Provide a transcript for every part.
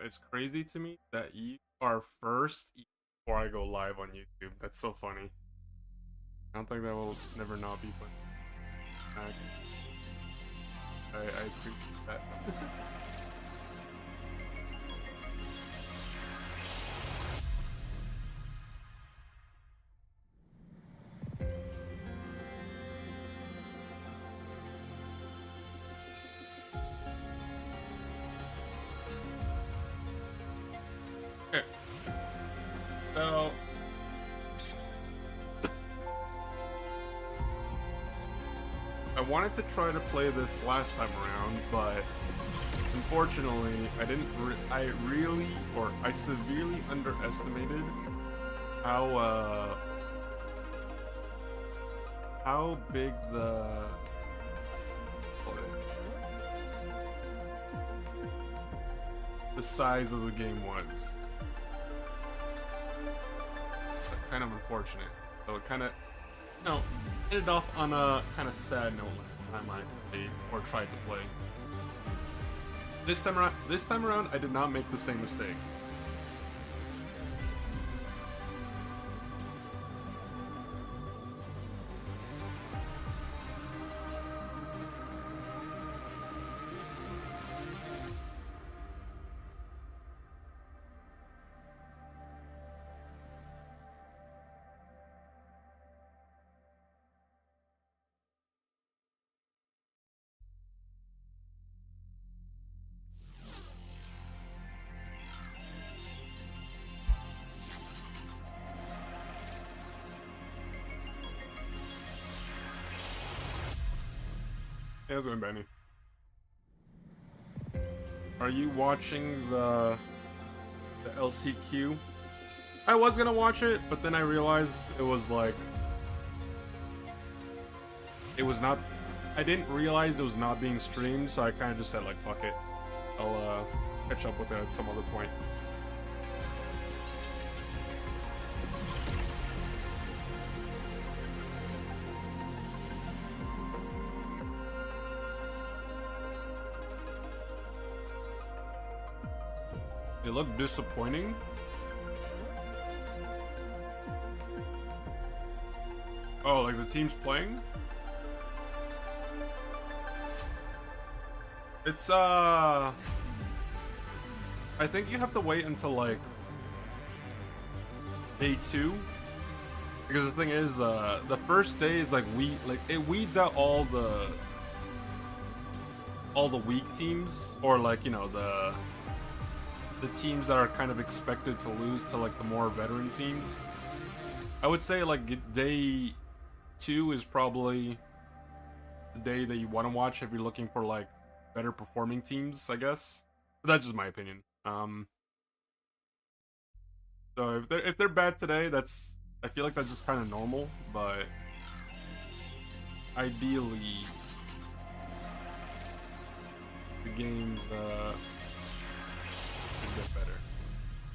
it's crazy to me that you are first before I go live on YouTube. That's so funny. I don't think that will never not be funny. I appreciate that. Okay. So I wanted to try to play this last time around, but unfortunately, I severely underestimated how big the size of the game was. Kind of unfortunate. So it kind of, ended off on a kind of sad note last time I played or tried to play. This time around, I did not make the same mistake. Hey, how's it going, Benny? Are you watching the LCQ? I was gonna watch it, but then I realized it was like it was not. I didn't realize it was not being streamed, so I kind of just said like, "Fuck it, I'll catch up with it at some other point." They look disappointing. Oh, like the team's playing? It's I think you have to wait until like day 2. Because the thing is, the first day is like it weeds out all the weak teams, or like, you know, the teams that are kind of expected to lose to like the more veteran teams. I would say like day 2 is probably the day that you want to watch if you're looking for like better performing teams, I guess. But that's just my opinion. So if they're bad today, I feel like that's just kind of normal, but ideally the games get better.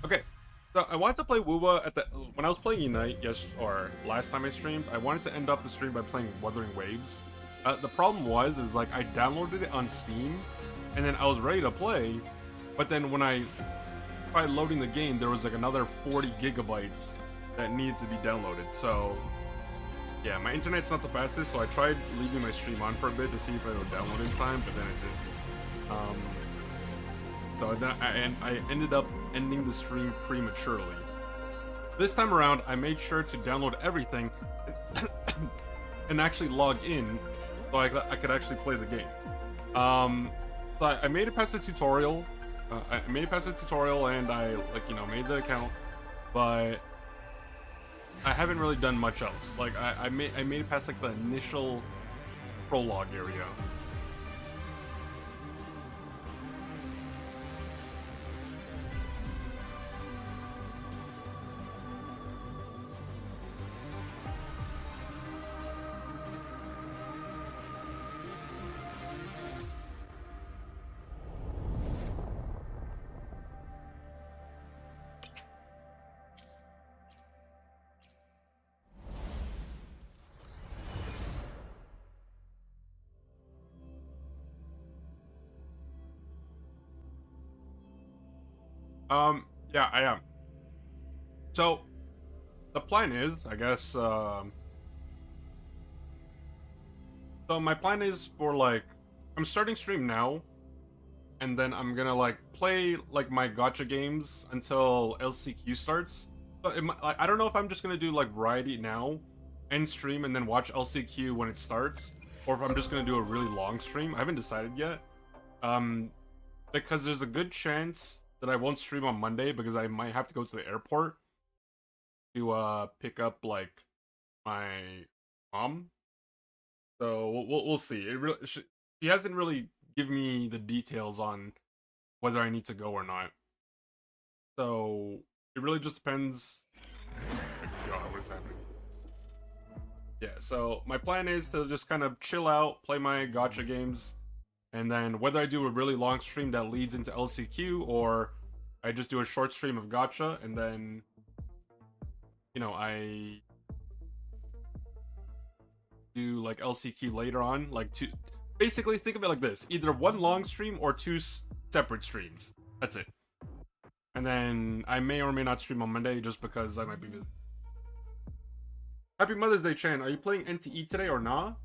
Okay, so I wanted to play Wuwa when I was playing Unite, or last time I streamed. I wanted to end off the stream by playing Wuthering Waves. The problem is like I downloaded it on Steam, and then I was ready to play, but then when I tried loading the game, there was like another 40 gigabytes that needed to be downloaded. So yeah, my internet's not the fastest, so I tried leaving my stream on for a bit to see if it would download in time, but then it didn't. So then I ended up ending the stream prematurely. This time around, I made sure to download everything and actually log in so I could actually play the game. So I made it past the tutorial. I made it past the tutorial, and I made the account, but I haven't really done much else. Like I made it past like the initial prologue area. Yeah, I am. So the plan is, I guess. So my plan is for like, I'm starting stream now, and then I'm gonna like play like my gacha games until LCQ starts. But like, I don't know if I'm just gonna do like variety now, end stream, and then watch LCQ when it starts, or if I'm just gonna do a really long stream. I haven't decided yet. Because there's a good chance that I won't stream on Monday because I might have to go to the airport to pick up like my mom. So we'll see. It really she hasn't really given me the details on whether I need to go or not. So it really just depends. God, what is happening? Yeah. So my plan is to just kind of chill out, play my gacha games, and then whether I do a really long stream that leads into LCQ or I just do a short stream of gacha and then I do like LCQ later on, like two. Basically, think of it like this: either one long stream or two separate streams. That's it. And then I may or may not stream on Monday just because I might be busy. Happy Mother's Day, Chan. Are you playing NTE today or nah?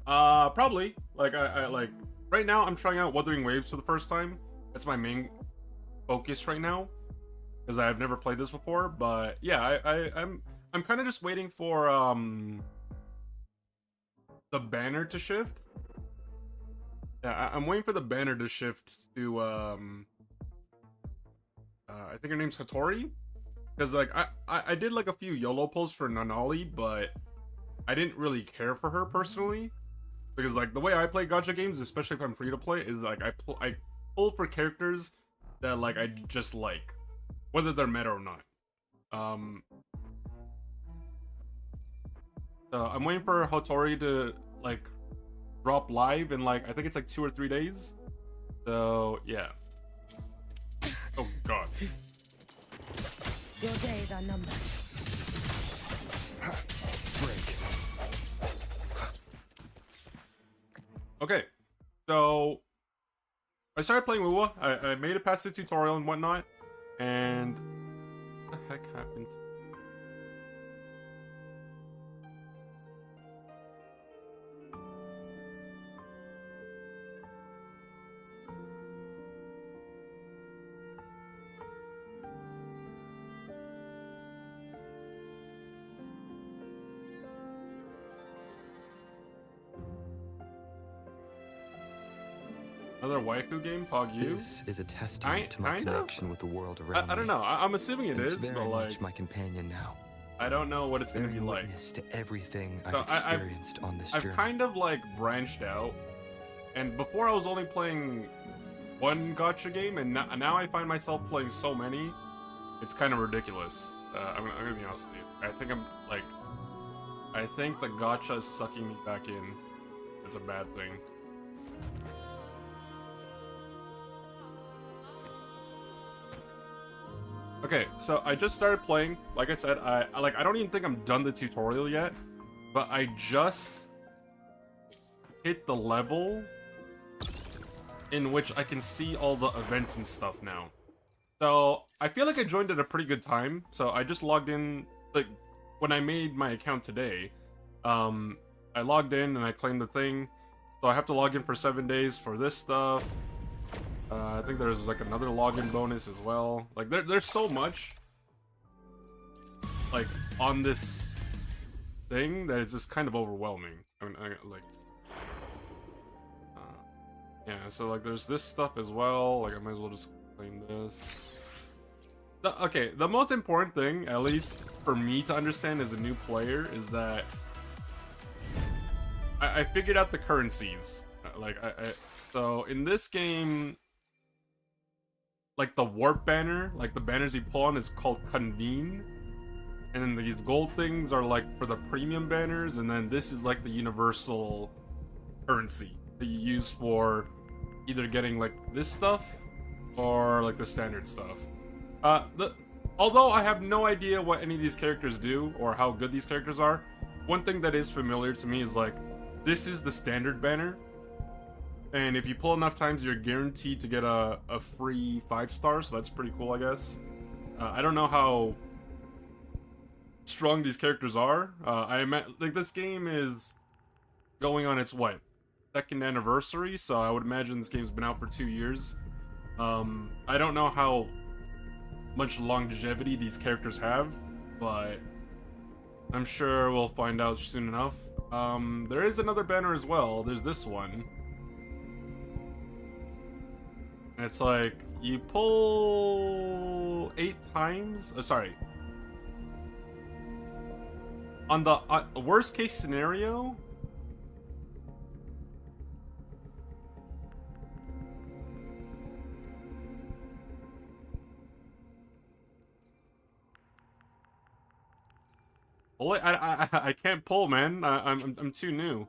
Probably. Like I like right now. I'm trying out Wuthering Waves for the first time. That's my main focus right now because I've never played this before. But yeah, I'm kind of just waiting for the banner to shift. Yeah, I'm waiting for the banner to shift to I think her name's Hattori, because like I did like a few YOLO pulls for Nanali, but I didn't really care for her personally because like the way I play gacha games, especially if I'm free to play, is like I pull for characters that like I just like, whether they're meta or not. So I'm waiting for Hattori to like drop live in like I think it's like 2 or 3 days. So yeah. Oh god. Your days are numbered. Break. Okay. So I started playing Wuwa. I made it past the tutorial and whatnot. And what the heck happened? Another waifu game, Pog-U? This is a testament to my kinda? connection with the world around I don't me. know. I'm assuming it And is, it's very but like much my companion now. I don't know what it's gonna be Bearing like. witness to everything So I've experienced on this I've journey. kind of like branched out, and before I was only playing one gacha game, and now I find myself playing so many. It's kind of ridiculous. I'm gonna be honest with you. I think the gacha is sucking me back in. It's a bad thing. Okay, so I just started playing. Like I said, I don't even think I'm done the tutorial yet, but I just hit the level in which I can see all the events and stuff now. So I feel like I joined at a pretty good time. So I just logged in, like when I made my account today. I logged in and I claimed the thing. So I have to log in for 7 days for this stuff. I think there's like another login bonus as well. Like there's so much like on this thing that it's just kind of overwhelming. I mean, yeah. So like there's this stuff as well. Like I might as well just claim this. Okay, the most important thing, at least for me to understand as a new player, is that I figured out the currencies. So in this game, like the warp banner, like the banners you pull on is called convene, and then these gold things are like for the premium banners, and then this is like the universal currency that you use for either getting like this stuff or like the standard stuff. Although I have no idea what any of these characters do or how good these characters are, one thing that is familiar to me is like this is the standard banner, And if you pull enough times, you're guaranteed to get a free 5-star, so that's pretty cool, I guess. I don't know how strong these characters are. Like, this game is going on its, what, second anniversary, so I would imagine this game's been out for 2 years. I don't know how much longevity these characters have, but I'm sure we'll find out soon enough. There is another banner as well. There's this one. And it's like, you pull 8 times. Oh, sorry. On the worst case scenario, well, I can't pull, man. I'm too new.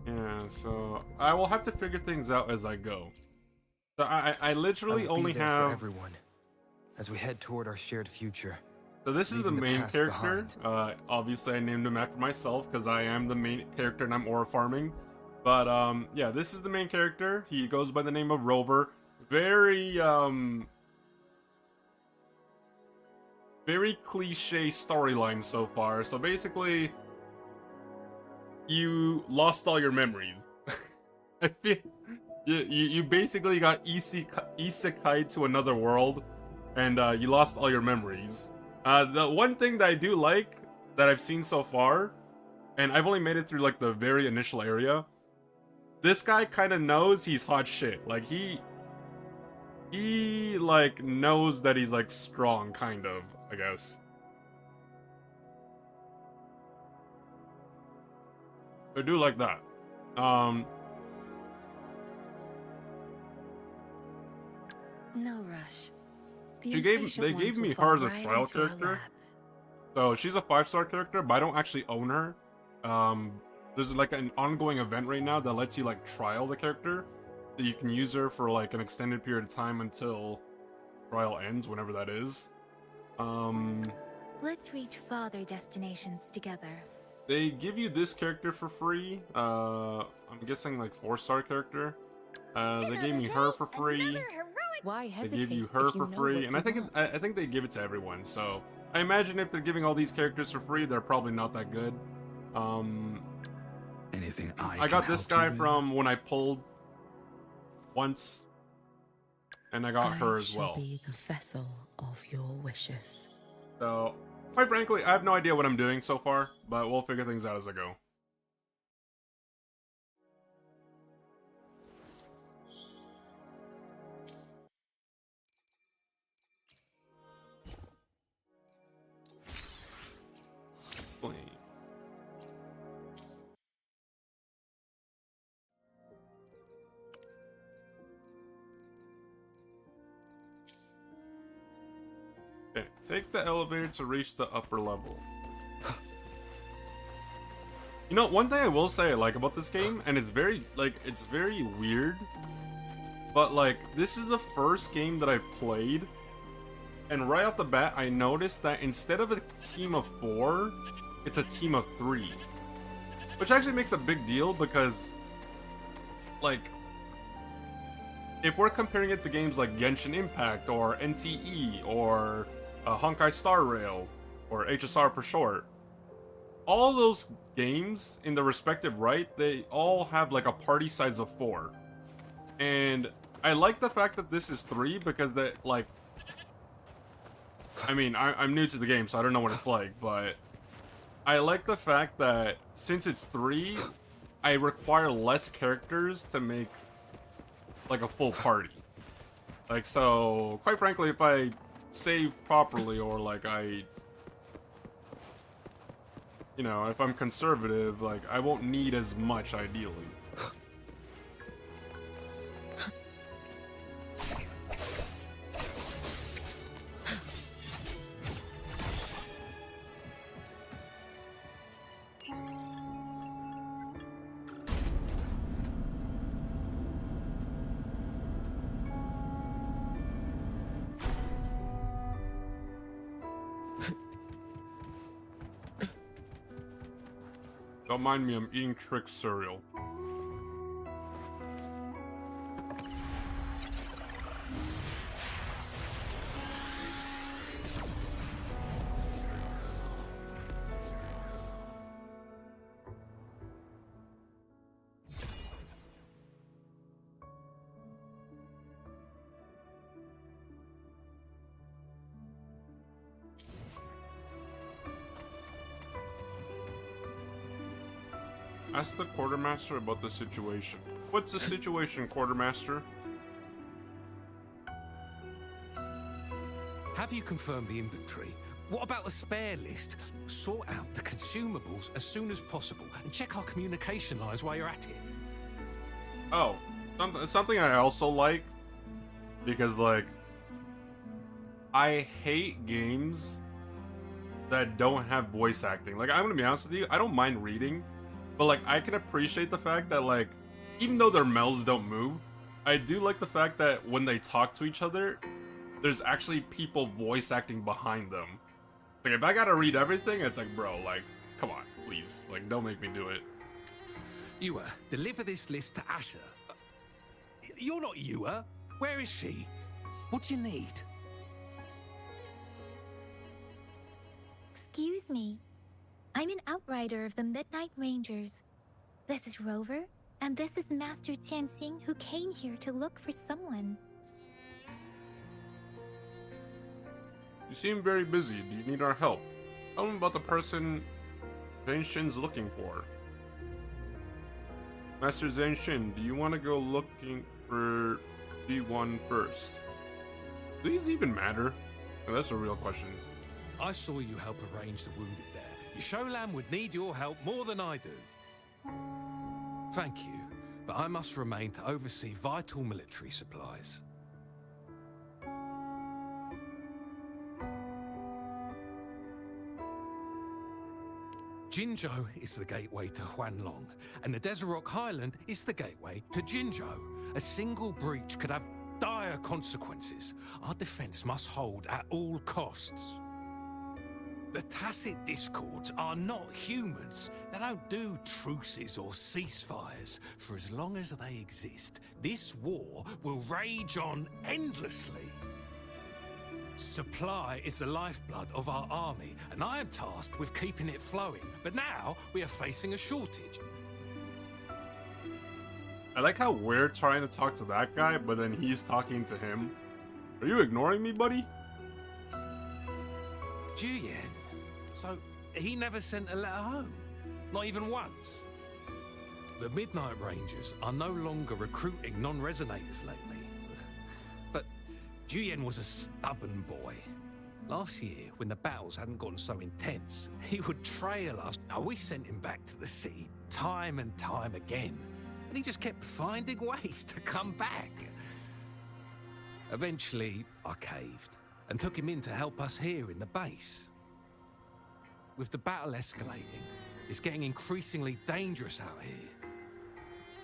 Yeah, so I will have to figure things out as I go. So I literally only have for everyone as we head toward our shared future. So this is the leaving the main past character. behind. Obviously I named him after myself because I am the main character and I'm aura farming. But yeah, this is the main character. He goes by the name of Rover. Very very cliche storyline so far. So basically, you lost all your memories. I feel you basically got isekai to another world, and you lost all your memories. The one thing that I do like that I've seen so far, and I've only made it through like the very initial area. This guy kind of knows he's hot shit. Like he like knows that he's like strong, kind of, I guess. I do like that. No rush. The They impatient gave ones me will her fall as a right trial into our character. lap. So she's a 5-star character, but I don't actually own her. There's like an ongoing event right now that lets you like trial the character, so you can use her for like an extended period of time until trial ends, whenever that is. Let's reach farther destinations together. They give you this character for free. I'm guessing like 4-star character. They gave me her for free. Why They hesitate? give you her if you for know free, what and you I think want? I think they give it to everyone. So I imagine if they're giving all these characters for free, they're probably not that good. Anything I got this guy from when I pulled once, and I got her as well. Be the vessel of your wishes. So, quite frankly, I have no idea what I'm doing so far, but we'll figure things out as I go. Okay, take the elevator to reach the upper level. You know, one thing I will say I like about this game, and it's very weird, but like, this is the first game that I've played, and right off the bat, I noticed that instead of a team of 4, it's a team of 3. Which actually makes a big deal because, like, if we're comparing it to games like Genshin Impact, or NTE, or Honkai Star Rail, or HSR for short, all those games in the respective right, they all have like a party size of 4. And I like the fact that this is 3 because that, like, I mean, I'm new to the game, so I don't know what it's like, but I like the fact that since it's 3, I require less characters to make like a full party. Like, so quite frankly, if I save properly, or like you know, if I'm conservative, like, I won't need as much, ideally. Don't mind me, I'm eating Trick cereal. Ask the quartermaster about the situation. What's the situation, quartermaster? Have you confirmed the inventory? What about the spare list? Sort out the consumables as soon as possible and check our communication lines while you're at it. Oh, something I also like, because, like, I hate games that don't have voice acting. Like, I'm gonna be honest with you, I don't mind reading, but, like, I can appreciate the fact that, like, even though their mouths don't move, I do like the fact that when they talk to each other, there's actually people voice acting behind them. Like, if I gotta read everything, it's like, bro, like, come on, please. Like, don't make me do it. Yuwa, deliver this list to Asher. You're not Yuwa. Where is she? What do you need? Excuse me. I'm an outrider of the Midnight Rangers. This is Rover, and this is Master Jianxin, who came here to look for someone. You seem very busy. Do you need our help? Tell them about the person Jianxin's looking for. Master Jianxin, do you want to go looking for G1 first? Do these even matter? Oh, that's a real question. I saw you help arrange the wounded there. Yasholan would need your help more than I do. Thank you, but I must remain to oversee vital military supplies. Jinzhou is the gateway to Huanlong, and the Desert Rock Highland is the gateway to Jinzhou. A single breach could have dire consequences. Our defense must hold at all costs. The Tacit Discords are not humans. They don't do truces or ceasefires. For as long as they exist, this war will rage on endlessly. Supply is the lifeblood of our army, and I am tasked with keeping it flowing. But now we are facing a shortage. I like how we're trying to talk to that guy, but then he's talking to him. Are you ignoring me, buddy? Jiyan. So he never sent a letter home? Not even once? The Midnight Rangers are no longer recruiting non-resonators lately. But Jiyan was a stubborn boy. Last year, when the battles hadn't gotten so intense, he would trail us. Now, we sent him back to the city time and time again, and he just kept finding ways to come back. Eventually, I caved and took him in to help us here in the base. With the battle escalating, it's getting increasingly dangerous out here.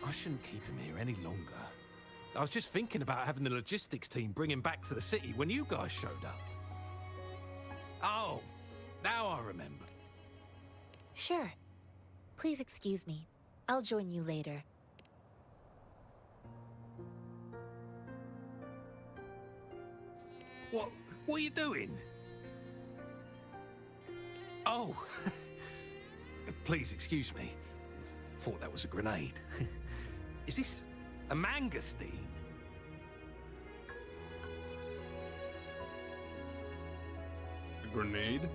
I shouldn't keep him here any longer. I was just thinking about having the logistics team bring him back to the city when you guys showed up. Oh, now I remember. Sure. Please excuse me. I'll join you later. What are you doing? Oh, please excuse me. Thought that was a grenade. Is this a mangosteen? A grenade?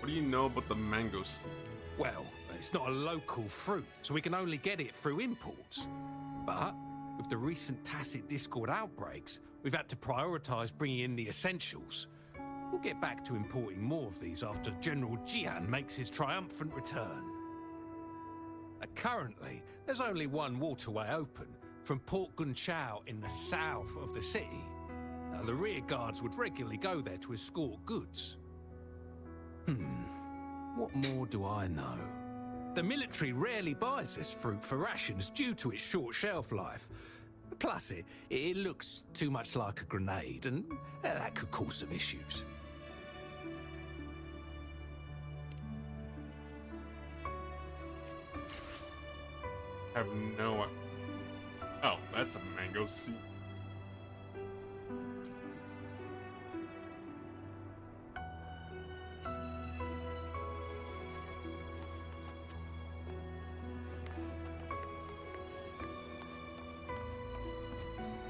What do you know about the mangosteen? Well, it's not a local fruit, so we can only get it through imports. But with the recent Tacit Discord outbreaks, we've had to prioritize bringing in the essentials. We'll get back to importing more of these after General Jian makes his triumphant return. Currently, there's only one waterway open, from Port Gunchao in the south of the city. Now, the rear guards would regularly go there to escort goods. What more do I know? The military rarely buys this fruit for rations due to its short shelf life. Plus, it looks too much like a grenade, and that could cause some issues. Have no. Oh, that's a mango seed.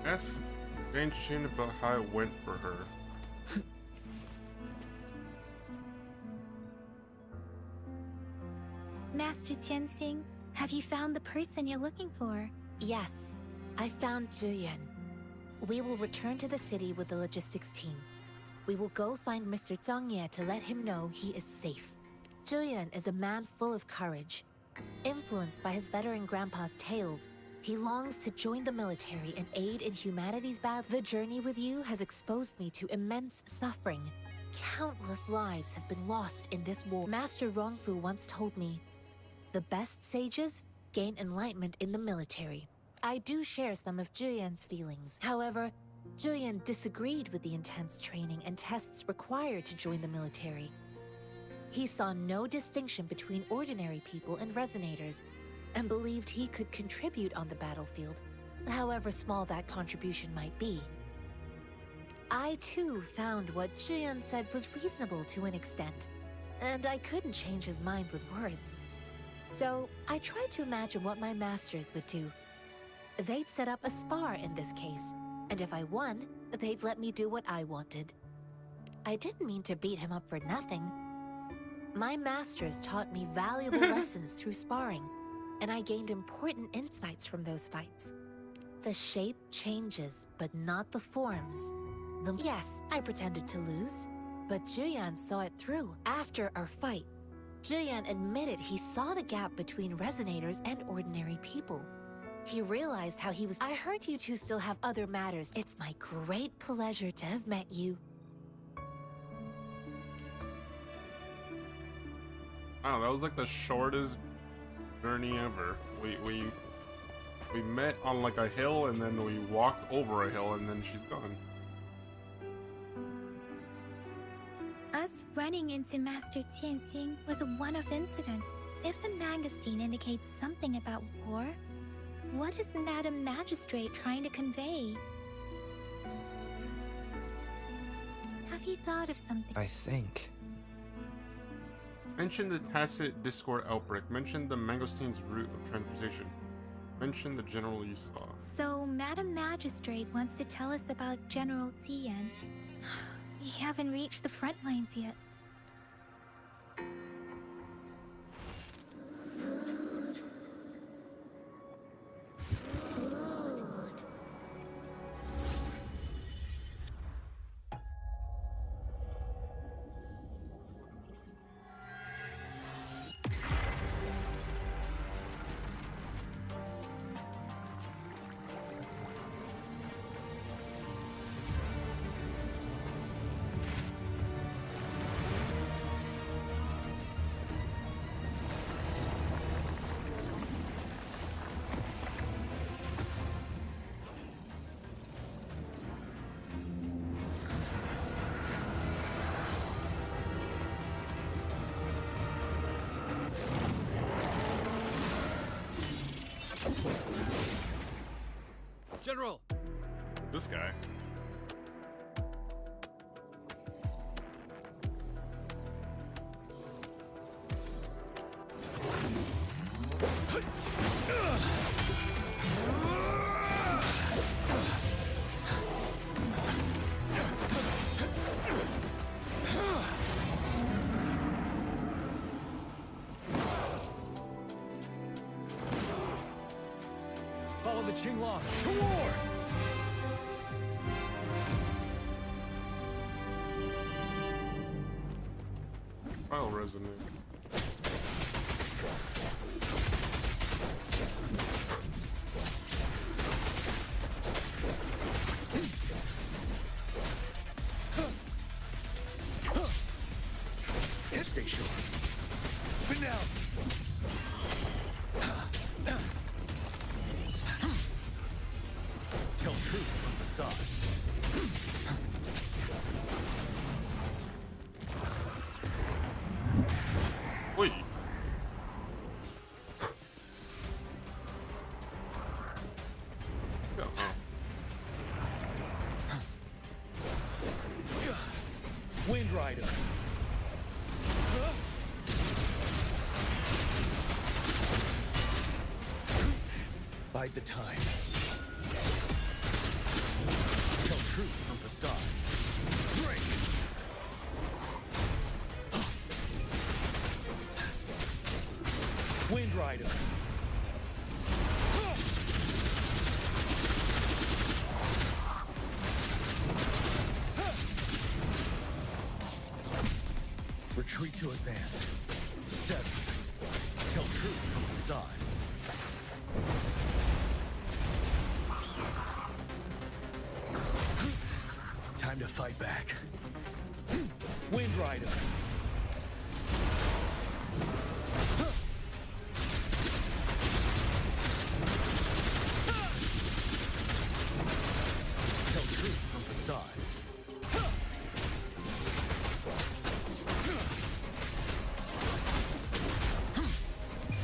Ask Jianxin about how it went for her. Master Jianxin, have you found the person you're looking for? Yes, I found Zhuyan. We will return to the city with the logistics team. We will go find Mr. Zhang Ye to let him know he is safe. Zhuyan is a man full of courage. Influenced by his veteran grandpa's tales, he longs to join the military and aid in humanity's battle. The journey with you has exposed me to immense suffering. Countless lives have been lost in this war. Master Rongfu once told me, the best sages gain enlightenment in the military. I do share some of Zhuyan's feelings. However, Zhuyan disagreed with the intense training and tests required to join the military. He saw no distinction between ordinary people and resonators, and believed he could contribute on the battlefield, however small that contribution might be. I too found what Zhuyan said was reasonable to an extent, and I couldn't change his mind with words. So I tried to imagine what my masters would do. They'd set up a spar in this case, and if I won, they'd let me do what I wanted. I didn't mean to beat him up for nothing. My masters taught me valuable lessons through sparring, and I gained important insights from those fights. The shape changes, but not the forms. Yes, I pretended to lose, but Zhuyan saw it through. After our fight, Zhuyan admitted he saw the gap between resonators and ordinary people. He realized how he was— I heard you two still have other matters. It's my great pleasure to have met you. Wow, that was like the shortest journey ever. We met on like a hill, and then we walked over a hill, and then she's gone. Us running into Master Jianxin was a one-off incident. If the magazine indicates something about war, what is Madam Magistrate trying to convey? Have you thought of something? I think. Mention the tacit discord outbreak. Mention the mangostein's route of transportation. Mention the general you saw. So, Madam Magistrate wants to tell us about General Tian. We haven't reached the front lines yet. General! This guy. Follow the Qinglong to war! File resonate. Stay sharp. But now! Tell truth from facade. Rider. Bide the time. Tell truth from facade. Break! Wind Rider. Retreat to advance. 7. Tell truth from facade. Time to fight back. Wind Rider. Tell truth from facade.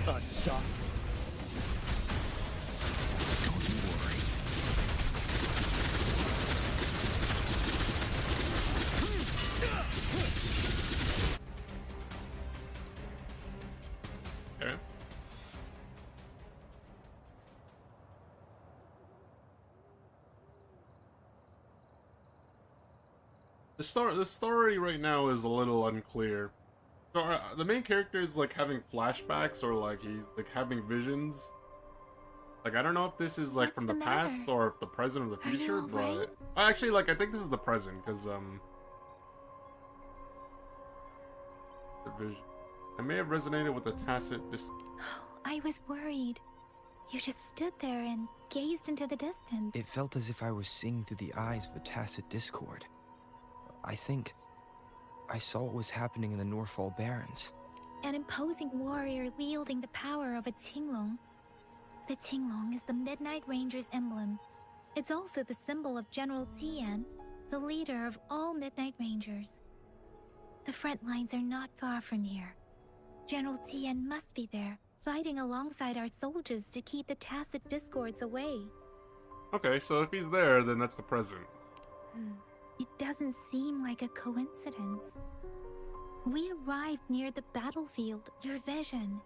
Unstoppable. Don't you worry. Okay. The story right now is a little unclear. So the main character is like having flashbacks or like he's like having visions. Like I don't know if this is like What's from the the past matter? or if the present or the Are you future, alright? but actually like I think this is the present because the vision. I may have resonated with a tacit Oh, I was worried. You just stood there and gazed into the distance. It felt as if I was seeing through the eyes of a tacit discord. I think I saw what was happening in the Norfall Barrens. An imposing warrior wielding the power of a Tinglong. The Tinglong is the Midnight Ranger's emblem. It's also the symbol of General Tian, the leader of all Midnight Rangers. The front lines are not far from here. General Tian must be there, fighting alongside our soldiers to keep the tacit discords away. Okay, so if he's there, then that's the present. It doesn't seem like a coincidence. We arrived near the battlefield, your vision.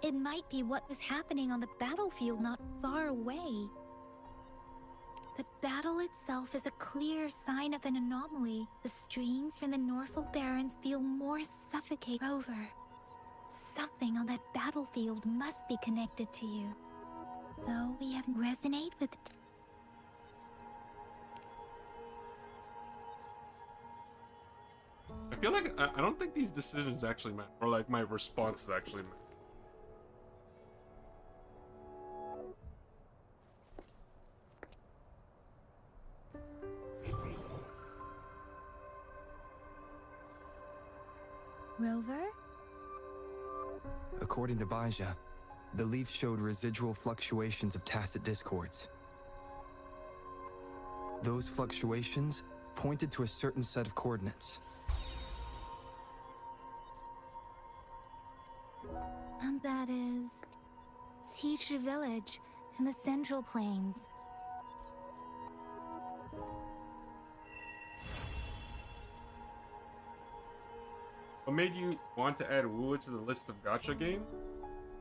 It might be what was happening on the battlefield not far away. The battle itself is a clear sign of an anomaly. The streams from the Norfall Barrens feel more suffocating. Rover, something on that battlefield must be connected to you. Though we have resonate with... I feel like I don't think these decisions actually matter, or like my responses actually matter. Rover? According to Baja, the leaf showed residual fluctuations of tacit discords. Those fluctuations pointed to a certain set of coordinates. And that is... Teacher Village in the Central Plains. What made you want to add Wuwa to the list of gacha games?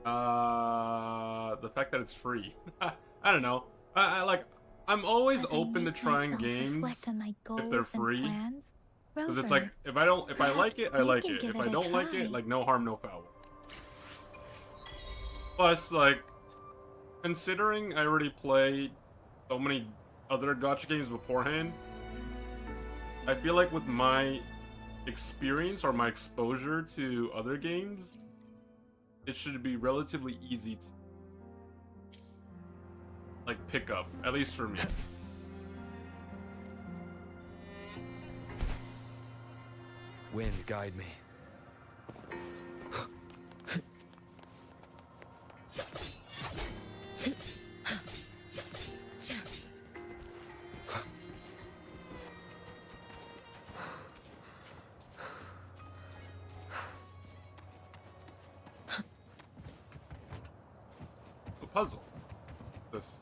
The fact that it's free. I don't know. I'm always As I open to make trying myself games reflect on my goals they're and free, plans, because it's Rover, like if I like it, I perhaps like you it. can If give I it a don't like try. it, like no harm, no foul. Plus, like, considering I already played so many other gacha games beforehand, I feel like with my experience or my exposure to other games, it should be relatively easy to like pick up, at least for me. Wind, guide me. A puzzle. This.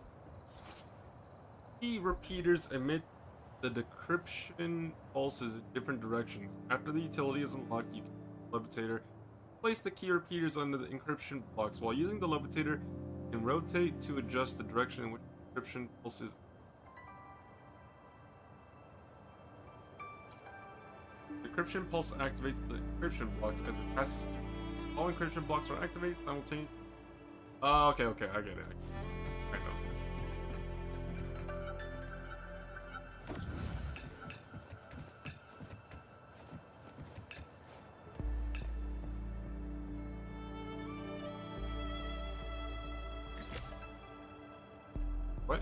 Key repeaters emit The decryption pulses in different directions. After the utility is unlocked, you can use the levitator. Place the key repeaters under the encryption blocks. While using the levitator, you can rotate to adjust the direction in which the encryption pulses. The encryption pulse activates the encryption blocks as it passes through. All encryption blocks are activated simultaneously. Okay, I get it. Kind of. What?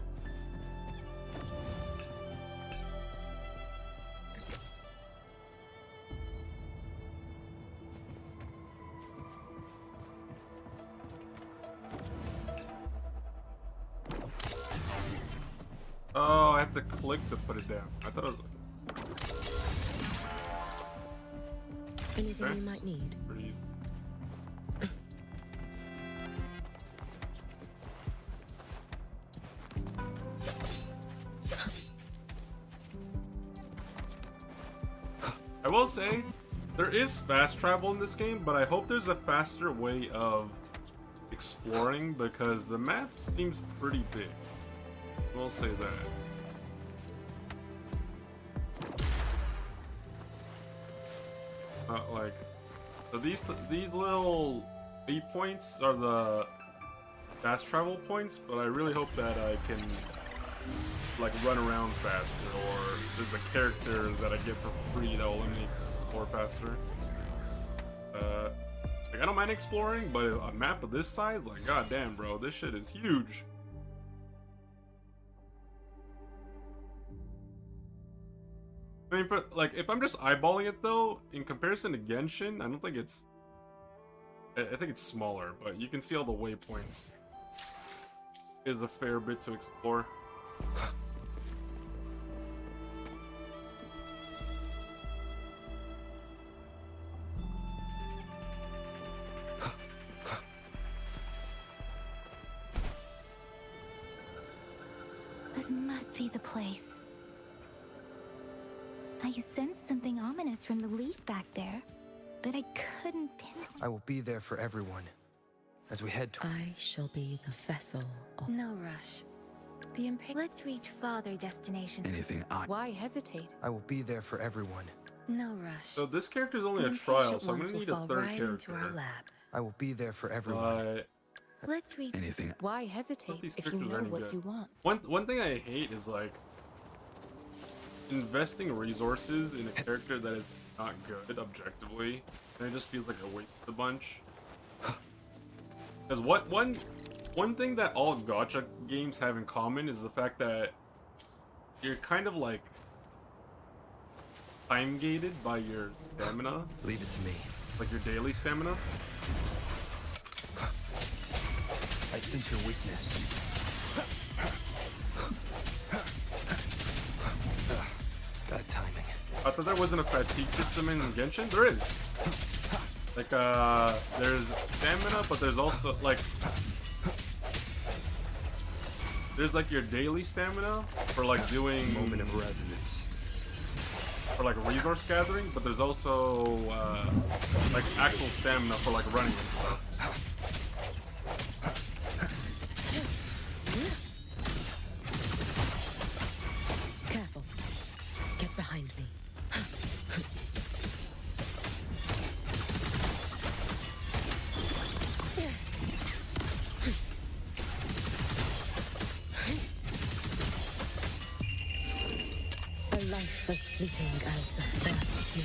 Oh, I have to click to put it down. I thought it was Anything Okay. you might need. pretty easy. I will say, there is fast travel in this game, but I hope there's a faster way of exploring because the map seems pretty big. We'll say that. Like, so these little B points are the fast travel points, but I really hope that I can like run around faster, or there's a character that I get for free that will let me explore faster. Like I don't mind exploring, but a map of this size, like goddamn, bro, this shit is huge. I mean, but like if I'm just eyeballing it though, in comparison to Genshin, I don't think it's. I think it's smaller, but you can see all the waypoints. Is a fair bit to explore. This must be the place. I sensed something ominous from the leaf back there, but I couldn't pinpoint. I will be there for everyone. As we head toward... I shall be the vessel of... No rush. The Let's reach farther destination. Anything I... Why hesitate? I will be there for everyone. No rush. So this character is only The a trial, impatient so I'm ones gonna will need a fall third right into our character. lab. I will be there for everyone. Let's reach. Anything Why But hesitate these if you characters know aren't what good. you want? One thing I hate is like investing resources in a character that is not good objectively, and it just feels like a waste a bunch. Because one thing that all gacha games have in common is the fact that you're kind of like time gated by your stamina, Leave it to me. like your daily stamina. I sense your weakness. Bad timing. I thought there wasn't a fatigue system in Genshin. There is. Like, there's stamina, but there's also, like... There's, like, your daily stamina for, like, doing... Moment of resonance. For, like, resource gathering, but there's also, like, actual stamina for, like, running and stuff. Careful. Get behind me. A life as fleeting as the first snow.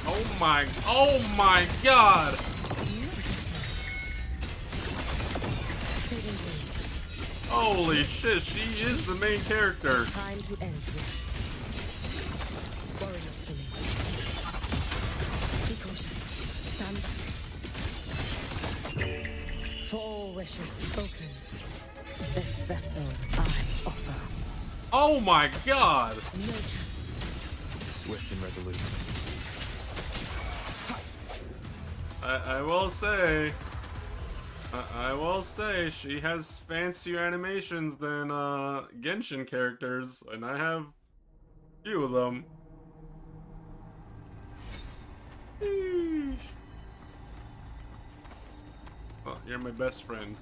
Oh my god! Fading away. Holy shit, she is the main character. Time to end this. Worry not for me. Be cautious. Stand back. For all wishes spoken, this vessel I offer. Oh my god! No chance. Swift and resolute. I will say, I will say she has fancier animations than Genshin characters, and I have few of them. Sheesh. Oh, you're my best friend.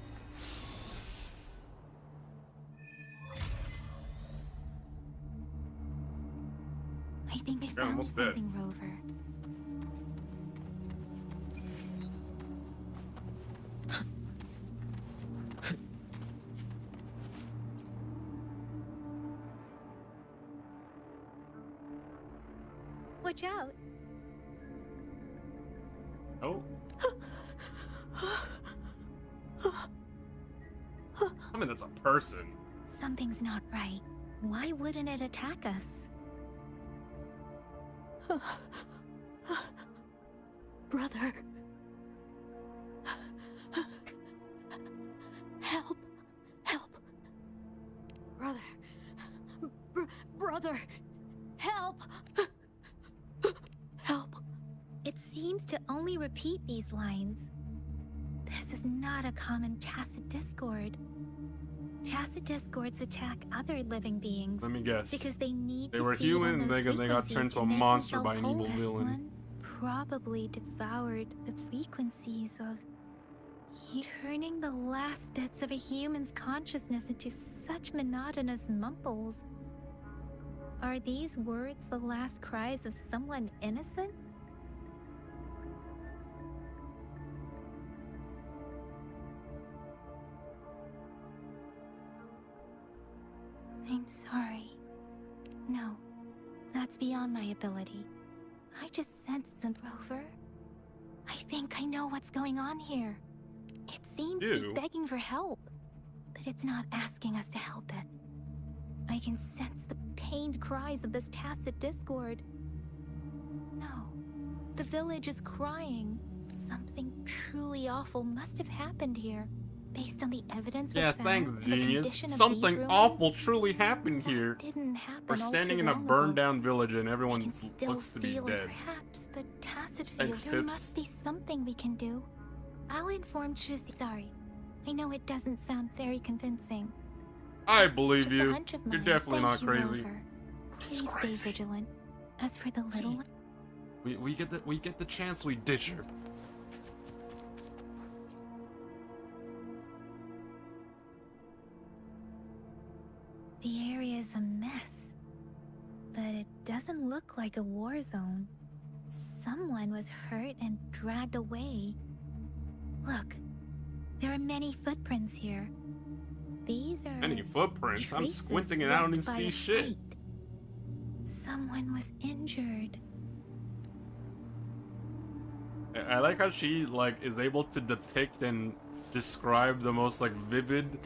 I think I You're found almost dead. something, Rover. Watch out. Oh. I mean, that's a person. Something's not right. Why wouldn't it attack us? Brother. Help. Help. Brother. Brother. Help. Help. It seems to only repeat these lines. This is not a common tacit discord. Tacit discords attack other living beings Let me guess. because they need They to were feed human on and those they got frequencies turned to a make monster themselves by an whole. evil This villain. one probably devoured the frequencies of turning the last bits of a human's consciousness into such monotonous mumbles. Are these words the last cries of someone innocent? I'm sorry. No, that's beyond my ability. I just sensed some, Rover. I think I know what's going on here. It seems to Ew. be begging for help, but it's not asking us to help it. I can sense the pained cries of this tacit discord. No, the village is crying. Something truly awful must have happened here. Based on the evidence we Yeah, found thanks, and the genius. condition of these Something ruins, awful truly happened that here. didn't happen We're all standing too in a long burned ago. down village and I everyone can still looks to be feel dead. perhaps the tacit feel. Thanks, There Tips. must be something we can do. I'll inform Chusi. Sorry, I know it doesn't sound very convincing. I It's believe just a you. hunch of You're mine. definitely Thank not you, crazy. Rover. She's Please crazy. stay vigilant. As for the little one, We get the chance, we ditch her. the area is a mess, but it doesn't look like a war zone. Someone was hurt and dragged away. Look, there are many footprints here. These are Any footprints? I'm traces squinting and I don't left even by see a shit. fight. Someone was injured. I like how she like is able to depict and describe the most like vivid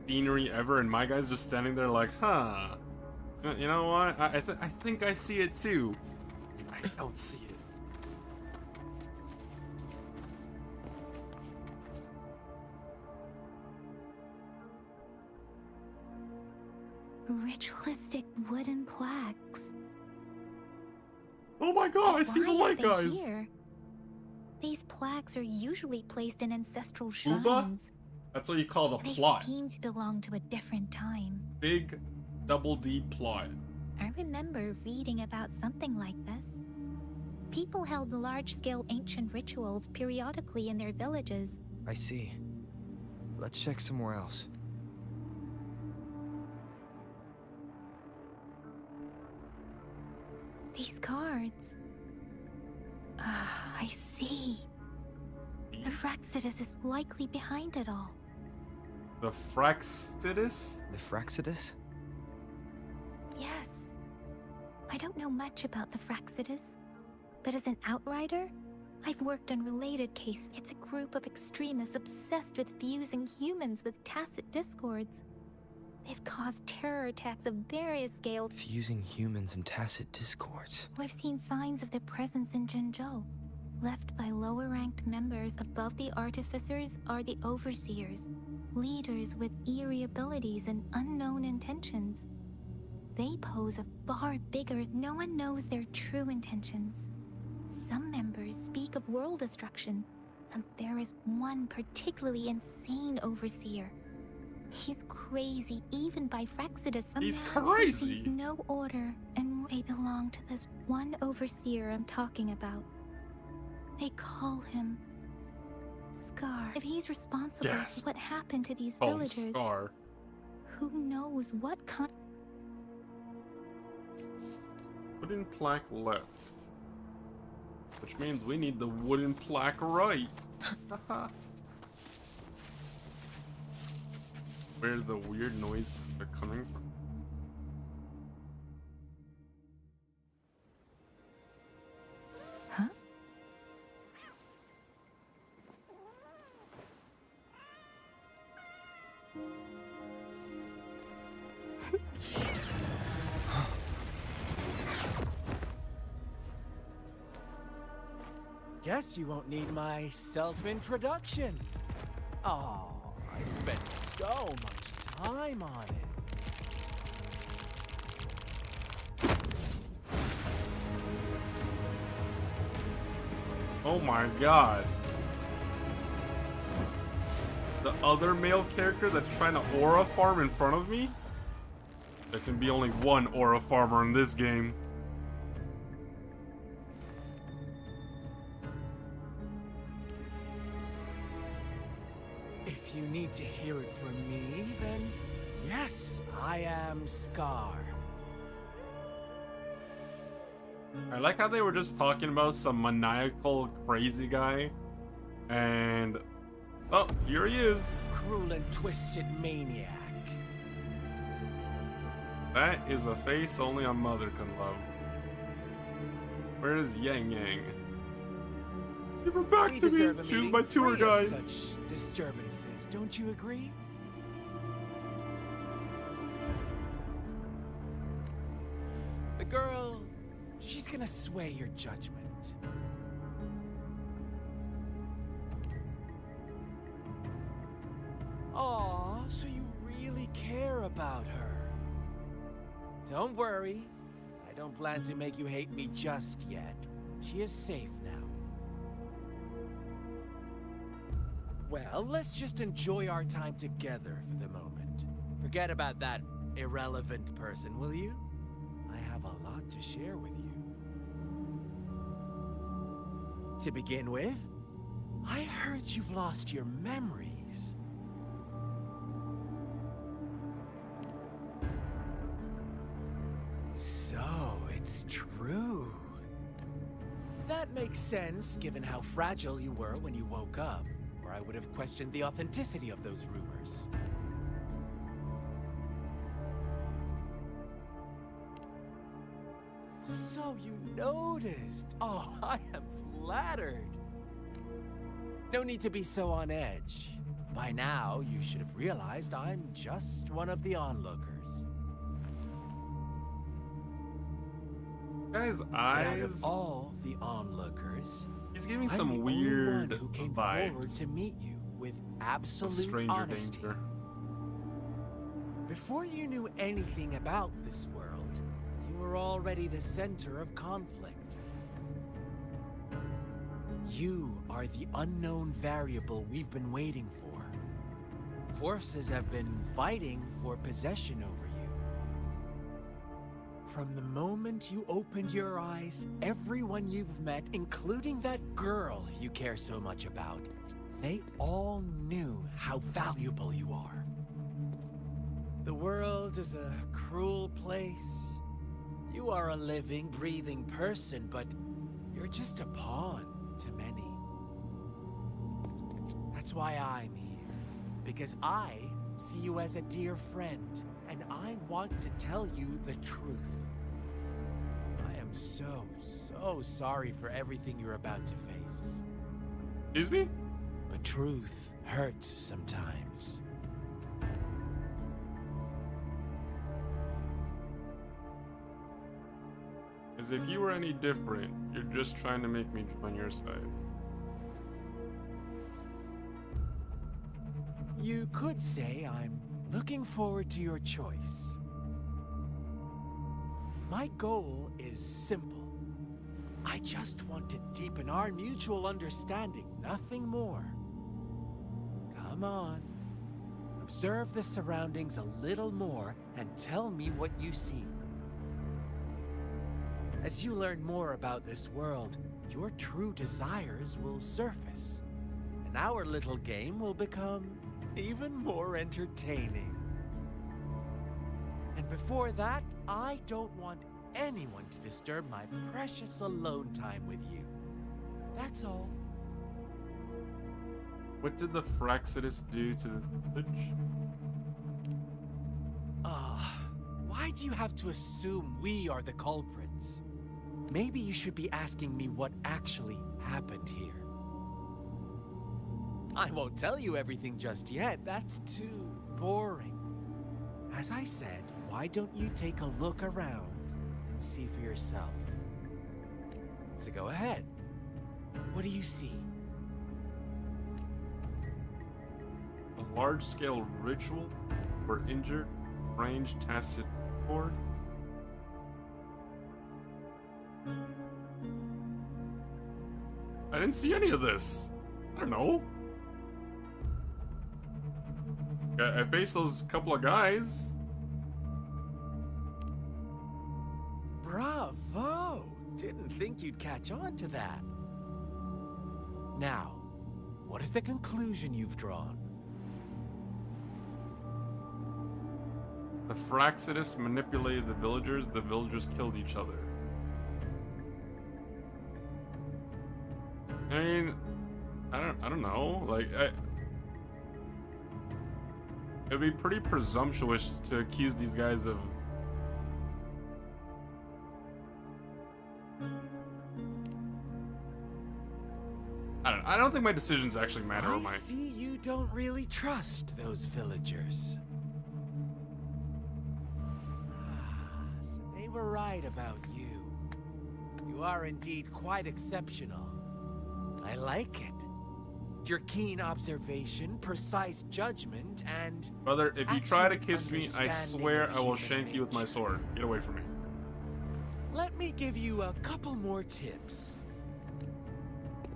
scenery ever, and my guy's just standing there like, huh? You know what? I think I see it too. I don't see it. Ritualistic wooden plaques. Oh my god! I But see the why are light, they guys. here? These plaques are usually placed in ancestral Wuwa? shrines. That's what you call the They plot. seem to belong to a different time. Big double D plot. I remember reading about something like this. People held large-scale ancient rituals periodically in their villages. I see. Let's check somewhere else. These cards. Ah, I see. The Fraxidus is likely behind it all. The Fraxidus? The Fraxidus? Yes. I don't know much about the Fraxidus, but as an outrider, I've worked on related cases. It's a group of extremists obsessed with fusing humans with tacit discords. They've caused terror attacks of various scales. Fusing humans and tacit discords. We've seen signs of their presence in Jinzhou. Left by lower-ranked members above the artificers are the overseers, leaders with eerie abilities and unknown intentions. They pose a far bigger, no one knows their true intentions. Some members speak of world destruction, But there is one particularly insane overseer. He's crazy, even by Frexidus. He's man who crazy. sees no order, and they belong to this one overseer I'm talking about. They call him Scar. If he's responsible Yes. for what happened to these Oh, villagers, Scar. who knows what kind. Wooden plaque left. Which means we need the wooden plaque right. Where the weird noises are coming from. Huh? Guess you won't need my self-introduction. Oh, I spent so much time on it. Oh my god. The other male character that's trying to aura farm in front of me? There can be only one aura farmer in this game. If you need to hear it from me, then yes, I am Scar. I like how they were just talking about some maniacal crazy guy. And oh, here he is. Cruel and twisted maniac. That is a face only a mother can love. Where is Yang Yang? Give her back We to me. deserve a She was meeting my tour free of guide. such disturbances, don't you agree? The girl, she's gonna sway your judgment. Aw, so you really care about her. Don't worry, I don't plan to make you hate me just yet. She is safe now. Well, let's just enjoy our time together for the moment. Forget about that irrelevant person, will you? I have a lot to share with you. To begin with, I heard you've lost your memories. So, it's true. That makes sense, given how fragile you were when you woke up, or I would have questioned the authenticity of those rumors. So you noticed. Oh, I am flattered. No need to be so on edge. By now, you should have realized I'm just one of the onlookers. Guy's But eyes. out of all the onlookers, He's giving I'm some the weird only one who came forward vibes to meet you with of absolute stranger honesty. danger. Before you knew anything about this world, you were already the center of conflict. You are the unknown variable we've been waiting for. Forces have been fighting for possession over you. From the moment you opened your eyes, everyone you've met, including that girl you care so much about, they all knew how valuable you are. The world is a cruel place. You are a living, breathing person, but you're just a pawn to many. That's why I'm here. Because I see you as a dear friend, and I want to tell you the truth. I am so sorry for everything you're about to face. Excuse me? But truth hurts sometimes. As if you were any different, you're just trying to make me join your side. You could say I'm looking forward to your choice. My goal is simple. I just want to deepen our mutual understanding, nothing more. Come on. Observe the surroundings a little more and tell me what you see. As you learn more about this world, your true desires will surface, and our little game will become even more entertaining. And before that, I don't want anyone to disturb my precious alone time with you. That's all. What did the Fraxidus do to the village? Why do you have to assume we are the culprits? Maybe you should be asking me what actually happened here. I won't tell you everything just yet. That's too boring. As I said, why don't you take a look around and see for yourself? So go ahead. What do you see? A large-scale ritual for injured, ranged tacit discord? I didn't see any of this. I don't know. I faced those couple of guys. Bravo! Didn't think you'd catch on to that. Now, what is the conclusion you've drawn? The Fraxidus manipulated the villagers killed each other. I mean, I don't know. Like, it'd be pretty presumptuous to accuse these guys of I don't think my decisions actually matter. I see you don't really trust those villagers. So they were right about you. You are indeed quite exceptional. I like it. Your keen observation, precise judgment, and... Brother, if you try to kiss me, I understanding swear of I will human shank you with my nature. sword. Get away from me. Let me give you a couple more tips.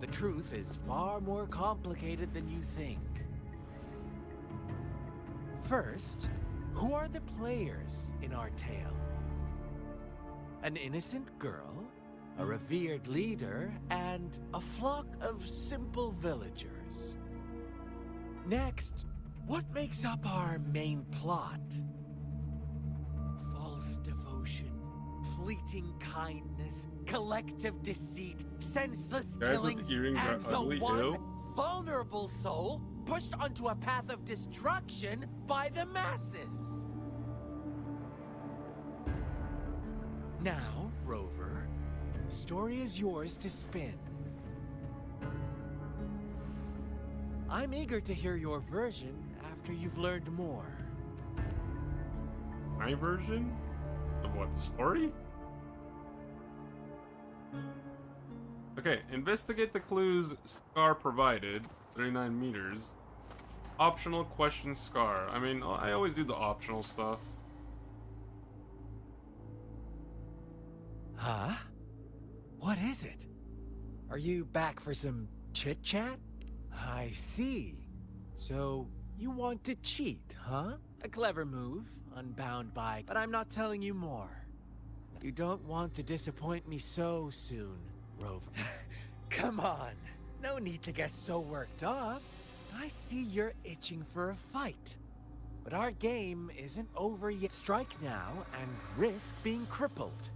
The truth is far more complicated than you think. First, who are the players in our tale? An innocent girl, a revered leader, and a flock of simple villagers. Next, what makes up our main plot? False devotion, fleeting kindness, collective deceit, senseless Guys with killings, earrings are and the ugly, one too. vulnerable soul pushed onto a path of destruction by the masses. Now, Rover, the story is yours to spin. I'm eager to hear your version after you've learned more. My version? Of what, the story? Okay, investigate the clues Scar provided, 39 meters. Optional question Scar. I mean, I always do the optional stuff. Huh? What is it? Are you back for some chit-chat? I see. So, you want to cheat, huh? A clever move, unbound by... But I'm not telling you more. You don't want to disappoint me so soon, Rover. Come on. No need to get so worked up. I see you're itching for a fight. But our game isn't over yet. Strike now and risk being crippled.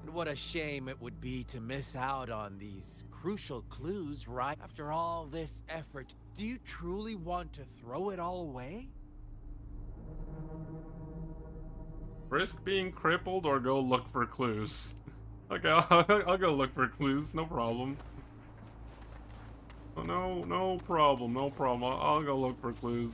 And what a shame it would be to miss out on these crucial clues right after all this effort. Do you truly want to throw it all away? Risk being crippled or go look for clues? Okay, I'll go look for clues, no problem. No problem, no problem. I'll go look for clues.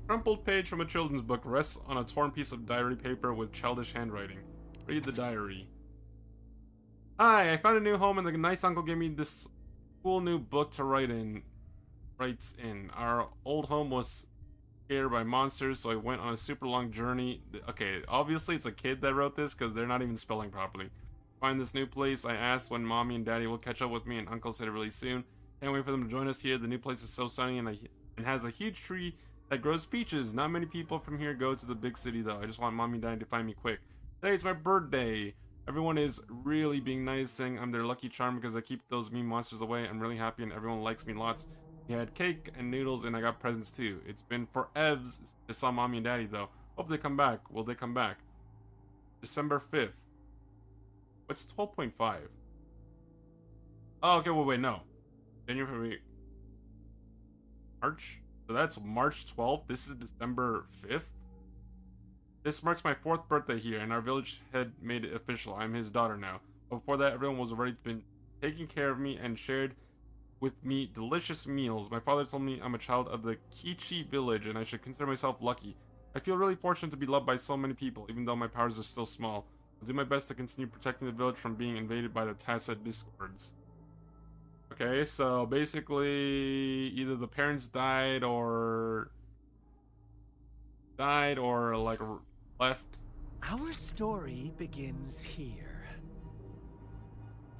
Crumpled page from a children's book rests on a torn piece of diary paper with childish handwriting. Read the diary. Hi, I found a new home and the nice uncle gave me this cool new book to write in. Writes in. Our old home was scared by monsters, so I went on a super long journey. Okay, obviously it's a kid that wrote this because they're not even spelling properly. Find this new place. I asked when mommy and daddy will catch up with me, and uncle said really soon. Can't wait for them to join us here. The new place is so sunny and has a huge tree that grows peaches. Not many people from here go to the big city though. I just want mommy and daddy to find me quick. Today's my birthday. Everyone is really being nice, saying I'm their lucky charm because I keep those mean monsters away. I'm really happy and everyone likes me lots. He had cake and noodles and I got presents too. It's been forevs. I saw mommy and daddy though. Hope they come back. Will they come back? December 5th. What's 12.5? Oh, okay, well, wait, no. January, March? So that's March 12th. This is December 5th. This marks my 4th birthday here, and our village head made it official. I'm his daughter now. Before that, everyone was already been taking care of me and shared with me delicious meals. My father told me I'm a child of the Kichi village, and I should consider myself lucky. I feel really fortunate to be loved by so many people, even though my powers are still small. I'll do my best to continue protecting the village from being invaded by the tacit discords. Okay, so basically either the parents died or like left. Our story begins here.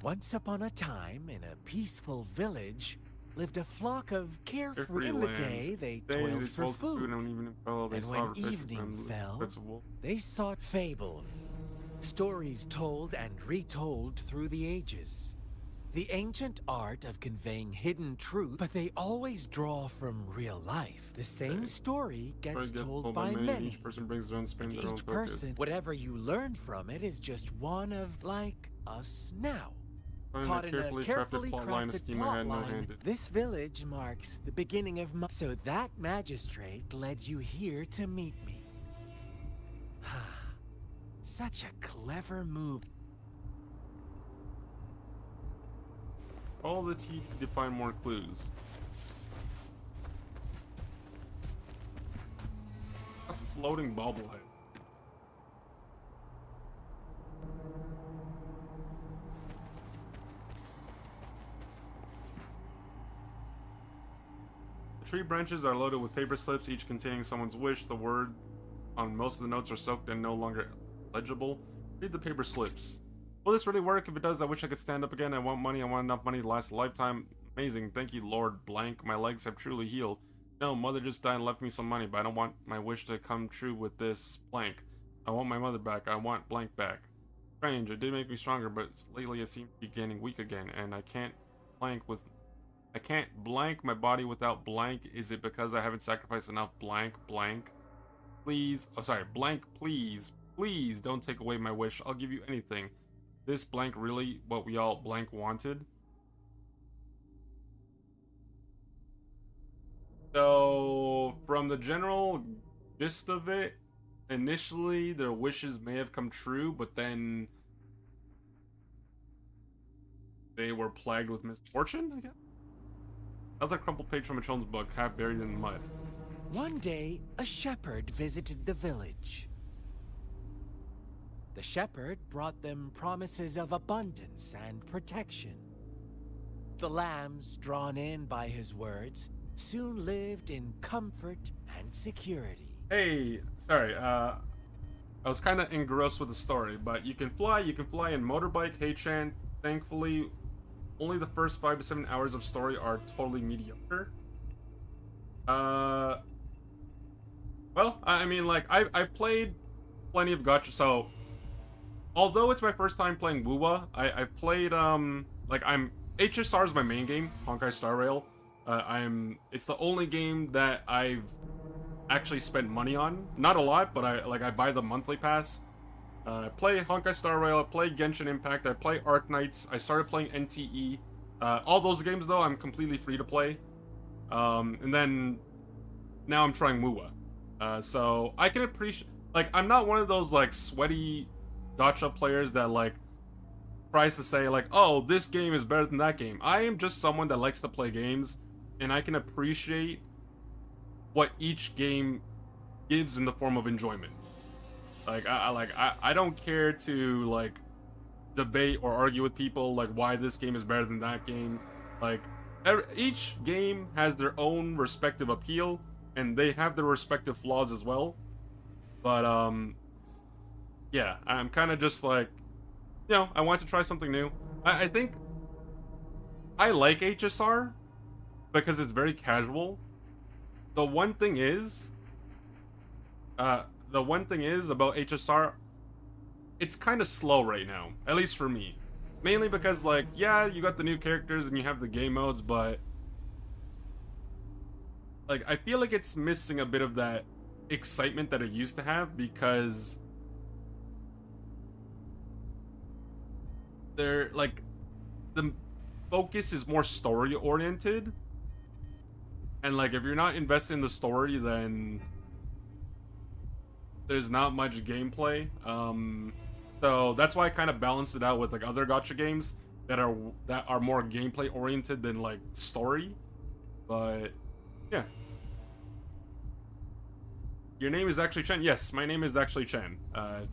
Once upon a time, in a peaceful village, lived a flock of carefree. In the day, they toiled for food, and when evening fell, they sought fables, stories told and retold through the ages. The ancient art of conveying hidden truth, but they always draw from real life. The same story gets told by many. Each person brings their own spin, And their own each focus. person, whatever you learn from it, is just one of, like, us now. Caught in a carefully crafted plot line, this village marks the beginning of so that magistrate led you here to meet me. Such a clever move. All the T to find more clues. A floating bobblehead. The tree branches are loaded with paper slips, each containing someone's wish. The word on most of the notes are soaked and no longer legible. Read the paper slips. Will this really work? If it does, I wish I could stand up again. I want money. I want enough money to last a lifetime. Amazing. Thank you, Lord Blank. My legs have truly healed. No, mother just died and left me some money, but I don't want my wish to come true with this blank. I want my mother back. I want blank back. Strange. It did make me stronger, but lately I seem to be getting weak again, and I can't blank my body without blank. Is it because I haven't sacrificed enough blank? Please. Oh, sorry. Blank, please. Please don't take away my wish. I'll give you anything. This blank really what we all blank wanted? So, from the general gist of it, initially their wishes may have come true, but then they were plagued with misfortune, I guess? Another crumpled page from a children's book, half buried in the mud. One day, a shepherd visited the village. The shepherd brought them promises of abundance and protection. The lambs, drawn in by his words, soon lived in comfort and security. Hey, sorry, I was kind of engrossed with the story, but you can fly in motorbike. Hey Chan, thankfully, only the first 5 to 7 hours of story are totally mediocre. Well, I mean, like, I played plenty of gacha, so although it's my first time playing Wuwa, I've played, HSR is my main game, Honkai Star Rail. It's the only game that I've actually spent money on. Not a lot, but I buy the monthly pass. I play Honkai Star Rail, I play Genshin Impact, I play Arc Knights, I started playing NTE. All those games, though, I'm completely free to play. And then, now I'm trying Wuwa. So, I can appreciate, like, I'm not one of those, like, sweaty gacha players that, like, tries to say, like, oh, this game is better than that game. I am just someone that likes to play games, and I can appreciate what each game gives in the form of enjoyment. Like, I don't care to, like, debate or argue with people, like, why this game is better than that game. Like, each game has their own respective appeal, and they have their respective flaws as well. But yeah, I'm kind of just like, I want to try something new. I think I like HSR because it's very casual. The one thing is about HSR, it's kind of slow right now, at least for me. Mainly because, like, yeah, you got the new characters and you have the game modes, but like, I feel like it's missing a bit of that excitement that it used to have, because they're like, the focus is more story oriented, and like, if you're not invested in the story, then there's not much gameplay. So that's why I kind of balanced it out with like other gacha games that are more gameplay oriented than like story. But yeah. Your name is actually Chen. Yes, my name is actually Chen.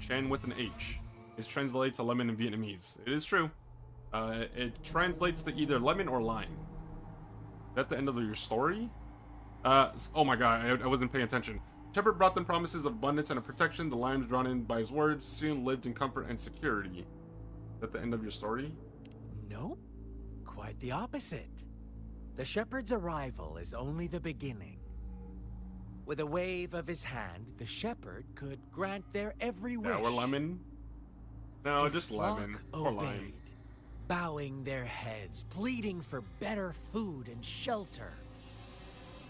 Chen with an H. It translates to lemon in Vietnamese. It is true. It translates to either lemon or lime. Is that the end of your story? Oh my god, I wasn't paying attention. Shepherd brought them promises of abundance and of protection. The limes, drawn in by his words, soon lived in comfort and security. Is that the end of your story? Nope. Quite the opposite. The shepherd's arrival is only the beginning. With a wave of his hand, the shepherd could grant their every wish. Or lemon? No, His just flock lemon. Or lime. obeyed, bowing their heads, pleading for better food and shelter.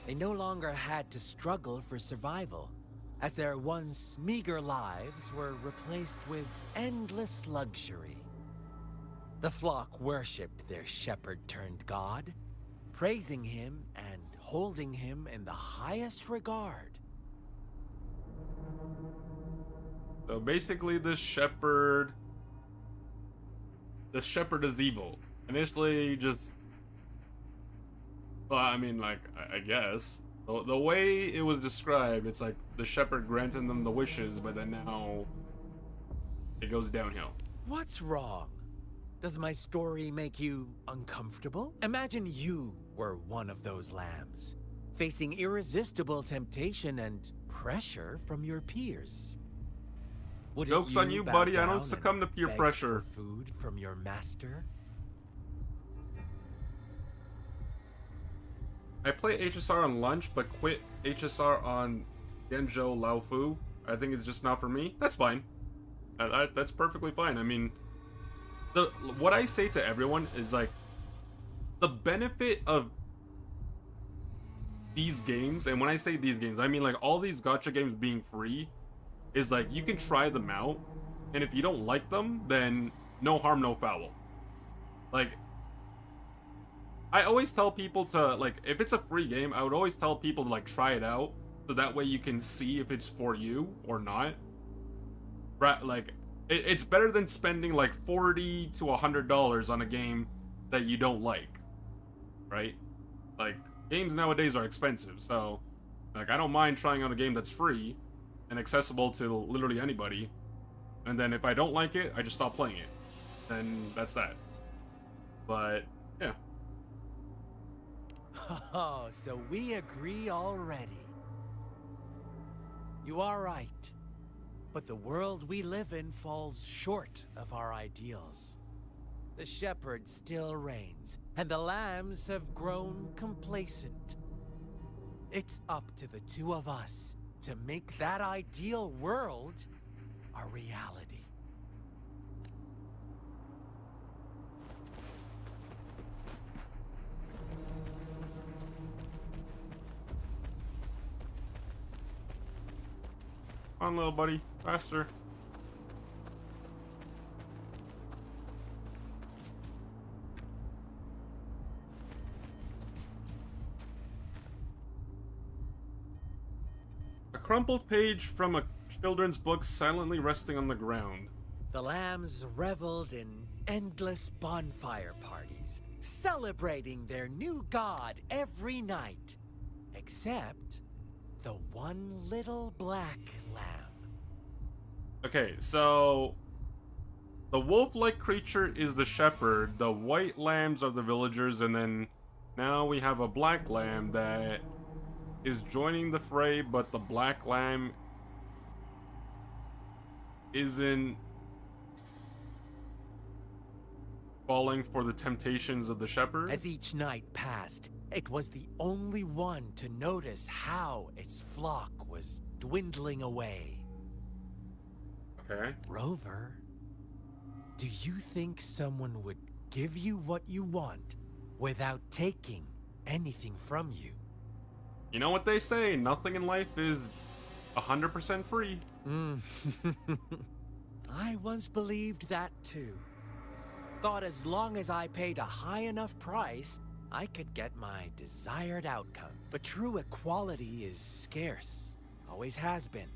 They no longer had to struggle for survival, as their once meager lives were replaced with endless luxury. The flock worshipped their shepherd-turned-god, praising him and holding him in the highest regard. So basically, the shepherd is evil. Initially, just, well, I mean, like, I guess the way it was described, it's like the shepherd granted them the wishes, but then now it goes downhill. What's wrong? Does my story make you uncomfortable? Imagine you were one of those lambs, facing irresistible temptation and pressure from your peers. Wouldn't Joke's on you, bow buddy. I down don't succumb to and peer beg pressure. for food from your master? I play HSR on lunch, but quit HSR on Genjo Lao Fu. I think it's just not for me. That's fine. That's perfectly fine. I mean, what I say to everyone is like, the benefit of these games, and when I say these games, I mean like all these gacha games being free, is like you can try them out, and if you don't like them, then no harm, no foul. Like, I always tell people to, like, if it's a free game, I would always tell people to, like, try it out, so that way you can see if it's for you or not. Right? Like, it's better than spending, like, $40 to $100 on a game that you don't like. Right? Like, games nowadays are expensive, so, like, I don't mind trying out a game that's free and accessible to literally anybody, and then if I don't like it, I just stop playing it. And that's that. But, yeah. Oh, so we agree already. You are right. But the world we live in falls short of our ideals. The shepherd still reigns, and the lambs have grown complacent. It's up to the two of us to make that ideal world a reality. Come on, little buddy. Faster. A crumpled page from a children's book silently resting on the ground. The lambs reveled in endless bonfire parties, celebrating their new god every night. Except the one little black lamb. Okay, so the wolf-like creature is the shepherd, the white lambs are the villagers, and then now we have a black lamb that is joining the fray, but the Black Lamb isn't falling for the temptations of the shepherd. As each night passed, it was the only one to notice how its flock was dwindling away. Okay. Rover, do you think someone would give you what you want without taking anything from you? You know what they say, nothing in life is 100% free. I once believed that too. Thought as long as I paid a high enough price, I could get my desired outcome. But true equality is scarce. Always has been.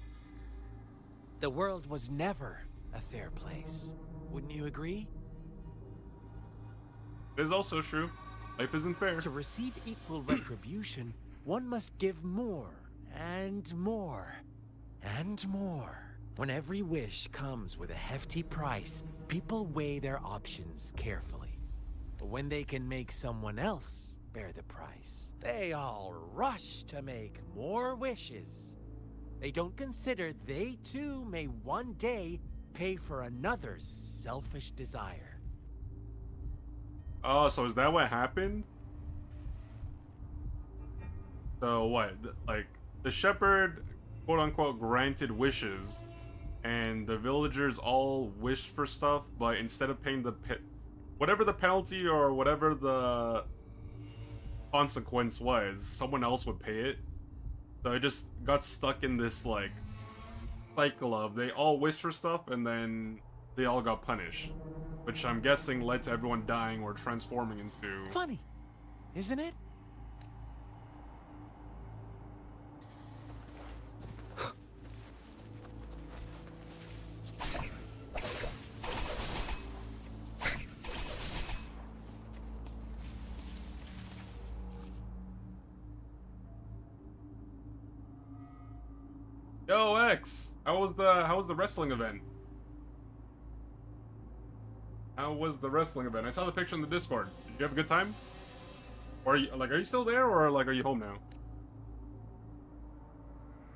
The world was never a fair place. Wouldn't you agree? It is also true. Life isn't fair. To receive equal retribution, one must give more, and more, and more. When every wish comes with a hefty price, people weigh their options carefully. But when they can make someone else bear the price, they all rush to make more wishes. They don't consider they too may one day pay for another's selfish desire. Oh, so is that what happened? So what? Like, the shepherd, quote unquote, granted wishes, and the villagers all wished for stuff, but instead of paying the whatever the penalty or whatever the consequence was, someone else would pay it. So it just got stuck in this, like, cycle of they all wished for stuff and then they all got punished. Which I'm guessing led to everyone dying or transforming into... Funny, isn't it? Yo, X! How was the wrestling event? How was the wrestling event? I saw the picture in the Discord. Did you have a good time? Or are you still there, or like are you home now?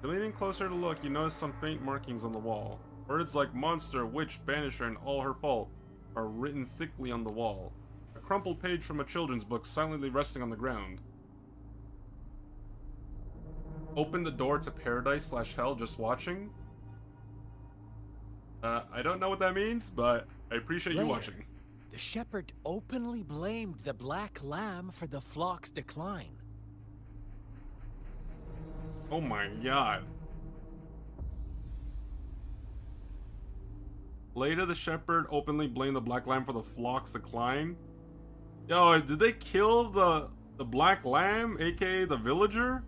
You're leaning closer to look, you notice some faint markings on the wall. Words like monster, witch, banisher, and all her fault are written thickly on the wall. A crumpled page from a children's book silently resting on the ground. Open the door to paradise / hell just watching? I don't know what that means, but I appreciate you watching. The shepherd openly blamed the Black Lamb for the flock's decline. Oh my god. Later, the shepherd openly blamed the Black Lamb for the flock's decline. Yo, did they kill the Black Lamb, aka the villager?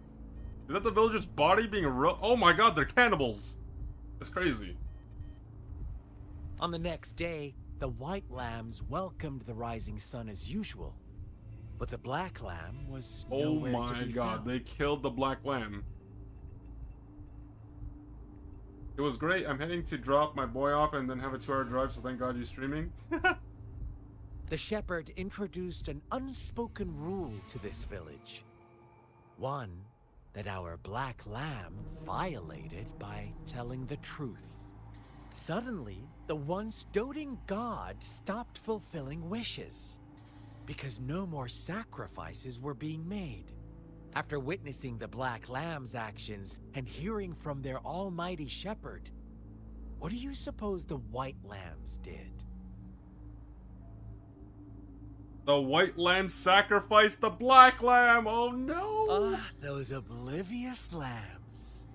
Is that the villager's body being oh my god, they're cannibals! That's crazy. On the next day, the White Lambs welcomed the rising sun as usual. But the Black Lamb was nowhere to be Oh my god, found. they killed the Black Lamb. It was great. I'm heading to drop my boy off and then have a 2-hour drive, so thank god you're streaming. The shepherd introduced an unspoken rule to this village. One that our Black Lamb violated by telling the truth. Suddenly, the once doting god stopped fulfilling wishes, because no more sacrifices were being made. After witnessing the Black Lamb's actions and hearing from their almighty shepherd, what do you suppose the White Lambs did? The White Lamb sacrificed the Black Lamb! Oh no! Ah, those oblivious lambs.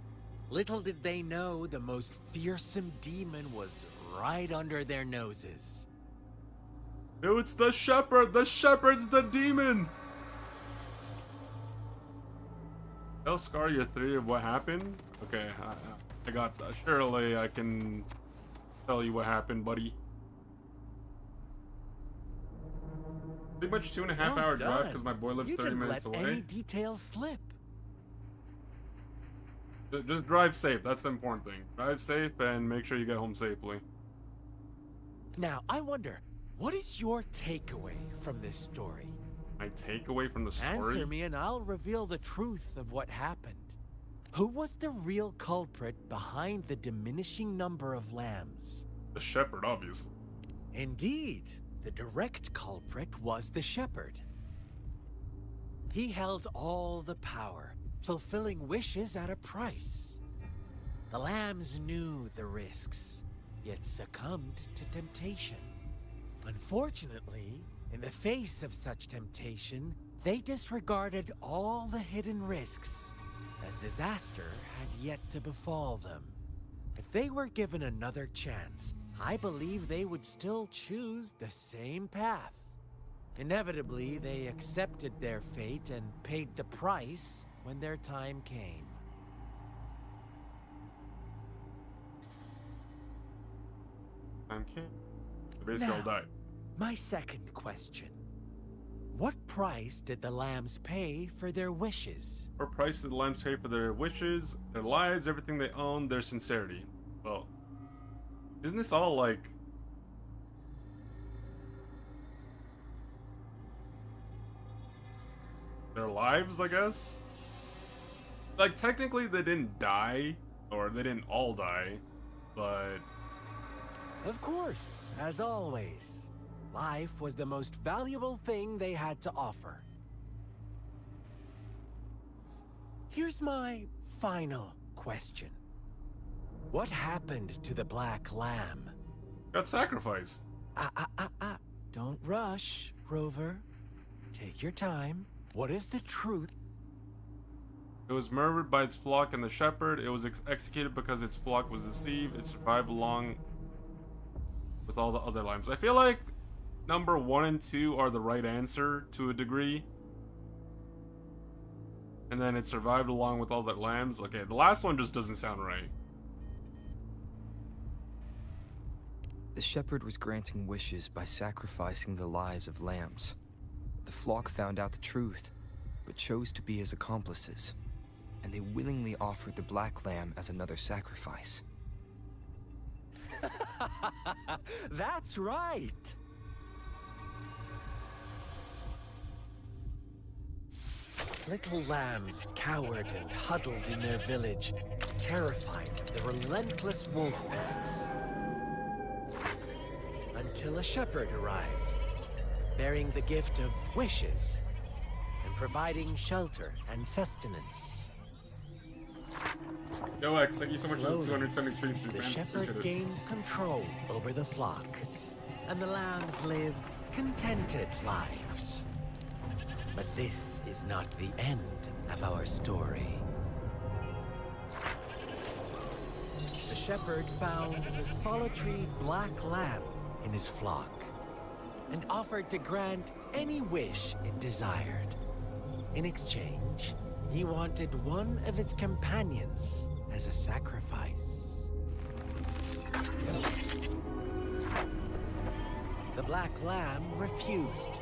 Little did they know the most fearsome demon was right under their noses. No, it's the shepherd! The shepherd's the demon! Tell Scar your theory of what happened? Okay, I got that. Surely I can tell you what happened, buddy. Pretty much 2.5 hour drive because my boy lives You 30 didn't minutes let away. any details slip. Just drive safe, that's the important thing. Drive safe and make sure you get home safely. Now, I wonder, what is your takeaway from this story? My takeaway from the story? Answer me and I'll reveal the truth of what happened. Who was the real culprit behind the diminishing number of lambs? The shepherd, obviously. Indeed, the direct culprit was the shepherd. He held all the power, fulfilling wishes at a price. The lambs knew the risks, yet succumbed to temptation. Unfortunately, in the face of such temptation, they disregarded all the hidden risks, as disaster had yet to befall them. If they were given another chance, I believe they would still choose the same path. Inevitably, they accepted their fate and paid the price when their time came. Okay. So basically, all Now, died. My second question. What price did the lambs pay for their wishes? What price did the lambs pay for their wishes, their lives, everything they own, their sincerity? Well, isn't this all like... their lives, I guess? Like, technically they didn't die, or they didn't all die, but... Of course, as always. Life was the most valuable thing they had to offer. Here's my final question. What happened to the black lamb? got sacrificed. Don't rush, Rover. Take your time. What is the truth? It was murdered by its flock and the shepherd. It was executed because its flock was deceived. It survived along with all the other lambs. I feel like number 1 and 2 are the right answer to a degree. And then it survived along with all the lambs. Okay, the last one just doesn't sound right. The shepherd was granting wishes by sacrificing the lives of lambs. The flock found out the truth, but chose to be his accomplices, and they willingly offered the black lamb as another sacrifice. That's right! Little lambs cowered and huddled in their village, terrified of the relentless wolf packs. Until a shepherd arrived, bearing the gift of wishes and providing shelter and sustenance. Yo, X, thank you so much for the Slowly, 270 streams, the man. shepherd Appreciate it. gained control over the flock, and the lambs lived contented lives. But this is not the end of our story. The shepherd found the solitary black lamb in his flock and offered to grant any wish it desired. In exchange, he wanted one of its companions as a sacrifice. The black lamb refused,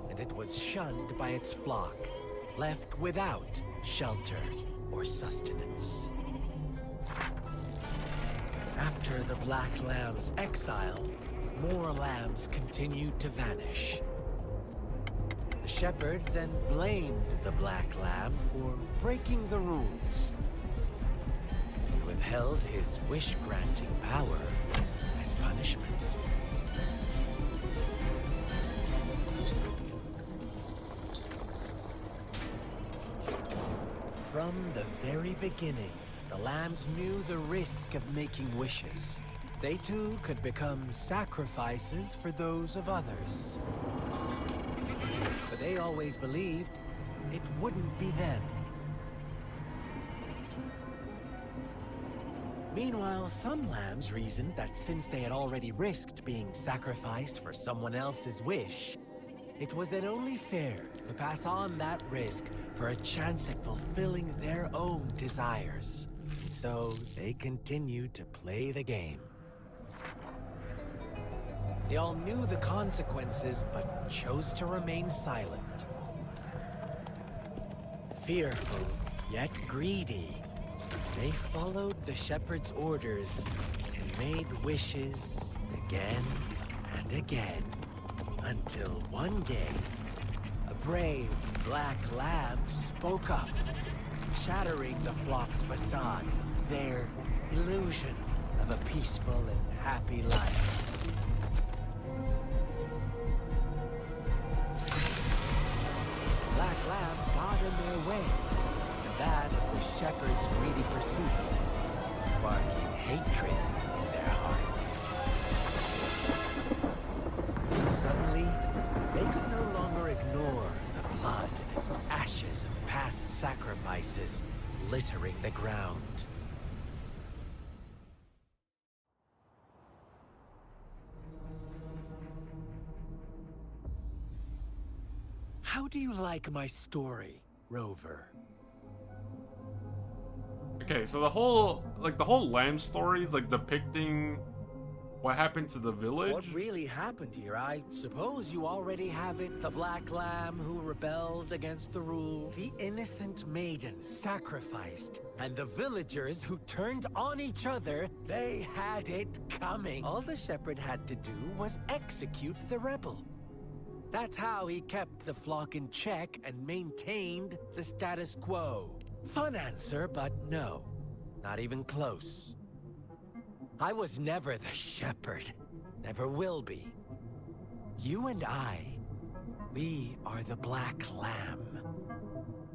and it was shunned by its flock, left without shelter or sustenance. After the black lamb's exile, more lambs continued to vanish. The shepherd then blamed the black lamb for breaking the rules and withheld his wish-granting power as punishment. From the very beginning, the lambs knew the risk of making wishes. They too could become sacrifices for those of others. But they always believed it wouldn't be them. Meanwhile, some lambs reasoned that since they had already risked being sacrificed for someone else's wish, it was then only fair to pass on that risk for a chance at fulfilling their own desires. And so they continued to play the game. They all knew the consequences, but chose to remain silent. Fearful, yet greedy, they followed the shepherd's orders and made wishes again and again, until one day, a brave black lamb spoke up, shattering the flock's facade, their illusion of a peaceful and happy life. Black lamb got in their way, and that of the shepherd's greedy pursuit, sparking hatred in their hearts. Suddenly, they could no longer ignore the blood and ashes of past sacrifices littering the ground. How do you like my story, Rover? Okay, so the whole lamb story is like depicting what happened to the village. What really happened here? I suppose you already have it. The black lamb who rebelled against the rule, the innocent maiden sacrificed, and the villagers who turned on each other, they had it coming. All the shepherd had to do was execute the rebel. That's how he kept the flock in check and maintained the status quo. Fun answer, but no. Not even close. I was never the shepherd. Never will be. You and I, we are the black lamb.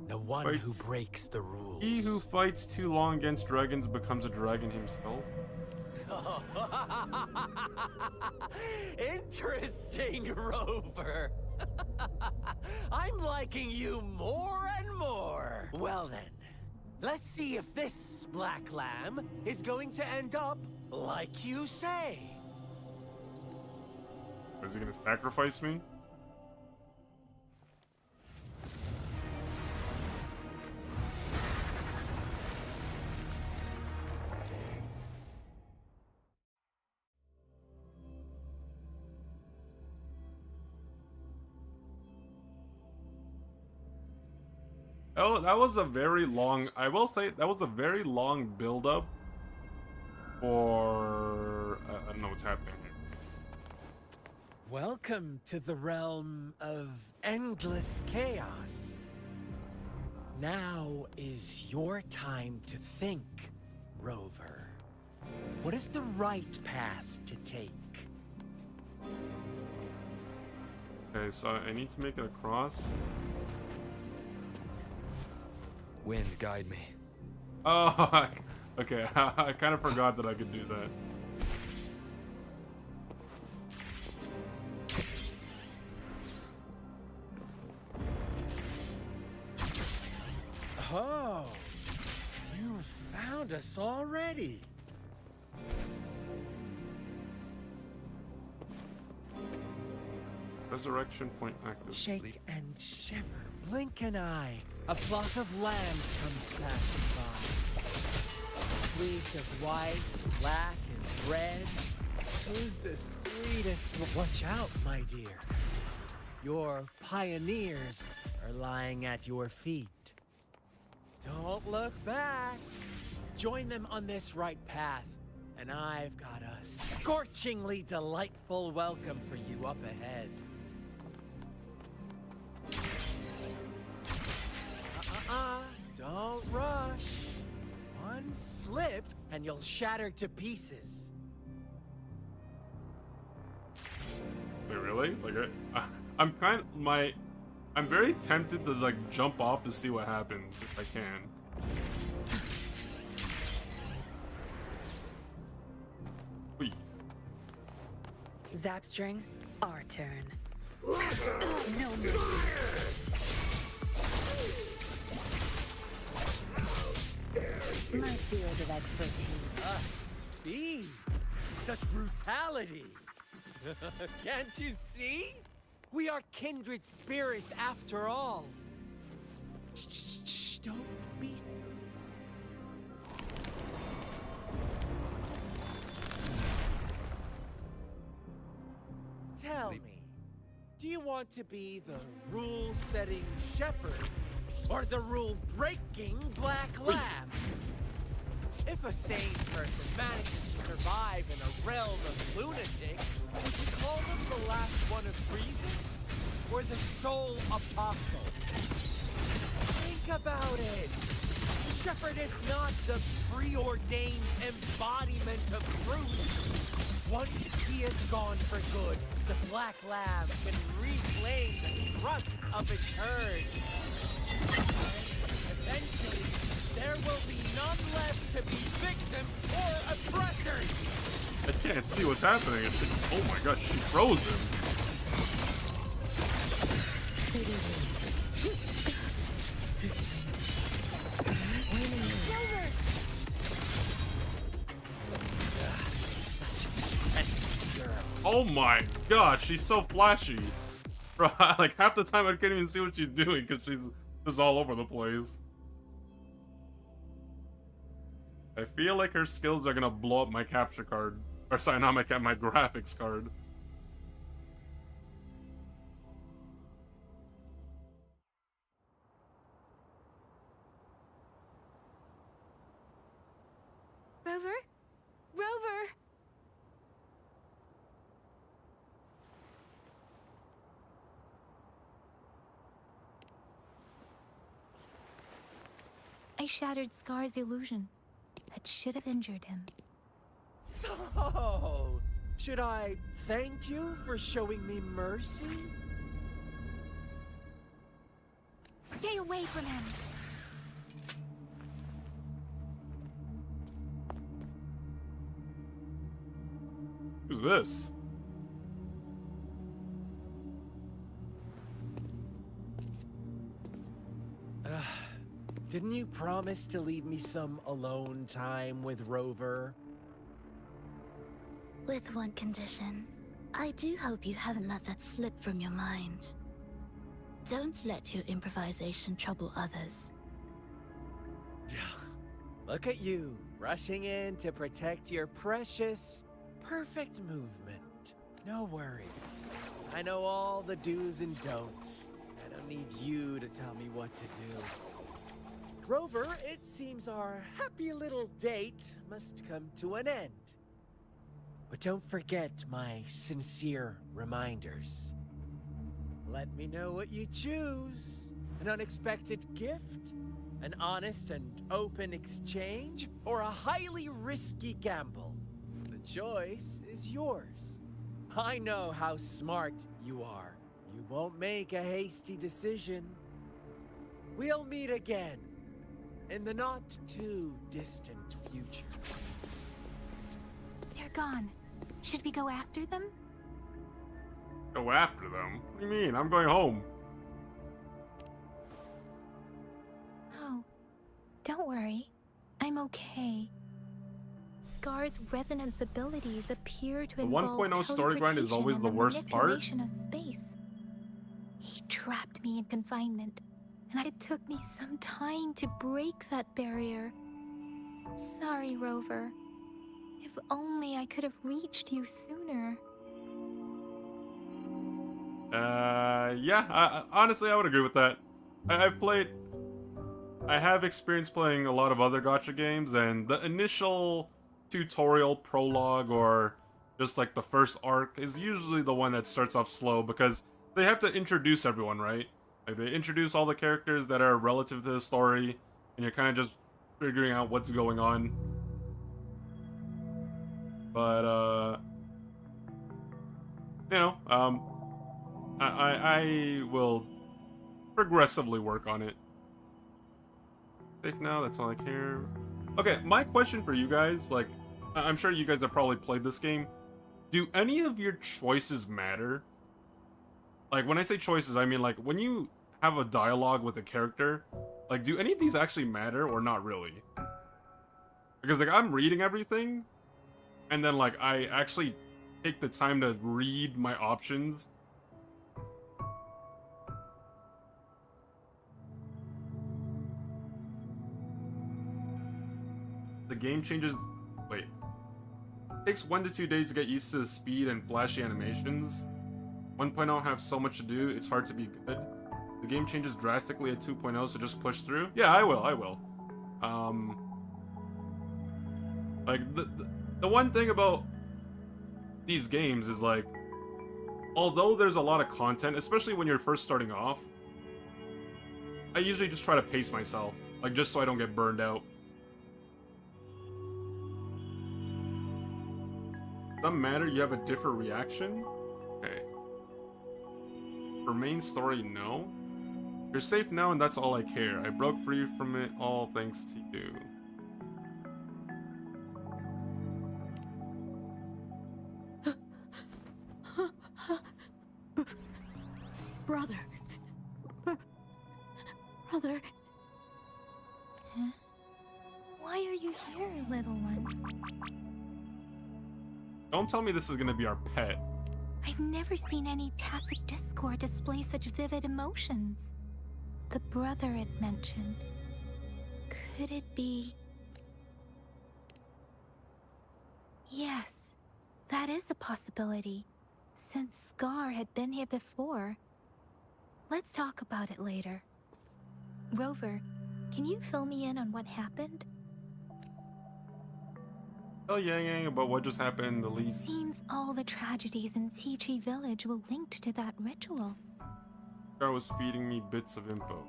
The one who breaks the rules. He who fights too long against dragons becomes a dragon himself. Interesting, Rover. I'm liking you more and more. Well then, let's see if this black lamb is going to end up like you say. Is he gonna sacrifice me? Oh, that was a very long, I will say, that was a very long build-up for, I don't know what's happening here. Welcome to the realm of endless chaos. Now is your time to think, Rover. What is the right path to take? Okay, so I need to make it across. Wind, guide me. Oh, okay. I kind of forgot that I could do that. Oh, you found us already. Resurrection point active. Shake and shiver, blink an eye. A flock of lambs comes passing by. Fleece of white, black, and red. Who's the sweetest? Watch out, my dear. Your pioneers are lying at your feet. Don't look back. Join them on this right path, and I've got a scorchingly delightful welcome for you up ahead. Don't rush. One slip, and you'll shatter to pieces. Wait, really? Like, I'm very tempted to like jump off to see what happens if I can. Wait. Zapstring, our turn. No mercy. My field of expertise. Speed. Such brutality. Can't you see? We are kindred spirits after all. Shh, don't be... Tell me, do you want to be the rule-setting shepherd or the rule-breaking black lamb? If a sane person manages to survive in a realm of lunatics, would you call them the last one of reason? Or or the sole apostle? Think about it. The shepherd is not the preordained embodiment of truth. Once he is gone for good, the Black Lamb can reclaim the trust of its herd. Eventually, there will be none left to be victims or oppressors. I can't see what's happening. Oh my gosh, she froze him. Oh my gosh, she's so flashy. Bro, like half the time I can't even see what she's doing because she's just all over the place. I feel like her skills are gonna blow up my capture card. Or sorry, not my graphics card. Rover? Rover! I shattered Scar's illusion. That should have injured him. Oh, should I thank you for showing me mercy? Stay away from him! Who's this? Didn't you promise to leave me some alone time with Rover? With one condition. I do hope you haven't let that slip from your mind. Don't let your improvisation trouble others. Look at you, rushing in to protect your precious, perfect movement. No worries. I know all the do's and don'ts. I don't need you to tell me what to do. Rover, it seems our happy little date must come to an end. But don't forget my sincere reminders. Let me know what you choose. An unexpected gift? An honest and open exchange? Or a highly risky gamble? The choice is yours. I know how smart you are. You won't make a hasty decision. We'll meet again in the not-too-distant future. They're gone. Should we go after them? Go after them? What do you mean? I'm going home. Oh, don't worry. I'm okay. Scar's resonance abilities appear to The involve 1.0 story grind is always the worst part. manipulation of space. He trapped me in confinement, and it took me some time to break that barrier. Sorry, Rover. If only I could have reached you sooner. Yeah, honestly, I would agree with that. I have experience playing a lot of other gacha games, and the initial tutorial, prologue, or just like the first arc is usually the one that starts off slow because they have to introduce everyone, right? Like, they introduce all the characters that are relative to the story, and you're kind of just figuring out what's going on. But, you know, I will progressively work on it. Safe now, that's all I care. Okay, my question for you guys, like, I'm sure you guys have probably played this game. Do any of your choices matter? Like, when I say choices, I mean, like, when you have a dialogue with a character, like, do any of these actually matter or not really? Because, like, I'm reading everything, and then, like, I actually take the time to read my options. The game changes... Wait. It takes 1 to 2 days to get used to the speed and flashy animations. 1.0 have so much to do, it's hard to be good. The game changes drastically at 2.0, so just push through. Yeah, I will. Like, the one thing about these games is, like, although there's a lot of content, especially when you're first starting off, I usually just try to pace myself, like just so I don't get burned out. Doesn't matter, you have a different reaction? Okay. For main story, no. You're safe now and that's all I care. I broke free from it all thanks to you. Brother. Brother. Huh? Why are you here, little one? Don't tell me this is gonna be our pet. I've never seen any tacit discord display such vivid emotions. The brother it mentioned. Could it be... Yes, that is a possibility. Since Scar had been here before. Let's talk about it later. Rover, can you fill me in on what happened? Tell Yang about what just happened, the lead. It seems all the tragedies in Tea Tree Village were linked to that ritual. Scar was feeding me bits of info.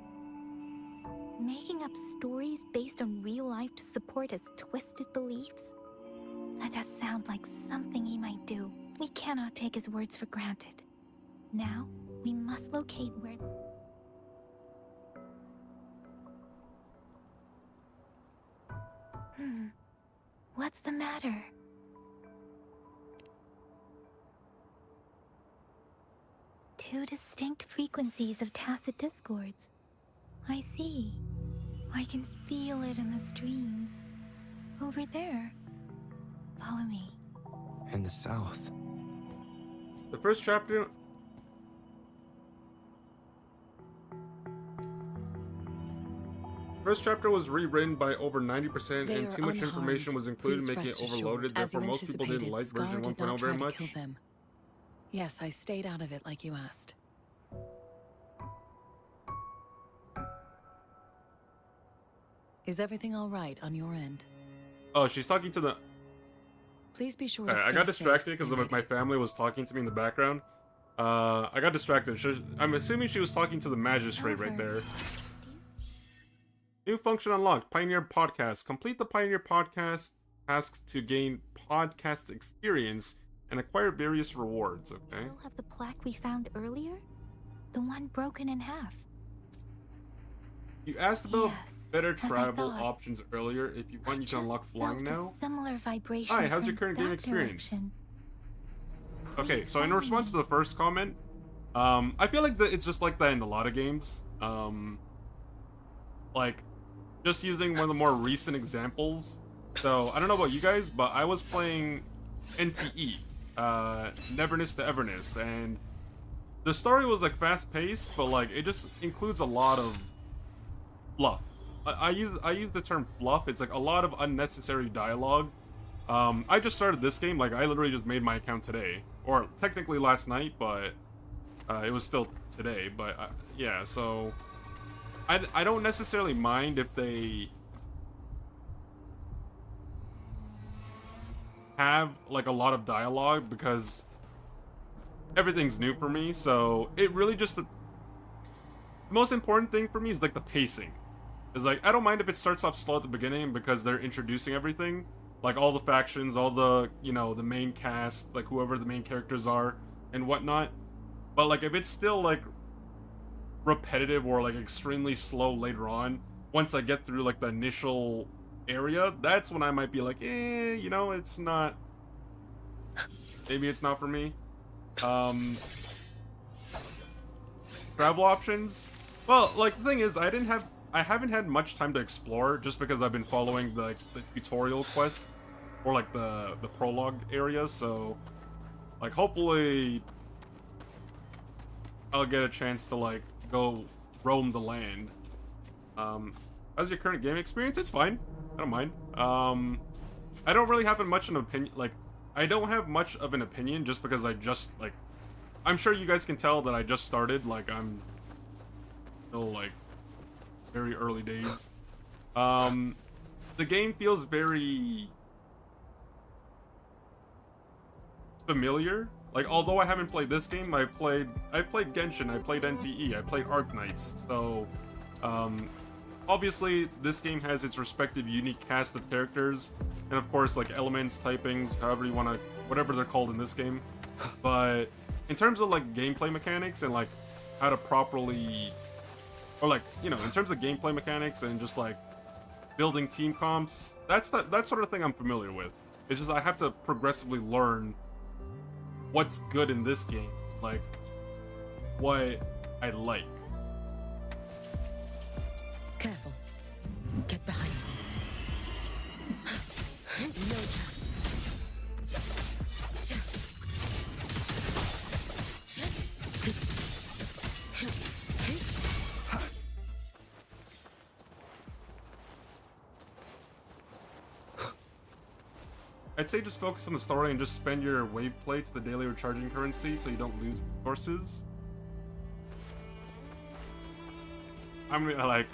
Making up stories based on real life to support his twisted beliefs? That does sound like something he might do. We cannot take his words for granted. Now, we must locate where... What's the matter? Two distinct frequencies of tacit discords. I see. I can feel it in the streams. Over there. Follow me. In the south. The first chapter... First chapter was rewritten by over 90% They and are too much unharmed. information was included, Please making it rest assured, overloaded. as Therefore, you most people didn't like anticipated, version Scar did 1.0 not very try to much. kill them. Yes, I stayed out of it like you asked. Is everything all right on your end? Oh, she's talking to the... Please be sure to Alright, I stay got safe distracted because and my family was talking to me in the background. I got distracted. I'm assuming she was talking to the magistrate right there. New function unlocked. Pioneer Podcast. Complete the Pioneer Podcast tasks to gain podcast experience and acquire various rewards, okay? Still have the plaque we found earlier? The one broken in half. You asked about Yes, better as I travel thought. options earlier. If you want, you can Just unlock flying felt a now. Similar vibration. Hi, how's your from current game that experience? direction. Okay, Please so in follow response to me. the first comment, I feel like it's just like that in a lot of games. Like, just using one of the more recent examples. So, I don't know about you guys, but I was playing NTE, Neverness to Everness, and the story was like fast-paced, but like it just includes a lot of fluff. I use the term fluff. It's like a lot of unnecessary dialogue. I just started this game, like I literally just made my account today, or technically last night, but it was still today. But yeah, so I don't necessarily mind if they have like a lot of dialogue because everything's new for me. So it really just the most important thing for me is like the pacing. Is like I don't mind if it starts off slow at the beginning because they're introducing everything, like all the factions, all the the main cast, like whoever the main characters are and whatnot. But like if it's still like repetitive or like extremely slow later on, once I get through like the initial area, that's when I might be like, it's not. Maybe it's not for me. Travel options. Well, like the thing is, I haven't had much time to explore just because I've been following the tutorial quests or like the prologue areas. So, like hopefully, I'll get a chance to like go roam the land. How's your current game experience? It's fine. I don't mind. I don't really have much of an opinion. Like, I don't have much of an opinion just because I just like. I'm sure you guys can tell that I just started. Like, I'm still like very early days. The game feels very familiar. Like, although I haven't played this game, I played Genshin, I played NTE, I played Arknights. So, obviously, this game has its respective unique cast of characters, and of course, like elements, typings, however you want to, whatever they're called in this game. But in terms of like gameplay mechanics and like how to properly, or like, you know, in terms of gameplay mechanics and just like building team comps, that sort of thing I'm familiar with. It's just I have to progressively learn what's good in this game, like what I like. Careful. Get behind me. No chance. I'd say just focus on the story and just spend your wave plates, the daily recharging currency, so you don't lose resources. I mean, like,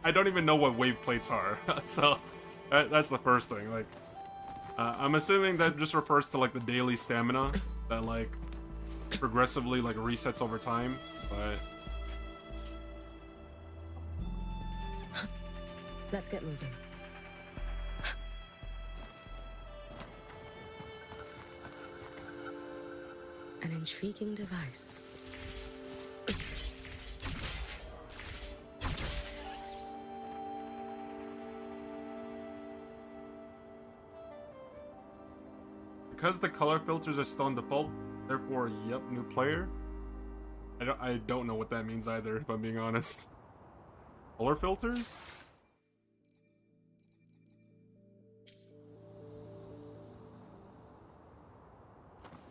I don't even know what wave plates are, so that's the first thing. Like, I'm assuming that just refers to like the daily stamina that like progressively like resets over time, but Let's get moving. An intriguing device. because the color filters are still on default, therefore, yep, new player. I don't know what that means either, if I'm being honest. Color filters?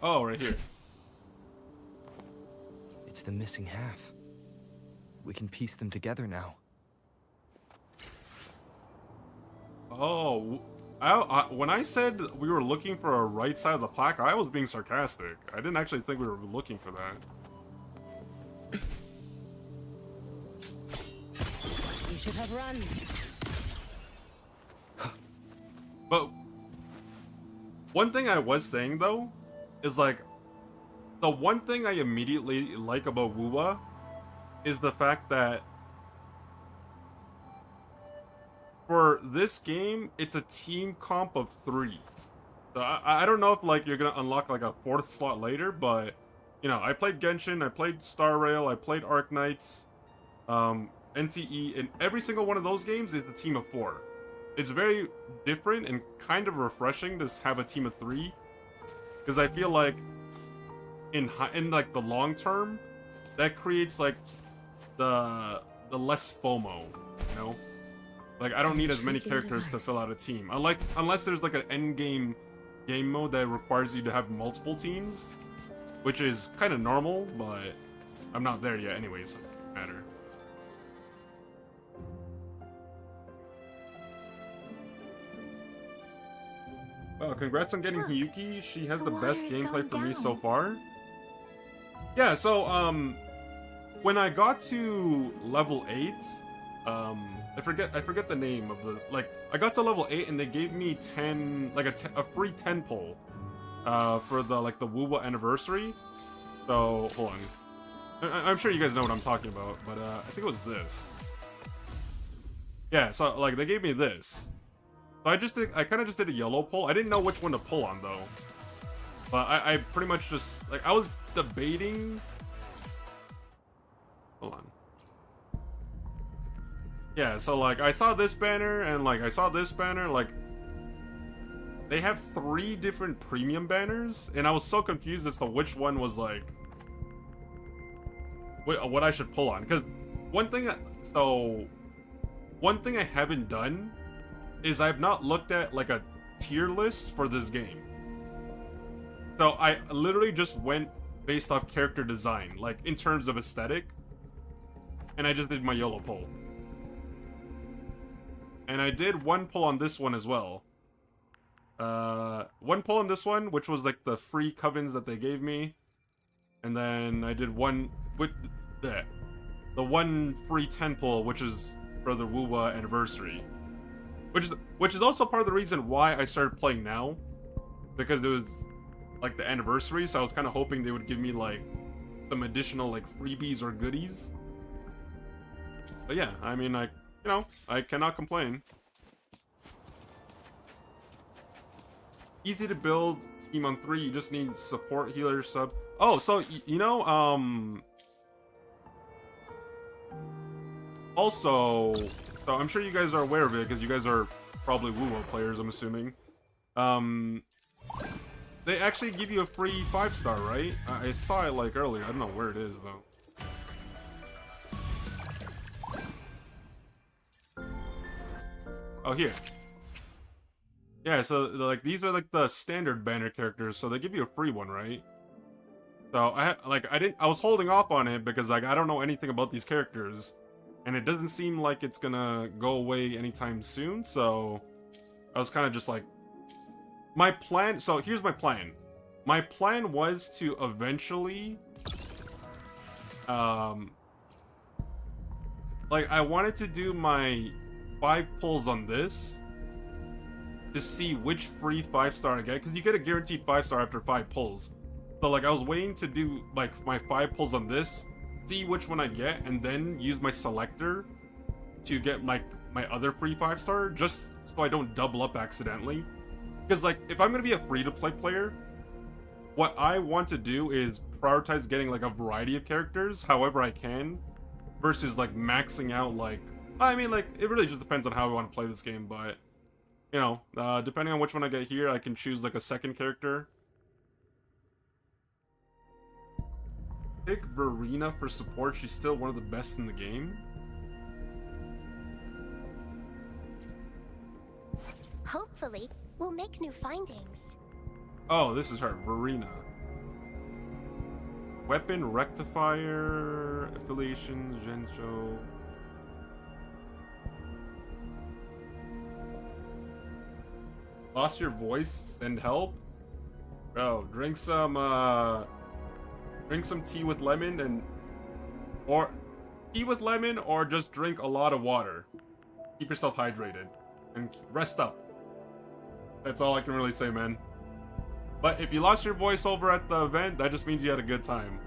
Oh, right here. It's the missing half. We can piece them together now. Oh, when I said we were looking for a right side of the plaque, I was being sarcastic. I didn't actually think we were looking for that. You should have run. But one thing I was saying though is like the one thing I immediately like about Wuwa is the fact that for this game it's a team comp of 3. So I don't know if like you're gonna unlock like a 4th slot later, but you know, I played Genshin, I played Star Rail, I played Arknights, NTE, and every single one of those games is a team of 4. It's very different and kind of refreshing to have a team of 3, because I feel like in like the long term, that creates like the less FOMO, you know? Like I don't need as many characters to fill out a team, unless there's like an end game mode that requires you to have multiple teams, which is kind of normal, but I'm not there yet anyways, so it doesn't matter. Well, congrats on getting Look, Hiyuki. She has the the best water's gameplay for going me so down. far. Yeah, so when I got to level 8, I forget the name of the, like, I got to level 8 and they gave me 10, like a free 10 pull for the like the Wuwa anniversary. So hold on, I'm sure you guys know what I'm talking about, but I think it was this. Yeah, so like they gave me this. So I kind of just did a yellow pull. I didn't know which one to pull on though, but I pretty much just like I was debating. Hold on. Yeah, so like I saw this banner and like I saw this banner, like they have 3 different premium banners, and I was so confused as to which one was like what I should pull on. Because one thing I haven't done is I've not looked at like a tier list for this game. So I literally just went based off character design, like in terms of aesthetic, and I just did my YOLO pull. And I did one pull on this one as well. One pull on this one, which was like the free covens that they gave me. And then I did one with the one free 10 pull, which is for the Wuwa anniversary. Which is also part of the reason why I started playing now. Because it was like the anniversary, so I was kind of hoping they would give me like some additional like freebies or goodies. But yeah, I mean, like, you know, I cannot complain. Easy to build team on 3. You just need support, healer, sub. Oh, so you know, also, so I'm sure you guys are aware of it because you guys are probably Wuwa players, I'm assuming. They actually give you a free 5-star, right? I saw it like earlier. I don't know where it is though. Oh, here. Yeah, so like these are like the standard banner characters, so they give you a free one, right? So I was holding off on it because like I don't know anything about these characters, and it doesn't seem like it's gonna go away anytime soon. So I was kind of just like, my plan. So here's my plan. My plan was to eventually, like I wanted to do my 5 pulls on this to see which free 5-star I get, because you get a guaranteed 5-star after 5 pulls. So like I was waiting to do like my 5 pulls on this, see which one I get, and then use my selector to get like my other free 5-star, just so I don't double up accidentally. Because like if I'm gonna be a free-to-play player, what I want to do is prioritize getting like a variety of characters however I can, versus like maxing out like, I mean, like it really just depends on how I want to play this game, but you know, depending on which one I get here, I can choose like a second character. Pick Verena for support. She's still one of the best in the game. Hopefully, we'll make new findings. Oh, this is her, Verena. Weapon Rectifier, Affiliations, Genshou. Lost your voice? Send help? Bro, drink some tea with lemon or tea with lemon, or just drink a lot of water. Keep yourself hydrated and rest up. That's all I can really say, man. But if you lost your voice over at the event, that just means you had a good time.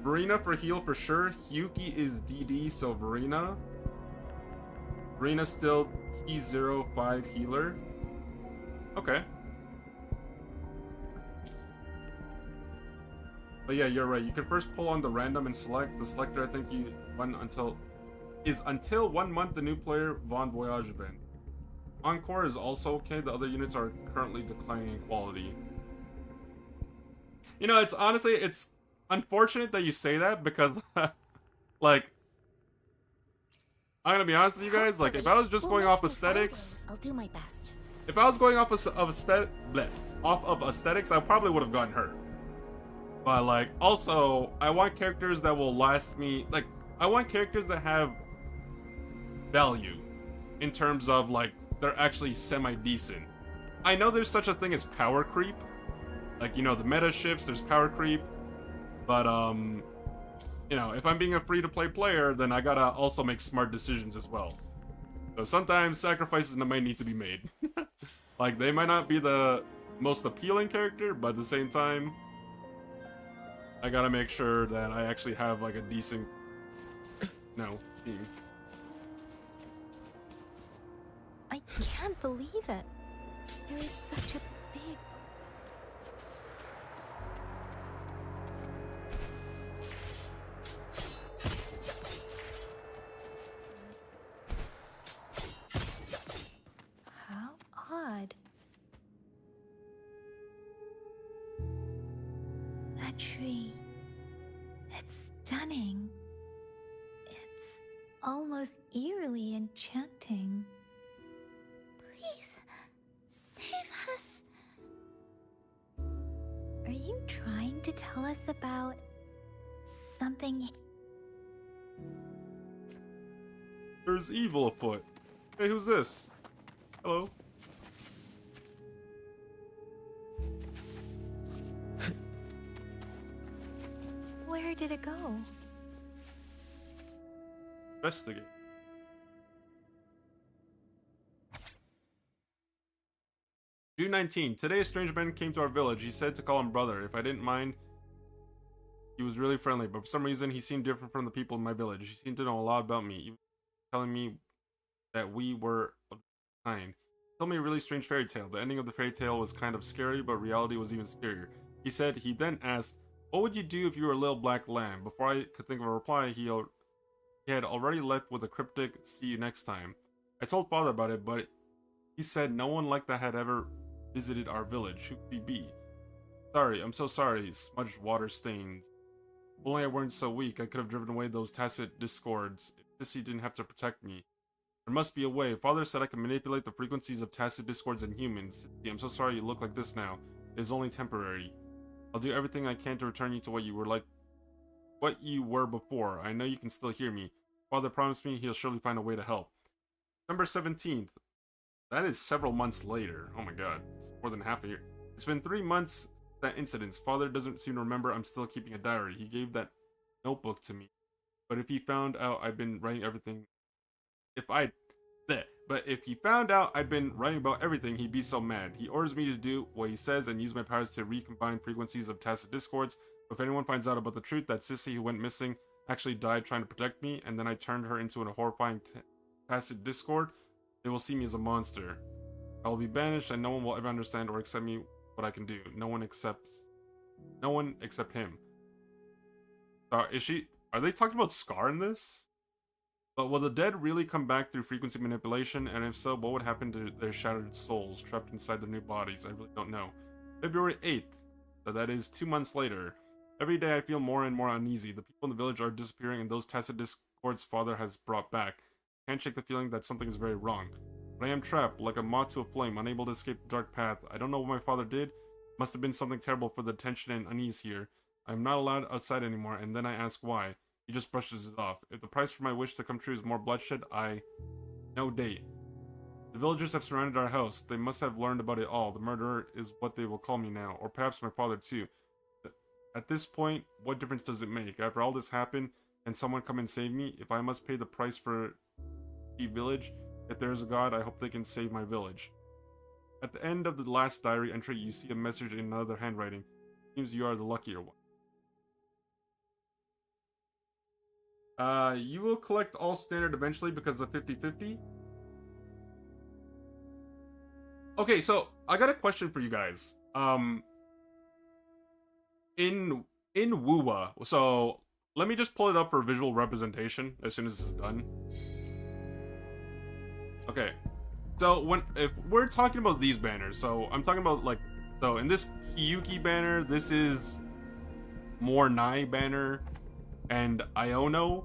Verena for heal for sure. Hyuki is DD, so Verena. Verena's still T05 healer. Okay. But yeah, you're right. You can first pull on the random and select. The selector, I think you run until 1 month the new player Von Voyage event. Encore is also okay. The other units are currently declining in quality. You know, it's honestly, it's unfortunate that you say that because, like, I'm gonna be honest with you guys. Like, if I was just going off aesthetics, I'll do my best. if I was going off of aesthetics, I probably would have gotten hurt. But like, also, I want characters that will last me. Like, I want characters that have value in terms of like they're actually semi-decent. I know there's such a thing as power creep. Like, you know, the meta shifts, there's power creep. But, you know, if I'm being a free-to-play player, then I gotta also make smart decisions as well. So sometimes sacrifices might need to be made. Like, they might not be the most appealing character, but at the same time, I gotta make sure that I actually have, like, a decent, team. I can't believe it. There is such a big... How odd. That tree. It's stunning. It's almost eerily enchanting. Please, save us. Are you trying to tell us about something? There's evil afoot. Hey, who's this? Hello? Where did it go? Investigate. June 19. Today a strange man came to our village. He said to call him brother. If I didn't mind, he was really friendly, but for some reason he seemed different from the people in my village. He seemed to know a lot about me, even telling me that we were of the kind. He told me a really strange fairy tale. The ending of the fairy tale was kind of scary, but reality was even scarier. He then asked, what would you do if you were a little black lamb? Before I could think of a reply, he had already left with a cryptic, see you next time. I told father about it, but he said no one like that had ever visited our village. Who could he be? Sorry, I'm so sorry. Smudged water stains. If only I weren't so weak, I could have driven away those tacit discords. If Sissy didn't have to protect me. There must be a way. Father said I can manipulate the frequencies of tacit discords in humans. Sissy, I'm so sorry you look like this now. It is only temporary. I'll do everything I can to return you to what you were before. I know you can still hear me. Father promised me he'll surely find a way to help. December 17th. That is several months later. Oh my god. It's more than half a year. It's been 3 months since that incident. Father doesn't seem to remember I'm still keeping a diary. He gave that notebook to me. But if he found out I'd been writing everything... But if he found out I'd been writing about everything, he'd be so mad. He orders me to do what he says and use my powers to recombine frequencies of tacit discords. If anyone finds out about the truth that Sissy, who went missing, actually died trying to protect me, and then I turned her into a horrifying tacit discord, they will see me as a monster. I will be banished, and no one will ever understand or accept me what I can do. No one except him. Are they talking about Scar in this? But will the dead really come back through frequency manipulation? And if so, what would happen to their shattered souls trapped inside their new bodies? I really don't know. February 8th. So that is 2 months later. Every day I feel more and more uneasy. The people in the village are disappearing, and those tacit discords father has brought back. I can't shake the feeling that something is very wrong. But I am trapped, like a moth to a flame, unable to escape the dark path. I don't know what my father did. Must have been something terrible for the tension and unease here. I am not allowed outside anymore, and then I ask why. He just brushes it off. If the price for my wish to come true is more bloodshed, no date. The villagers have surrounded our house. They must have learned about it all. The murderer is what they will call me now, or perhaps my father too. At this point, what difference does it make? After all this happened, can someone come and save me? If I must pay the price for the village, if there is a god, I hope they can save my village. At the end of the last diary entry, you see a message in another handwriting. Seems you are the luckier one. You will collect all standard eventually because of 50-50. Okay, so I got a question for you guys. In Wuwa, so let me just pull it up for visual representation as soon as this is done. Okay, so if we're talking about these banners, so I'm talking about so in this Hiyuki banner, this is Mornai banner, and Iono.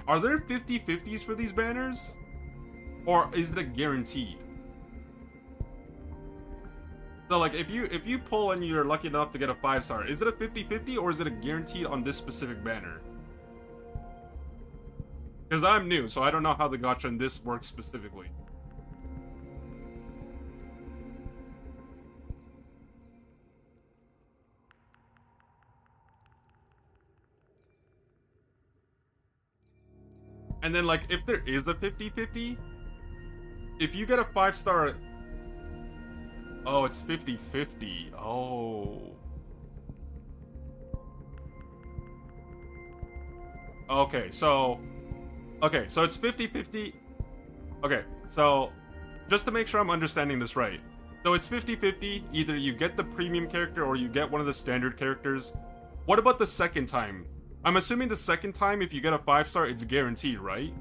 Are there 50-50s for these banners? Or is it a guaranteed? So if you pull and you're lucky enough to get a 5-star, is it a 50-50 or is it a guaranteed on this specific banner? Because I'm new, so I don't know how the gacha in this works specifically. And then, if there is a 50-50, if you get a 5-star... Oh, it's 50-50. Oh. Okay, so it's 50-50. Okay, so just to make sure I'm understanding this right. So it's 50-50. Either you get the premium character or you get one of the standard characters. What about the second time? I'm assuming the second time, if you get a 5-star, it's guaranteed, right?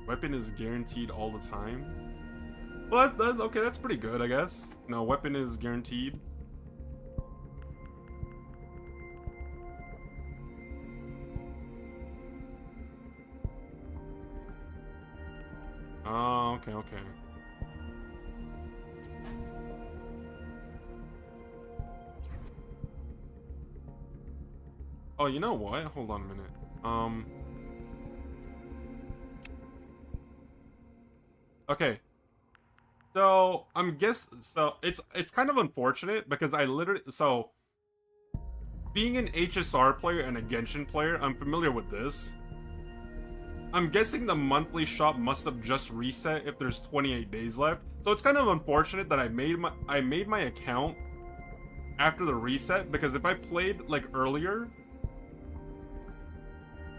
Weapon is guaranteed all the time? Well, okay, that's pretty good, I guess. No, weapon is guaranteed. Oh, okay. Oh, you know what? Hold on a minute. Okay. So it's kind of unfortunate because I literally being an HSR player and a Genshin player, I'm familiar with this. I'm guessing the monthly shop must have just reset if there's 28 days left. So it's kind of unfortunate that I made my account after the reset, because if I played earlier,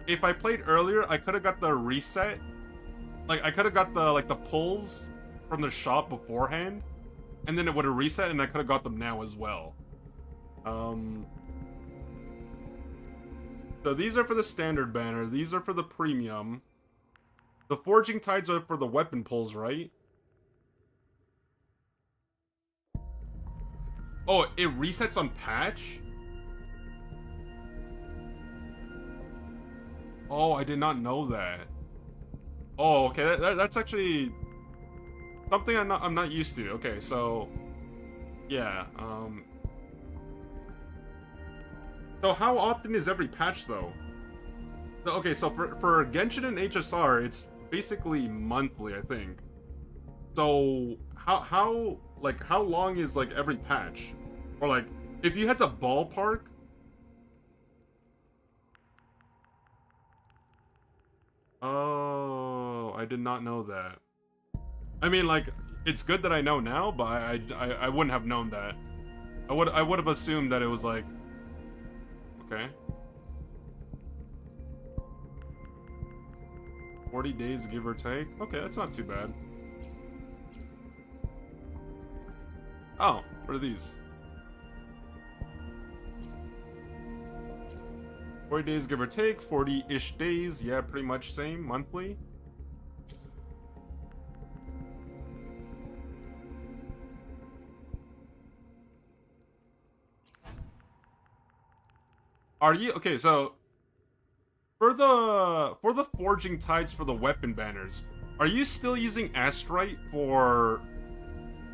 I could have got the reset. I could have got the pulls from the shop beforehand, and then it would have reset, and I could have got them now as well. So these are for the standard banner. These are for the premium. The forging tides are for the weapon pulls, right? Oh, it resets on patch? Oh, I did not know that. Oh, okay. That's actually something I'm not used to. Okay, so yeah. So how often is every patch though? Okay, so for Genshin and HSR, it's basically monthly, I think. So how long is every patch? Or if you had to ballpark? Oh, I did not know that. I mean, it's good that I know now, but I wouldn't have known that. I would have assumed that it was okay. 40 days, give or take. Okay, that's not too bad. Oh, what are these? 40 days, give or take. 40-ish days. Yeah, pretty much same. Monthly. Are you okay? So for the forging tides for the weapon banners, are you still using Astrite for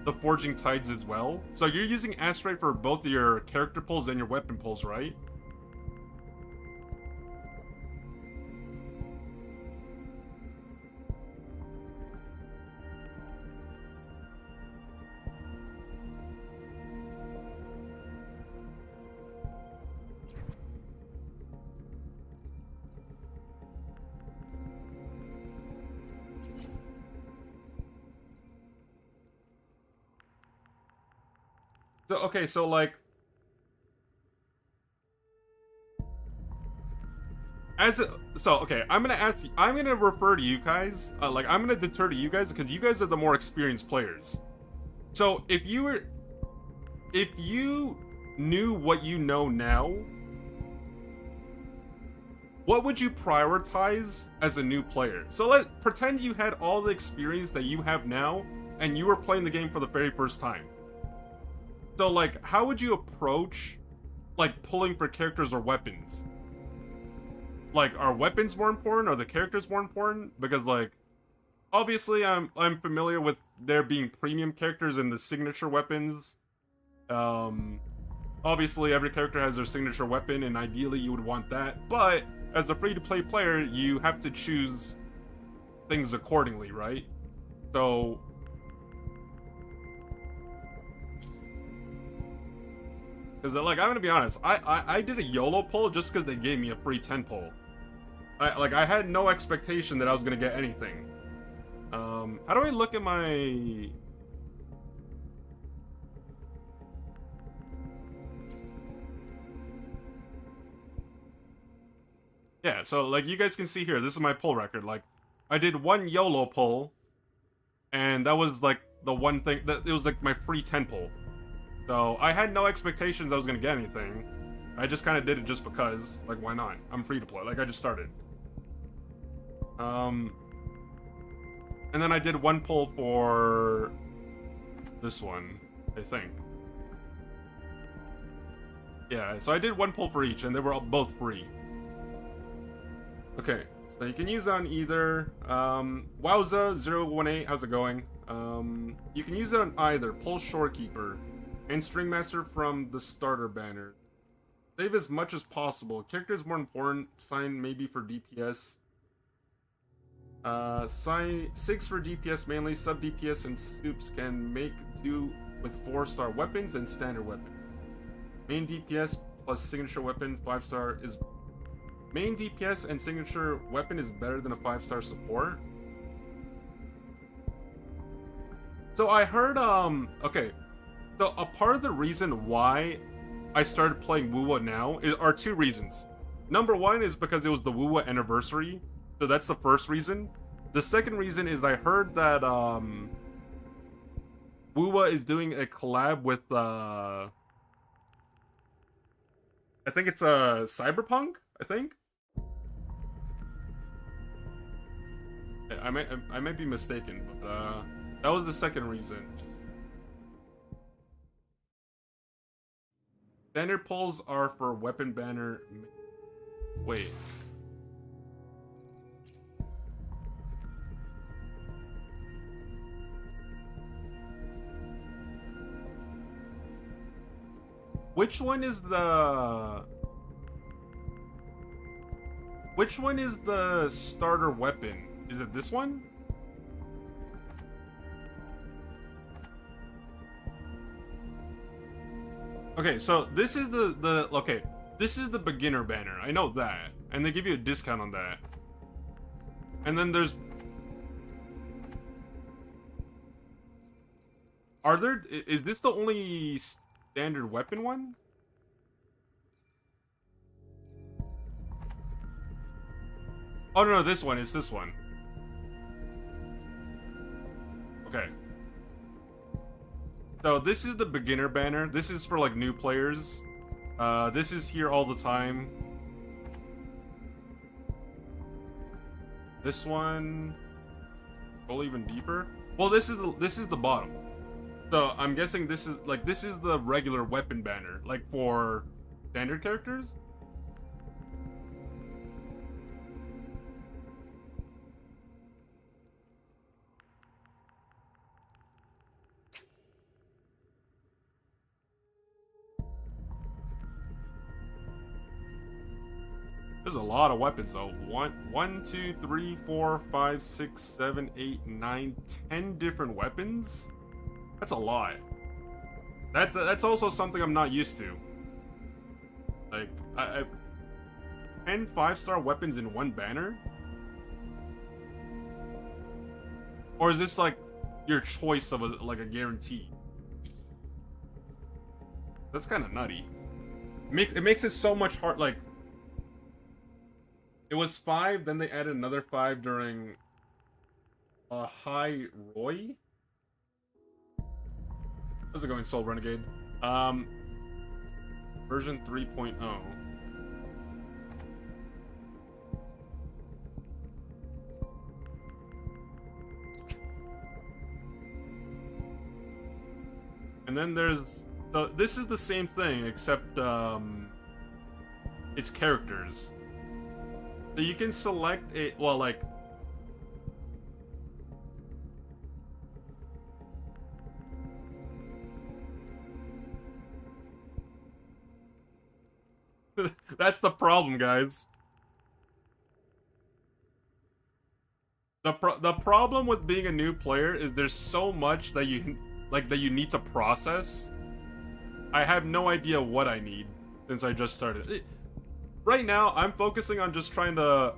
the forging tides as well? So you're using Astrite for both your character pulls and your weapon pulls, right? So okay, so okay, I'm gonna refer to you guys. I'm gonna deter to you guys because you guys are the more experienced players. So if you knew what you know now, what would you prioritize as a new player? So let's pretend you had all the experience that you have now and you were playing the game for the very first time. So how would you approach pulling for characters or weapons? Are weapons more important? Are the characters more important? Because obviously I'm familiar with there being premium characters and the signature weapons. Obviously every character has their signature weapon, and ideally you would want that. But as a free-to-play player, you have to choose things accordingly, right? So because I'm gonna be honest, I did a YOLO pull just because they gave me a free 10 pull. I had no expectation that I was gonna get anything. How do I look at my? Yeah, so you guys can see here, this is my pull record. I did one YOLO pull, and that was the one thing that it was my free 10 pull. So I had no expectations I was gonna get anything. I just kind of did it just because. Why not? I'm free to play. I just started. And then I did one pull for this one, I think. Yeah, so I did one pull for each, and they were all both free. Okay, so you can use it on either. Wowza018, how's it going? You can use it on either Pull Shorekeeper and Stringmaster from the starter banner. Save as much as possible. Character is more important. Sign maybe for DPS. 6 for DPS mainly. Sub DPS and soups can make do with 4-star weapons and standard weapon. Main DPS plus signature weapon 5-star is. Main DPS and signature weapon is better than a 5-star support. So I heard okay. So a part of the reason why I started playing Wuwa now are 2 reasons. Number 1 is because it was the Wuwa anniversary. So that's the first reason. The second reason is I heard that Wuwa is doing a collab with I think it's Cyberpunk, I think. I might be mistaken, but that was the second reason. Standard pulls are for weapon banner. Wait. Which one is the starter weapon? Is it this one? Okay, so this is this is the beginner banner. I know that. And they give you a discount on that. And then there's is this the only standard weapon one? Oh no, this one. It's this one. Okay. So this is the beginner banner. This is for like new players. This is here all the time. This one, go even deeper. Well, this is the bottom. So I'm guessing this is the regular weapon banner, like for standard characters. There's a lot of weapons though. 1, 2, 3, 4, 5, 6, 7, 8, 9, 10 different weapons. That's a lot. That's also something I'm not used to. Like, 10 5-star weapons in one banner? Or is this like your choice of a guarantee? That's kind of nutty. It makes it so much hard. Like, it was 5, then they added another 5 during a high Roy. How's it going, Soul Renegade? Version 3.0. And then there's this is the same thing except it's characters. So you can select a that's the problem, guys. The problem with being a new player is there's so much that you need to process. I have no idea what I need since I just started. Right now, I'm focusing on just trying to,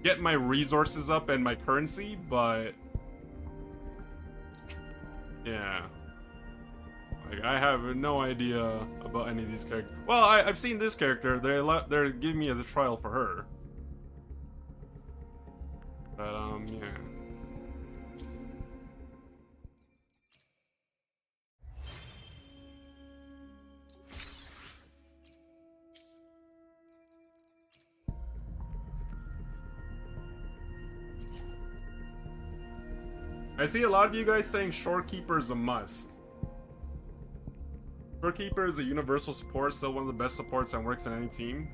get my resources up and my currency, but yeah. Like, I have no idea about any of these characters. Well, I've seen this character. They're giving me a trial for her. But, yeah. I see a lot of you guys saying Shorekeeper is a must. Shorekeeper is a universal support, still one of the best supports that works on any team.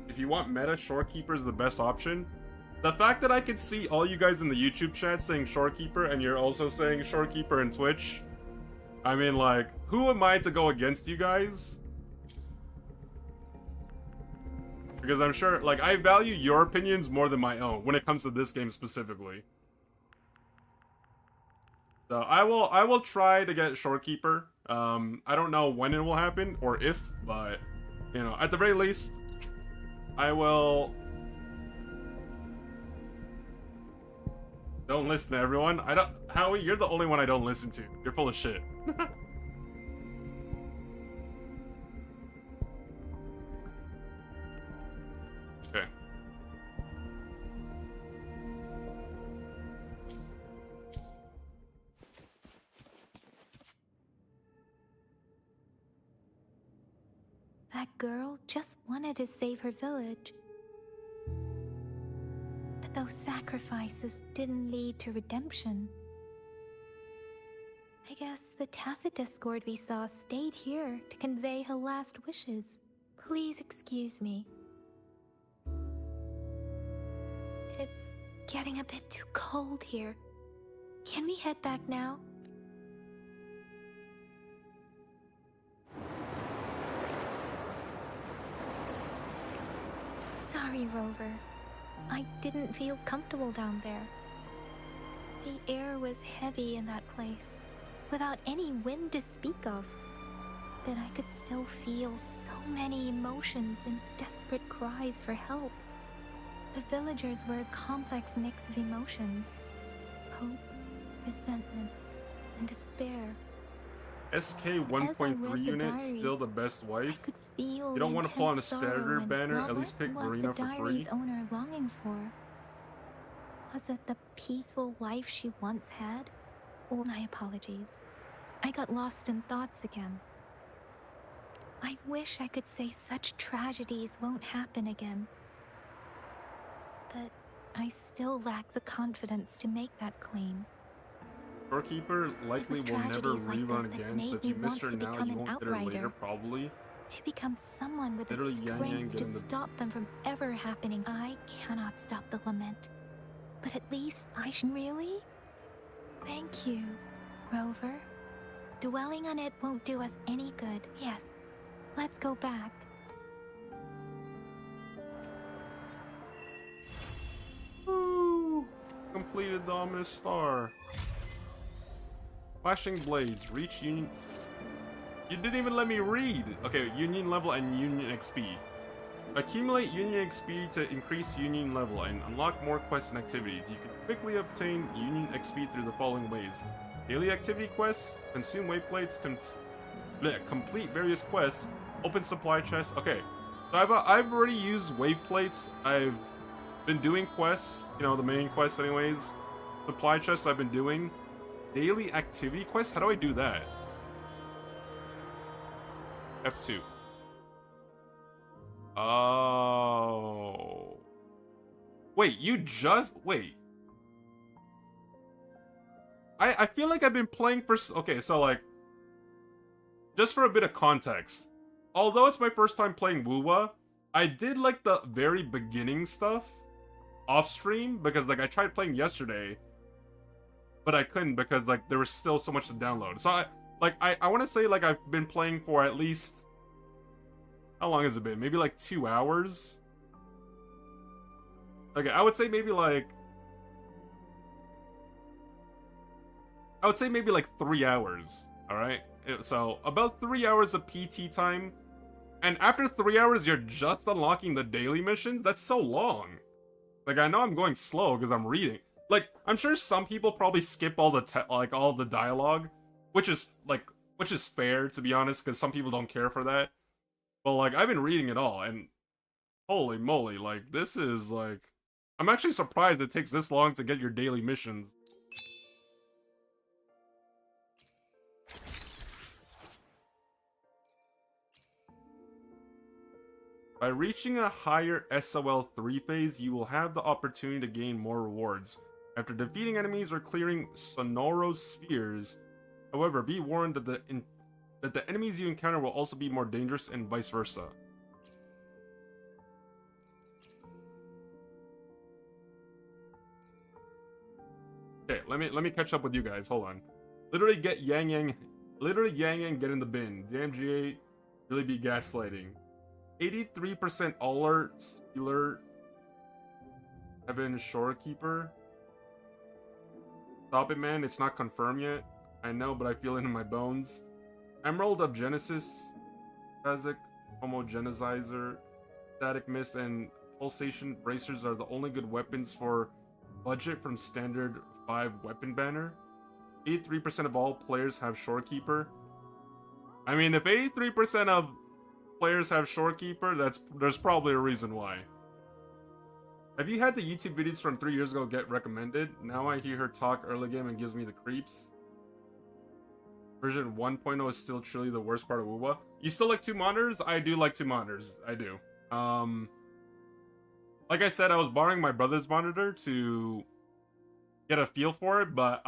If you want meta, Shorekeeper is the best option. The fact that I can see all you guys in the YouTube chat saying Shorekeeper and you're also saying Shorekeeper in Twitch, I mean, like, who am I to go against you guys? because I'm sure, like, I value your opinions more than my own when it comes to this game specifically. So I will try to get Shorekeeper. I don't know when it will happen or if, but you know, at the very least, I will. Don't listen to everyone. I don't. Howie, you're the only one I don't listen to. You're full of shit. Okay. That girl just wanted to save her village. But those sacrifices didn't lead to redemption. I guess the tacit discord we saw stayed here to convey her last wishes. Please excuse me. It's getting a bit too cold here. Can we head back now? Sorry, Rover. I didn't feel comfortable down there. The air was heavy in that place, without any wind to speak of. But I could still feel so many emotions and desperate cries for help. The villagers were a complex mix of emotions. Hope, resentment, and despair. SK 1.3 unit, still the best wife. You don't want to pull on a starter banner, at least pick Marina for free. Diary's owner longing for? Was it the peaceful life she once had? Or my apologies. I got lost in thoughts again. I wish I could say such tragedies won't happen again. But I still lack the confidence to make that claim. Storekeeper likely will never rerun again, so if you missed her now, you won't get her later, probably. To become someone with Literally the strength to the... stop them from ever happening. I cannot stop the lament. But at least I should really? Thank you, Rover. Dwelling on it won't do us any good. Yes, let's go back. Woo! Completed the ominous star. Flashing blades, reach union. You didn't even let me read. Okay, union level and union XP. Accumulate union XP to increase union level and unlock more quests and activities. You can quickly obtain union XP through the following ways: daily activity quests, consume weight plates, complete various quests, open supply chests. Okay, so I've already used weight plates. I've been doing quests, you know, the main quests anyways. Supply chests I've been doing. Daily activity quest? How do I do that? F2. Oh. Wait, you just... Wait. I feel like I've been playing for... Okay, so like... Just for a bit of context. Although it's my first time playing Wuwa, I did like the very beginning stuff off stream because like I tried playing yesterday, but I couldn't because like there was still so much to download. So I want to say like I've been playing for at least, how long has it been? Maybe like 2 hours. Okay, I would say maybe like 3 hours. All right, so about 3 hours of PT time, and after 3 hours you're just unlocking the daily missions. That's so long. Like I know I'm going slow because I'm reading. Like, I'm sure some people probably skip all the all the dialogue, which is fair, to be honest, because some people don't care for that. But like, I've been reading it all, and holy moly, like this is like, I'm actually surprised it takes this long to get your daily missions. By reaching a higher SOL 3 phase, you will have the opportunity to gain more rewards after defeating enemies or clearing Sonoros spheres. However, be warned that the enemies you encounter will also be more dangerous and vice versa. Okay, let me catch up with you guys. Hold on. Literally get Yang Yang get in the bin. Damn G8 really be gaslighting. 83% Alert, Stealer, Evan Shorekeeper. Stop it, man. It's not confirmed yet. I know, but I feel it in my bones. Emerald of Genesis, Kazakh, Homogenizer, Static Mist, and Pulsation Bracers are the only good weapons for budget from standard 5 weapon banner. 83% of all players have Shorekeeper. I mean, if 83% of players have Shorekeeper, there's probably a reason why. Have you had the YouTube videos from 3 years ago get recommended? Now I hear her talk early game and gives me the creeps. Version 1.0 is still truly the worst part of Wuwa. You still like 2 monitors? I do like 2 monitors. I do. Like I said, I was borrowing my brother's monitor to get a feel for it, but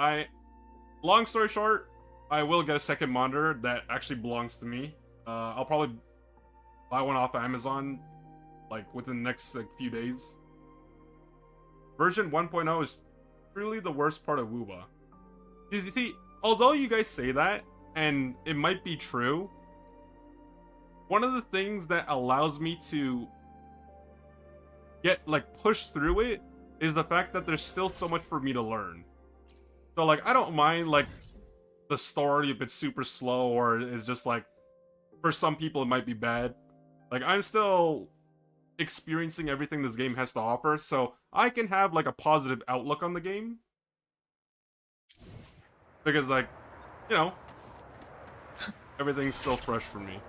long story short, I will get a second monitor that actually belongs to me. I'll probably buy one off of Amazon, like, within the next few days. Version 1.0 is truly the worst part of Wuwa. Because you see, although you guys say that, and it might be true, one of the things that allows me to get, like, pushed through it is the fact that there's still so much for me to learn. So, like, I don't mind, like, the story if it's super slow or is just, like, for some people it might be bad. Like, I'm still experiencing everything this game has to offer, so I can have, like, a positive outlook on the game. Because, like, you know, everything's still fresh for me.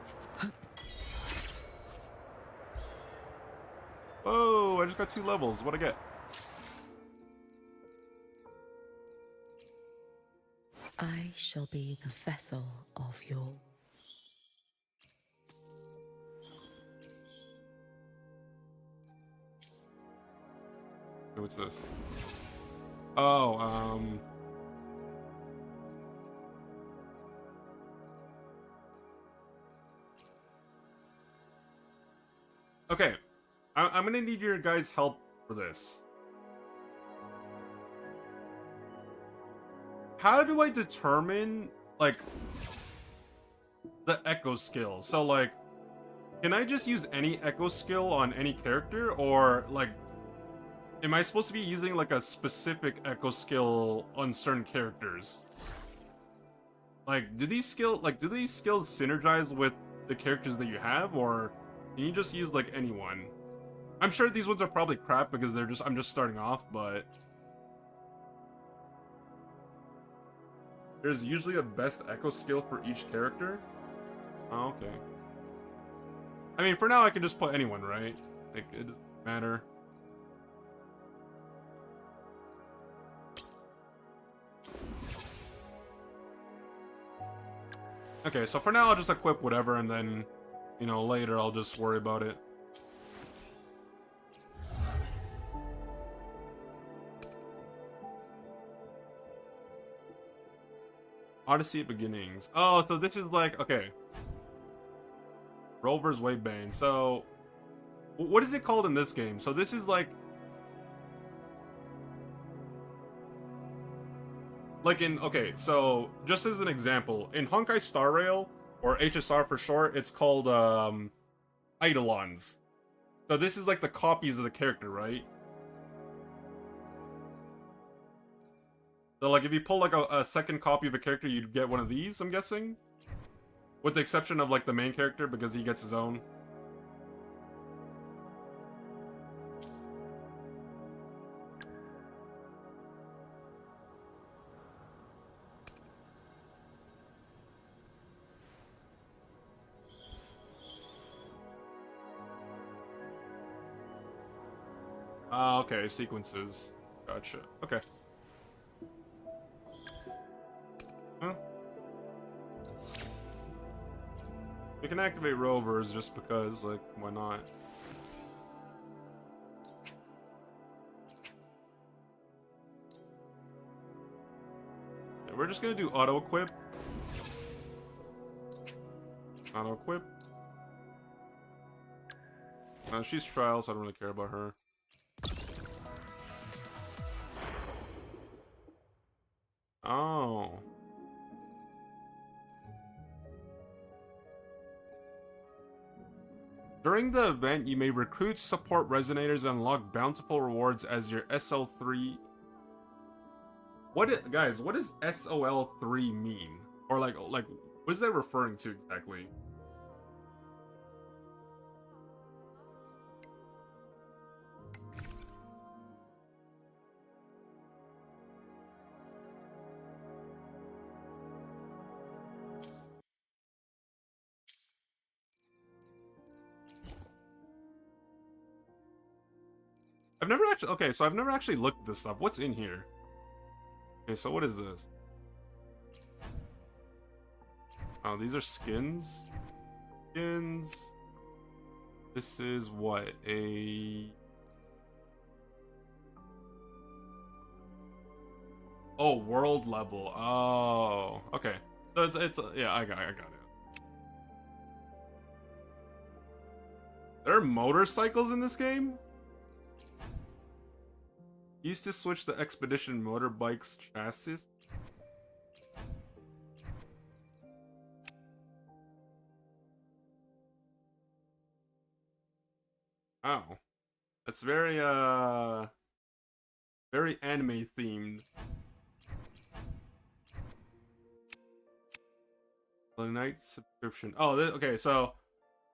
Whoa, I just got 2 levels. What'd I get? I shall be the vessel of your... What's this? Oh, okay. I'm gonna need your guys' help for this. How do I determine, like, the echo skill? So, like, can I just use any echo skill on any character, or, like, am I supposed to be using, like, a specific echo skill on certain characters? Like, do these skills synergize with the characters that you have, or can you just use, like, anyone? I'm sure these ones are probably crap because I'm just starting off, but there's usually a best echo skill for each character. Oh, okay. I mean, for now I can just put anyone, right? Like, it doesn't matter. Okay, so for now I'll just equip whatever, and then, you know, later I'll just worry about it. Odyssey Beginnings. Oh, so this is like, okay. Rover's Wavebane. So, what is it called in this game? So this is like in, okay, so just as an example, in Honkai Star Rail, or HSR for short, it's called Eidolons. So this is like the copies of the character, right? So, like, if you pull, like, a second copy of a character, you'd get one of these, I'm guessing? With the exception of, like, the main character, because he gets his own. Ah, okay, sequences. Gotcha. Okay. Huh? We can activate rovers just because, like, why not? Yeah, we're just gonna do auto-equip. Auto-equip. She's trial, so I don't really care about her. Oh. During the event, you may recruit support resonators and unlock bountiful rewards as your SL3. Guys, what does SOL3 mean? Or like what is that referring to exactly? I've never actually looked this up. What's in here? Okay, so what is this? Oh, these are skins. Skins. This is what? Oh, world level. Oh, okay. So it's yeah, I got it. There are motorcycles in this game? Used to switch the expedition motorbike's chassis. Oh. That's very anime themed. Blue Knight subscription. Oh, okay, so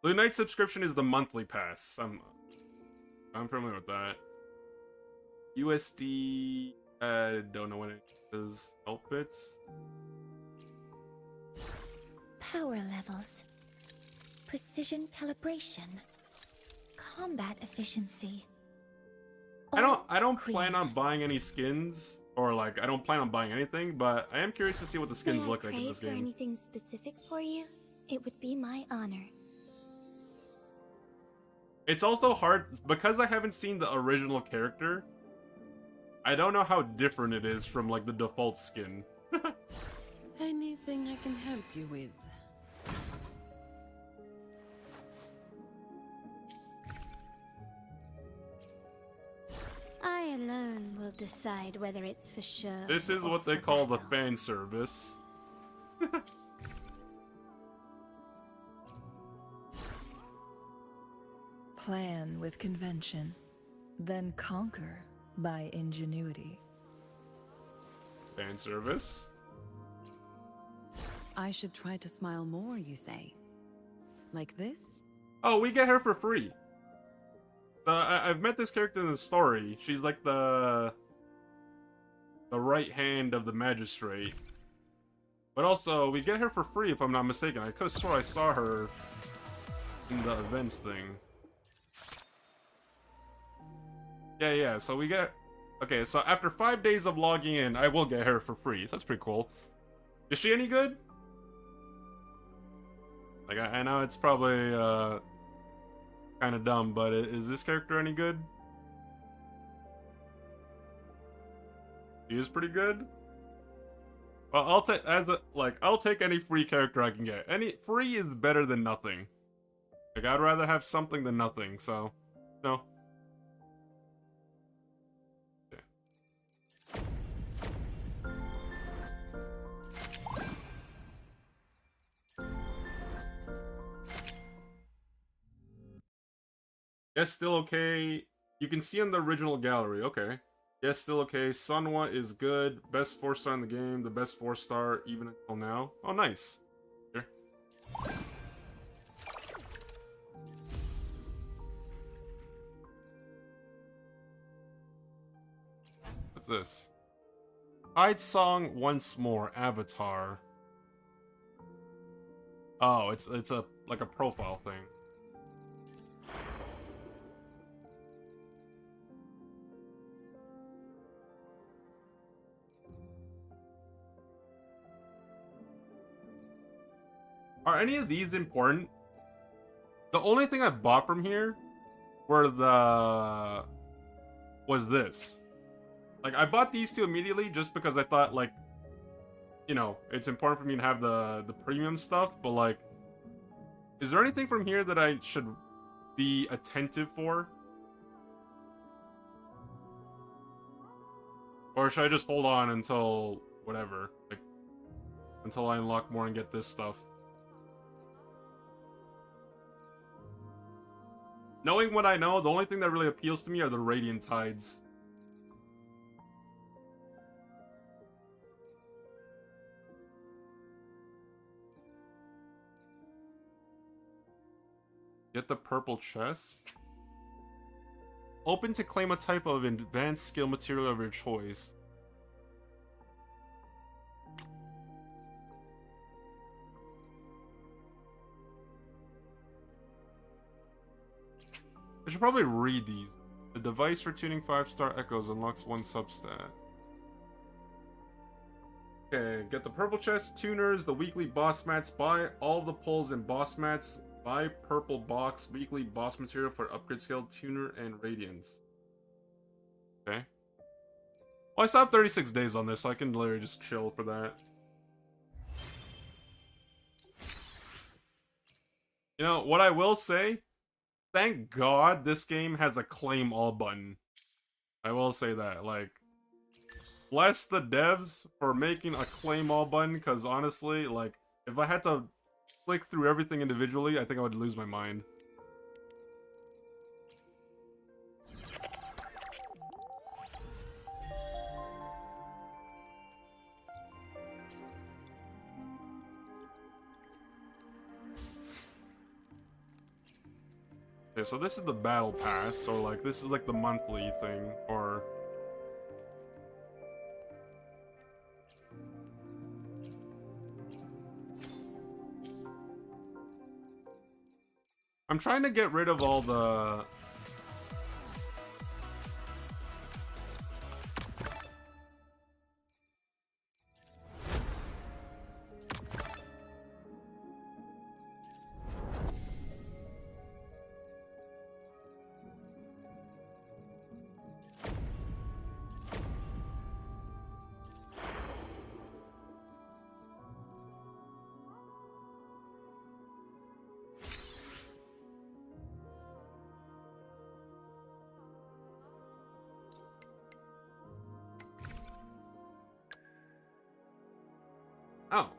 Blue Knight subscription is the monthly pass. I'm familiar with that. USD, don't know what it is. Outfits. Power levels. Precision calibration. Combat efficiency. I don't plan on buying any skins, or like I don't plan on buying anything, but I am curious to see what the skins May I look like in pray this for game. anything specific for you? It would be my honor. It's also hard because I haven't seen the original character. I don't know how different it is from like the default skin. Anything I can help you with? I alone will decide whether it's for sure. This is or what they for call the battle. fan service. Plan with convention, then conquer by ingenuity. Fan service? I should try to smile more, you say? Like this? Oh, we get her for free. I've met this character in the story. She's like the right hand of the magistrate. But also, we get her for free if I'm not mistaken. I could have swore I saw her in the events thing. Yeah, so we get... Okay, so after 5 days of logging in, I will get her for free. So that's pretty cool. Is she any good? Like, I know it's probably, kind of dumb, but is this character any good? She is pretty good? Well, I'll take any free character I can get. Any free is better than nothing. Like, I'd rather have something than nothing, so... No. Yes, still okay. You can see in the original gallery. Okay. Yes, still okay. Sunwa is good. Best 4-star in the game. The best 4-star even until now. Oh, nice. Here. What's this? Hide song once more. Avatar. Oh, it's a like a profile thing. Are any of these important? The only thing I bought from here was this. Like, I bought these two immediately just because I thought, like, you know, it's important for me to have the premium stuff, but, like, is there anything from here that I should be attentive for? Or should I just hold on until whatever? Like, until I unlock more and get this stuff? Knowing what I know, the only thing that really appeals to me are the Radiant Tides. Get the purple chest. Open to claim a type of advanced skill material of your choice. I should probably read these. The device for tuning 5-star echoes unlocks 1 substat. Okay, get the purple chest, tuners, the weekly boss mats, buy all the pulls and boss mats, buy purple box, weekly boss material for upgrade skill, tuner, and radiance. Okay. Well, I still have 36 days on this, so I can literally just chill for that. You know, what I will say, thank God this game has a claim all button. I will say that, like, bless the devs for making a claim all button, because honestly, like, if I had to click through everything individually, I think I would lose my mind. Okay, so this is the battle pass, so like this is like the monthly thing, or I'm trying to get rid of all the oh.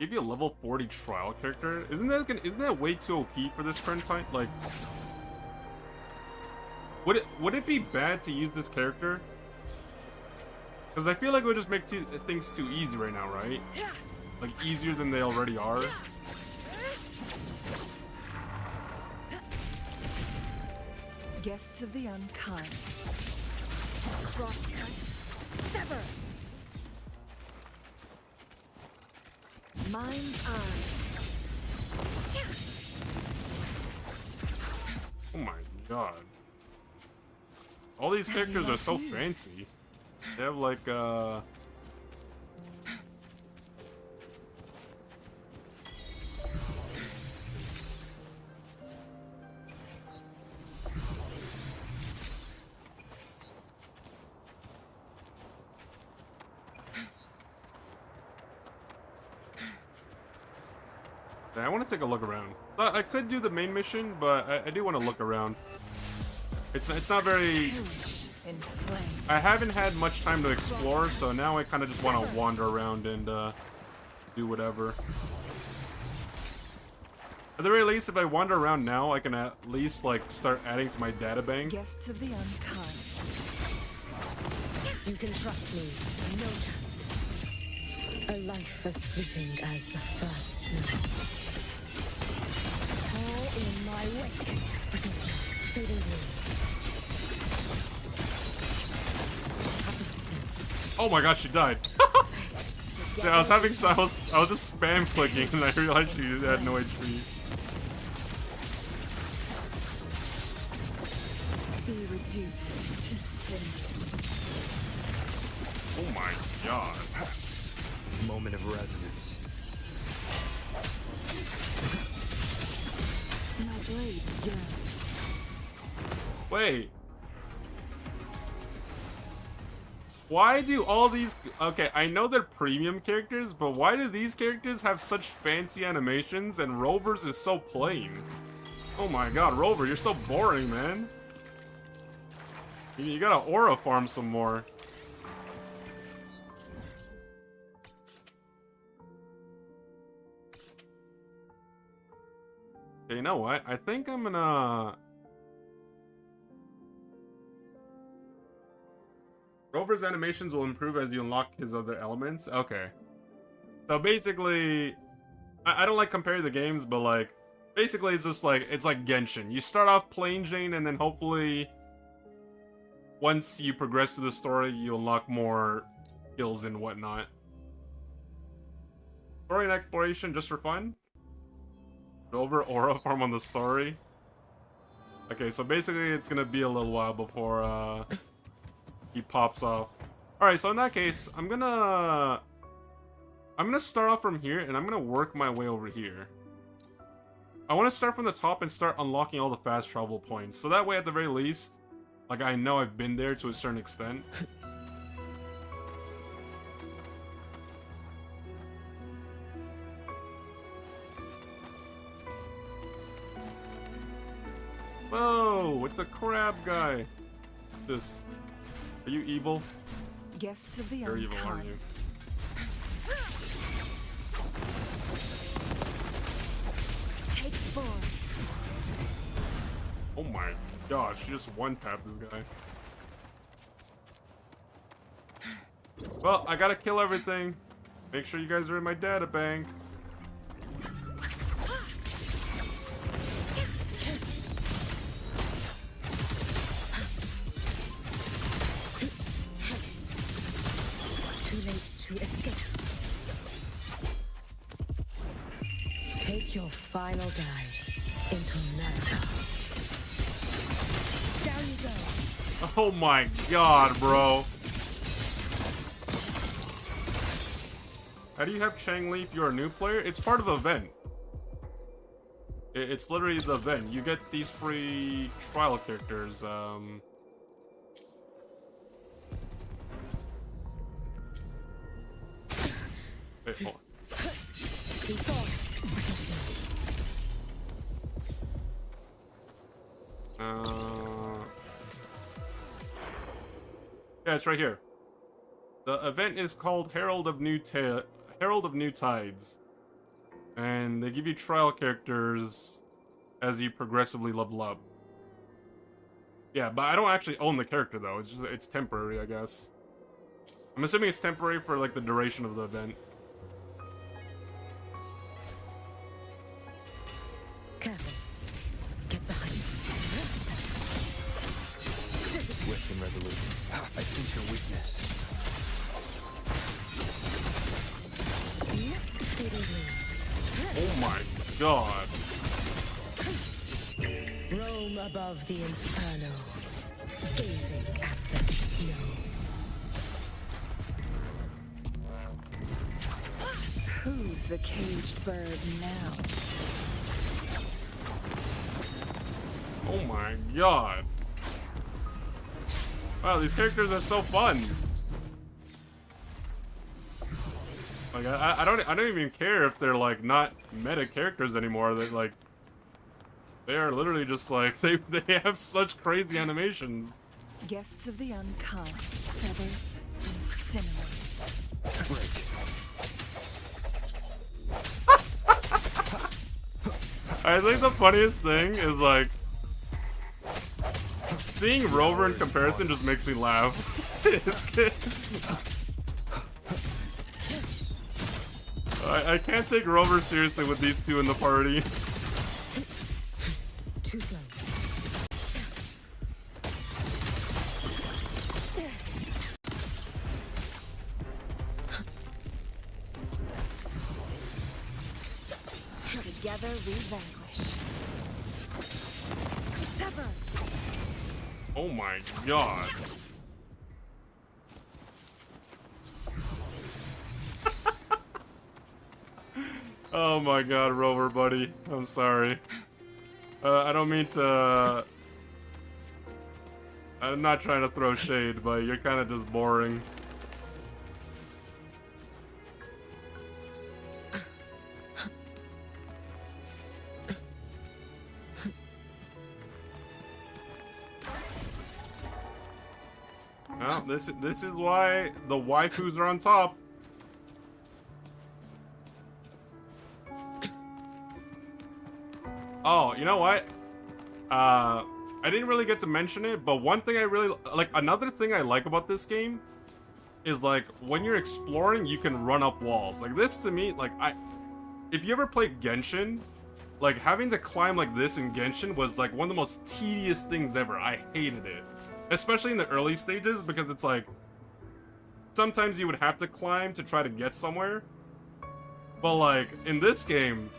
Give you a level 40 trial character? Isn't that way too OP for this current time? Like, would it be bad to use this character? Because I feel like it would just make things too easy right now, right? Like, easier than they already are. Guests of the unkind. Crosscut. Sever. Mind's eye. Oh my god. All these characters are so fancy. They have like I want to take a look around. I could do the main mission, but I do want to look around. It's not very... I haven't had much time to explore, so now I kind of just want to wander around and do whatever. At the very least, if I wander around now, I can at least like start adding to my data bank. Guests of the unkind. You can trust me. No chance. A life as fleeting as the first snow. All in my wake. But it's fading away. Oh my god, she died. See, I was just spam clicking and I realized she had no HP. Be reduced to cinders. Oh my god. Moment of resonance. My blade yearns. Wait. Why do all these... Okay, I know they're premium characters, but why do these characters have such fancy animations and Rover's is so plain? Oh my god, Rover, you're so boring, man. You gotta aura farm some more. Okay, you know what? I think I'm gonna... Rover's animations will improve as you unlock his other elements? Okay. So basically... I don't like comparing the games, but like... Basically, it's just like... It's like Genshin. You start off plain Jane, and then hopefully... Once you progress through the story, you unlock more skills and whatnot. Story and exploration just for fun? Over aura farm on the story? Okay, so basically it's gonna be a little while before he pops off. Alright, so in that case, I'm gonna start off from here, and I'm gonna work my way over here. I want to start from the top and start unlocking all the fast travel points. So that way, at the very least, like, I know I've been there to a certain extent. Whoa, it's a crab guy. This. Are you evil? Guests of the You're evil, aren't you? Take 4. Oh my gosh, she just one-tapped this guy. Well, I gotta kill everything. Make sure you guys are in my data bank. Too late to escape. Take your final dive into Nana. Down you go. Oh my god, bro. How do you have Changli if you're a new player? It's part of the event. It's literally the event. You get these free trial characters. Wait, hold on. Yeah, it's right here. The event is called Herald of New Tides, and they give you trial characters as you progressively level up. Yeah, but I don't actually own the character though. It's temporary, I guess. I'm assuming it's temporary for like the duration of the event. Careful. Get behind. Swift and resolute. I sense your weakness. Oh my god. Roam above the inferno, gazing at the snow. Who's the caged bird now? Oh my god. Wow, these characters are so fun. Like I don't even care if they're like not meta characters anymore. That like they are literally just like they have such crazy animations. Guests of the unkind, feathers, incinerate. I think the funniest thing is like seeing Rover in comparison just makes me laugh. I can't take Rover seriously with these two in the party. Too slow. Together we vanquish. Sever. Oh my god. Oh my god, Rover buddy. I'm sorry. I don't mean to... I'm not trying to throw shade, but you're kind of just boring. Well, this is why the waifus are on top. Oh, you know what? I didn't really get to mention it, but one thing I really like, another thing I like about this game is like when you're exploring, you can run up walls. Like this to me, like if you ever played Genshin, like having to climb like this in Genshin was like one of the most tedious things ever. I hated it. Especially in the early stages, because it's like sometimes you would have to climb to try to get somewhere. But like in this game,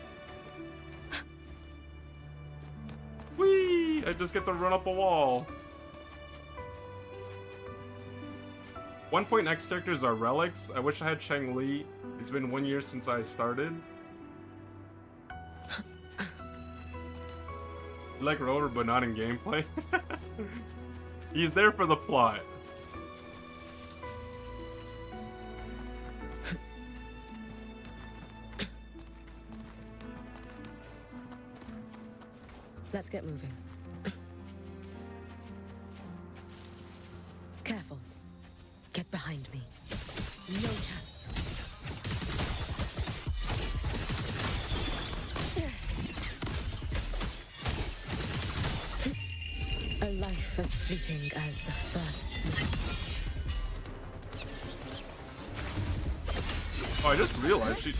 whee! I just get to run up a wall. 1.x characters are relics. I wish I had Cheng Li. It's been 1 year since I started. You like Rover, but not in gameplay. He's there for the plot. Let's get moving. Careful. Get behind me. No chance. A life as fleeting as the first night. Oh, I just realized she...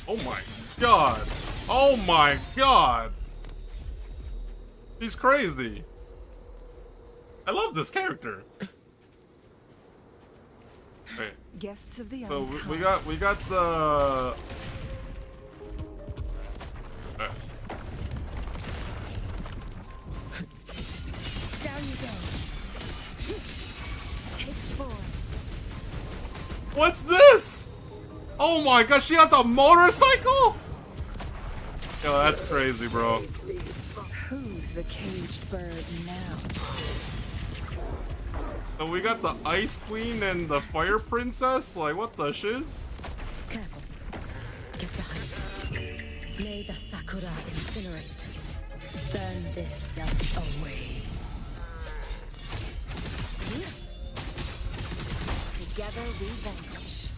Oh my god! Oh my god! He's crazy. I love this character. Wait. Guests of the So unkind. we got the. Down you go. Take 4. What's this? Oh my gosh, she has a motorcycle? Yo, that's crazy, bro. Who's the caged bird now? So we got the Ice Queen and the Fire Princess? Like, what the shiz? Careful. Get behind me. May the Sakura incinerate. Burn this self away. Together we vanish.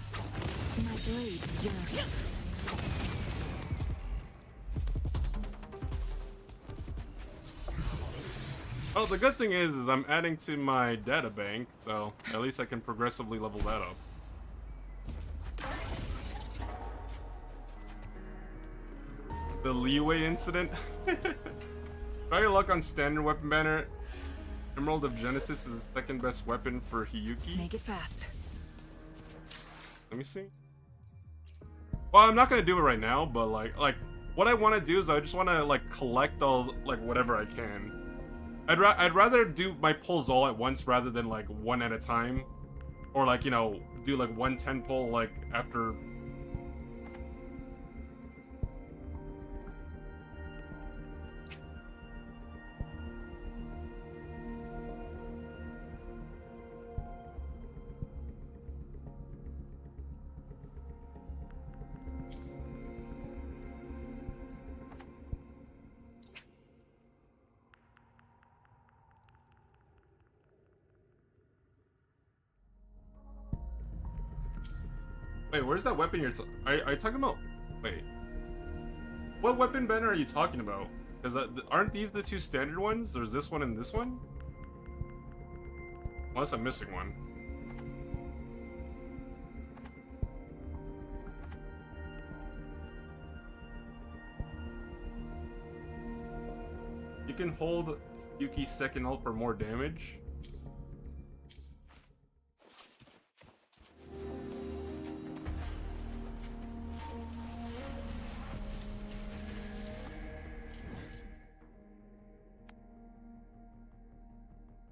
My blade yearns. Oh, the good thing is I'm adding to my data bank, so at least I can progressively level that up. The leeway incident. Try your luck on standard weapon banner. Emerald of Genesis is the second best weapon for Hiyuki. Make it fast. Let me see. Well, I'm not gonna do it right now, but like what I want to do is I just want to like collect all like whatever I can. I'd rather do my pulls all at once rather than like one at a time, or like, you know, do like 110 pull like after. Wait, where's that weapon you're are you talking about? Wait. What weapon banner are you talking about? Because aren't these the two standard ones? There's this one and this one? Unless I'm missing one. You can hold Yuki's second ult for more damage.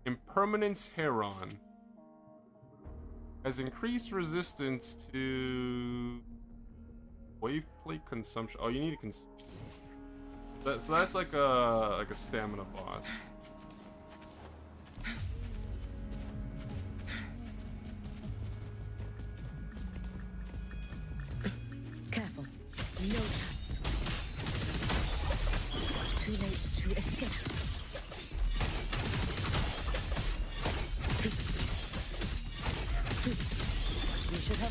Impermanence Heron has increased resistance to wave plate consumption. Oh, you need to so that's like a stamina boss. Careful. No chance. Too late to escape.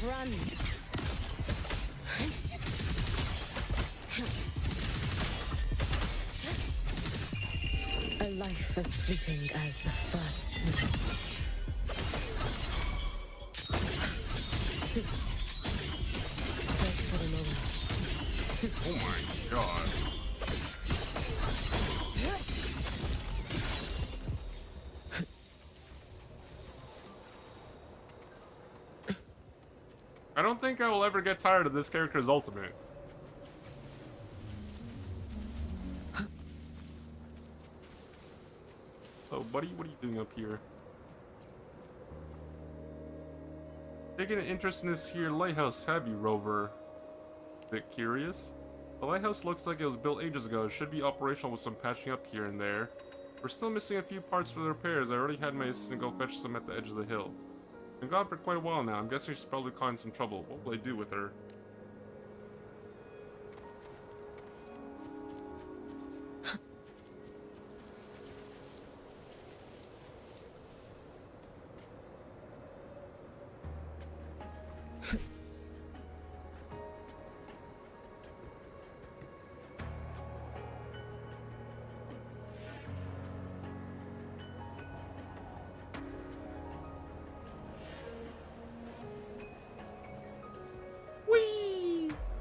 run. A life as fleeting as the first snow. Wait for the moment. Oh my god. I don't think I will ever get tired of this character's ultimate. So, buddy, what are you doing up here? Taking an interest in this here lighthouse, have you, Rover? Bit curious. The lighthouse looks like it was built ages ago. It should be operational with some patching up here and there. We're still missing a few parts for the repairs. I already had my assistant go fetch some at the edge of the hill. Been gone for quite a while now. I'm guessing she's probably causing some trouble. What will I do with her?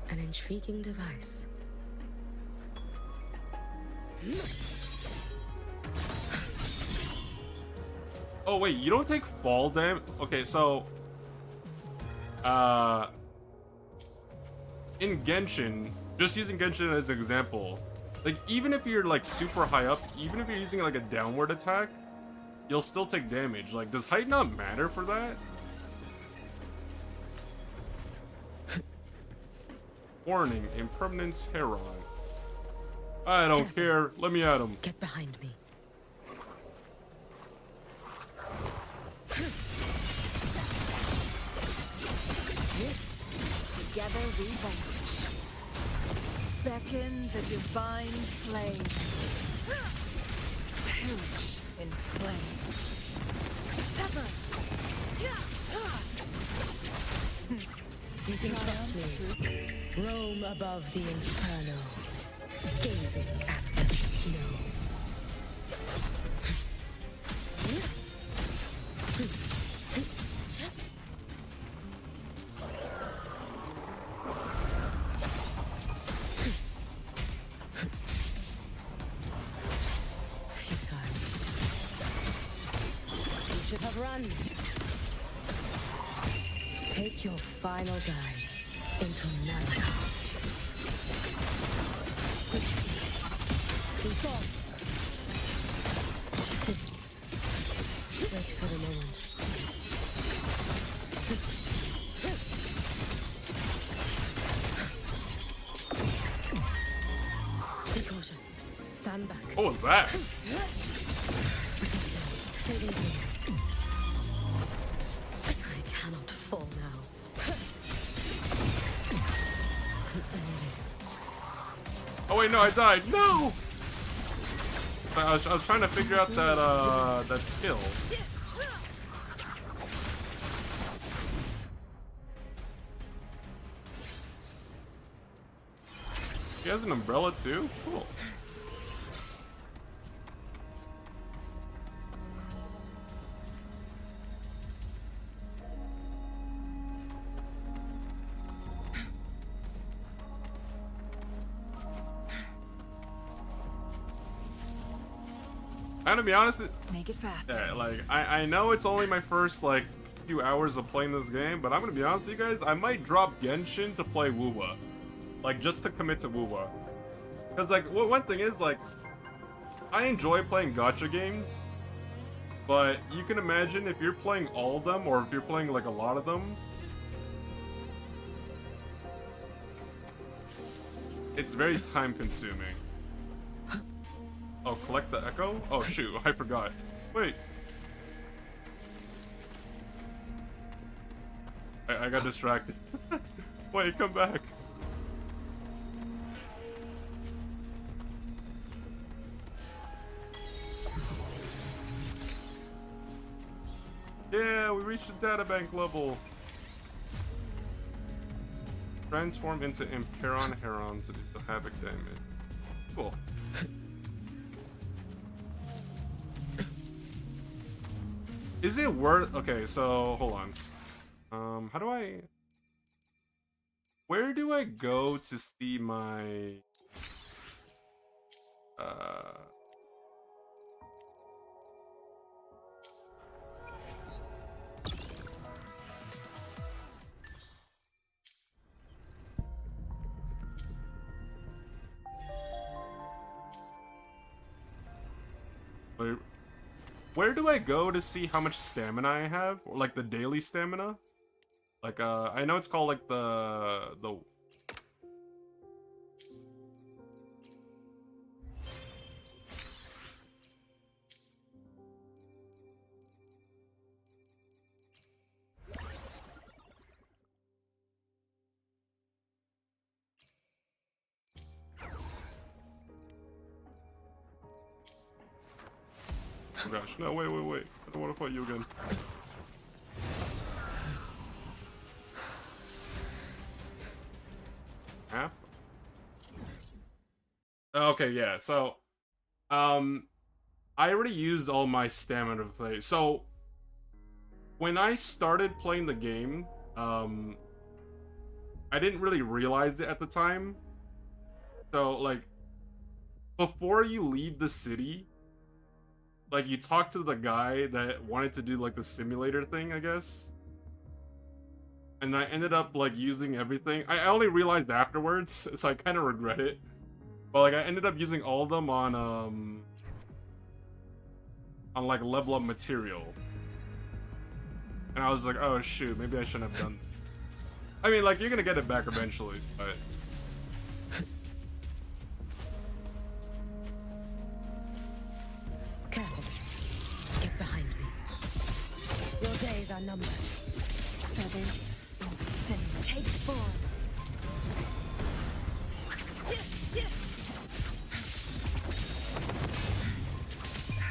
An intriguing device. Oh wait, you don't take fall damage? Okay, so in Genshin, just using Genshin as an example, like even if you're like super high up, even if you're using like a downward attack, you'll still take damage. Like, does height not matter for that? Warning, impermanence Heron. I don't care. Let me at him. Get behind me. Together we vanquish. Beckon the divine flame. Perish in flames. Sever. You can trust me. Roam above the inferno, gazing at the snow. Futile. You should have run. Take your final dive into Malika. Wait for the moment. Be cautious. Stand back. What was that? Fading here. I cannot fall now. An ending. Oh wait, no, I died. No. I was trying to figure out that that skill. She has an umbrella too? Cool. I'm gonna be honest, Make it fast. yeah, like I know it's only my first like few hours of playing this game, but I'm gonna be honest with you guys, I might drop Genshin to play Wuwa. Like, just to commit to Wuwa. Because, like, one thing is, like, I enjoy playing gacha games, but you can imagine if you're playing all of them, or if you're playing, like, a lot of them, it's very time-consuming. Oh, collect the echo? Oh, shoot, I forgot. Wait. I got distracted. Wait, come back. Yeah, we reached the databank level. Transform into Imperon Heron to do the havoc damage. Cool. Is it worth? Okay, so hold on. How do I? Where do I go to see my? Where do I go to see how much stamina I have, or like the daily stamina? Like I know it's called like the. Oh gosh, no, wait. I don't want to fight you again. Half? Okay, yeah, so, I already used all my stamina today. So, when I started playing the game, I didn't really realize it at the time. So, like, before you leave the city, like, you talk to the guy that wanted to do, like, the simulator thing, I guess. And I ended up, like, using everything. I only realized afterwards, so I kind of regret it. But, like, I ended up using all of them on, like, level up material. And I was like, oh, shoot, maybe I shouldn't have done. I mean, like, you're gonna get it back eventually, but... Careful. Get behind me. Your days are numbered. Feathers in cinnamon. Take form.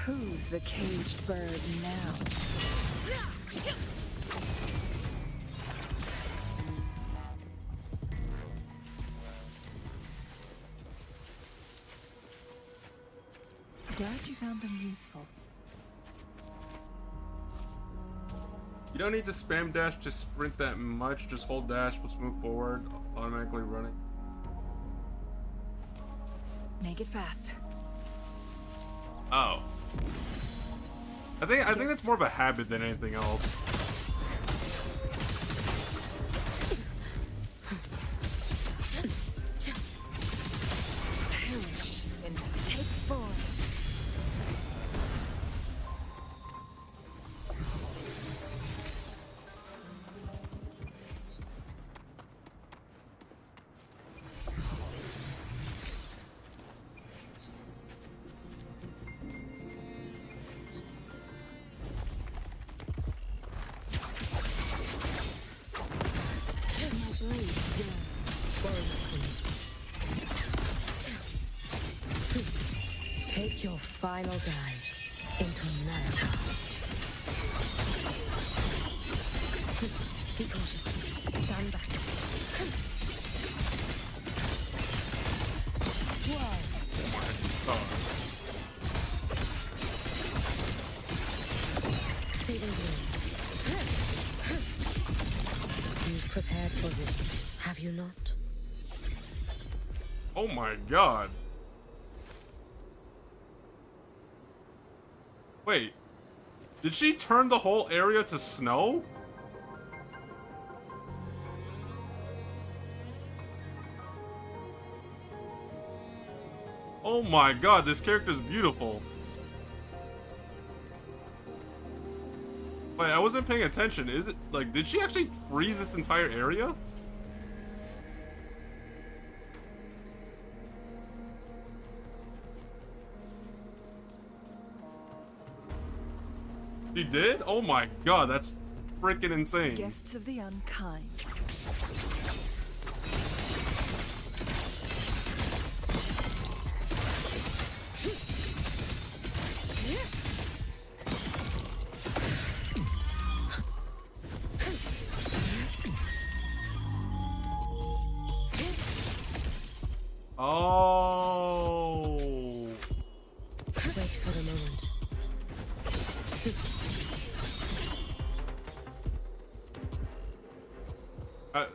Who's the caged bird now? Glad you found them useful. You don't need to spam dash to sprint that much. Just hold dash, let's move forward, automatically running. Make it fast. Oh. I think that's more of a habit than anything else. Perish and take form. Take your final dive into America. Be cautious. Stand back. Whoa. Oh. Saving you. You've prepared for this, have you not? Oh my god. Wait, did she turn the whole area to snow? Oh my god, this character's beautiful. Wait, I wasn't paying attention. Is it, like, did she actually freeze this entire area? She did? Oh my god, that's freaking insane. Guests of the unkind. Oh. Wait for the moment.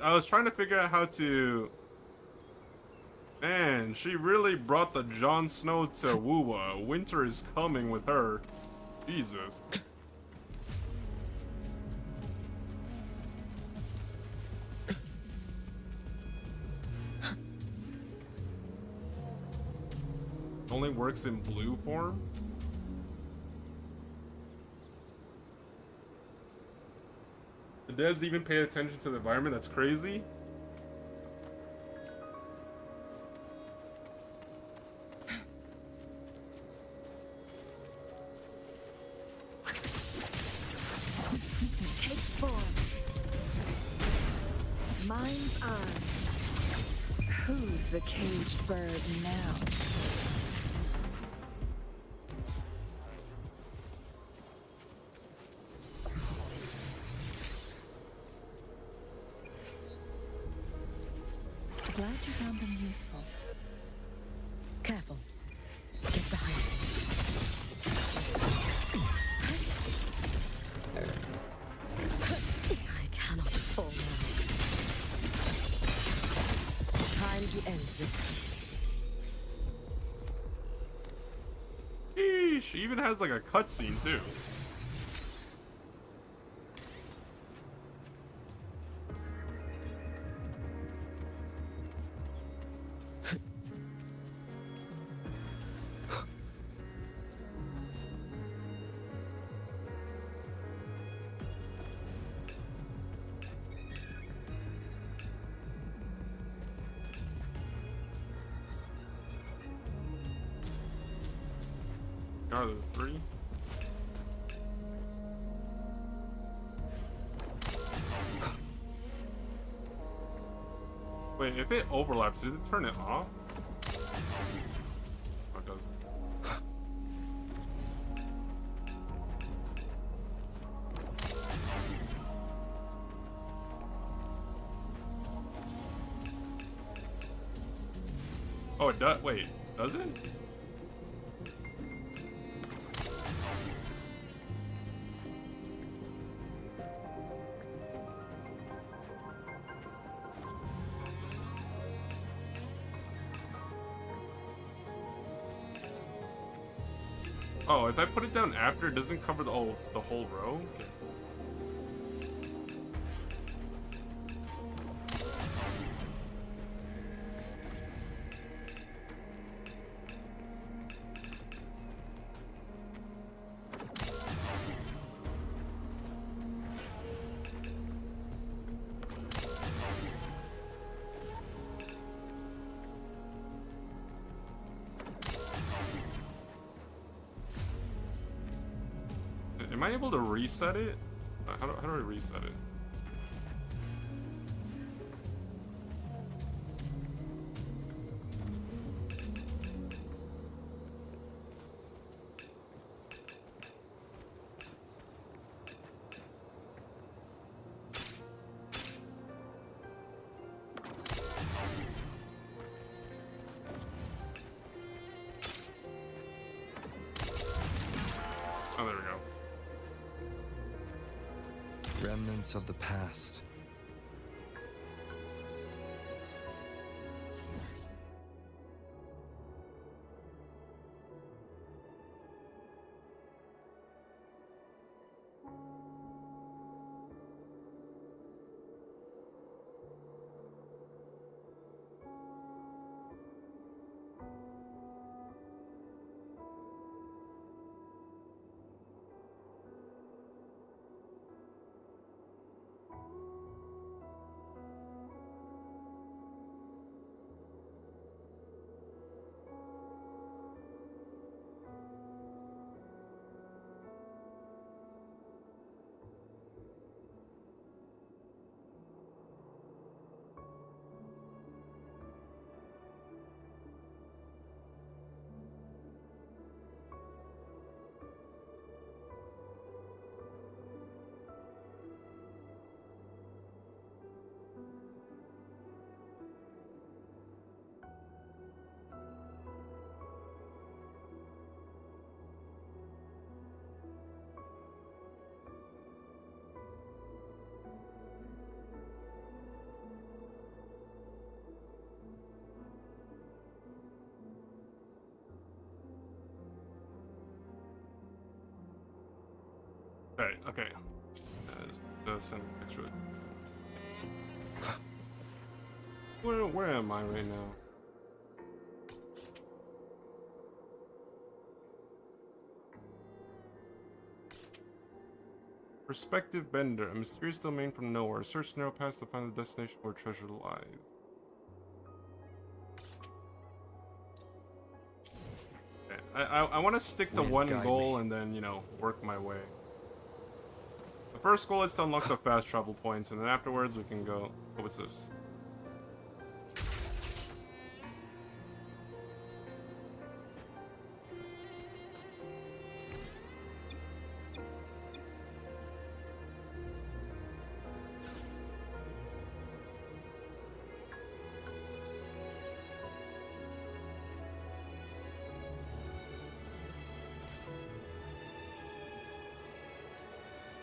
I was trying to figure out how to. Man, she really brought the Jon Snow to Wuwa. Winter is coming with her. Jesus. Only works in blue form? The devs even pay attention to the environment? That's crazy. Take form. Mind's eye. Who's the caged bird now? Glad you found them useful. Careful. Get behind me. I cannot fall now. Time to end this. Eesh, she even has like a cutscene too. Are there three? Wait, if it overlaps, does it turn it off? Oh, it does. Oh, it does. Wait, does it? Oh, if I put it down after, it doesn't cover the whole row? Okay. Am I able to reset it? How do I reset it? Oh, there we go. Remnants of the past. Okay, okay. Just send a picture. Where am I right now? Perspective Bender, a mysterious domain from nowhere. Search narrow paths to find the destination where treasure lies. Okay. I want to stick to one goal and then, you know, work my way. The first goal is to unlock the fast travel points, and then afterwards we can go... Oh, what's this?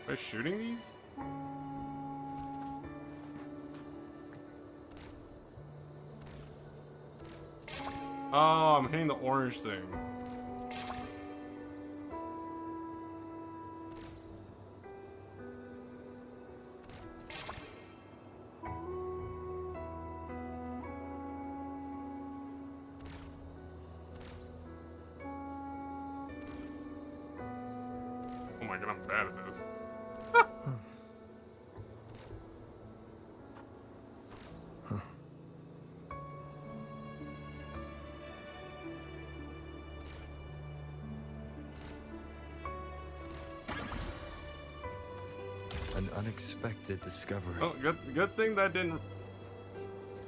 Am I shooting these? Oh, I'm hitting the orange thing. Oh my god, I'm bad at this. An unexpected discovery. Oh, good thing that didn't.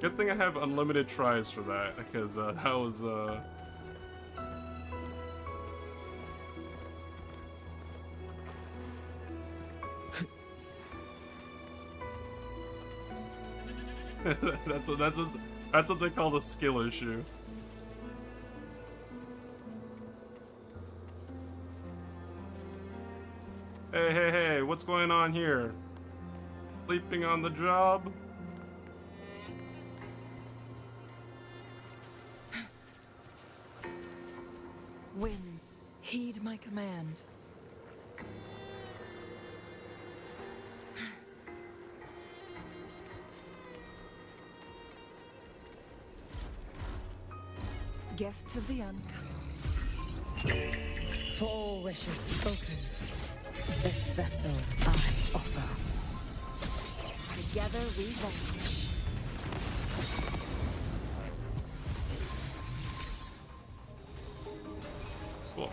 Good thing I have unlimited tries for that, because that was that's what they call the skill issue. Hey, what's going on here? Sleeping on the job? Winds, heed my command. Guests of the For all wishes spoken, this vessel I offer. Together we vanish. Cool.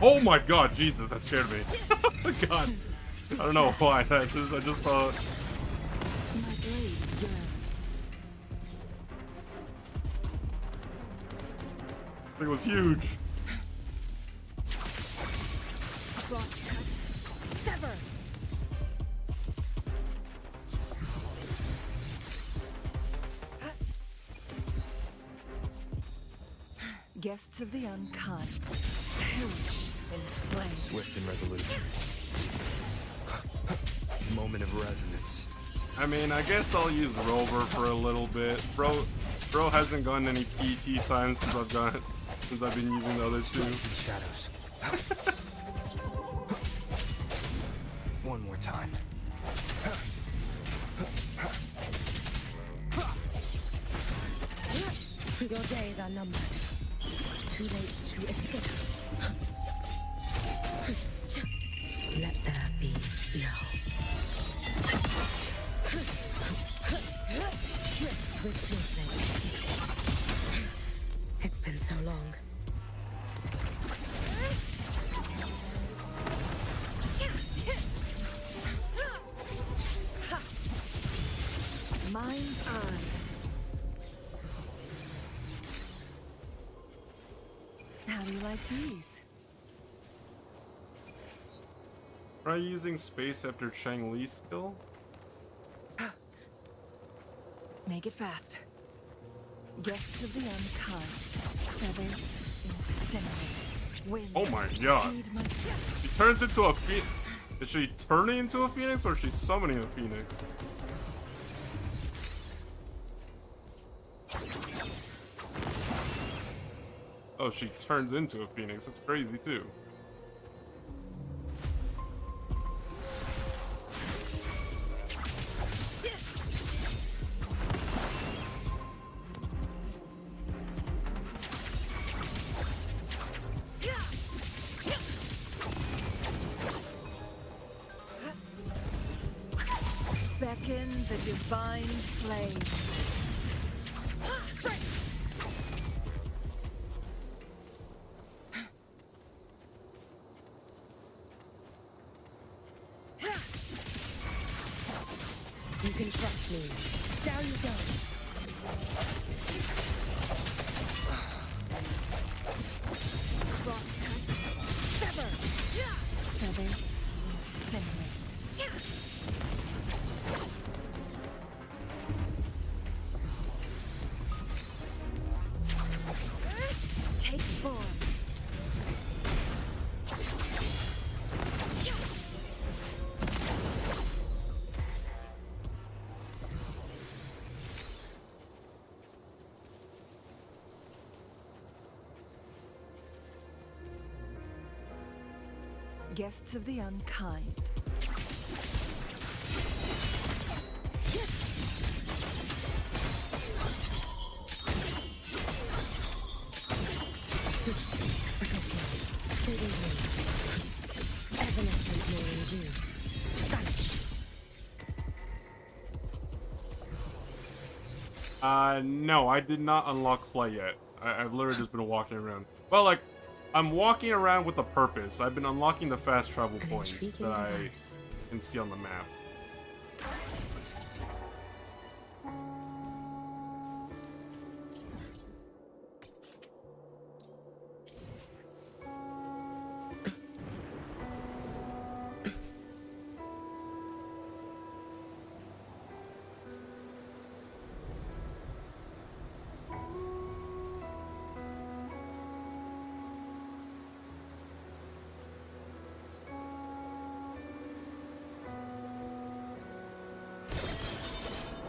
Oh my god, Jesus, that scared me. God. I don't know why. I just saw it. My blade yearns. It was huge. Frost cut. Sever. Guests of the unkind. Perish in flame. Swift and resolute. Moment of resonance. I mean, I guess I'll use Rover for a little bit. Bro hasn't gotten any PT time since I've been using the other two. Shadows. One more time. Your days are numbered. Too late to escape. Let there be snow. Drift with snowflakes. It's been so long. Mind's eye. How do you like these? Try using space after Chang Li's skill? Make it fast. Guests of the unkind. Feathers incinerate. Wind. Oh my god. Heed my... She turns into a phoenix. Is she turning into a phoenix or is she summoning a phoenix? Oh, she turns into a phoenix. That's crazy too. the divine flame. You can trust me. Down you go. Cross cut. Sever. Feathers incinerate. Take form. Guests of the unkind. Soothing me. Evanescent me in you. Vanish. No, I did not unlock Fly yet. I've literally just been walking around. Well, like, I'm walking around with a purpose. I've been unlocking the fast travel An points intriguing that I device. can see on the map.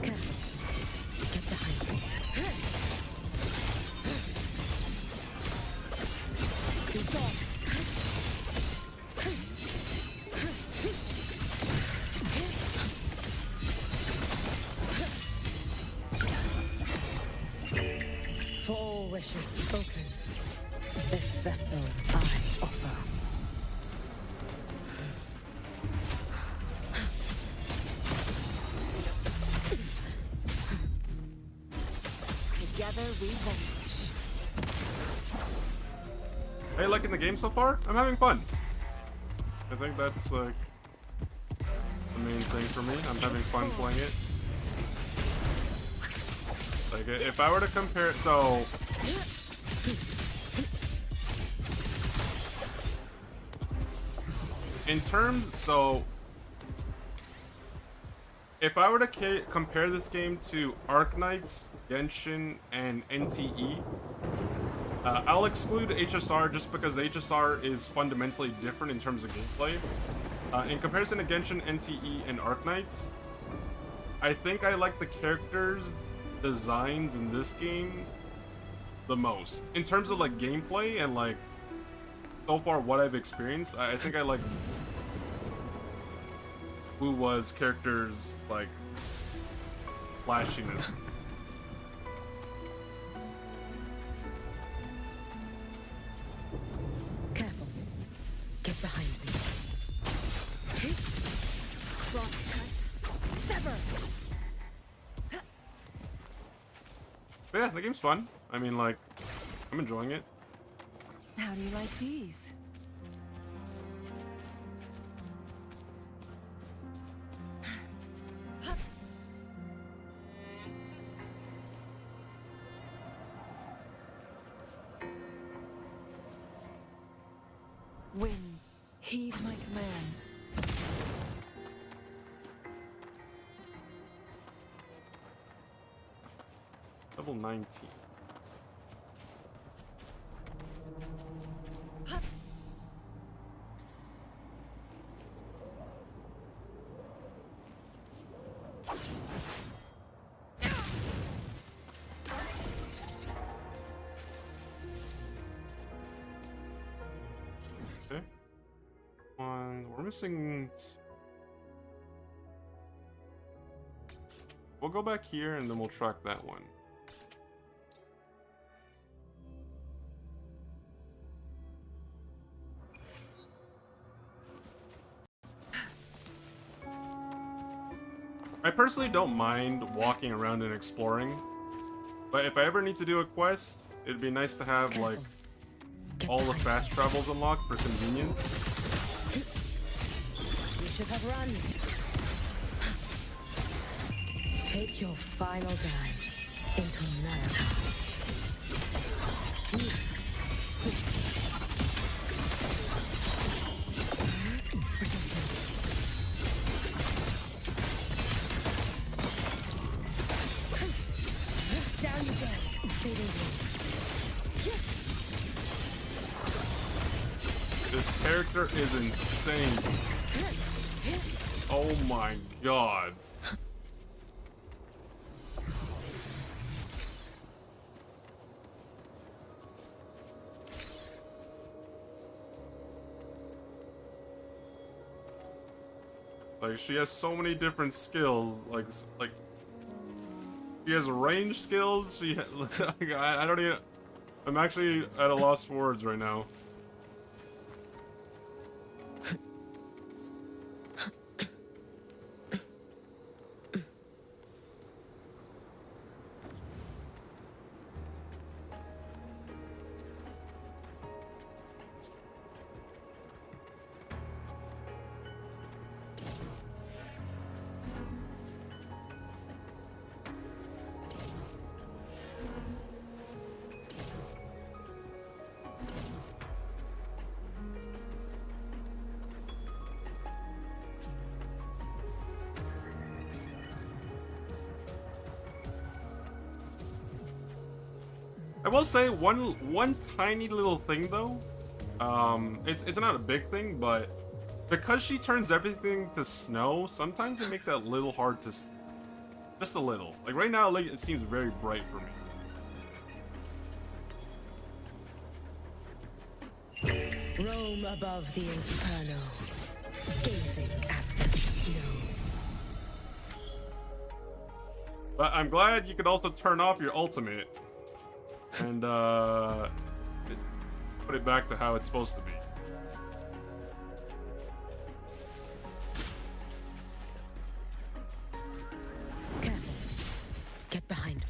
Careful. Get behind me. Be gone. For all wishes spoken, this vessel I offer. Together we vanish. Hey, liking the game so far? I'm having fun. I think that's like the main thing for me. I'm having fun playing it. Like, if I were to compare it, so in terms, so if I were to compare this game to Arknights, Genshin, and NTE, I'll exclude HSR just because HSR is fundamentally different in terms of gameplay. In comparison to Genshin, NTE, and Arknights, I think I like the characters' designs in this game the most. In terms of like gameplay and like so far what I've experienced, I think I like Wuwa's characters like flashiness. Careful. Get behind me. Cross cut. Sever. But yeah, the game's fun. I mean, like, I'm enjoying it. How do you like these? Winds, heed my command. Level 19. Okay. We're missing. We'll go back here and then we'll track that one. I personally don't mind walking around and exploring, but if I ever need to do a quest, it'd be nice to have like all the fast travels unlocked for convenience. You should have run. Take your final dive into America. Down you go. This character is insane. Oh my god. Like, she has so many different skills, like she has range skills, she has, like, I don't even, I'm actually at a loss for words right now. I will say one tiny little thing though. It's not a big thing, but because she turns everything to snow, sometimes it makes it a little hard to, just a little. Like right now, like it seems very bright for me. Roam above the inferno, gazing at the snow. But I'm glad you could also turn off your ultimate and put it back to how it's supposed to be. Careful. Get behind me.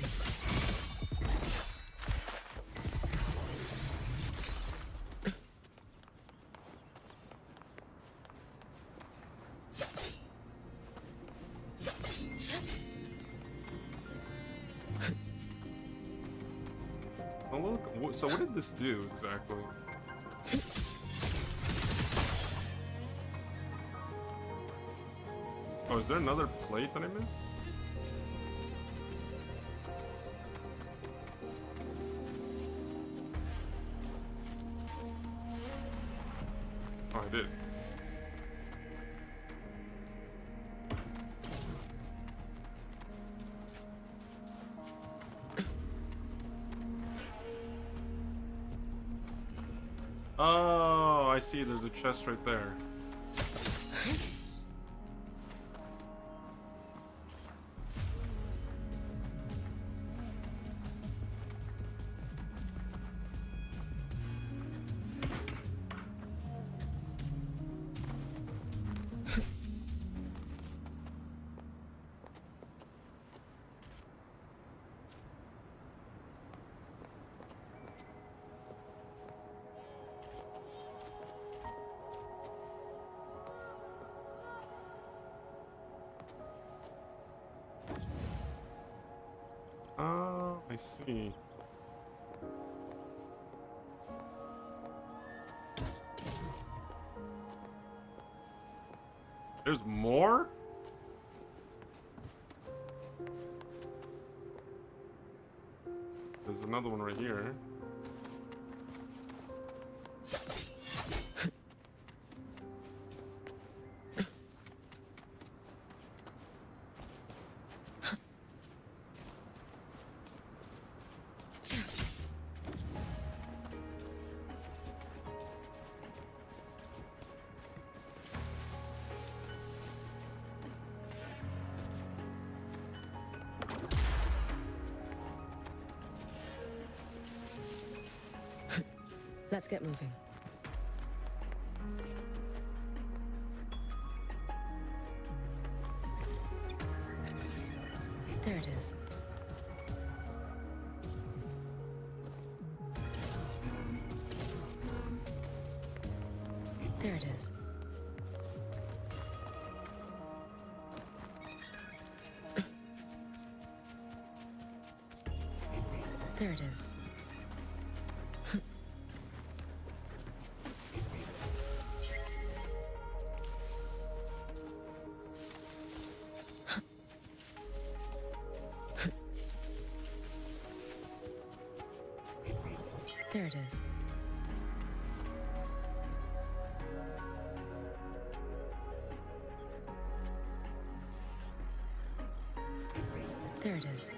Oh, look, so what did this do exactly? Oh, is there another plate that I missed? Oh, I did. Oh, I see. There's a chest right there. Oh, I see. There's more? There's another one right here. Let's get moving. There it is. There it is. There it is. There it is.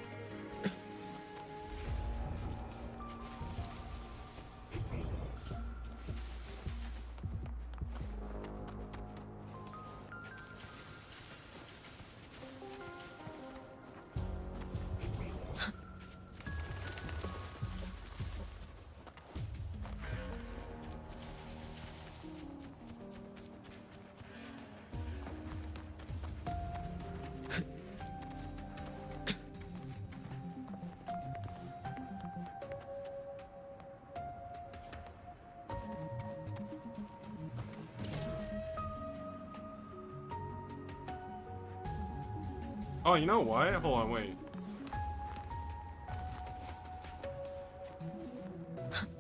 Oh, you know what? Hold on, wait.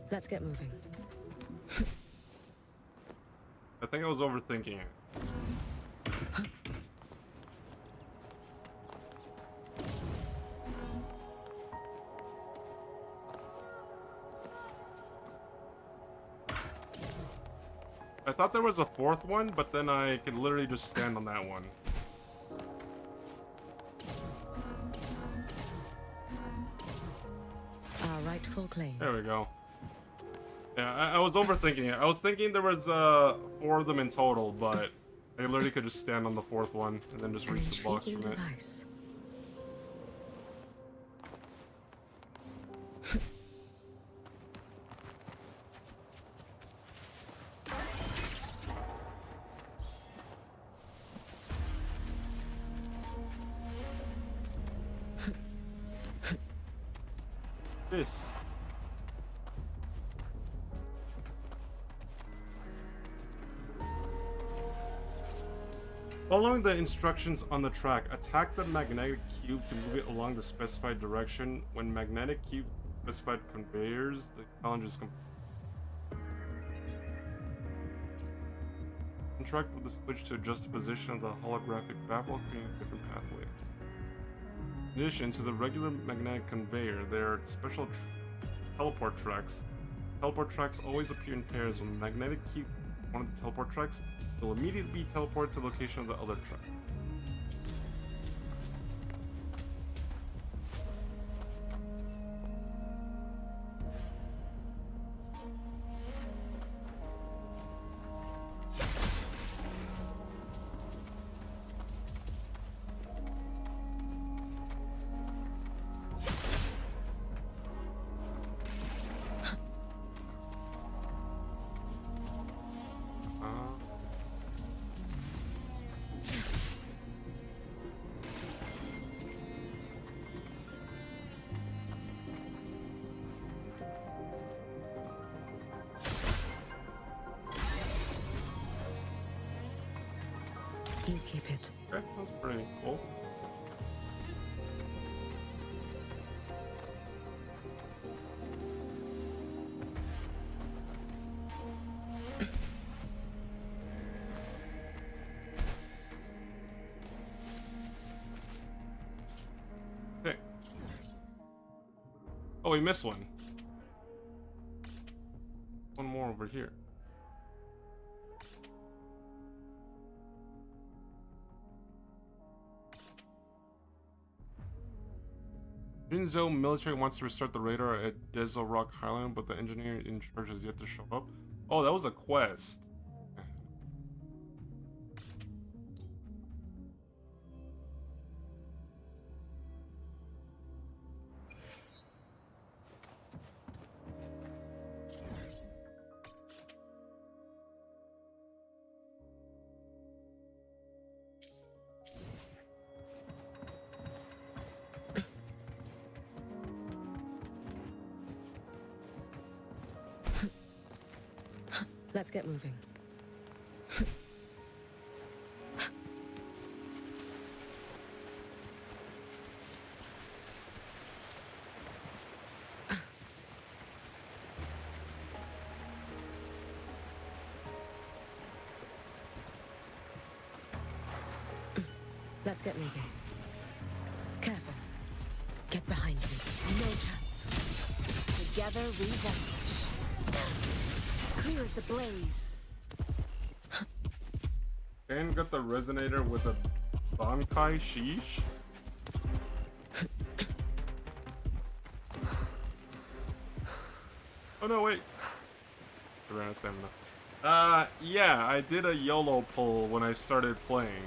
Let's get moving. I think I was overthinking it. I thought there was a fourth one, but then I could literally just stand on that one. Our rightful claim. There we go. Yeah, I was overthinking it. I was thinking there was 4 of them in total, but I literally could just stand on the fourth one and then just An reach the box intriguing from it. device. This. Following the instructions on the track, attack the magnetic cube to move it along the specified direction. When magnetic cube specified conveyors, the challenge is complete. Interact with the switch to adjust the position of the holographic baffle, creating a different pathway. In addition to the regular magnetic conveyor, there are special teleport tracks. Teleport tracks always appear in pairs. When the magnetic cube one of the teleport tracks, it will immediately be teleported to the location of the other track. You keep it. Okay, that's pretty cool. Okay. Oh, we missed one. One more over here. Jinzhou military wants to restart the radar at Dezo Rock Highland, but the engineer in charge has yet to show up. Oh, that was a quest. Let's get moving. Let's get moving. Careful. Get behind me. No chance. Together we vanquish. Clear as the blaze. And got the resonator with a Bankai Sheesh. Oh no, wait. I ran out of stamina. Yeah, I did a YOLO pull when I started playing.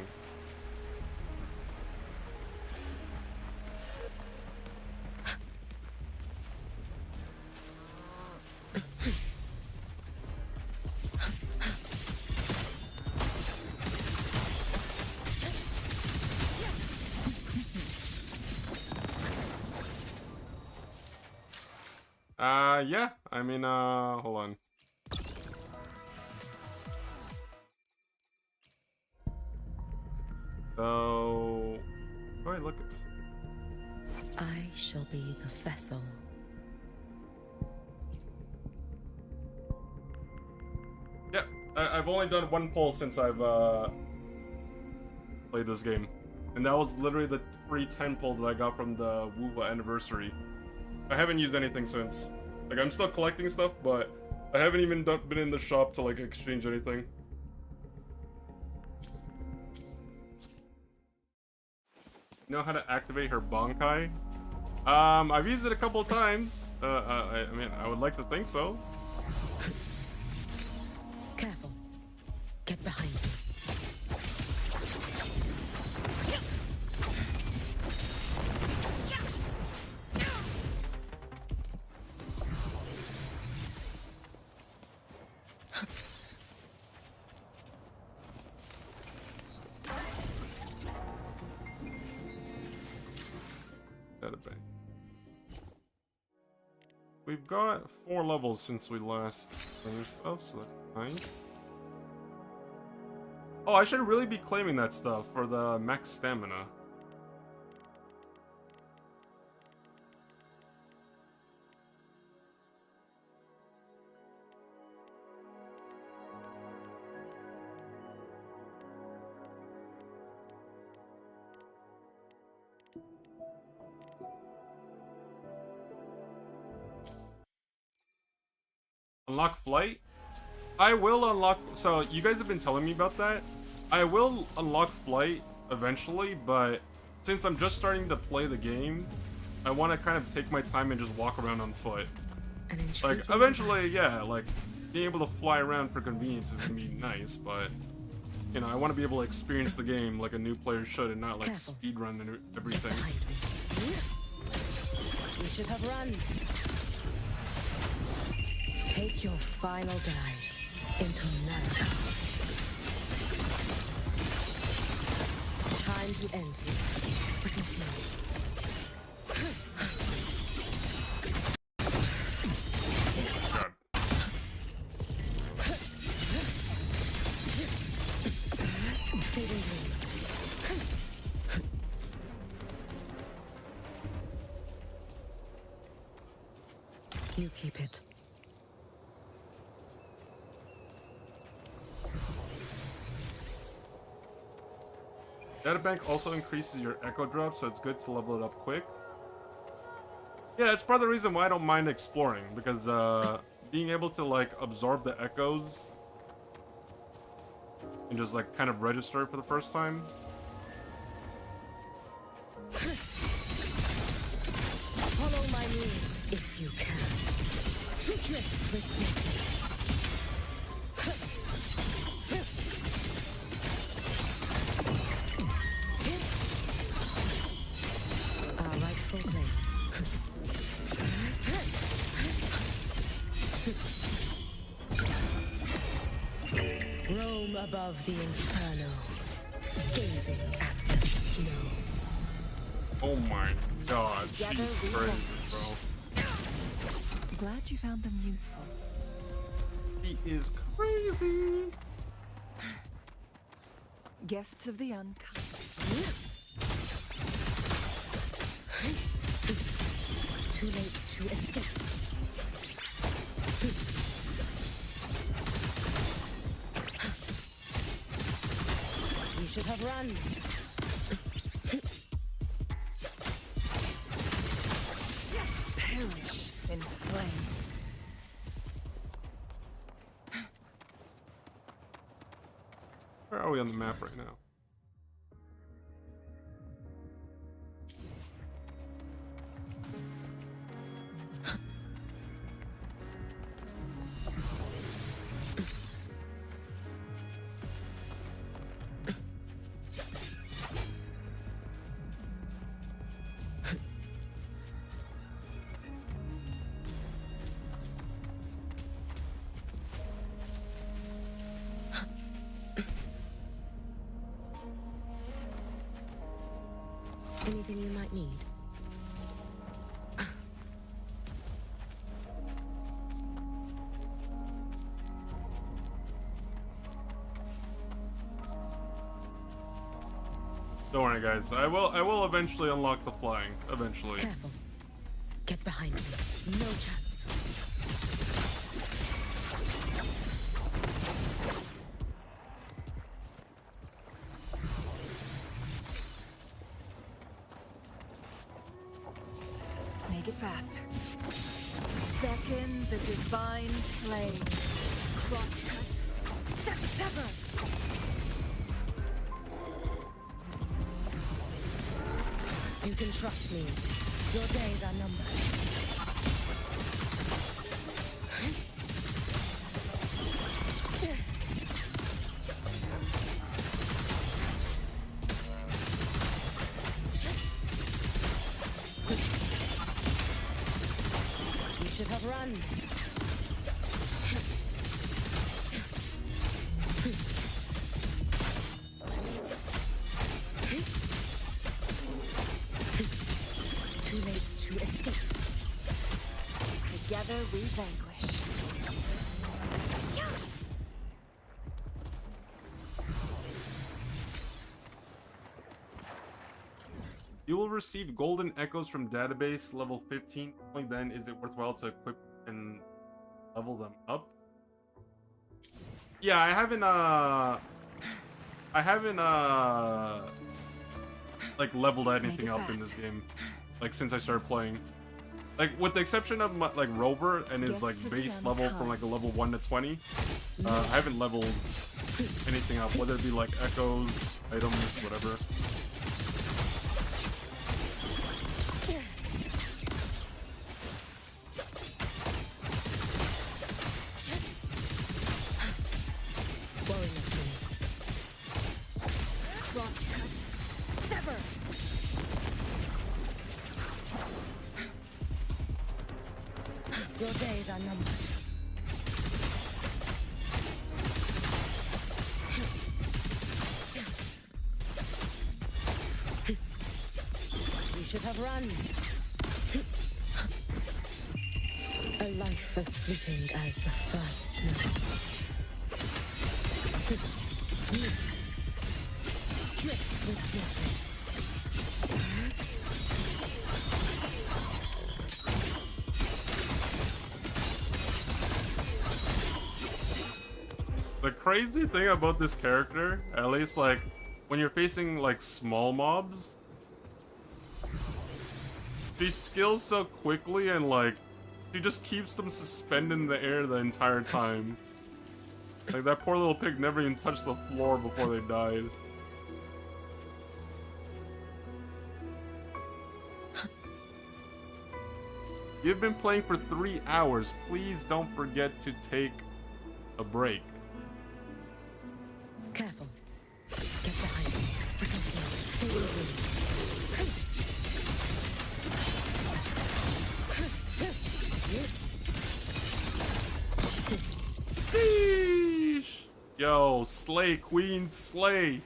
Yeah, I mean, hold on. So, wait, look at I shall be the vessel. Yeah, I've only done one pull since I've, played this game. And that was literally the free 10 pull that I got from the Wuwa anniversary. I haven't used anything since. Like, I'm still collecting stuff, but I haven't even been in the shop to, like, exchange anything. You know how to activate her Bankai? I've used it a couple of times. I mean, I would like to think so. Careful. Get behind me. We've got 4 levels since we last finished stuff, so that's nice. Oh, I should really be claiming that stuff for the max stamina. Unlock flight? I will unlock... So, you guys have been telling me about that. I will unlock flight eventually, but since I'm just starting to play the game, I want to kind of take my time and just walk around on foot. Like, eventually, yeah, like, being able to fly around for convenience is going to be nice, but, you know, I want to be able to experience the game like a new player should and not, like, speedrun and everything. You should have run. Take your final dive into night. Time to end this. Pretty soon. God. Fading blue. You keep it. Databank also increases your echo drop, so it's good to level it up quick. Yeah, it's part of the reason why I don't mind exploring, because being able to like absorb the echoes and just like kind of register it for the first time. Follow my means if you can. Drift with snakes. Roam above the inferno, gazing at the snow. Oh my god, she's crazy, bro. Glad you found them useful. He is crazy. Guests of the unkind. Too late to escape. You should have run. Where are we on the map right now? Anything you might need? Don't worry, guys. I will eventually unlock the flying. Eventually. Careful. Get behind me. No chance. Make it fast. Beckon the divine flame. Cross cut. Sever. You can trust me. Your days are numbered. You should have run. Too late to escape. Together we vanquish. You will receive golden echoes from database level 15. Only then is it worthwhile to equip and level them up. Yeah, I haven't like leveled anything up in this game, like since I started playing. Like with the exception of my, like Rover and his like base level from like a level 1 to 20, I haven't leveled anything up, whether it be like echoes, items, whatever. Your days are numbered. You should have run. A life as fleeting as the first snow. Drift with snowflakes. The crazy thing about this character, at least like when you're facing like small mobs, she skills so quickly and like she just keeps them suspended in the air the entire time. Like that poor little pig never even touched the floor before they died. You've been playing for 3 hours. Please don't forget to take a break. Careful. Get behind me. Stay Sheesh. Yo, slay, queen, slay.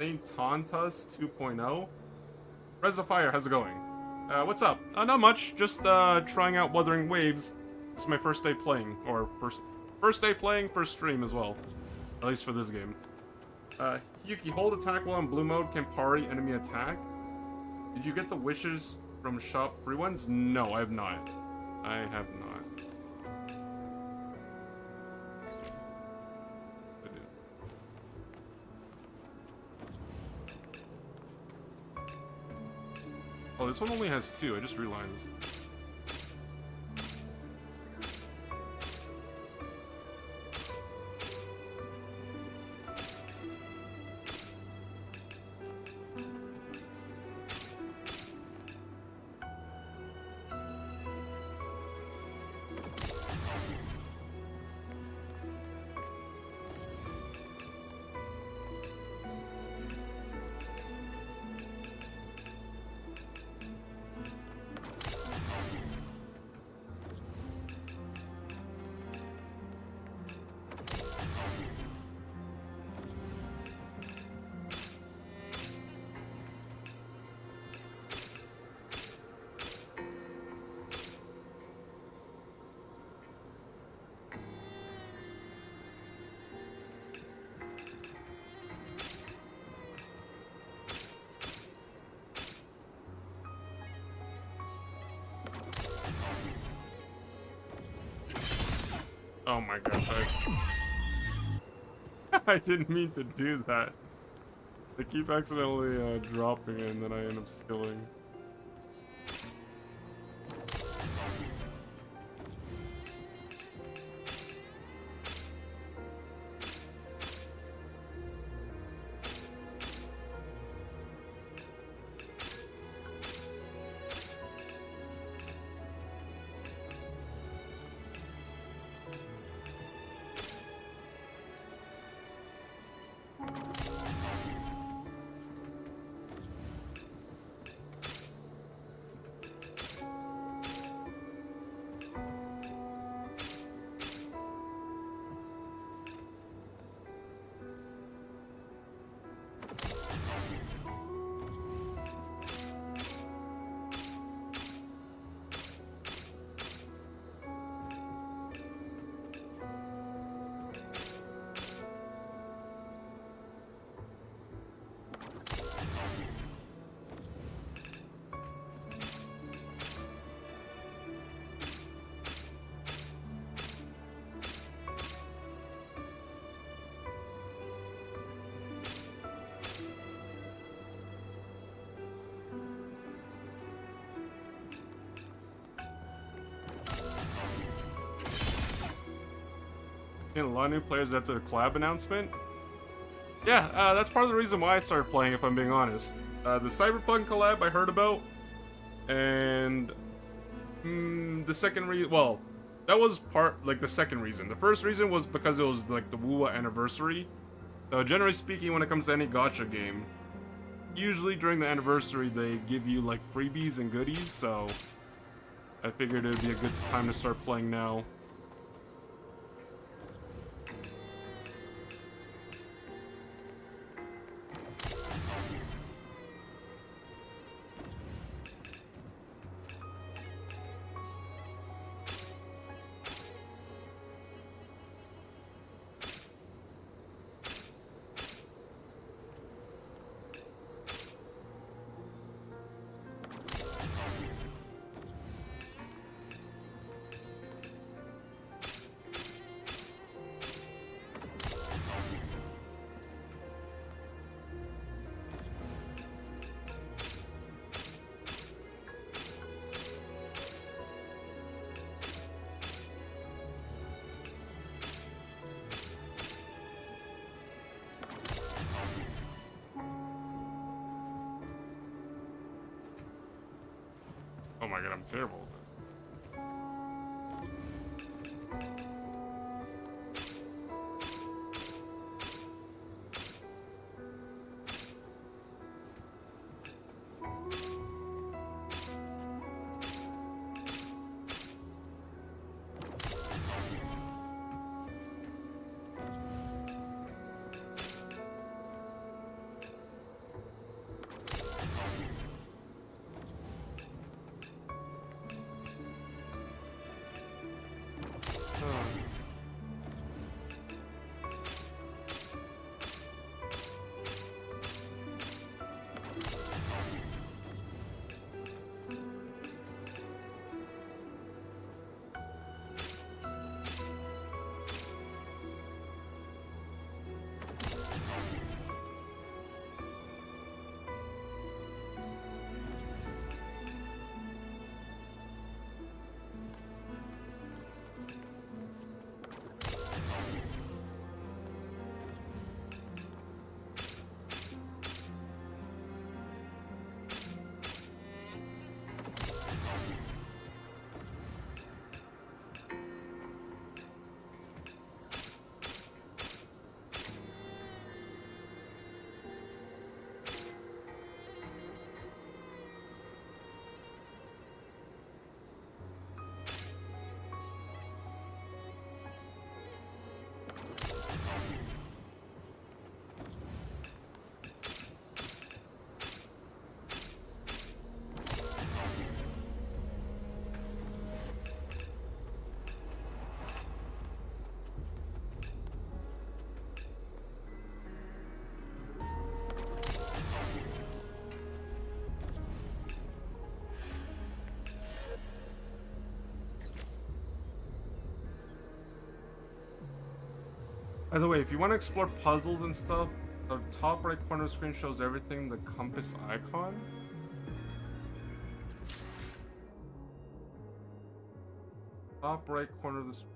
Saint Tontus 2.0. Res of Fire, how's it going? What's up? Not much. Just trying out Wuthering Waves. This is my first day playing, or first day playing, first stream as well. At least for this game. Yuki, hold attack while in blue mode can parry enemy attack. Did you get the wishes from shop free ones? No, I have not. I have not. Oh, this one only has 2, I just realized. Oh my gosh, I didn't mean to do that. I keep accidentally dropping it and then I end up skilling. A lot of new players after the collab announcement. Yeah, that's part of the reason why I started playing, if I'm being honest. The Cyberpunk collab I heard about, and the second reason, well, that was the second reason. The first reason was because it was like the Wuwa anniversary. So generally speaking, when it comes to any gacha game, usually during the anniversary they give you like freebies and goodies. So I figured it would be a good time to start playing now. Oh my god, I'm terrible with it. By the way, if you want to explore puzzles and stuff, the top right corner of the screen shows everything, the compass icon. Top right corner of the screen.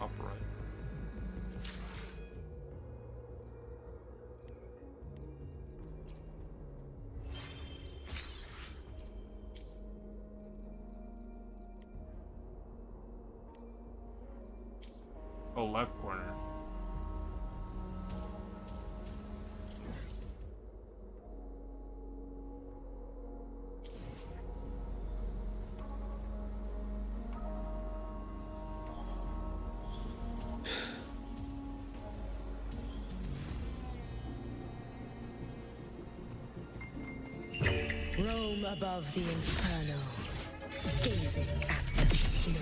Top right. Oh, left corner. Roam above the inferno, gazing at the snow.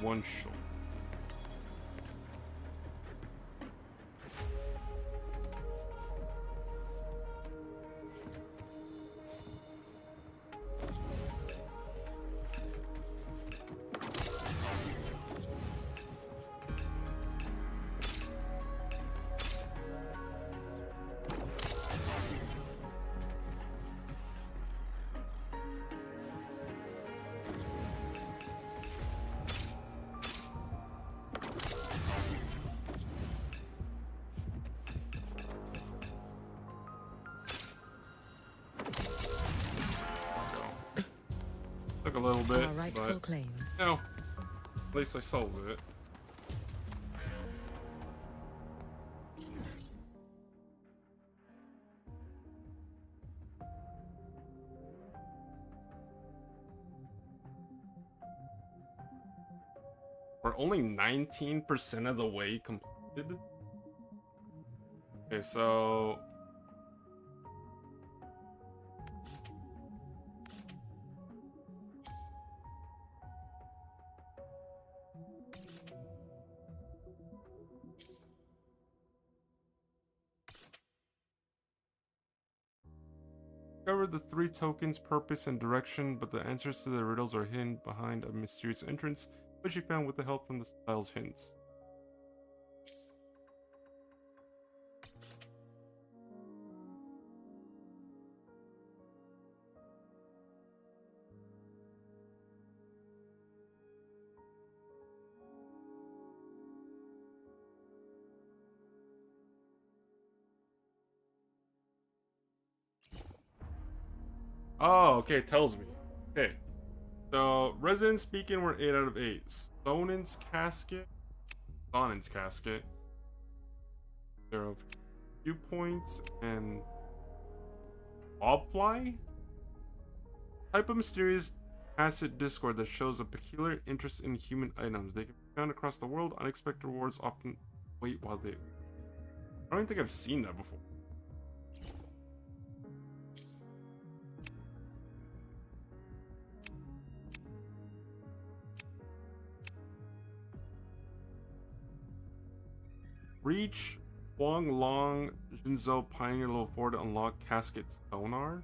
One shot. Took a little bit, Our rightful but claim. no, at least I solved it. We're only 19% of the way completed. Okay, so discovered the 3 tokens' purpose and direction, but the answers to the riddles are hidden behind a mysterious entrance, which you found with the help from the style's hints. Oh, okay, it tells me. Okay. So, resident speaking, we're 8 out of 8. Sonen's casket. Sonen's casket. 0 viewpoints and Bobfly? Type of mysterious asset discord that shows a peculiar interest in human items. They can be found across the world. Unexpected rewards often wait while they... I don't think I've seen that before. Reach Huang Long Jinzhou Pioneer Level 4 to unlock Casket Sonar.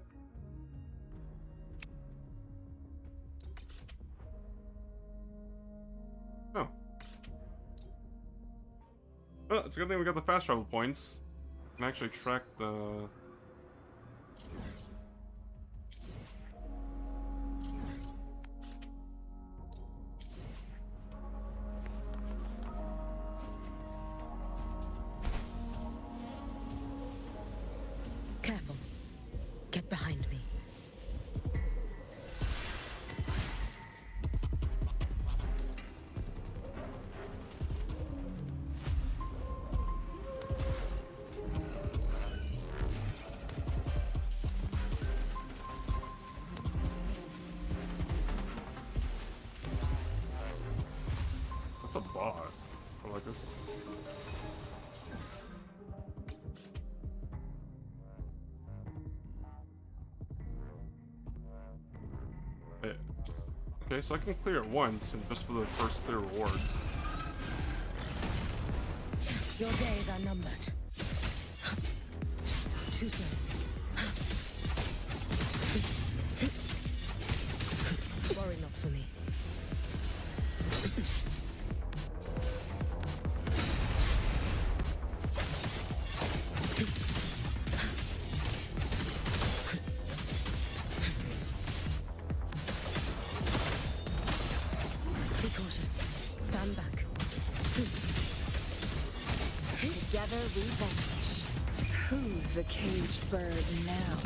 Oh. Well, it's a good thing we got the fast travel points. We can actually track the... Careful. Get behind me. What's a boss? I like this. Okay, so I can clear it once, and just for the first clear rewards. Your days are numbered. Too slow. Worry not for me. Be cautious. Stand back. Together we vanish. Who's the caged bird now?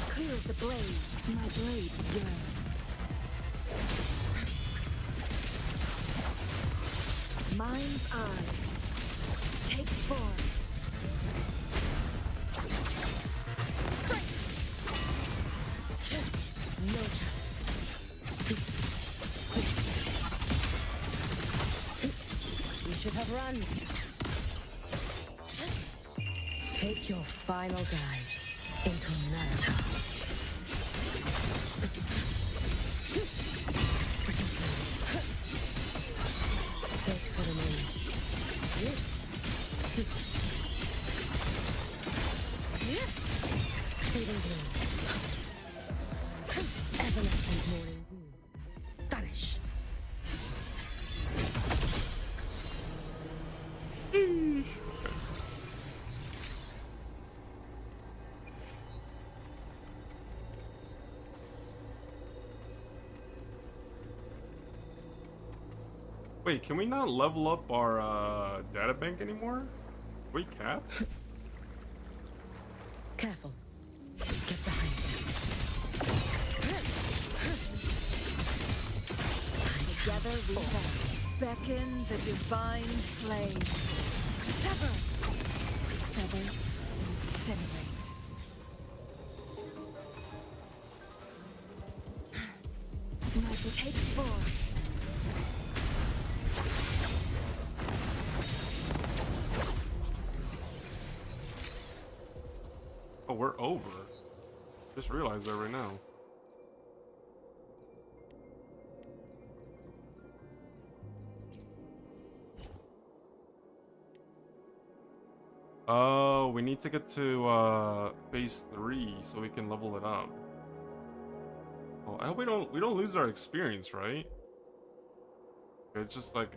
Clears the blaze. My blade yearns. Mind's eye. Take form. No chance. You should have run. Take your final dive into America. Pretty slow. Wait for the moment. Fading blue. Evanescent morning dew. Vanish. Wait, can we not level up our data bank anymore? We cap? Careful. Get behind me. Together we vanish. Beckon the divine flame. Sever. Feathers incinerate. Might take form. Oh, we're over. Just realized that right now. Oh, we need to get to phase 3 so we can level it up. Oh, I hope we don't lose our experience, right? It's just like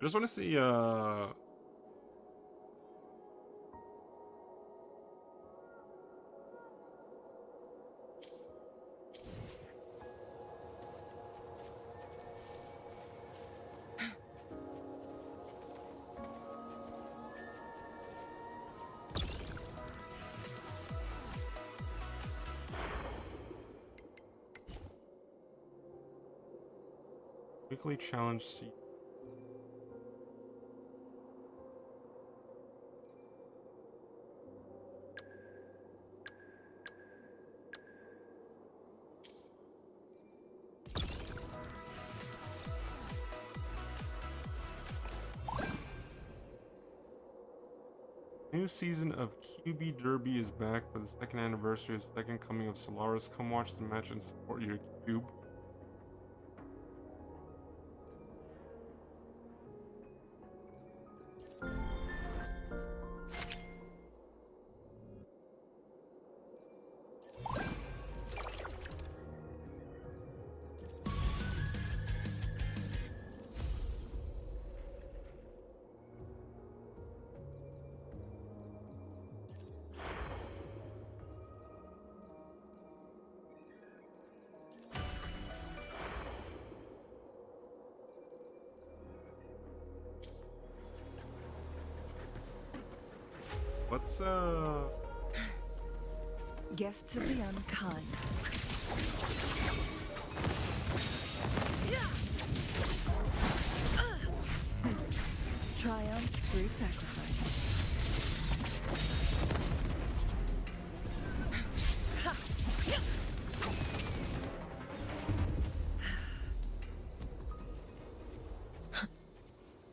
just want to see weekly challenge seat. New season of QB Derby is back for the second anniversary of second coming of Solaris. Come watch the match and support your cube. Let's Guests of the unkind. Triumph through sacrifice.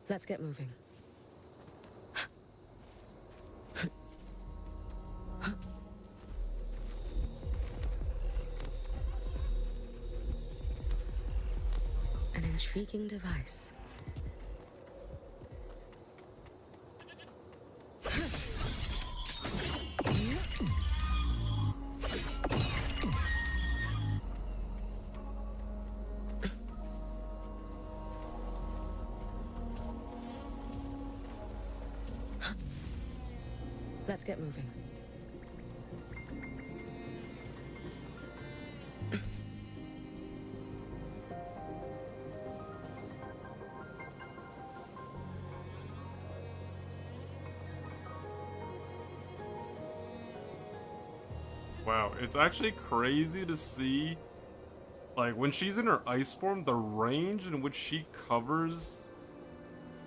Let's get moving. An intriguing device. Let's get moving. wow, it's actually crazy to see, like, when she's in her ice form, the range in which she covers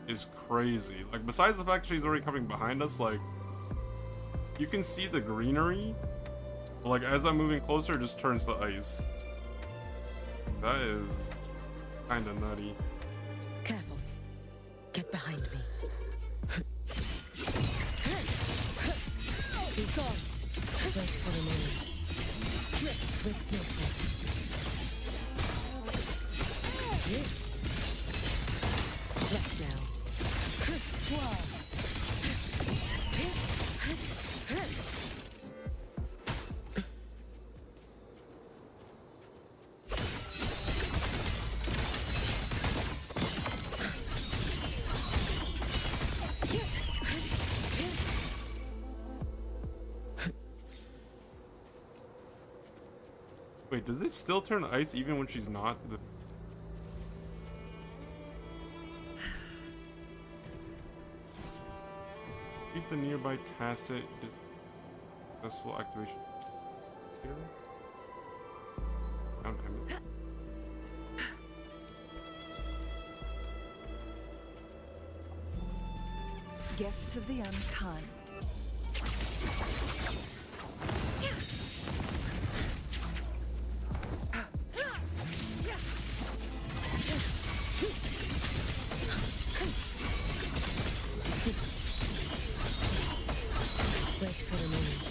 is crazy. Like, besides the fact she's already coming behind us, like, you can see the greenery, but, like, as I'm moving closer, it just turns to ice. That is kind of nutty. Careful. Get behind me. Be gone. Wait for a moment. Drip with snowflakes. Rest now. Swirl. Wait, does it still turn ice even when she's not? Beat the nearby tacit successful activation. Here? Found him. Guests of the unkind. Wait for a moment.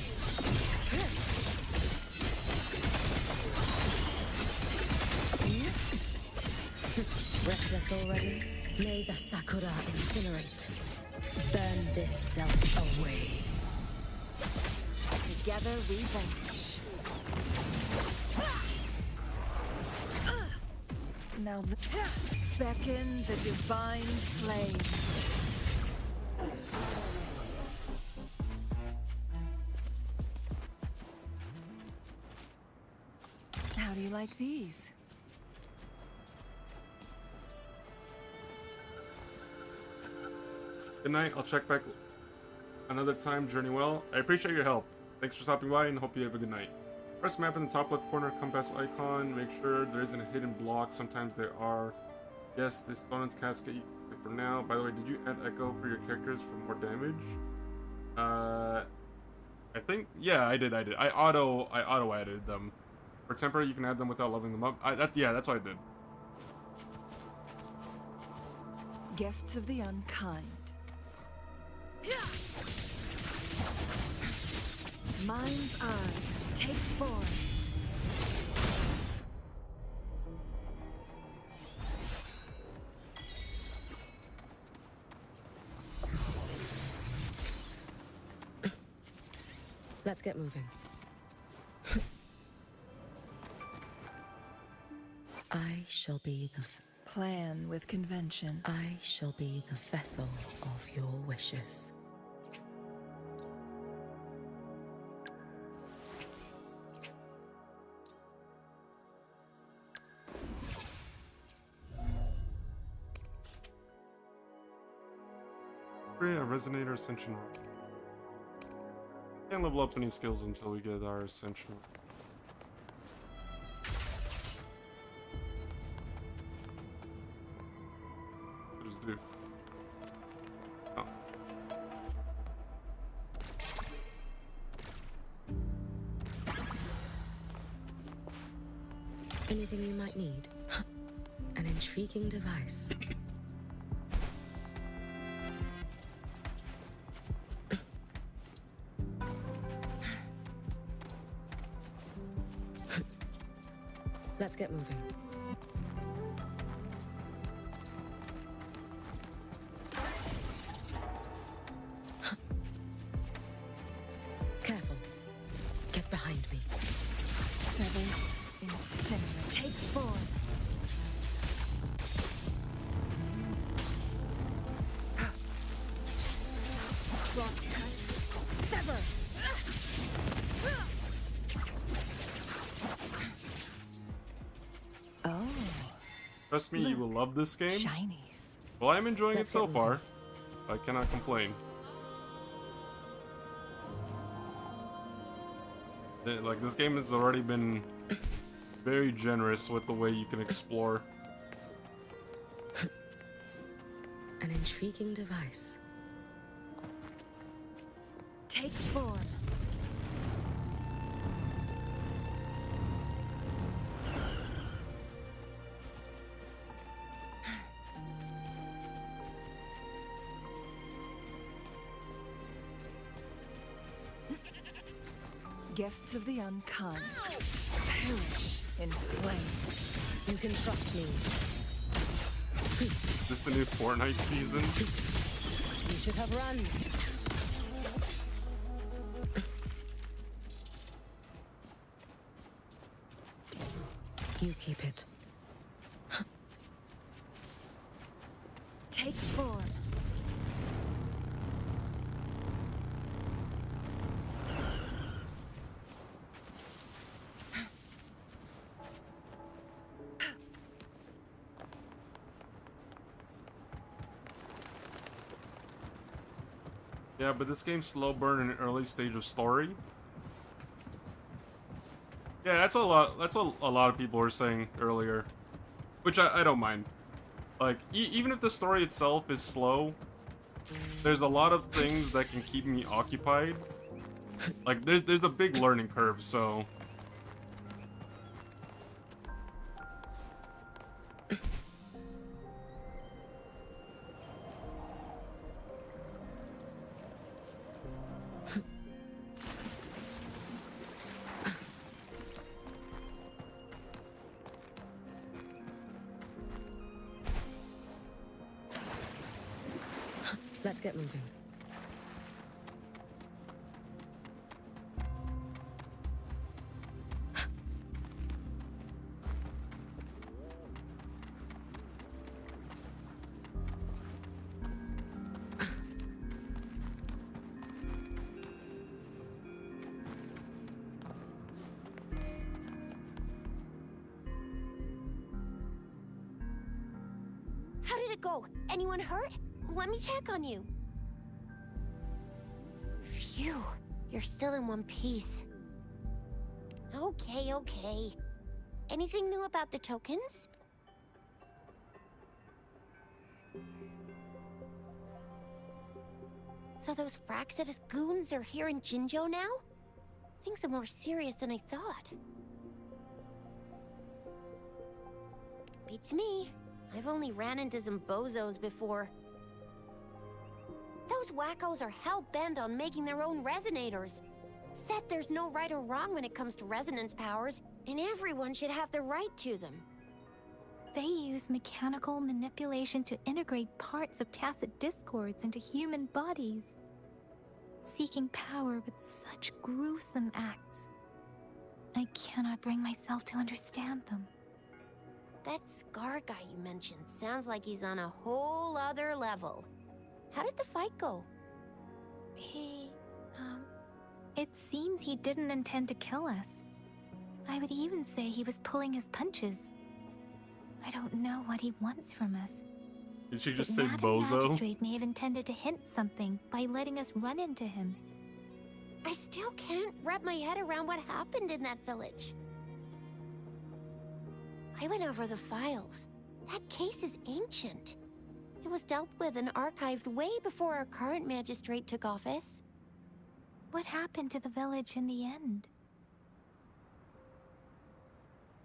Restless already? May the Sakura incinerate. Burn this self away. Together we vanquish. Now the Beckon the divine flame. How do you like these? Good night. I'll check back another time. Journey well. I appreciate your help. Thanks for stopping by and hope you have a good night. Press map in the top left corner compass icon. Make sure there isn't a hidden block. Sometimes there are. Yes, this Stonen's casket you can pick for now. By the way, did you add echo for your characters for more damage? I think I did. I auto added them. For temporary, you can add them without leveling them up. That's what I did. Guests of the unkind. Mind's eye, take form. Let's get moving. I shall be the Plan with convention. I shall be the vessel of your wishes. Free a resonator ascension. Can't level up any skills until we get our ascension. Just do. Oh. Anything you might need? An intriguing device. Let's get moving. Careful. Get behind me. Feathers incinerate. Take form. Cross cut. Sever. Oh. Trust me, you will love this game. Shinies. Well, I'm enjoying Let's it so get far. I cannot complain. Like, this game has already been very generous with the way you can explore. An intriguing device. Take form. Guests of the unkind, perish in flames. You can trust me. Is this the new Fortnite season? You should have run. You keep it. Take form. Yeah, but this game's slow burn in an early stage of story. Yeah, that's what a lot of people were saying earlier, which I don't mind. Like, even if the story itself is slow, there's a lot of things that can keep me occupied. Like, there's a big learning curve, so Let's get moving. did it go? Anyone hurt? Let me check on you. Phew, you're still in one piece. Okay, okay. Anything new about the tokens? So those Fraxidus goons are here in Jinzhou now? Things are more serious than I thought. Beats me. I've only ran into some bozos before. Those wackos are hell-bent on making their own resonators. Said there's no right or wrong when it comes to resonance powers, and everyone should have the right to them. They use mechanical manipulation to integrate parts of tacit discords into human bodies, seeking power with such gruesome acts. I cannot bring myself to understand them. That Scar guy you mentioned sounds like he's on a whole other level. How did the fight go? It seems he didn't intend to kill us. I would even say he was pulling his punches. I don't know what he wants from us. Did she But just say Madam bozo? Magistrate may have intended to hint something by letting us run into him. I still can't wrap my head around what happened in that village. I went over the files. That case is ancient. It was dealt with and archived way before our current magistrate took office. What happened to the village in the end?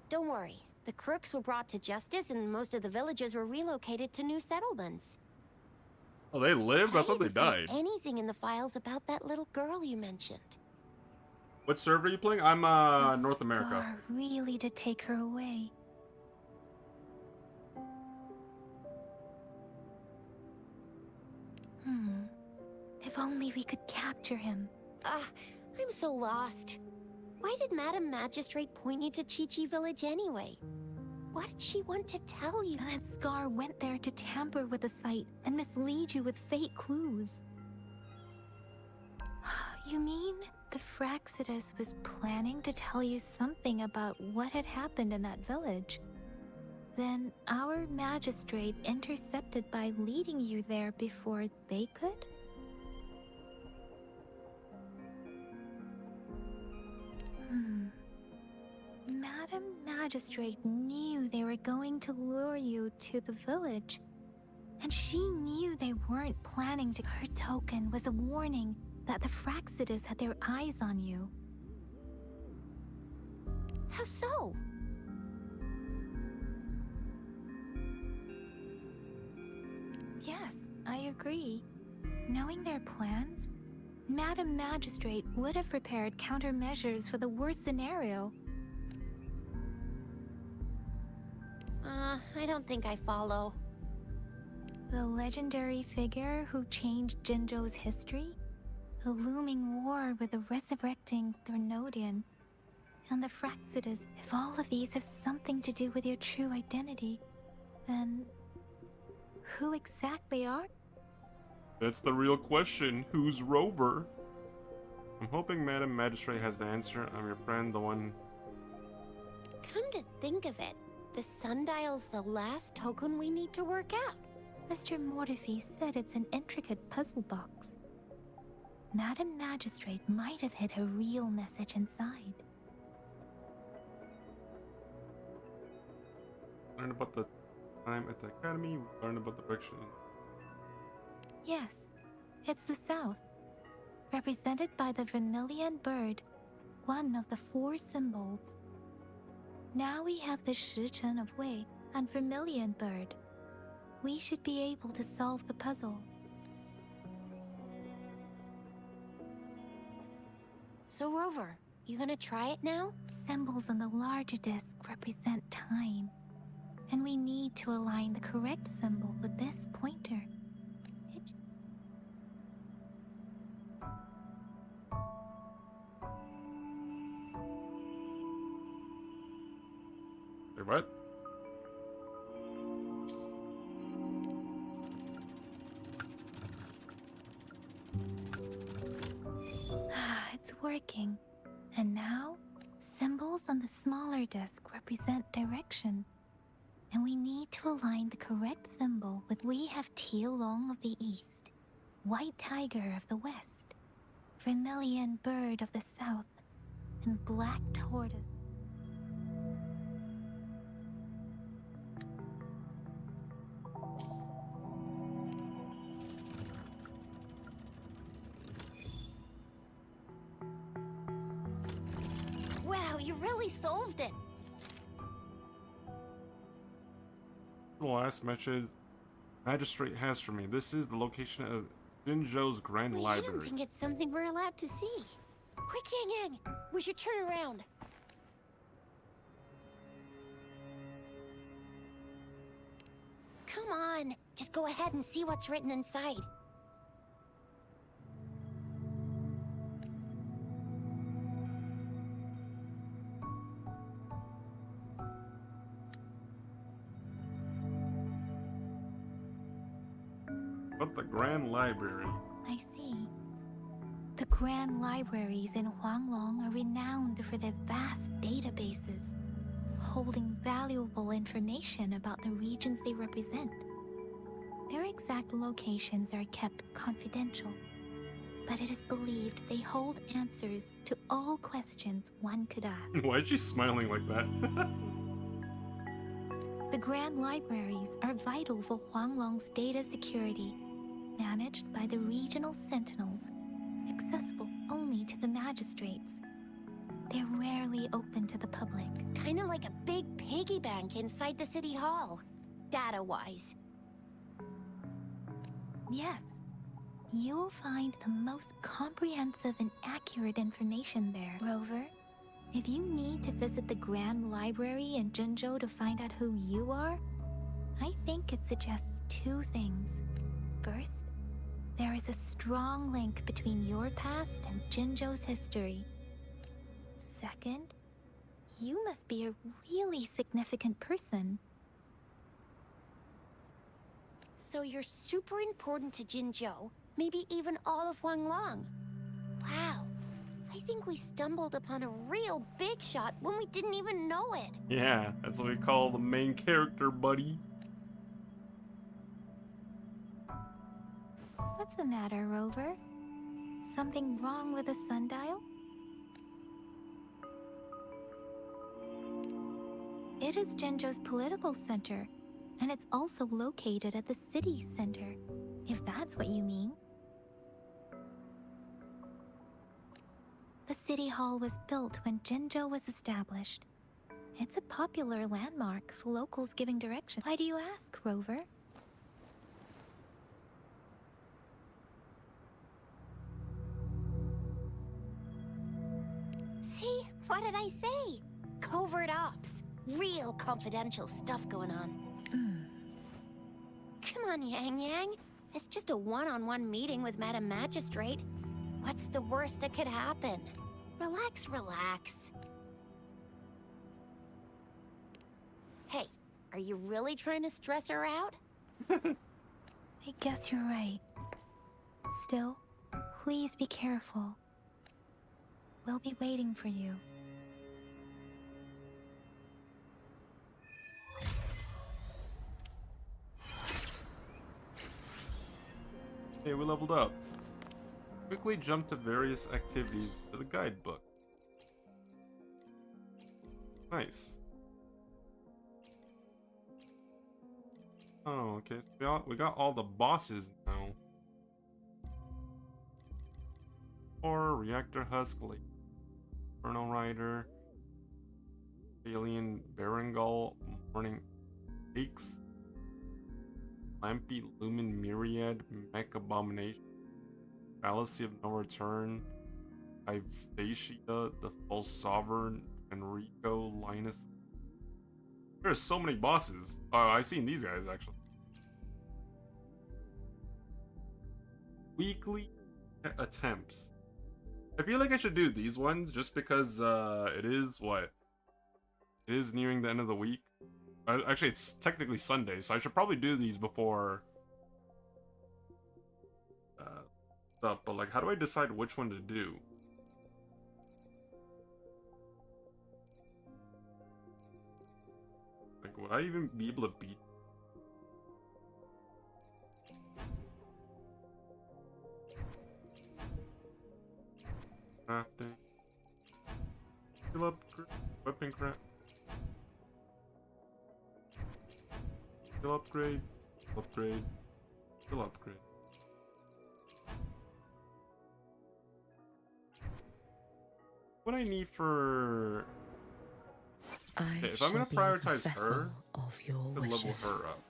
Don't worry. The crooks were brought to justice and most of the villagers were relocated to new settlements. Oh, they lived? I thought they didn't find died. anything in the files about that little girl you mentioned. What server are you playing? I'm So North America. Scar really did take her away. If only we could capture him. I'm so lost. Why did Madam Magistrate point you to Chi-Chi Village anyway? What did she want to tell you? That Scar went there to tamper with the site and mislead you with fake clues. You mean the Fraxidus was planning to tell you something about what had happened in that village? Then our magistrate intercepted by leading you there before they could? Madam Magistrate knew they were going to lure you to the village, and she knew they weren't planning to. Her token was a warning that the Fraxidus had their eyes on you. How so? Yes, I agree. Knowing their plans, Madam Magistrate would have prepared countermeasures for the worst scenario. I don't think I follow. The legendary figure who changed Jinzhou's history? The looming war with the resurrecting Threnodian, and the Fraxidus. If all of these have something to do with your true identity, then who exactly are? That's the real question. Who's Rover? I'm hoping Madam Magistrate has the answer. I'm your friend, the one... Come to think of it, the sundial's the last token we need to work out. Mr. Mortefi said it's an intricate puzzle box. Madam Magistrate might have hid a real message inside. Learn about the time at the academy. Learn about the direction. Yes, it's the South, represented by the vermilion bird, one of the 4 symbols. Now we have the Shichen of Wei and vermilion bird. We should be able to solve the puzzle. So Rover, you gonna try it now? Symbols on the larger disc represent time, and we need to align the correct symbol with this pointer. Wait, what? It's working. And now, symbols on the smaller disc represent direction. and we need to align the correct symbol with we have teal long of the east, white tiger of the west, vermilion bird of the south, and black tortoise. Wow, you really solved it. The last message magistrate has for me. This is the location of Jinzhou's Grand Wait, I don't Library. think it's something we're allowed to see. Quick, Yang Yang! We should turn around. Come on, just go ahead and see what's written inside. But the Grand Library. I see. The grand libraries in Huanglong are renowned for their vast databases, holding valuable information about the regions they represent. Their exact locations are kept confidential, but it is believed they hold answers to all questions one could ask. Why is she smiling like that? The grand libraries are vital for Huanglong's data security, managed by the regional sentinels, accessible only to the magistrates. They're rarely open to the public. Kinda like a big piggy bank inside the city hall, data-wise. Yes, you will find the most comprehensive and accurate information there, Rover. If you need to visit the Grand Library in Jinzhou to find out who you are, I think it suggests two things. First, there is a strong link between your past and Jinzhou's history. Second, you must be a really significant person. So you're super important to Jinzhou, maybe even all of Huanglong. Wow, I think we stumbled upon a real big shot when we didn't even know it. Yeah, that's what we call the main character, buddy. What's the matter, Rover? Something wrong with the sundial? It is Jinzhou's political center, and it's also located at the city center, if that's what you mean. The city hall was built when Jinzhou was established. It's a popular landmark for locals giving direction. Why do you ask, Rover? See? What did I say? Covert ops. Real confidential stuff going on. Come on, Yang Yang. It's just a one-on-one meeting with Madam Magistrate. What's the worst that could happen? Relax, relax. Hey, are you really trying to stress her out? I guess you're right. Still, please be careful. We'll be waiting for you. Hey, we leveled up. Quickly jump to various activities to the guidebook. Nice. Oh, okay. So we got all the bosses now. Or Reactor Husk, like Inferno Rider, Alien Berengal, Morning Aches, Lampy Lumen Myriad, Mech Abomination, Fallacy of No Return, Ivacia, the False Sovereign, Enrico, Linus. There's so many bosses. Oh, I've seen these guys actually. Weekly attempts. I feel like I should do these ones just because it is what? It is nearing the end of the week. Actually, it's technically Sunday, so I should probably do these before stuff. But like, how do I decide which one to do? Like, would I even be able to beat? Crafting. Skill upgrade. Weapon craft. Skill upgrade. Upgrade. Skill upgrade. What I need for... Okay, if I'm gonna prioritize her, of your I could level wishes. her up.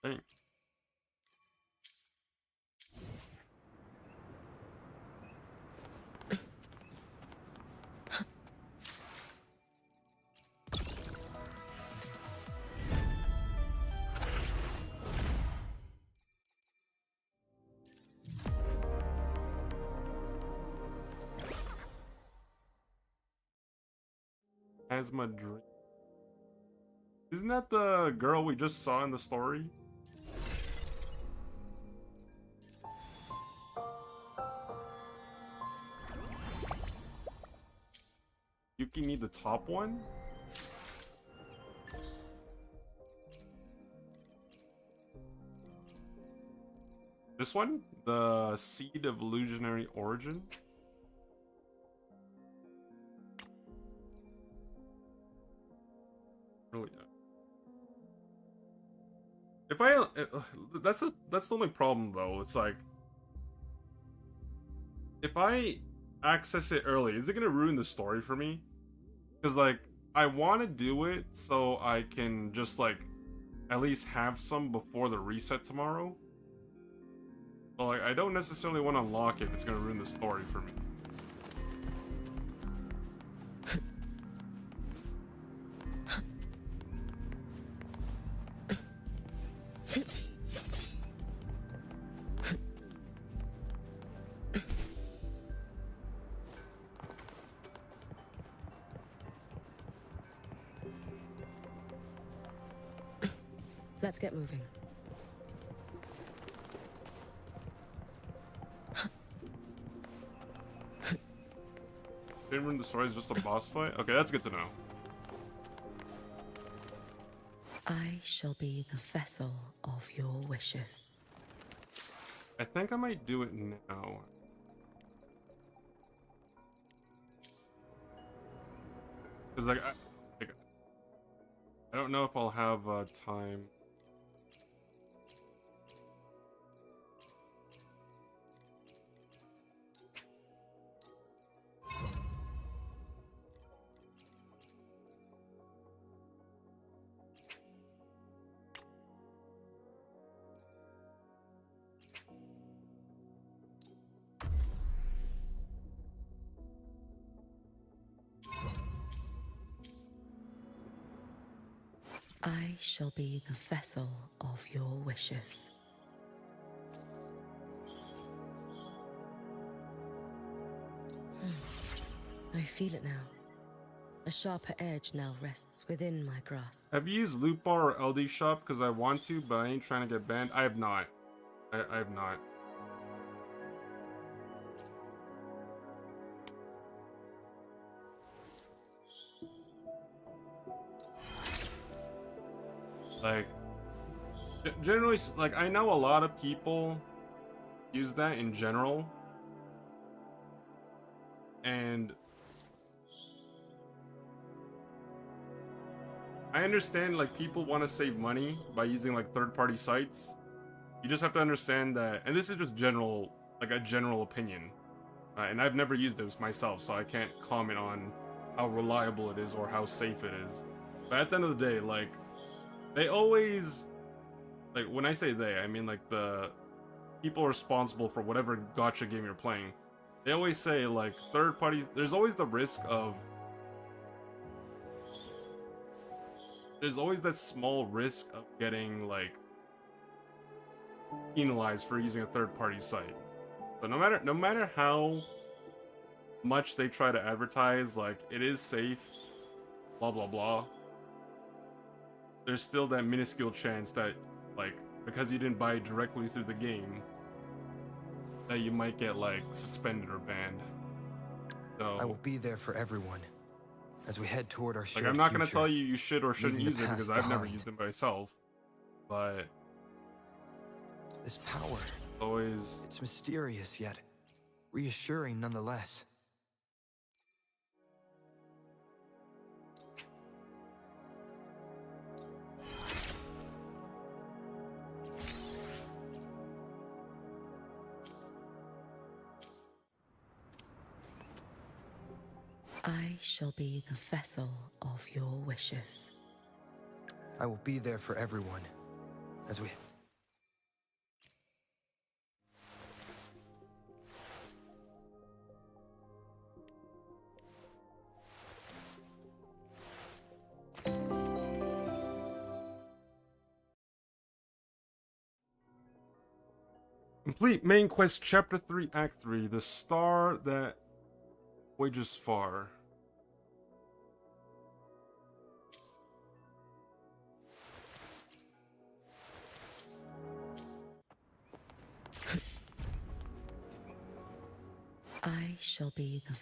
Dang. As my dream. Isn't that the girl we just saw in the story? Yuki need the top one? This one? The Seed of Illusionary Origin? Really? If I... that's the only problem though. It's like... If I access it early, is it gonna ruin the story for me? Because like, I want to do it so I can just like at least have some before the reset tomorrow. But like, I don't necessarily want to unlock it if it's gonna ruin the story for me. Let's get moving. Didn't ruin the story is just a boss fight? Okay, that's good to know. I shall be the vessel of your wishes. I think I might do it now. Cause like I don't know if I'll have time. I shall be the vessel of your wishes. I feel it now. A sharper edge now rests within my grasp. Have you used Loot Bar or LD Shop? Because I want to, but I ain't trying to get banned. I have not. I have not. Like, generally, like, I know a lot of people use that in general. And I understand, like, people want to save money by using, like, third-party sites. You just have to understand that, and this is just general, like, a general opinion. And I've never used it myself, so I can't comment on how reliable it is or how safe it is. But at the end of the day, like, they always, like, when I say they, I mean, like, the people responsible for whatever gacha game you're playing, they always say like third parties. There's always the risk of. There's always that small risk of getting like penalized for using a third-party site. So no matter how much they try to advertise like it is safe, blah blah blah, there's still that minuscule chance that like because you didn't buy it directly through the game that you might get like suspended or banned. So I will be there for everyone as we head toward our shared like I'm not future, gonna tell you should or shouldn't leaving use the it because past I've never behind. used it myself, but This power, always it's mysterious yet reassuring nonetheless. I shall be the vessel of your wishes. I will be there for everyone as we... complete main quest chapter 3 act 3, the star that wages far. I shall be the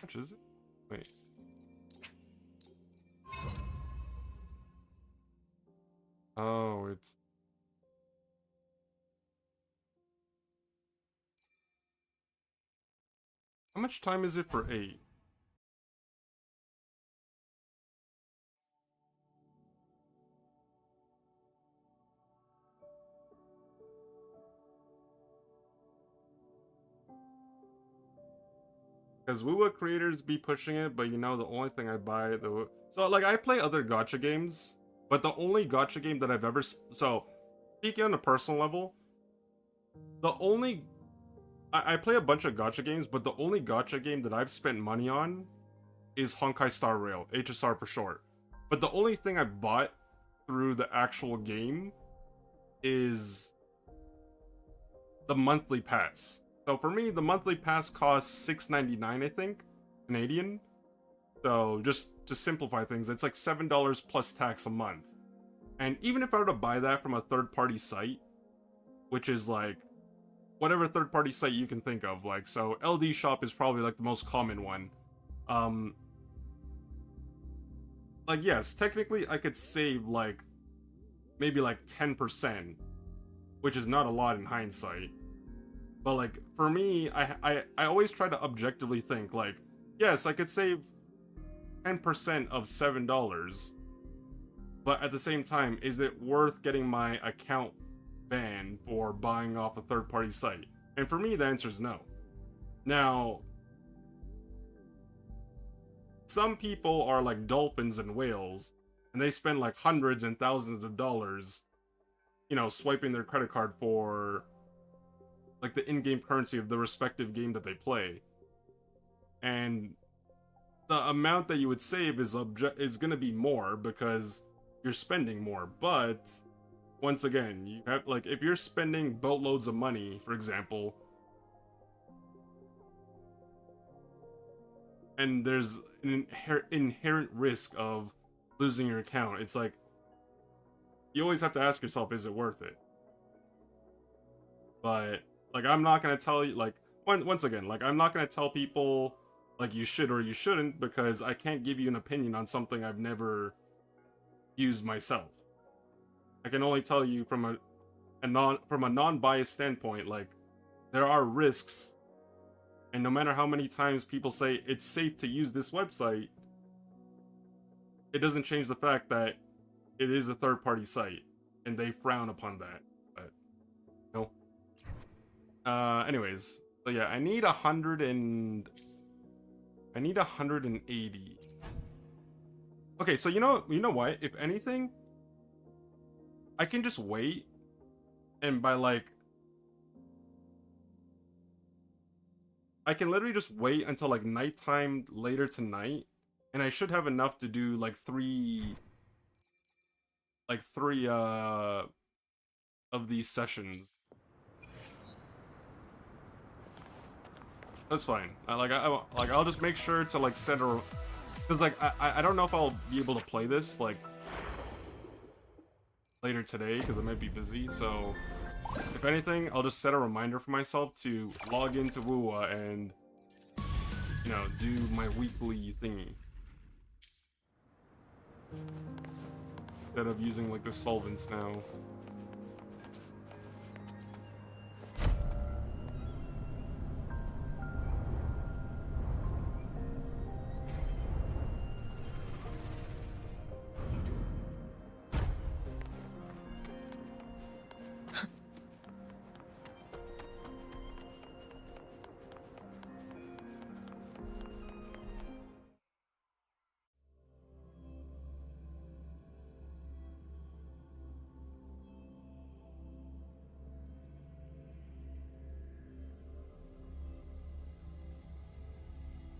How much is it? Wait. Oh, it's... How much time is it for 8? Because Wuwa creators be pushing it, but you know the only thing I buy the so like I play other gacha games, but the only gacha game that I've ever so speaking on a personal level, the only I play a bunch of gacha games, but the only gacha game that I've spent money on is Honkai Star Rail, HSR for short. But the only thing I bought through the actual game is the monthly pass. So for me, the monthly pass costs $6.99, I think, Canadian. So just to simplify things, it's like $7 plus tax a month. And even if I were to buy that from a third-party site, which is like whatever third-party site you can think of, like so LD Shop is probably like the most common one. Like yes, technically I could save like maybe like 10%, which is not a lot in hindsight. But like for me, I always try to objectively think like, yes, I could save 10% of $7, but at the same time, is it worth getting my account banned for buying off a third-party site? And for me, the answer is no. Now, some people are like dolphins and whales, and they spend like hundreds and thousands of dollars, you know, swiping their credit card for like the in-game currency of the respective game that they play. And the amount that you would save is going to be more because you're spending more. But once again, you have like if you're spending boatloads of money, for example, and there's an inherent risk of losing your account, it's like you always have to ask yourself, is it worth it? But like I'm not gonna tell you like once again, like I'm not gonna tell people like you should or you shouldn't because I can't give you an opinion on something I've never used myself. I can only tell you from a non-biased standpoint, like there are risks, and no matter how many times people say it's safe to use this website, it doesn't change the fact that it is a third-party site, and they frown upon that. But no. Anyways, so yeah, I need 180. Okay, so you know what? If anything, I can just wait, and by like, I can literally just wait until like nighttime later tonight, and I should have enough to do like three of these sessions. That's fine. I'll just make sure to like set a, because like I don't know if I'll be able to play this like later today because I might be busy. So if anything, I'll just set a reminder for myself to log into Wuwa and, you know, do my weekly thingy instead of using like the solvents now.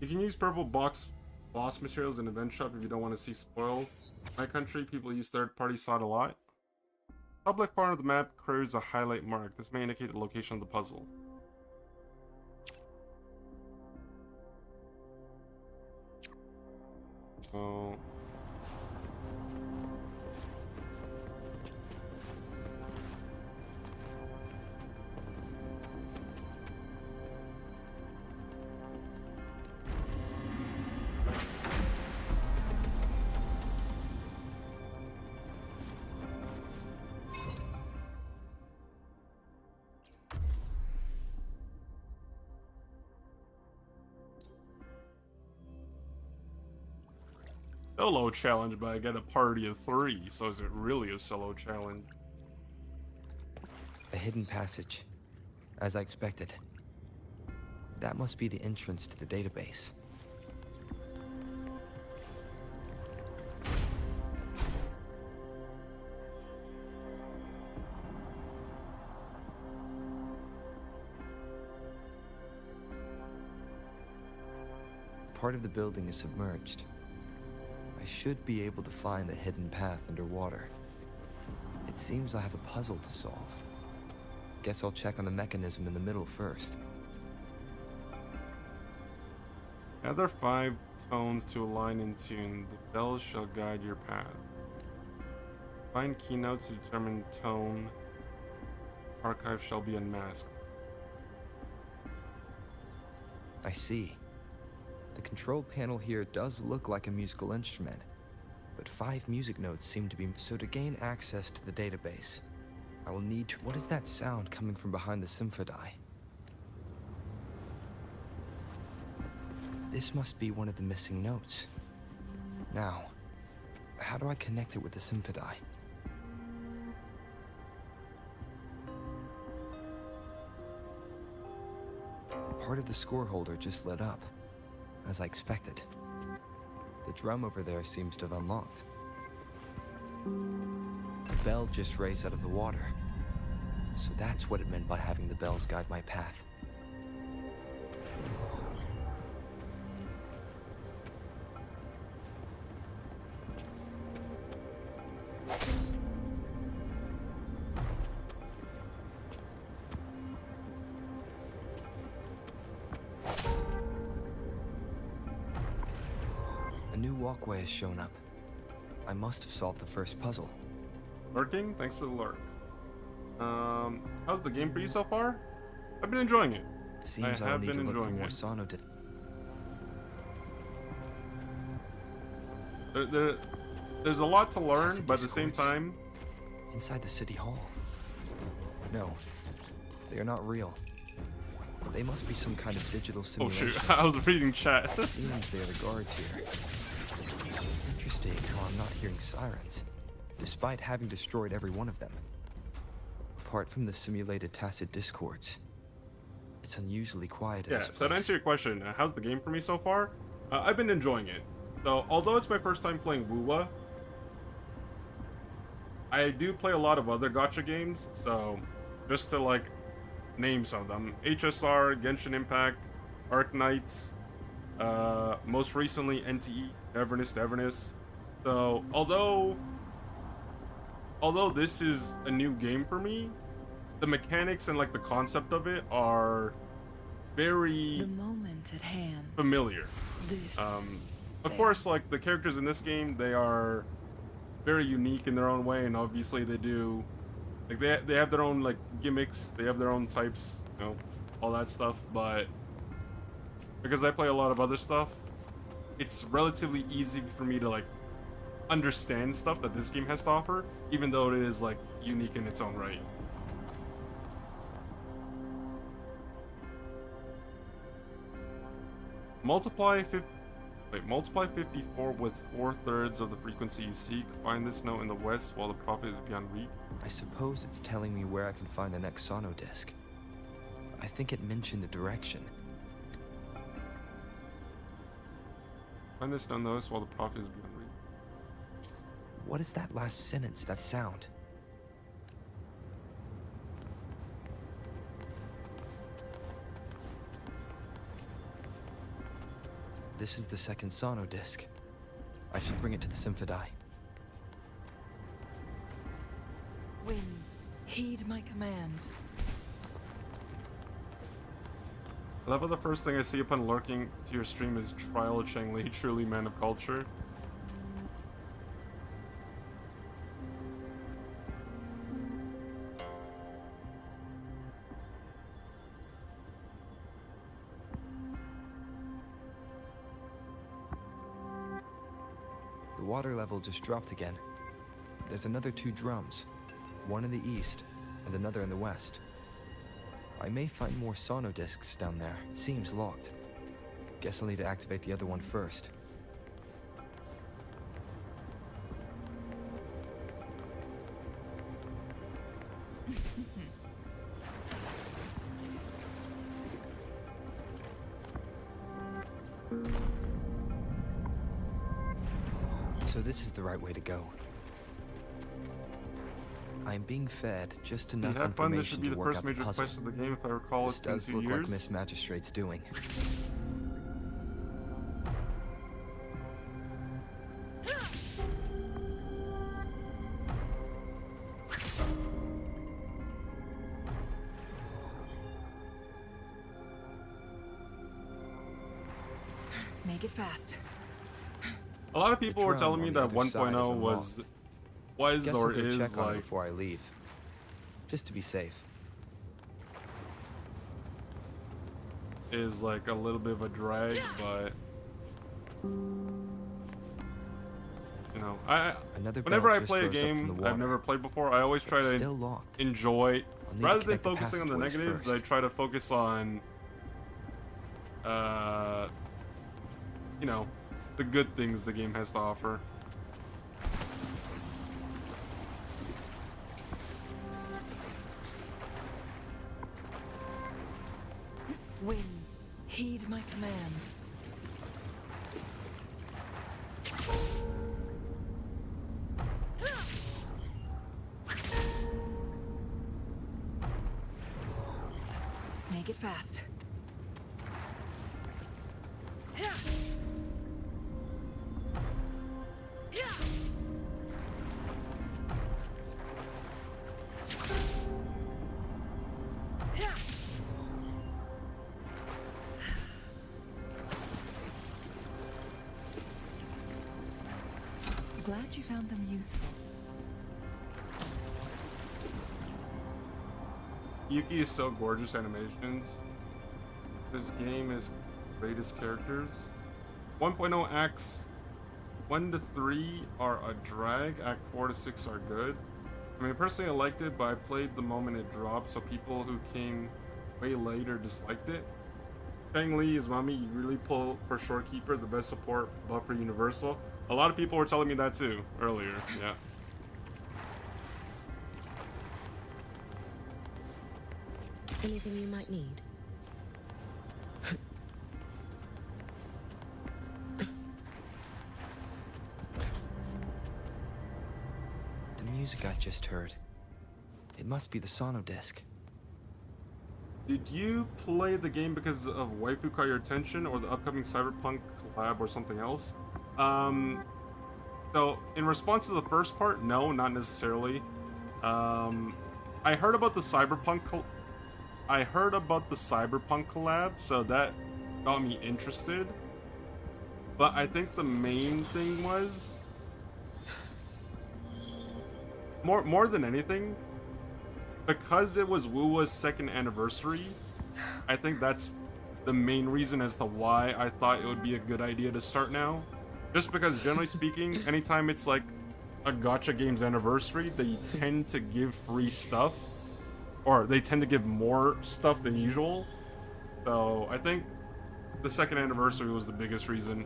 You can use purple boss materials in event shop if you don't want to see spoil. In my country, people use third-party sod a lot. Public part of the map carries a highlight mark. This may indicate the location of the puzzle. So... Solo challenge, but I get a party of 3, so is it really a solo challenge? A hidden passage, as I expected. That must be the entrance to the database. Part of the building is submerged. I should be able to find the hidden path underwater. It seems I have a puzzle to solve. Guess I'll check on the mechanism in the middle first. Gather 5 tones to align in tune. The bells shall guide your path. Find keynotes to determine tone. Archive shall be unmasked. I see. The control panel here does look like a musical instrument, but 5 music notes seem to be... So to gain access to the database, I will need to... What is that sound coming from behind the symphodi? This must be one of the missing notes. Now, how do I connect it with the symphodi? Part of the score holder just lit up, as I expected. The drum over there seems to have unlocked. The bell just raised out of the water. So that's what it meant by having the bells guide my path. Walkway has shown up. I must have solved the first puzzle. Lurking? Thanks for the lurk. How's the game for you so far? I've been enjoying it. Seems I'll need to look for more Sano to... There's a lot to learn, but at the same time... Inside the city hall. No, they are not real. They must be some kind of digital Oh simulation. shoot, I was reading chat. It seems they are the guards here. Interesting how I'm not hearing sirens, despite having destroyed every one of them. Apart from the simulated tacit discords, it's unusually quiet in Yeah, this so to place. answer your question, how's the game for me so far? I've been enjoying it. So, although it's my first time playing Wuwa, I do play a lot of other gacha games, so just to like name some of them. HSR, Genshin Impact, Arc Knights, most recently NTE, Everness. So, although this is a new game for me, the mechanics and like the concept of it are very The moment at hand. familiar. This. Of course, like the characters in this game, they are very unique in their own way, and obviously they do, like they have their own like gimmicks, they have their own types, you know, all that stuff. But because I play a lot of other stuff, it's relatively easy for me to like understand stuff that this game has to offer, even though it is like unique in its own right. Multiply 54 with 4/3 of the frequency you seek. Find this note in the west while the prophet is beyond reach. I suppose it's telling me where I can find the next sono disc. I think it mentioned a direction. Find this note in the west while the prophet is beyond reach. What is that last sentence, that sound? This is the second sono disc. I should bring it to the Symphodi. Winds, heed my command. I love how the first thing I see upon lurking to your stream is Trial Changli, truly man of culture. The water level just dropped again. There's another 2 drums, one in the east and another in the west. I may find more sono discs down there. It seems locked. Guess I'll need to activate the other one first. So this is the right way to go. I am being fed just enough Have fun. This should information be to the work first out the major puzzle. quest of the game, if I recall. This It's been does 2 look years. like Miss Magistrate's doing. Make it fast. A lot of people were drum telling me on the that other side is 1.0 was Guess or I'll go is check on it like before I leave, just to be safe. is like a little bit of a drag, but you know, Another whenever bell I just play a rose up from game the I've water. never played before, I always try It's to still locked. enjoy, I'll need to rather than connect the focusing on the passageways negatives, I first. try to focus on you know, the good things the game has to offer. Winds, heed my command. Make it fast. Glad you found them useful. Yuki is so gorgeous animations. This game is greatest characters. 1.0 acts 1 to 3 are a drag, act 4 to 6 are good. I mean, personally I liked it, but I played the moment it dropped, so people who came way later disliked it. Chang Li is mommy, you really pull for Shorekeeper, the best support buff for Universal. A lot of people were telling me that too earlier. Yeah. Anything you might need? The music I just heard. It must be the sono disc. Did you play the game because of Waifu caught your attention, or the upcoming Cyberpunk collab, or something else? So in response to the first part, no, not necessarily. I heard about the Cyberpunk collab, so that got me interested. But I think the main thing was more than anything, because it was Wuwa's 2nd anniversary. I think that's the main reason as to why I thought it would be a good idea to start now. Just because, generally speaking, anytime it's like a gacha game's anniversary, they tend to give free stuff, or they tend to give more stuff than usual. So I think the 2nd anniversary was the biggest reason.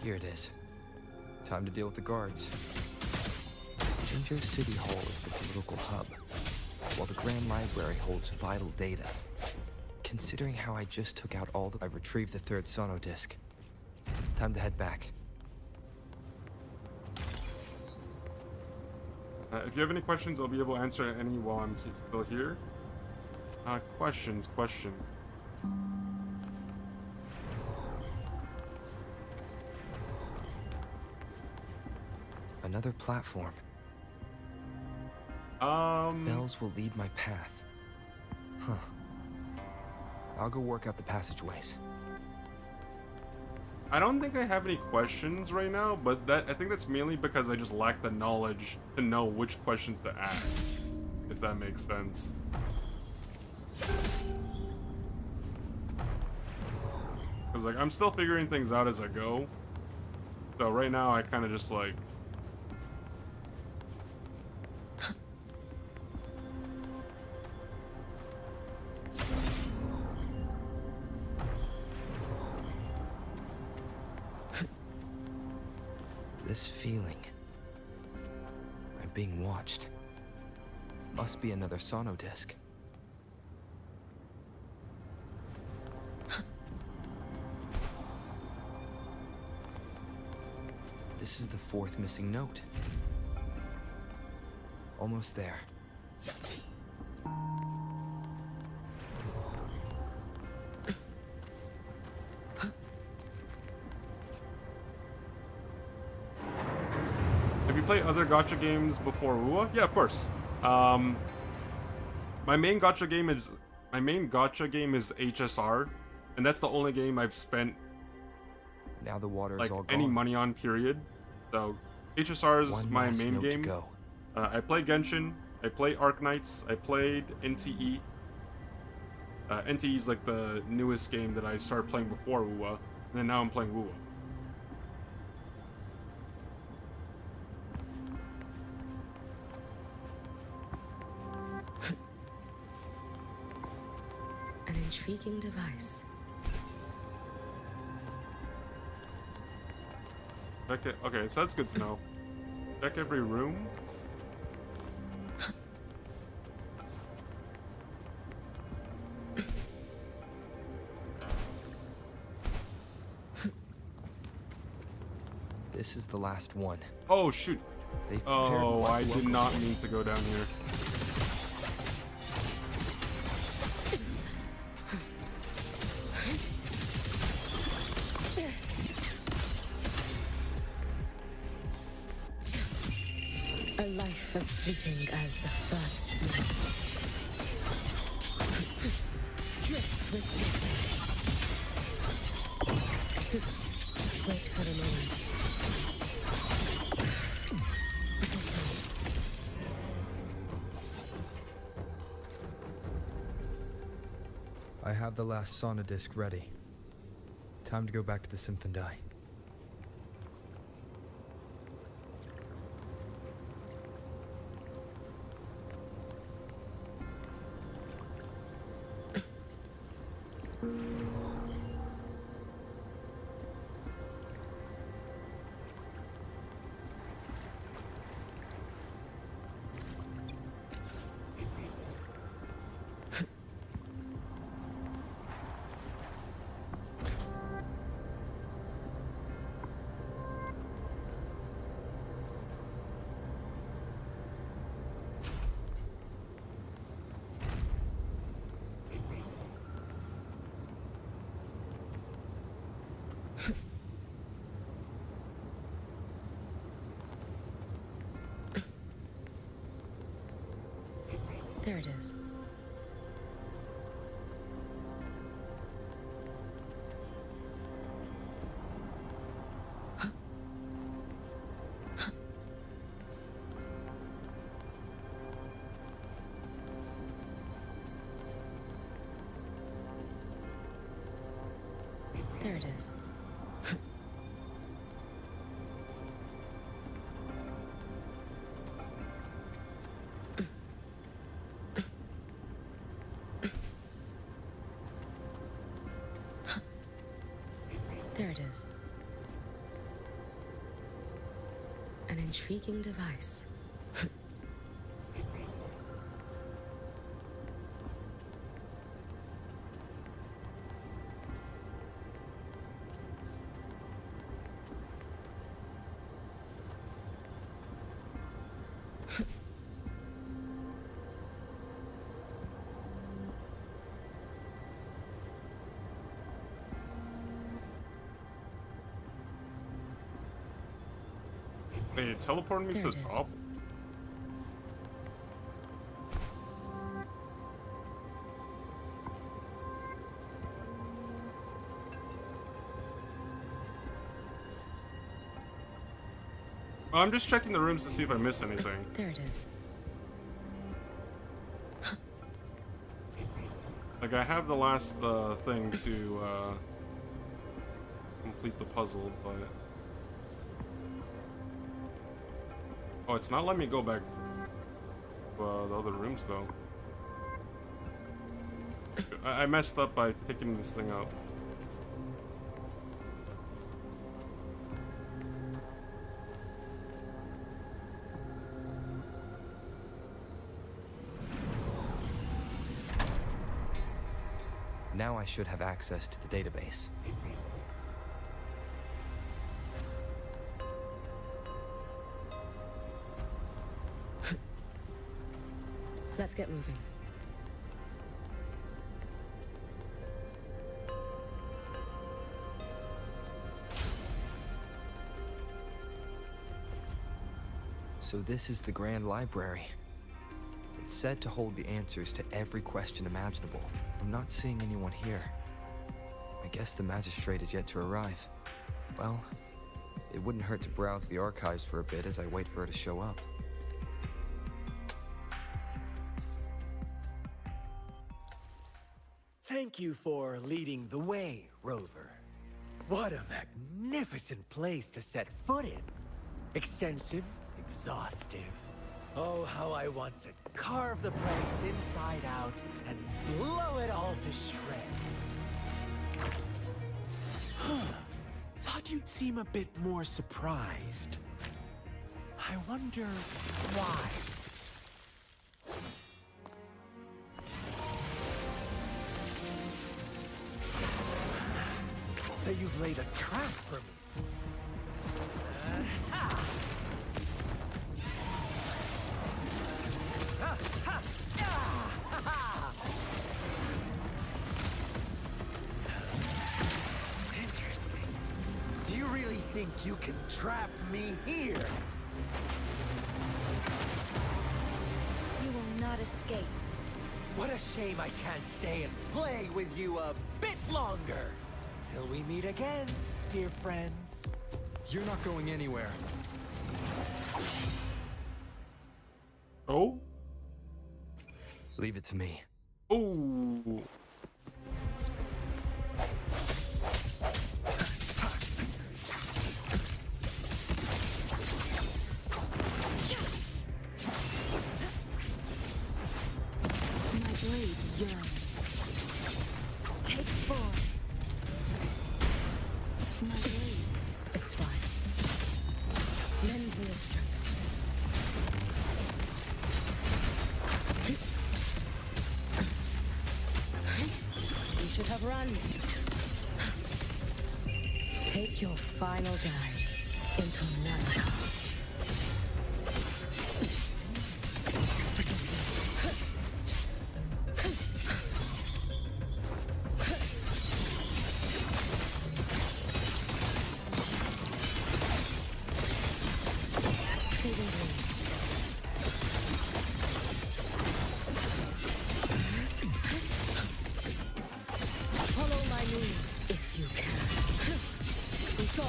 Here it is. Time to deal with the guards. Jinzhou City Hall is the political hub, while the Grand Library holds vital data. Considering how I just took out all the... I've retrieved the 3rd sono disc. Time to head back. If you have any questions, I'll be able to answer any while I'm still here. Question. Another platform. Bells will lead my path. Huh. I'll go work out the passageways. I don't think I have any questions right now, but I think that's mainly because I just lack the knowledge to know which questions to ask, if that makes sense. Because, like, I'm still figuring things out as I go. So right now I kind of just, like... This feeling. I'm being watched. Must be another sono disc. This is the 4th missing note. Almost there. Have you played other gacha games before Wuwa? Yeah, of course. My main gacha game is HSR, and that's the only game I've spent Now the water is like all gone. any money on, period. So HSR is One my last main note to game. go. I play Genshin, I play Arknights, I played NTE. NTE is like the newest game that I started playing before Wuwa, and then now I'm playing Wuwa. An intriguing device. Check it. Okay, so that's good to know. Check every room. This is the last one. Oh shoot. They've prepared Oh, what I did local- not mean to go down here. A life as fleeting as the first snow. Drift with swiftness. Wait for the moment. I have the last sono disc ready. Time to go back to the Symphondai. There it is. There it is. There it is. An intriguing device. Wait, it teleported me There to it the is. top? Oh, I'm just checking the rooms to see if I missed anything. There it is. Like, I have the last thing to complete the puzzle, but... Oh, it's not letting me go back to the other rooms, though. I messed up by picking this thing up. Now I should have access to the database. Let's get moving. So this is the Grand Library. It's said to hold the answers to every question imaginable. I'm not seeing anyone here. I guess the magistrate is yet to arrive. Well, it wouldn't hurt to browse the archives for a bit as I wait for her to show up. Thank you for leading the way, Rover. What a magnificent place to set foot in. Extensive, exhaustive. Oh, how I want to carve the place inside out and blow it all to shreds. Thought you'd seem a bit more surprised. I wonder why. So you've laid a trap for me. Interesting. Do you really think you can trap me here? You will not escape. What a shame I can't stay and play with you a bit longer. Till we meet again, dear friends. You're not going anywhere. Oh? Leave it to me. Oh. My blade yearns. Take form. My blade. It's fine. Lend me your strength. You should have run. Take your final dive into Wuwa. Worry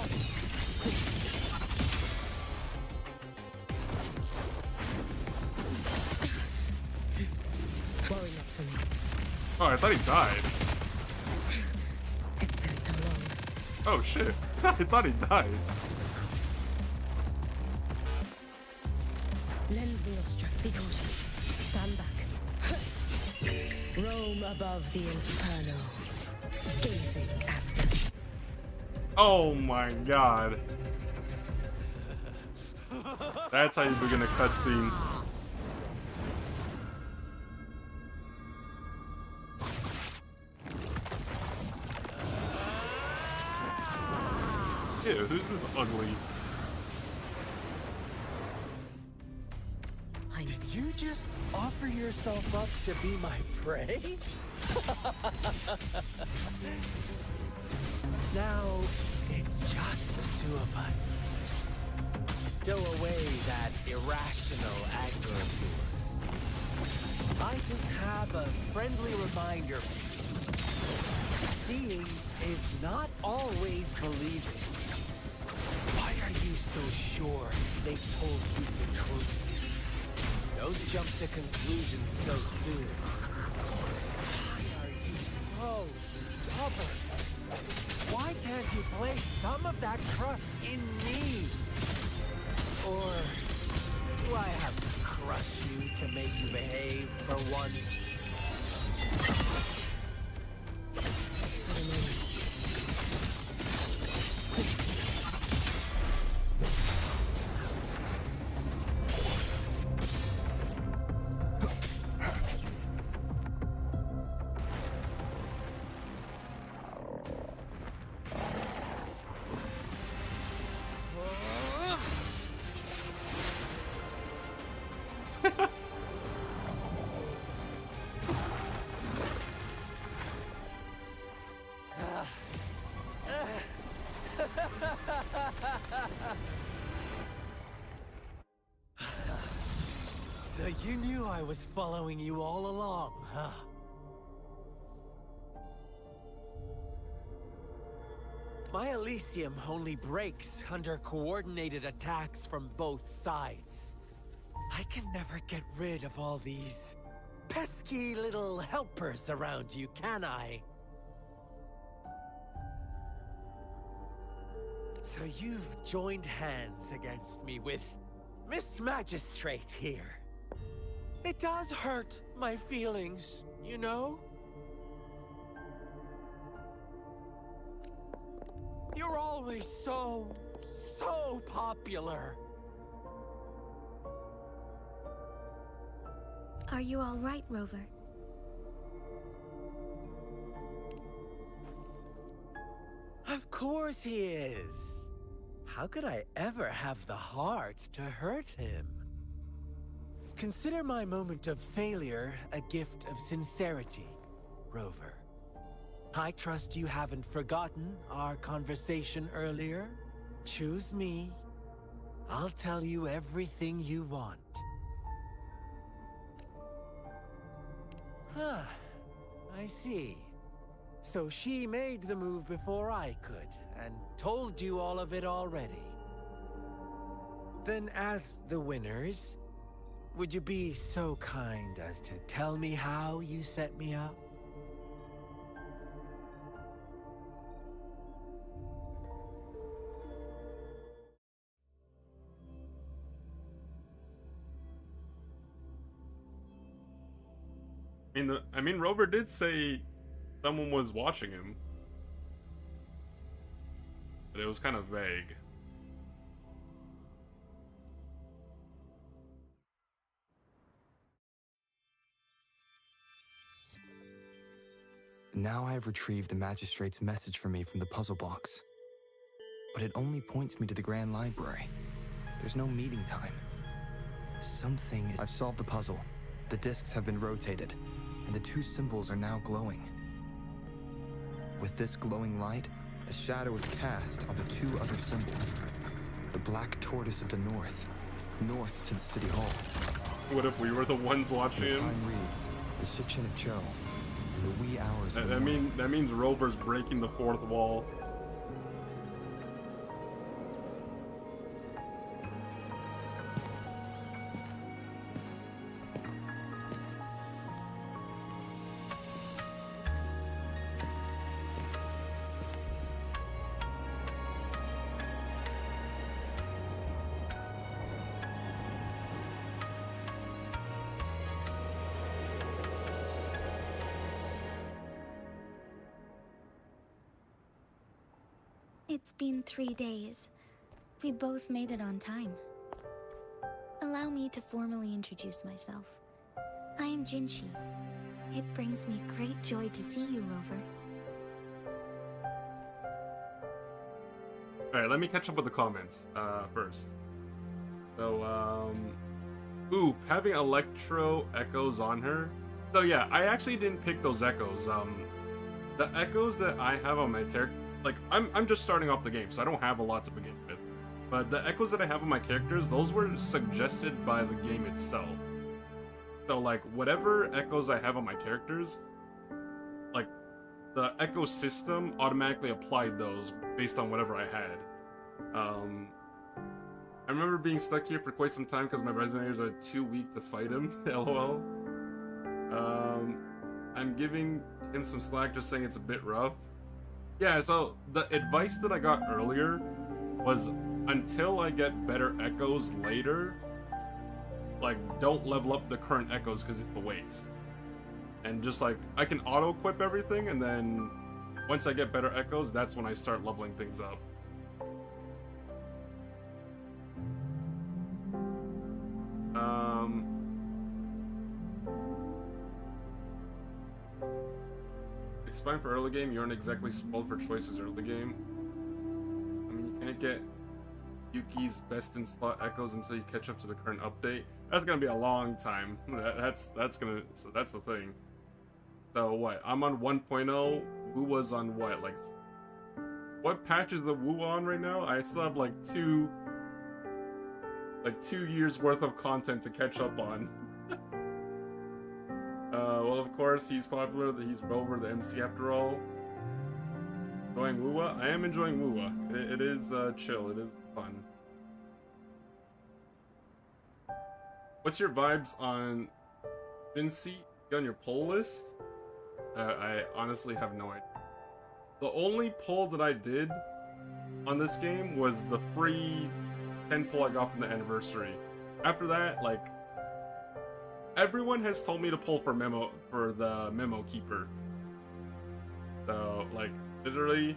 not for me. Oh, I thought he died. It's been so long. Oh shit. I thought he died. Lend me your strength. Be cautious. Stand back. Roam above the inferno, gazing at the Oh my god. That's how you begin a cutscene. Ew, who's this ugly? Did you just offer yourself up to be my prey? Now, it's just the two of us. Stow away that irrational anger of yours. I just have a friendly reminder for you. Seeing is not always believing. Why are you so sure they told you the truth? Don't jump to conclusions so soon. Why are you so stubborn? Why can't you place some of that trust in me? Or do I have to crush you to make you behave for once? So you knew I was following you all along, huh? My Elysium only breaks under coordinated attacks from both sides. I can never get rid of all these pesky little helpers around you, can I? So you've joined hands against me with Miss Magistrate here. It does hurt my feelings, you know? You're always so popular. Are you all right, Rover? Of course he is. How could I ever have the heart to hurt him? Consider my moment of failure a gift of sincerity, Rover. I trust you haven't forgotten our conversation earlier. Choose me. I'll tell you everything you want. Huh. I see. So she made the move before I could, and told you all of it already. Then as the winners, would you be so kind as to tell me how you set me up? I mean, Rover did say someone was watching him, but it was kind of vague. Now I have retrieved the magistrate's message for me from the puzzle box. But it only points me to the Grand Library. There's no meeting time. I've solved the puzzle. The discs have been rotated, and the two symbols are now glowing. With this glowing light, a shadow is cast on the two other symbols. The black tortoise of the north to the city hall. What if we were the ones watching The him? time reads, the Jianxin of Zhou, in the wee hours of the That morning. means Rover's breaking the fourth wall. It's been 3 days. We both made it on time. Allow me to formally introduce myself. I am Jianxin. It brings me great joy to see you, Rover. Alright, let me catch up with the comments first. So, ooh, having electro echoes on her. So yeah, I actually didn't pick those echoes. The echoes that I have on my character, like, I'm just starting off the game, so I don't have a lot to begin with. But the echoes that I have on my characters, those were suggested by the game itself. So, like, whatever echoes I have on my characters, like, the echo system automatically applied those based on whatever I had. I remember being stuck here for quite some time because my resonators are too weak to fight him. LOL. I'm giving him some slack, just saying it's a bit rough. Yeah, so the advice that I got earlier was until I get better echoes later, like, don't level up the current echoes because it's a waste. And just like, I can auto-equip everything, and then once I get better echoes, that's when I start leveling things up. It's fine for early game, you aren't exactly spoiled for choices early game. I mean, you can't get Yuki's best in slot echoes until you catch up to the current update. That's gonna be a long time. That's the thing. So what? I'm on 1.0. Wuwa's on what? Like, what patch is the Wuwa on right now? I still have like 2 years worth of content to catch up on. Well, of course, he's popular. He's Rover, the MC after all. Enjoying Wuwa? I am enjoying Wuwa. It is chill. It is fun. What's your vibes on Jianxin on your poll list? I honestly have no idea. The only poll that I did on this game was the free 10 poll I got from the anniversary. After that, like, everyone has told me to pull for the memo keeper. So, like, literally,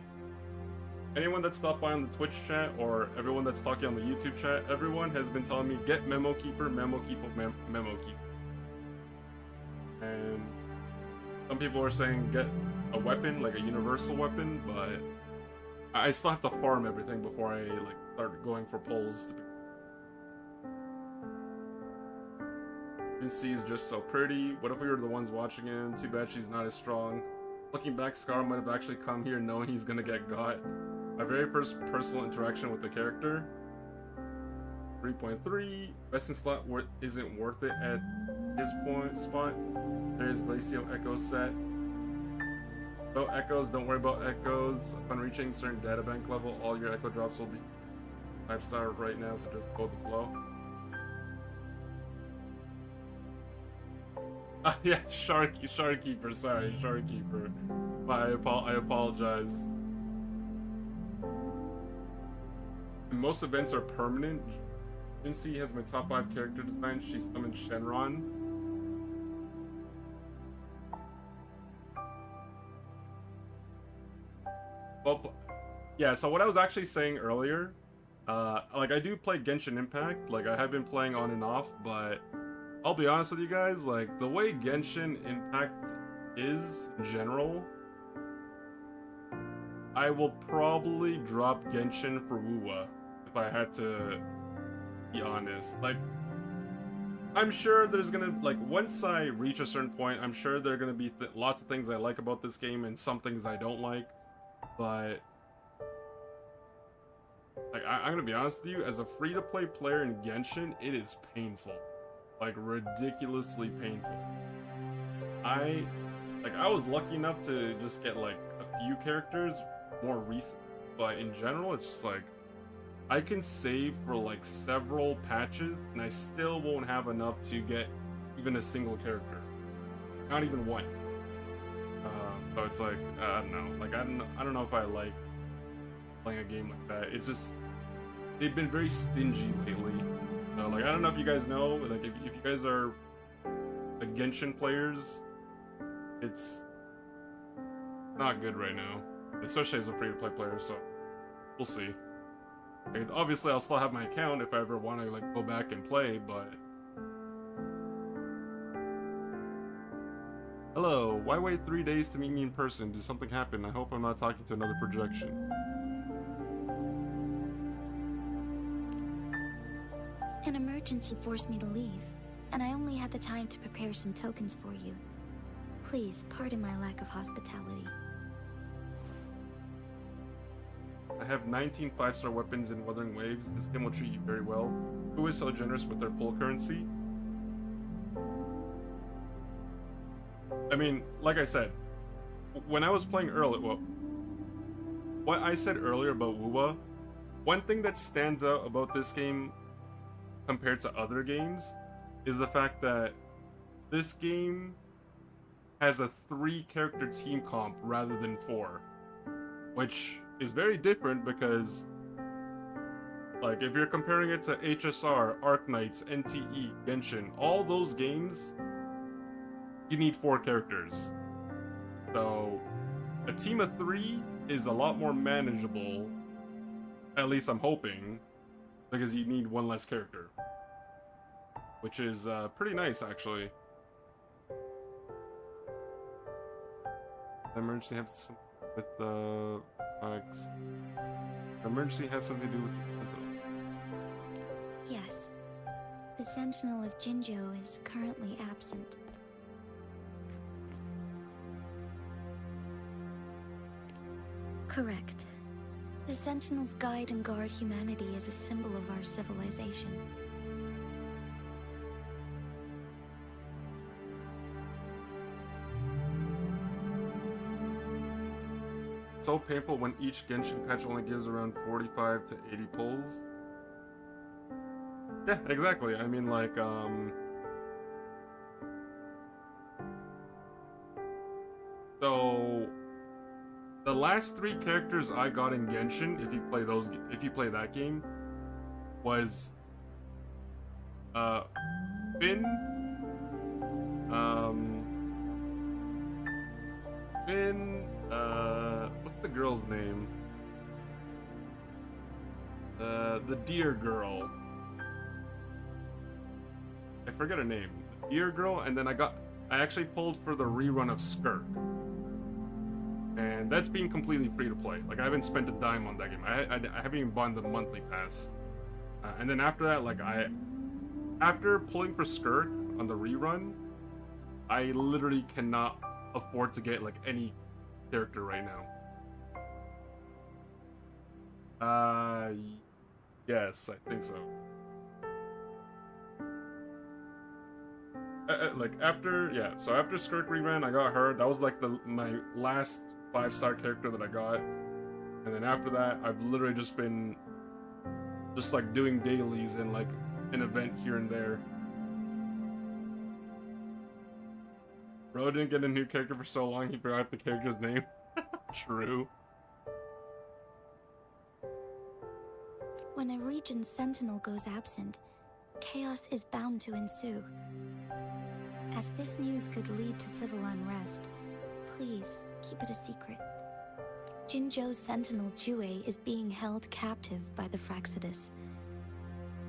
anyone that stopped by on the Twitch chat or everyone that's talking on the YouTube chat, everyone has been telling me, get memo keeper, memo keeper, memo keeper. And some people are saying get a weapon, like a universal weapon, but I still have to farm everything before I, like, start going for polls. Jianxin is just so pretty. What if we were the ones watching him? Too bad she's not as strong. Looking back, Scar might have actually come here knowing he's gonna get got. My very first personal interaction with the character. 3.3. Best in slot isn't worth it at his spot. There's Glacial Echo set. About echoes, don't worry about echoes. Upon reaching certain databank level, all your echo drops will be 5-star right now, so just go with the flow. Yeah, Sharkkeeper, sorry, Sharkkeeper. I apologize. And most events are permanent. Jianxin has my top 5 character design. She summoned Shenron. Well, yeah, so what I was actually saying earlier, like, I do play Genshin Impact. Like, I have been playing on and off, but I'll be honest with you guys, like, the way Genshin Impact is in general, I will probably drop Genshin for Wuwa if I had to be honest. Like, I'm sure there's gonna, like, once I reach a certain point, I'm sure there are gonna be lots of things I like about this game and some things I don't like, but like, I'm gonna be honest with you, as a free-to-play player in Genshin, it is painful. Like, ridiculously painful. I was lucky enough to just get, like, a few characters more recent, but in general, it's just like, I can save for, like, several patches, and I still won't have enough to get even a single character. Not even one. So it's like, I don't know. Like, I don't know if I like playing a game like that. It's just, they've been very stingy lately. So, like, I don't know if you guys know, like, if you guys are like Genshin players, it's not good right now, especially as a free-to-play player. So we'll see. Like, obviously, I'll still have my account if I ever want to like go back and play, but. Hello, why wait 3 days to meet me in person? Did something happen? I hope I'm not talking to another projection. An emergency forced me to leave, and I only had the time to prepare some tokens for you. Please pardon my lack of hospitality. I have 19 5-star weapons in Wuthering Waves. This game will treat you very well. Who is so generous with their pull currency? I mean, like I said, when I was playing earlier, well, what I said earlier about Wuwa, one thing that stands out about this game compared to other games is the fact that this game has a 3-character team comp rather than 4, which is very different because, like, if you're comparing it to HSR, Arknights, NTE, Genshin, all those games, you need 4 characters. So, a team of 3 is a lot more manageable, at least I'm hoping, because you need 1 less character. Which is pretty nice, actually. Emergency have something with the emergency have something to do with Yes. The Sentinel of Jinzhou is currently absent. Correct. The Sentinels guide and guard humanity as a symbol of our civilization. So painful when each Genshin patch only gives around 45 to 80 pulls. Yeah, exactly. I mean, like, so the last 3 characters I got in Genshin, if you play that game, was Finn, what's the girl's name? The deer girl. I forget her name. The deer girl, and then I actually pulled for the rerun of Skirk. And that's being completely free to play. Like, I haven't spent a dime on that game. I haven't even bought the monthly pass. And then after that, like, after pulling for Skirk on the rerun, I literally cannot afford to get, like, any character right now. Yes, I think so. Like, so after Skirk reran, I got her. That was, like, my last 5-star character that I got. And then after that, I've literally just been like doing dailies and like an event here and there. Bro didn't get a new character for so long he forgot the character's name. True. When a region's sentinel goes absent, chaos is bound to ensue. As this news could lead to civil unrest, please keep it a secret. Jinzhou's sentinel Jue is being held captive by the Fraxidus.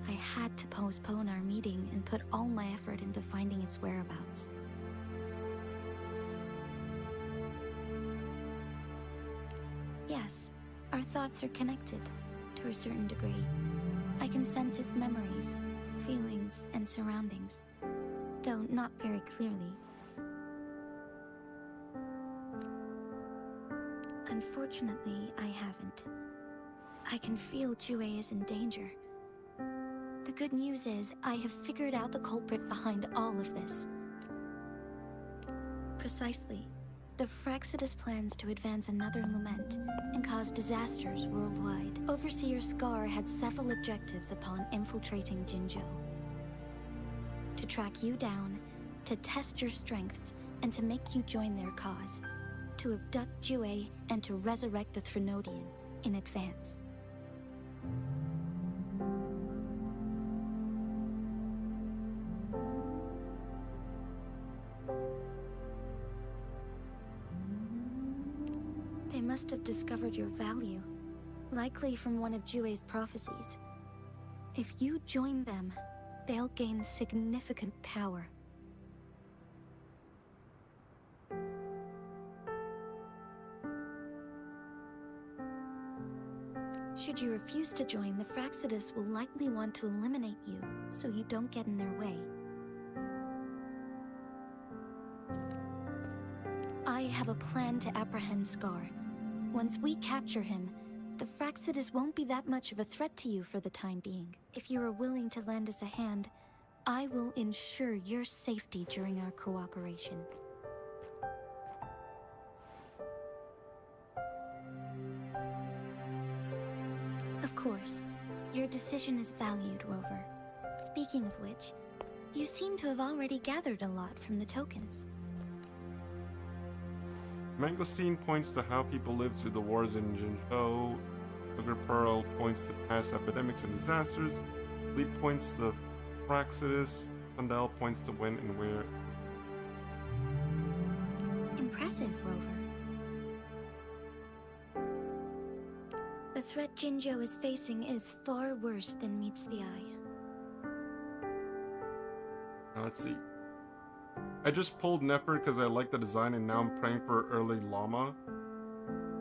I had to postpone our meeting and put all my effort into finding its whereabouts. Yes, our thoughts are connected, to a certain degree. I can sense his memories, feelings, and surroundings, though not very clearly. Unfortunately, I haven't. I can feel Jue is in danger. The good news is, I have figured out the culprit behind all of this. Precisely. The Fraxidus plans to advance another lament and cause disasters worldwide. Overseer Scar had several objectives upon infiltrating Jinzhou. To track you down, to test your strengths, and to make you join their cause. To abduct Jue and to resurrect the Threnodian in advance. They must have discovered your value. Likely from one of Jue's prophecies. If you join them, they'll gain significant power. Should you refuse to join, the Fraxidus will likely want to eliminate you, so you don't get in their way. I have a plan to apprehend Scar. Once we capture him, the Fraxidus won't be that much of a threat to you for the time being. If you are willing to lend us a hand, I will ensure your safety during our cooperation. Of course, your decision is valued, Rover. Speaking of which, you seem to have already gathered a lot from the tokens. Mangosteen points to how people lived through the wars in Jinzhou. Sugar Pearl points to past epidemics and disasters. Leap points to the Praxidus. Sundell points to when and where. Impressive, Rover. The threat Jinzhou is facing is far worse than meets the eye. Now let's see. I just pulled Nefer because I like the design and now I'm praying for early llama.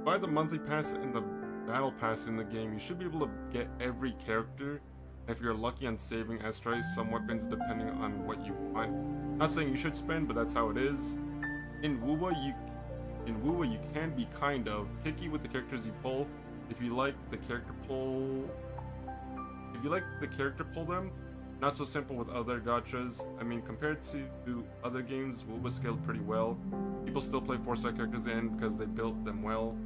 Buy the monthly pass and the battle pass in the game. You should be able to get every character. If you're lucky on saving Astrae, some weapons depending on what you want. Not saying you should spend, but that's how it is. In Wuwa you can be kind of picky with the characters you pull. If you like the character pull them, not so simple with other gachas. I mean, compared to other games, Wuwa scaled pretty well. People still play 4-star characters in because they built them well.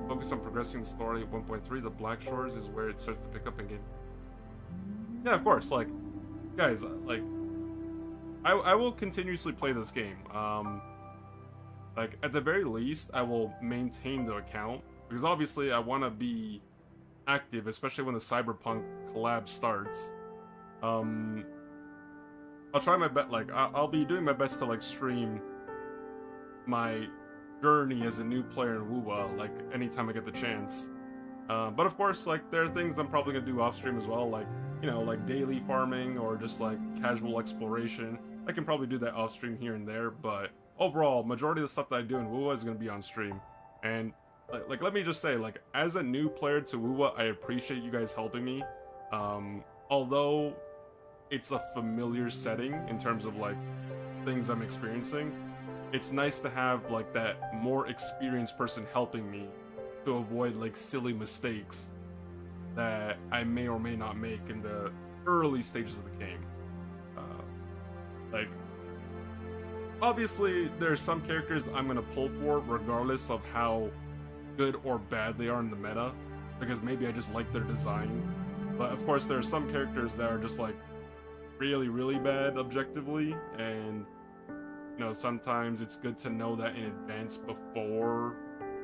Focus on progressing the story at 1.3. The Black Shores is where it starts to pick up again. Yeah, of course. Like, guys, like, I will continuously play this game. Like, at the very least, I will maintain the account because obviously I want to be active, especially when the Cyberpunk collab starts. I'll try my best. Like, I'll be doing my best to like stream my journey as a new player in Wuwa, like anytime I get the chance. But of course, like there are things I'm probably gonna do off stream as well, like like daily farming or just like casual exploration. I can probably do that off stream here and there, but overall, majority of the stuff that I do in Wuwa is gonna be on stream. And like let me just say, like as a new player to Wuwa, I appreciate you guys helping me. Although it's a familiar setting in terms of like things I'm experiencing, it's nice to have like that more experienced person helping me to avoid like silly mistakes that I may or may not make in the early stages of the game. Like obviously there's some characters I'm gonna pull for regardless of how good or bad they are in the meta, because maybe I just like their design. But of course there are some characters that are just like really bad objectively, and sometimes it's good to know that in advance before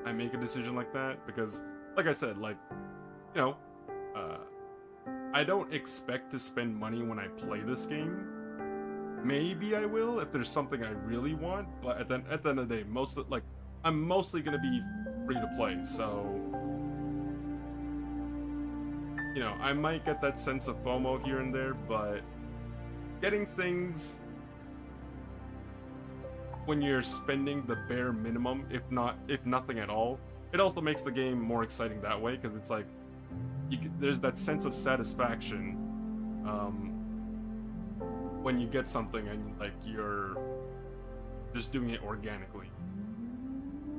I make a decision like that, because like I said, like I don't expect to spend money when I play this game. Maybe I will if there's something I really want, but at the end of the day, I'm mostly gonna be free to play, so I might get that sense of FOMO here and there, but getting things when you're spending the bare minimum, if nothing at all, it also makes the game more exciting that way, because it's like there's that sense of satisfaction when you get something and like you're just doing it organically.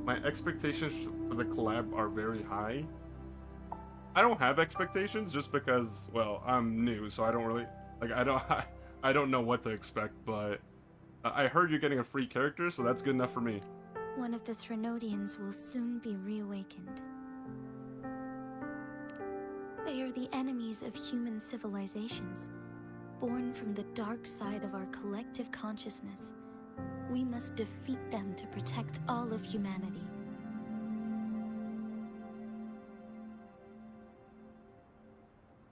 My expectations for the collab are very high. I don't have expectations just because, well, I'm new, so I don't really I don't know what to expect, but I heard you're getting a free character, so that's good enough for me. One of the Threnodians will soon be reawakened. They are the enemies of human civilizations, born from the dark side of our collective consciousness. We must defeat them to protect all of humanity.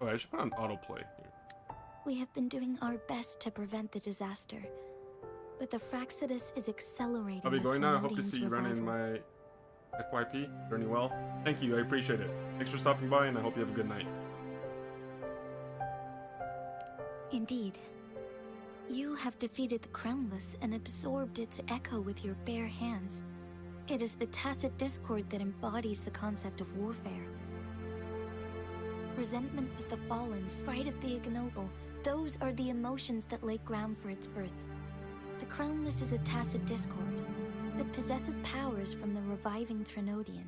Oh, I should put on autoplay here. We have been doing our best to prevent the disaster, but the Fraxidus is accelerating. I'll be the going now. I hope to Threnodians' see you run in revival. my FYP. Journey well. Thank you, I appreciate it. Thanks for stopping by, and I hope you have a good night. Indeed. You have defeated the Crownless and absorbed its echo with your bare hands. It is the tacit discord that embodies the concept of warfare. Resentment of the fallen, fright of the ignoble, those are the emotions that lay ground for its birth. The Crownless is a tacit discord that possesses powers from the reviving Trinodian.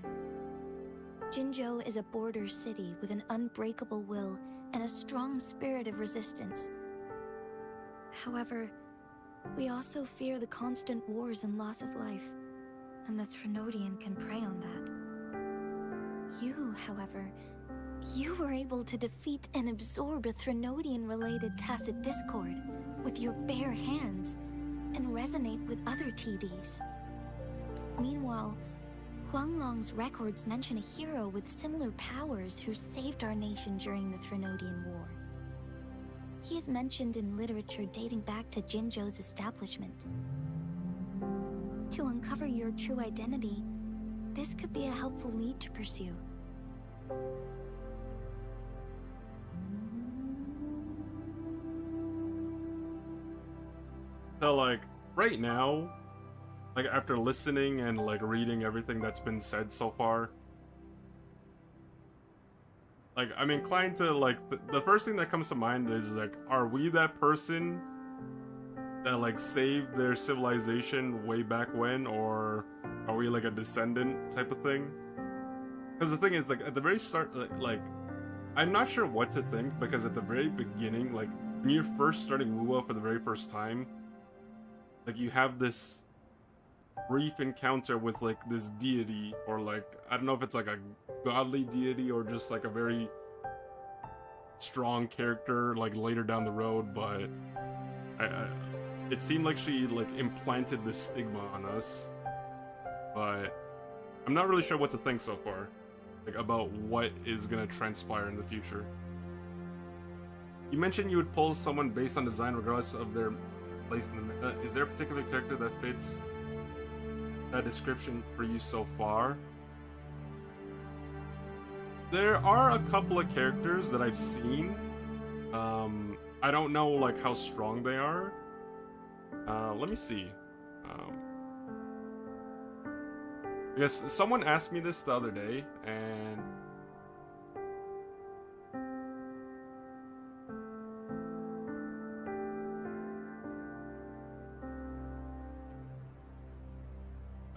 Jinzhou is a border city with an unbreakable will and a strong spirit of resistance. However, we also fear the constant wars and loss of life, and the Trinodian can prey on that. You, however, you were able to defeat and absorb a Trinodian-related tacit discord with your bare hands and resonate with other TDs. Meanwhile, Huanglong's records mention a hero with similar powers who saved our nation during the Trinodian War. He is mentioned in literature dating back to Jinzhou's establishment. To uncover your true identity, this could be a helpful lead to pursue. So, like, right now, like, after listening and, like, reading everything that's been said so far, like, I'm inclined to, like, the first thing that comes to mind is, like, are we that person that, like, saved their civilization way back when, or are we, like, a descendant type of thing? Because the thing is, like, at the very start, like, I'm not sure what to think, because at the very beginning, like, when you're first starting Wuwa for the very first time, like, you have this brief encounter with, like, this deity, or, like, I don't know if it's, like, a godly deity, or just, like, a very strong character, like, later down the road, but it seemed like she, like, implanted this stigma on us, but I'm not really sure what to think so far, like, about what is gonna transpire in the future. You mentioned you would pull someone based on design regardless of their place in the is there a particular character that fits that description for you so far? There are a couple of characters that I've seen. I don't know, like, how strong they are. Let me see. I guess someone asked me this the other day, and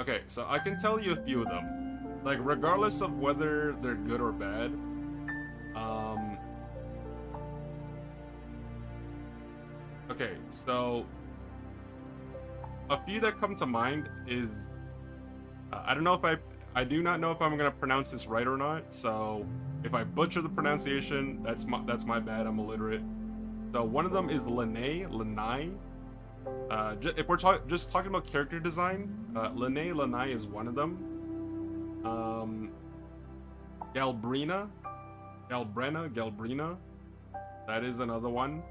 okay, so I can tell you a few of them. Like, regardless of whether they're good or bad, okay, so a few that come to mind is, I don't know if I do not know if I'm gonna pronounce this right or not, so if I butcher the pronunciation, that's my bad, I'm illiterate. So one of them is Lanai. If we're just talking about character design, Lanai is one of them. Galbrina, that is another one.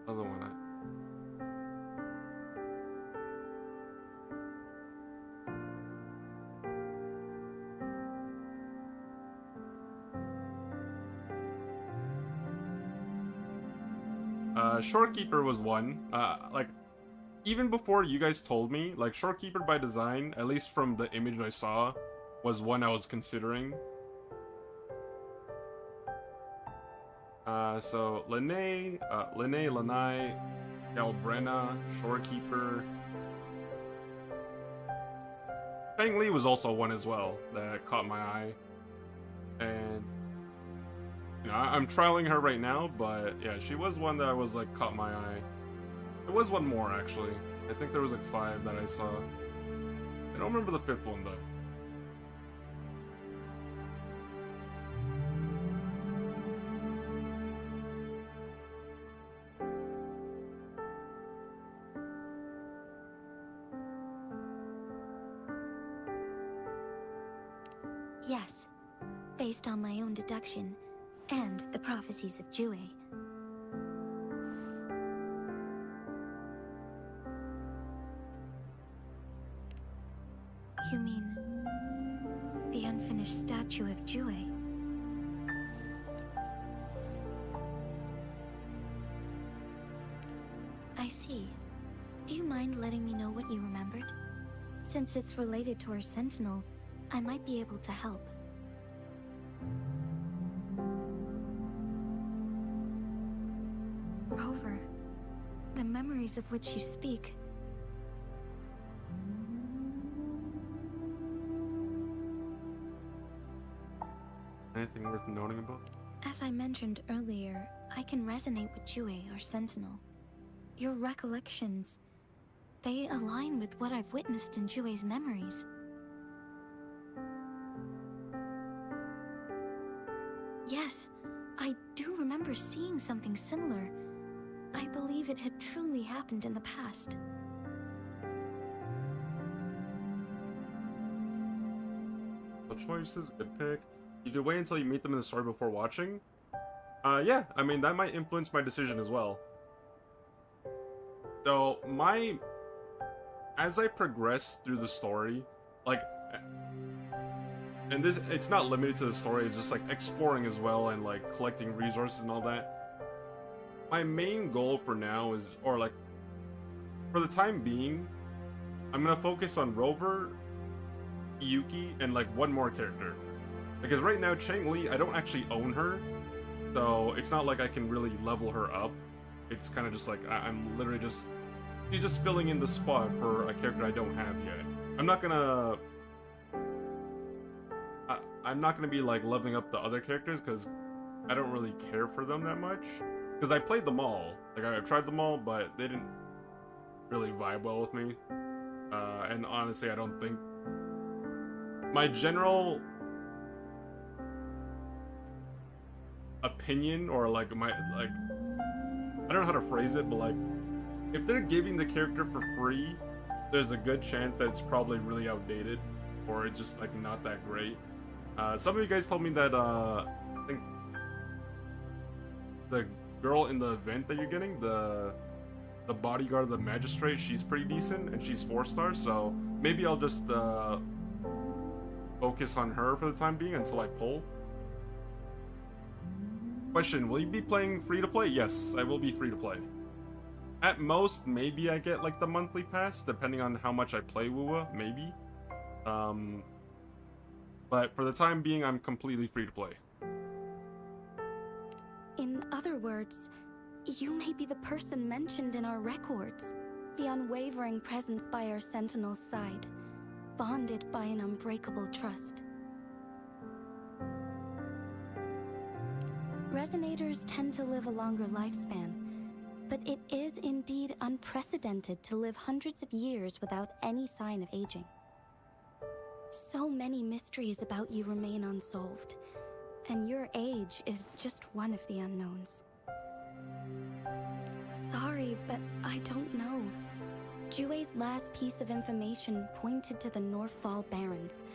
Another one. Shorekeeper was one. Like, even before you guys told me, like, Shorekeeper by design, at least from the image I saw, was one I was considering. So Lanai, Galbrena, Shorekeeper. Feng Li was also one as well that caught my eye. And you know, I'm trialing her right now, but yeah, she was one that was like caught my eye. There was one more actually. I think there was like 5 that I saw. I don't remember the 5th one though. Yes, based on my own deduction and the prophecies of Jue. You mean the unfinished statue of Jue? I see. Do you mind letting me know what you remembered? Since it's related to our sentinel, I might be able to help. Rover, the memories of which you speak. Anything worth noting about? As I mentioned earlier, I can resonate with Jue, our sentinel. Your recollections, they align with what I've witnessed in Jue's memories. Yes, I do remember seeing something similar. I believe it had truly happened in the past. The choices, good pick. You could wait until you meet them in the story before watching. Yeah, I mean, that might influence my decision as well. So, as I progress through the story, like, and this, it's not limited to the story, it's just like exploring as well and like collecting resources and all that. My main goal for now is, or like, for the time being, I'm gonna focus on Rover, Yuki, and like one more character. Because right now, Changli, I don't actually own her, so it's not like I can really level her up. It's kind of just like, I'm literally just, she's just filling in the spot for a character I don't have yet. I'm not gonna be like leveling up the other characters because I don't really care for them that much. Because I played them all, like I've tried them all, but they didn't really vibe well with me. And honestly, I don't think my general opinion, or like my, like, I don't know how to phrase it, but like, if they're giving the character for free, there's a good chance that it's probably really outdated, or it's just like not that great. Some of you guys told me that I think the girl in the event that you're getting, the bodyguard of the magistrate, she's pretty decent and she's 4 stars, so maybe I'll just focus on her for the time being until I pull. Question, will you be playing free to play? Yes, I will be free to play. At most, maybe I get like the monthly pass, depending on how much I play Wuwa, maybe. But for the time being, I'm completely free to play. In other words, you may be the person mentioned in our records. The unwavering presence by our sentinel's side, bonded by an unbreakable trust. Resonators tend to live a longer lifespan, but it is indeed unprecedented to live hundreds of years without any sign of aging. So many mysteries about you remain unsolved, and your age is just one of the unknowns. Sorry, but I don't know. Jue's last piece of information pointed to the Northfall Barrens,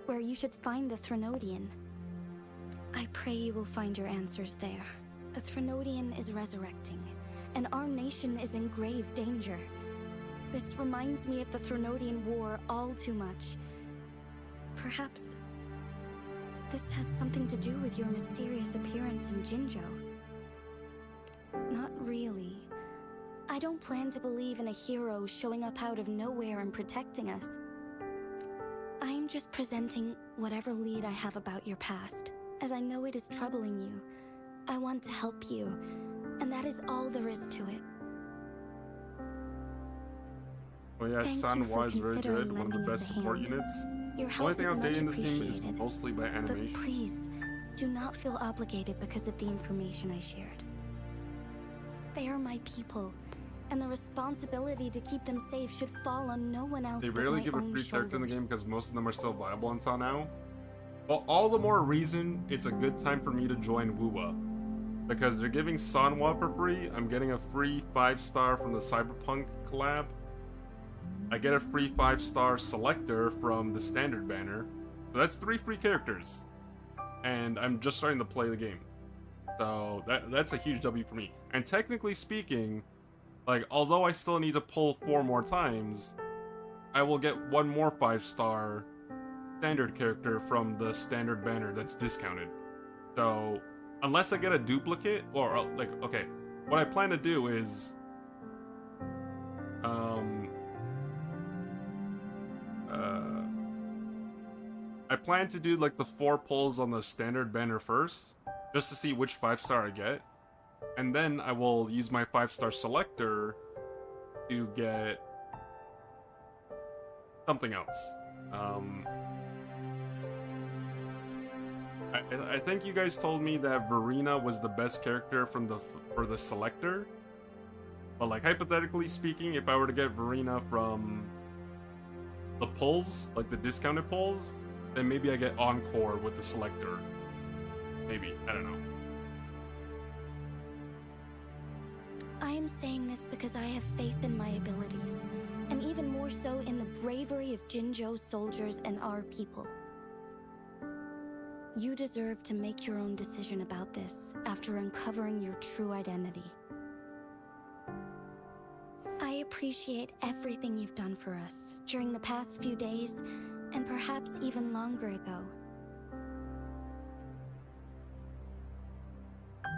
where you should find the Threnodian. I pray you will find your answers there. The Threnodian is resurrecting, and our nation is in grave danger. This reminds me of the Threnodian War all too much. Perhaps this has something to do with your mysterious appearance in Jinzhou. Not really. I don't plan to believe in a hero showing up out of nowhere and protecting us. I'm just presenting whatever lead I have about your past, as I know it is troubling you. I want to help you, and that is all there is to it. Oh yeah, Thank you Sanhua for is very considering good, one of the lending us best a support hand. units. Your The only help thing is I'm much dating in this game is appreciated. mostly by animation. But please, do not feel obligated because of the information I shared. They are my people, and the responsibility to keep them safe should fall on no one else They but rarely my give a own free character in the shoulders. game because most of them are still viable until now. Well, all the more reason it's a good time for me to join Wuwa. Because they're giving Sanhua for free, I'm getting a free 5-star from the Cyberpunk collab. I get a free 5-star selector from the standard banner. So that's 3 free characters. And I'm just starting to play the game. So that's a huge W for me. And technically speaking, like, although I still need to pull 4 more times, I will get one more 5-star standard character from the standard banner that's discounted. So, unless I get a duplicate, or like, okay, what I plan to do is, I plan to do like the 4 pulls on the standard banner first, just to see which 5-star I get, and then I will use my 5-star selector to get something else. I think you guys told me that Verena was the best character for the selector, but like hypothetically speaking, if I were to get Verena from the pulls, like the discounted pulls, then maybe I get Encore with the selector. Maybe, I don't know. I am saying this because I have faith in my abilities, and even more so in the bravery of Jinzhou's soldiers and our people. You deserve to make your own decision about this after uncovering your true identity. I appreciate everything you've done for us during the past few days, and perhaps even longer ago.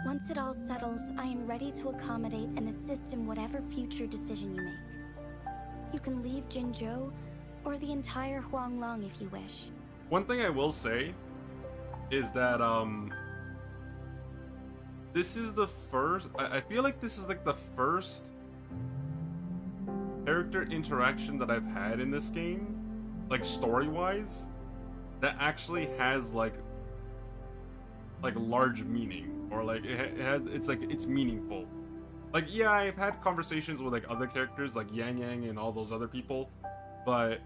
Once it all settles, I am ready to accommodate and assist in whatever future decision you make. You can leave Jinzhou, or the entire Huanglong if you wish. One thing I will say is that, this is the first, I feel like this is like the first character interaction that I've had in this game, like story-wise, that actually has like large meaning, or like it's meaningful. Like, yeah, I've had conversations with like other characters like Yang and all those other people, but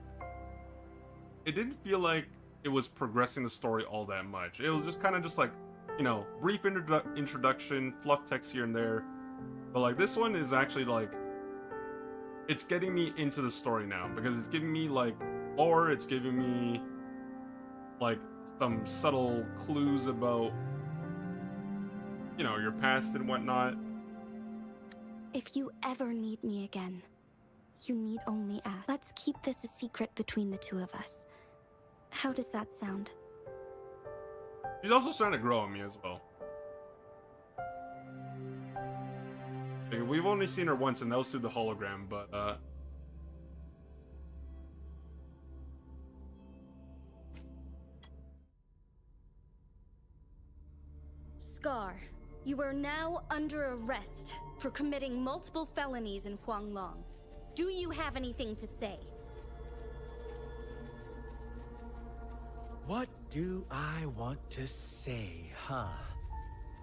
it didn't feel like it was progressing the story all that much. It was just kind of just like, you know, brief introduction, fluff text here and there. But like this one is actually like, it's getting me into the story now, because it's giving me like lore, it's giving me like some subtle clues about, you know, your past and whatnot. If you ever need me again, you need only ask. Let's keep this a secret between the two of us. How does that sound? She's also starting to grow on me as well. Like, we've only seen her once, and that was through the hologram, but Scar, you are now under arrest for committing multiple felonies in Huanglong. Do you have anything to say? What do I want to say, huh?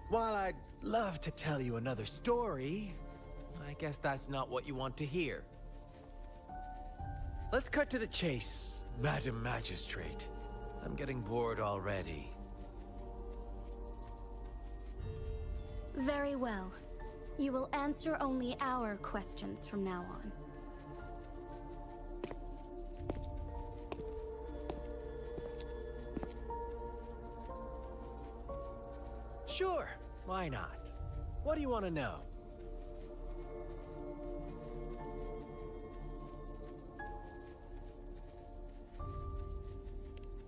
While I'd love to tell you another story, I guess that's not what you want to hear. Let's cut to the chase, Madam Magistrate. I'm getting bored already. Very well. You will answer only our questions from now on. Sure, why not? What do you want to know?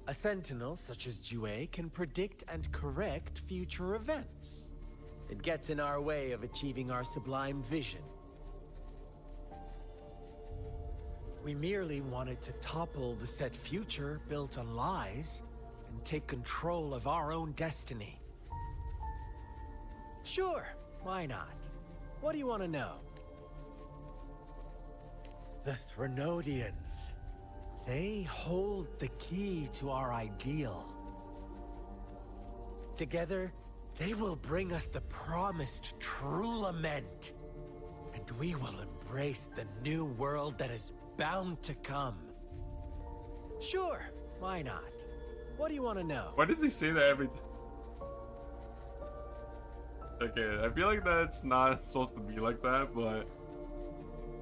A sentinel such as Jue can predict and correct future events. It gets in our way of achieving our sublime vision. We merely wanted to topple the set future built on lies and take control of our own destiny. Sure, why not? What do you want to know? The Threnodians. They hold the key to our ideal. Together, they will bring us the promised true lament. And we will embrace the new world that is bound to come. Sure, why not? What do you want to know? why does he say that every time? Okay, I feel like that's not supposed to be like that, but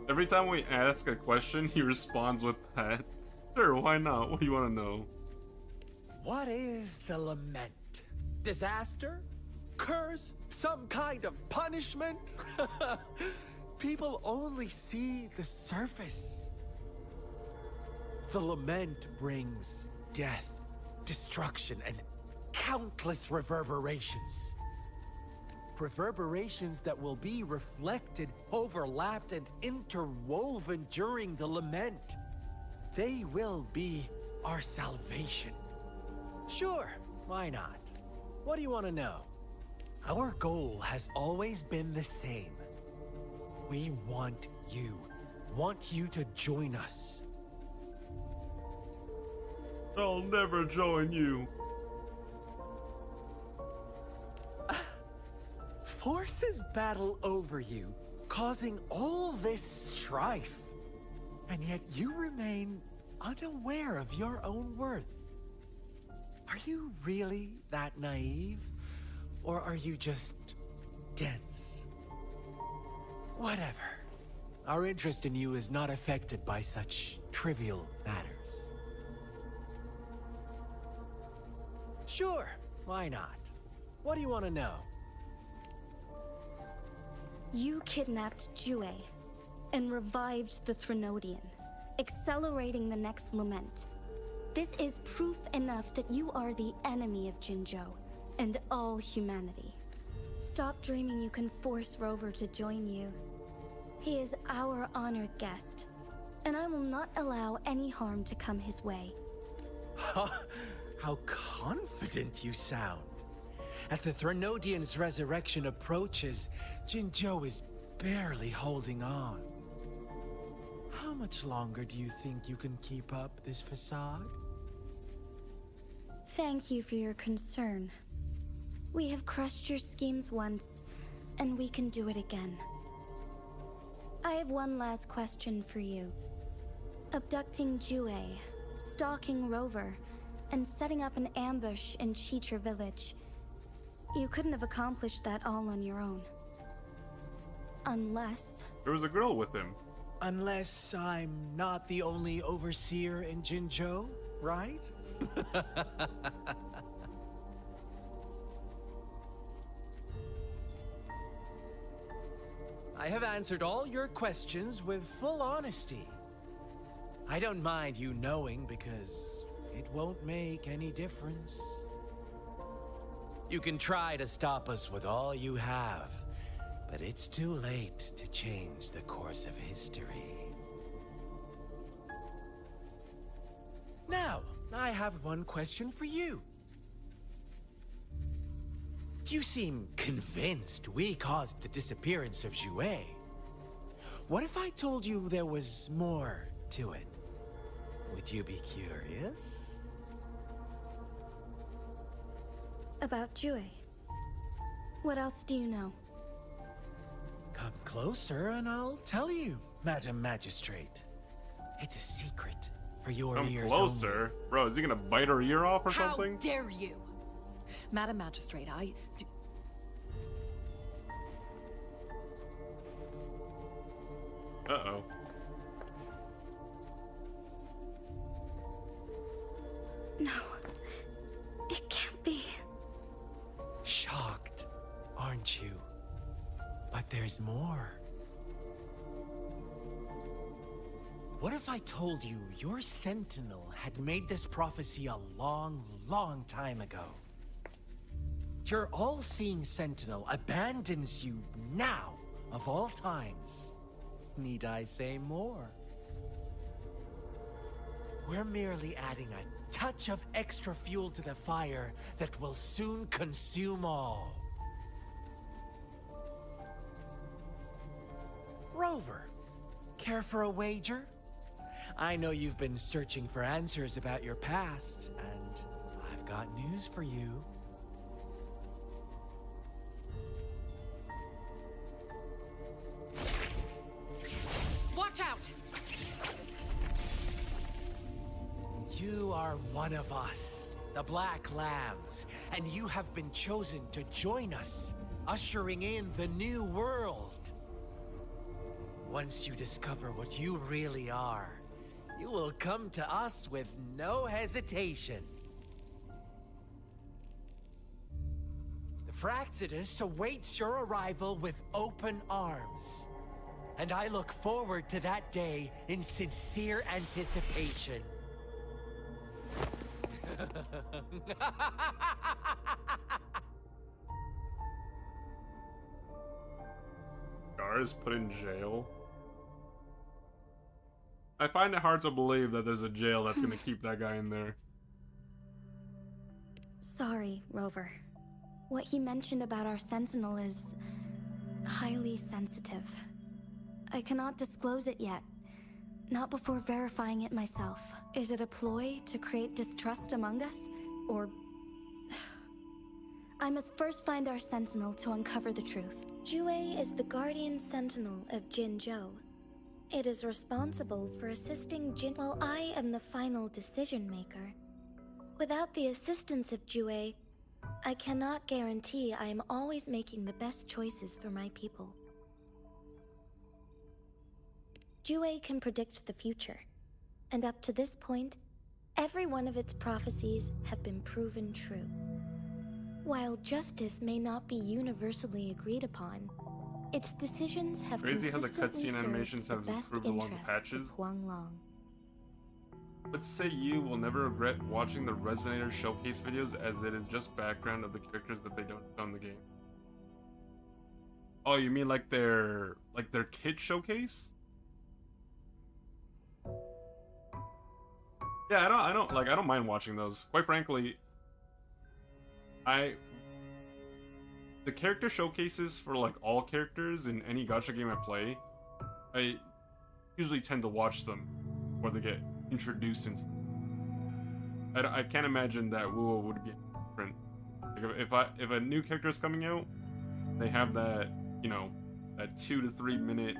every time we ask a question, he responds with that. Sure, why not? What do you want to know? What is the lament? Disaster? Curse? Some kind of punishment? People only see the surface. The lament brings death, destruction, and countless reverberations. Reverberations that will be reflected, overlapped, and interwoven during the lament. They will be our salvation. Sure, why not? What do you want to know? Our goal has always been the same. We want you to join us. I'll never join you. Forces battle over you, causing all this strife. And yet you remain unaware of your own worth. Are you really that naive? Or are you just dense? Whatever. Our interest in you is not affected by such trivial matters. Sure, why not? What do you want to know? You kidnapped Jue and revived the Threnodian, accelerating the next lament. This is proof enough that you are the enemy of Jinzhou and all humanity. Stop dreaming you can force Rover to join you. He is our honored guest, and I will not allow any harm to come his way. How confident you sound. As the Threnodian's resurrection approaches, Jinzhou is barely holding on. How much longer do you think you can keep up this facade? Thank you for your concern. We have crushed your schemes once, and we can do it again. I have one last question for you. Abducting Jue, stalking Rover, and setting up an ambush in Chicha village. You couldn't have accomplished that all on your own. Unless... There was a girl with him. Unless I'm not the only overseer in Jinzhou, right? I have answered all your questions with full honesty. I don't mind you knowing because it won't make any difference. You can try to stop us with all you have, but it's too late to change the course of history. Now, I have one question for you. You seem convinced we caused the disappearance of Jue. What if I told you there was more to it? Would you be curious? About Jue. What else do you know? Come closer and I'll tell you, Madam Magistrate. It's a secret for your Come ears closer. Bro, is he gonna bite her ear off or How something? dare you? Madam Magistrate, I do... Uh-oh. No. It can't be. Shocked, aren't you? But there's more. What if I told you your sentinel had made this prophecy a long, long time ago? Your all-seeing sentinel abandons you now, of all times. Need I say more? We're merely adding a touch of extra fuel to the fire that will soon consume all. Rover, care for a wager? I know you've been searching for answers about your past, and I've got news for you. Watch out! You are one of us, the Black Lambs, and you have been chosen to join us, ushering in the new world. Once you discover what you really are, you will come to us with no hesitation. The Fraxidus awaits your arrival with open arms. And I look forward to that day in sincere anticipation. Gar is put in jail. I find it hard to believe that there's a jail that's gonna keep that guy in there. Sorry, Rover. What he mentioned about our sentinel is highly sensitive. I cannot disclose it yet. Not before verifying it myself. Is it a ploy to create distrust among us? Or... I must first find our sentinel to uncover the truth. Jue is the guardian sentinel of Jinzhou. It is responsible for assisting Jin while I am the final decision maker. Without the assistance of Jue, I cannot guarantee I am always making the best choices for my people. Jue can predict the future, and up to this point, every one of its prophecies have been proven true. While justice may not be universally agreed upon, its decisions have Crazy how the consistently cutscene animations served the have best improved along the interests patches. of Huanglong. Let's say you will never regret watching the Resonator showcase videos, as it is just background of the characters that they don't show in the game. Oh, you mean like their kit showcase? Yeah, I don't mind watching those. Quite frankly, the character showcases for like all characters in any gacha game I play, I usually tend to watch them before they get introduced. I can't imagine that Wuwa would be different. Like if a new character is coming out, they have that, you know, that 2 to 3 minute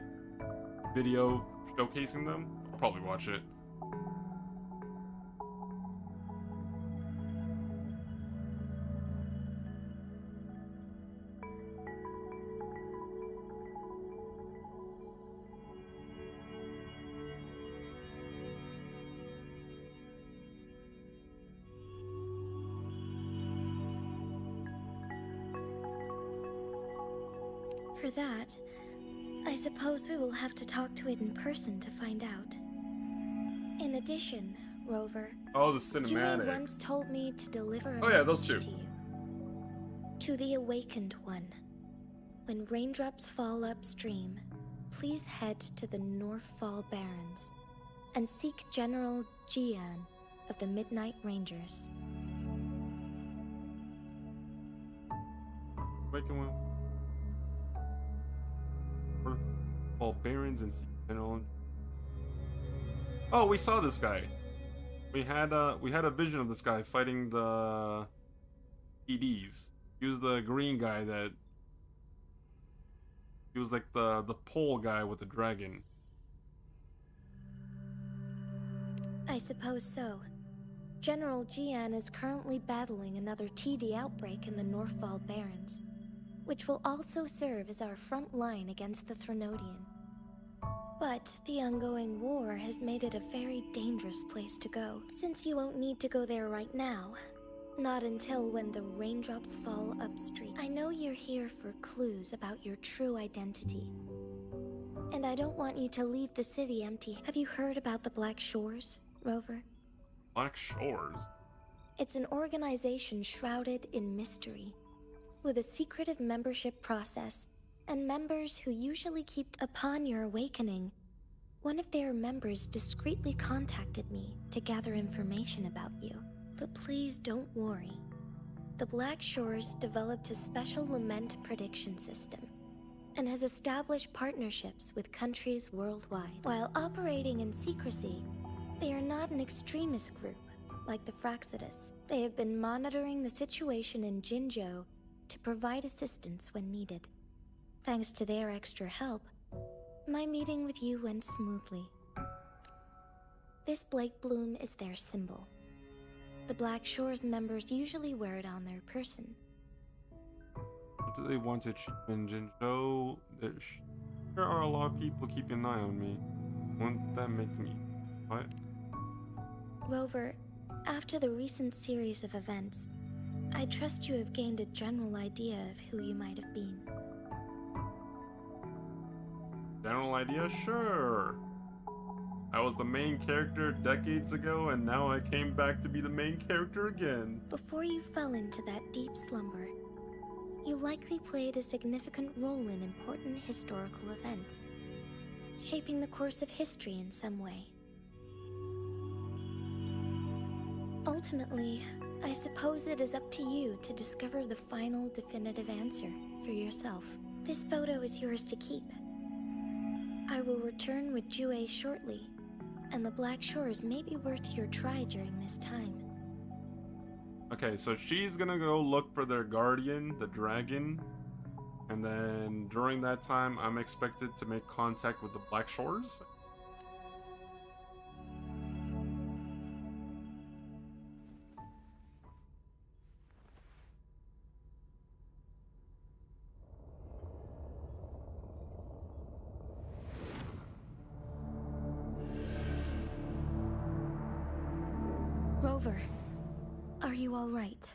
video showcasing them, I'll probably watch it. For that, I suppose we will have to talk to it in person to find out. In addition, Rover, Oh, the Jue cinematic. once told me to deliver a Oh, yeah, those message two. to you. To the awakened one. When raindrops fall upstream, please head to the Northfall Barrens and seek General Jian of the Midnight Rangers. Making one. All barons and sea general. Oh, we saw this guy. We had a vision of this guy fighting the EDs. He was the green guy that. He was like the pole guy with the dragon. I suppose so. General Jian is currently battling another TD outbreak in the Northfall Barrens, which will also serve as our front line against the Threnodian. But the ongoing war has made it a very dangerous place to go, since you won't need to go there right now. Not until when the raindrops fall upstream. I know you're here for clues about your true identity. And I don't want you to leave the city empty. Have you heard about the Black Shores, Rover? Black Shores. It's an organization shrouded in mystery, with a secretive membership process, and members who usually keep. Upon your awakening, one of their members discreetly contacted me to gather information about you. But please don't worry. The Black Shores developed a special lament prediction system and has established partnerships with countries worldwide. While operating in secrecy, they are not an extremist group like the Fraxidus. They have been monitoring the situation in Jinzhou to provide assistance when needed. Thanks to their extra help, my meeting with you went smoothly. This Blake Bloom is their symbol. The Black Shores members usually wear it on their person. What do they want to achieve in Jinzhou? There are a lot of people keeping an eye on me. Won't that make me... What? Rover, after the recent series of events, I trust you have gained a general idea of who you might have been. General idea? Sure. I was the main character decades ago, and now I came back to be the main character again. Before you fell into that deep slumber, you likely played a significant role in important historical events, shaping the course of history in some way. Ultimately, I suppose it is up to you to discover the final definitive answer for yourself. This photo is yours to keep. I will return with Jue shortly, and the Black Shores may be worth your try during this time. Okay, so she's gonna go look for their guardian, the dragon, and then during that time, I'm expected to make contact with the Black Shores. Rover, are you all right?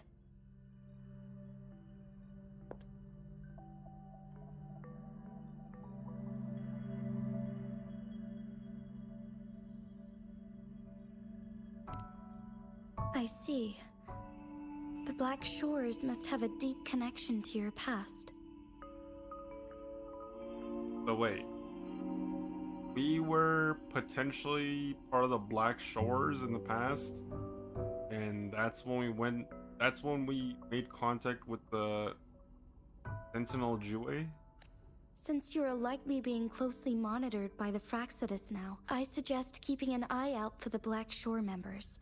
I see. The Black Shores must have a deep connection to your past. But wait. We were potentially part of the Black Shores in the past, and that's when we made contact with the Sentinel Jue. Since you are likely being closely monitored by the Fraxidus now, I suggest keeping an eye out for the Black Shore members.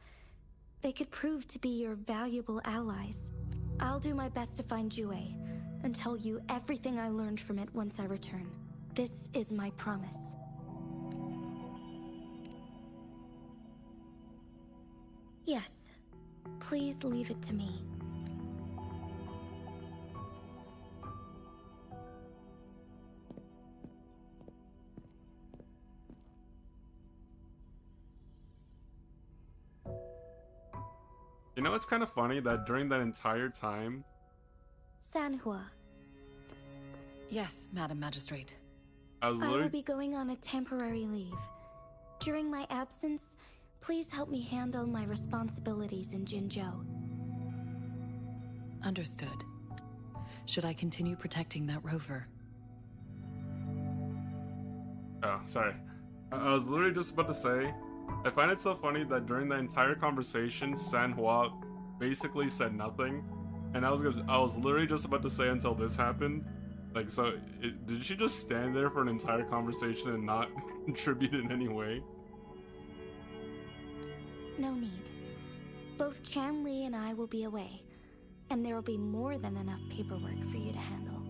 They could prove to be your valuable allies. I'll do my best to find Jue, and tell you everything I learned from it once I return. This is my promise. Yes, please leave it to me. You know, it's kind of funny that during that entire time... Sanhua. Yes, Madam Magistrate. I was I will literally... be going on a temporary leave. During my absence, please help me handle my responsibilities in Jinzhou. Understood. Should I continue protecting that rover? Oh, sorry. I was literally just about to say, I find it so funny that during the entire conversation, Sanhua basically said nothing, and I was literally just about to say until this happened. Like, so, did she just stand there for an entire conversation and not contribute in any way? No need. Both Chanli and I will be away, and there will be more than enough paperwork for you to handle.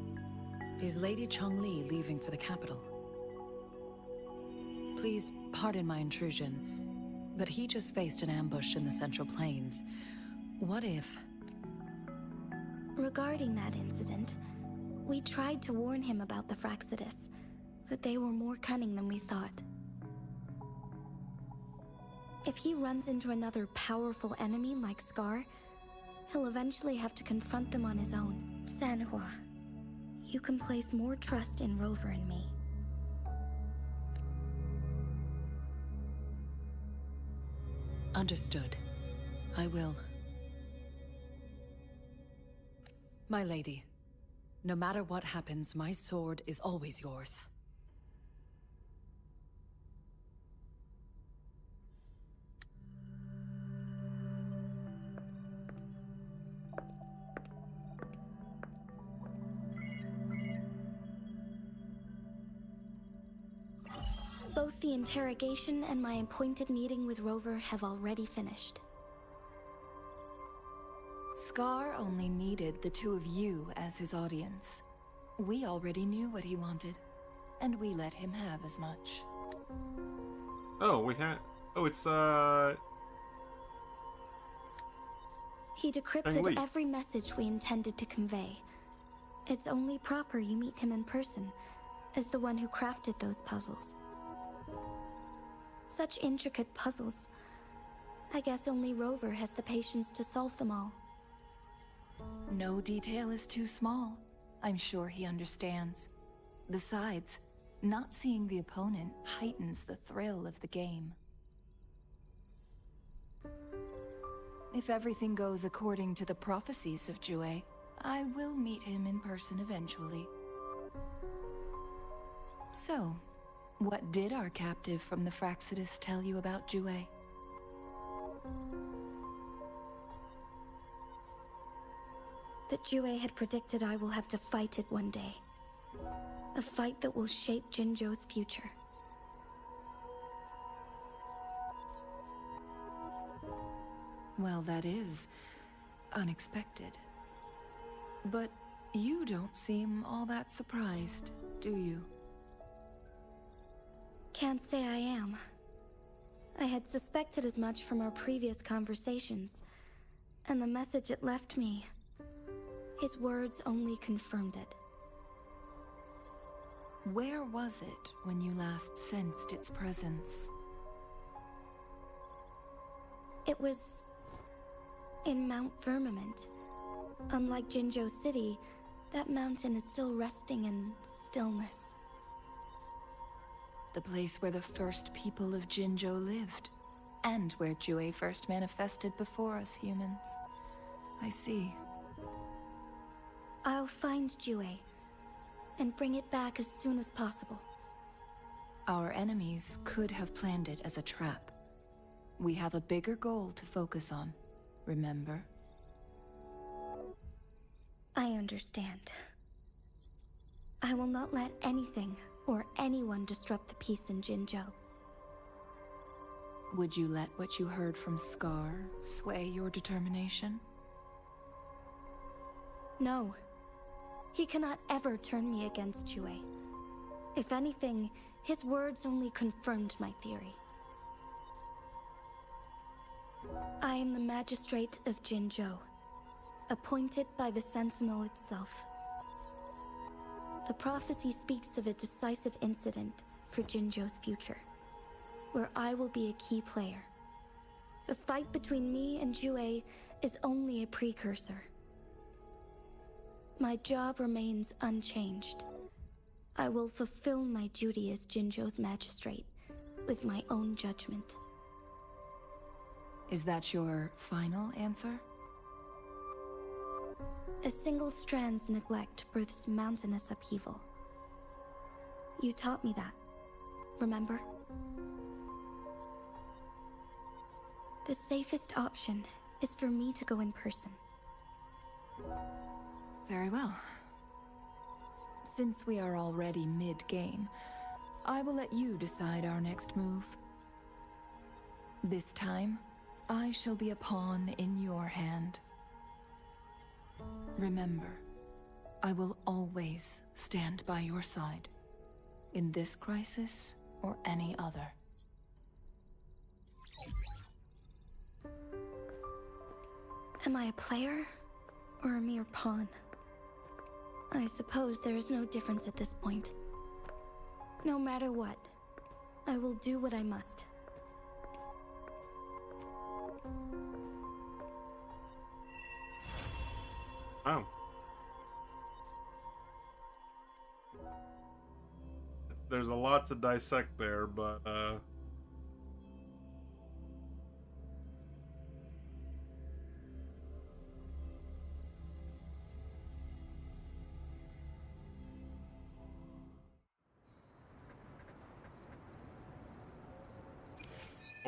Is Lady Chongli leaving for the capital? Please pardon my intrusion, but he just faced an ambush in the Central Plains. What if... Regarding that incident, we tried to warn him about the Fraxidus, but they were more cunning than we thought. If he runs into another powerful enemy like Scar, he'll eventually have to confront them on his own. Sanhua, you can place more trust in Rover and me. Understood. I will. My lady, no matter what happens, my sword is always yours. Both the interrogation and my appointed meeting with Rover have already finished. Scar only needed the two of you as his audience. We already knew what he wanted, and we let him have as much. Oh, we had... Oh, it's, He decrypted every message we intended to convey. It's only proper you meet him in person, as the one who crafted those puzzles. Such intricate puzzles. I guess only Rover has the patience to solve them all. No detail is too small. I'm sure he understands. Besides, Not seeing the opponent heightens the thrill of the game. If everything goes according to the prophecies of Jue, I will meet him in person eventually. So, what did our captive from the Fraxidus tell you about Jue? That Jue had predicted I will have to fight it one day. A fight that will shape Jinzhou's future. Well, that is unexpected. But you don't seem all that surprised, do you? Can't say I am. I had suspected as much from our previous conversations, and the message it left me, his words only confirmed it. Where was it when you last sensed its presence? It was in Mount Firmament. Unlike Jinzhou City, that mountain is still resting in stillness. The place where the first people of Jinzhou lived, and where Jue first manifested before us humans. I see. I'll find Jue, and bring it back as soon as possible. Our enemies could have planned it as a trap. We have a bigger goal to focus on, remember? I understand. I will not let anything or anyone disrupt the peace in Jinzhou. Would you let what you heard from Scar sway your determination? No. He cannot ever turn me against Jue. If anything, his words only confirmed my theory. I am the magistrate of Jinzhou, appointed by the Sentinel itself. The prophecy speaks of a decisive incident for Jinzhou's future, where I will be a key player. The fight between me and Jue is only a precursor. My job remains unchanged. I will fulfill my duty as Jinzhou's magistrate with my own judgment. Is that your final answer? A single strand's neglect births mountainous upheaval. You taught me that, remember? The safest option is for me to go in person. Very well. Since we are already mid-game, I will let you decide our next move. This time, I shall be a pawn in your hand. Remember, I will always stand by your side, in this crisis or any other. Am I a player or a mere pawn? I suppose there is no difference at this point. No matter what, I will do what I must. Wow. There's a lot to dissect there, but oh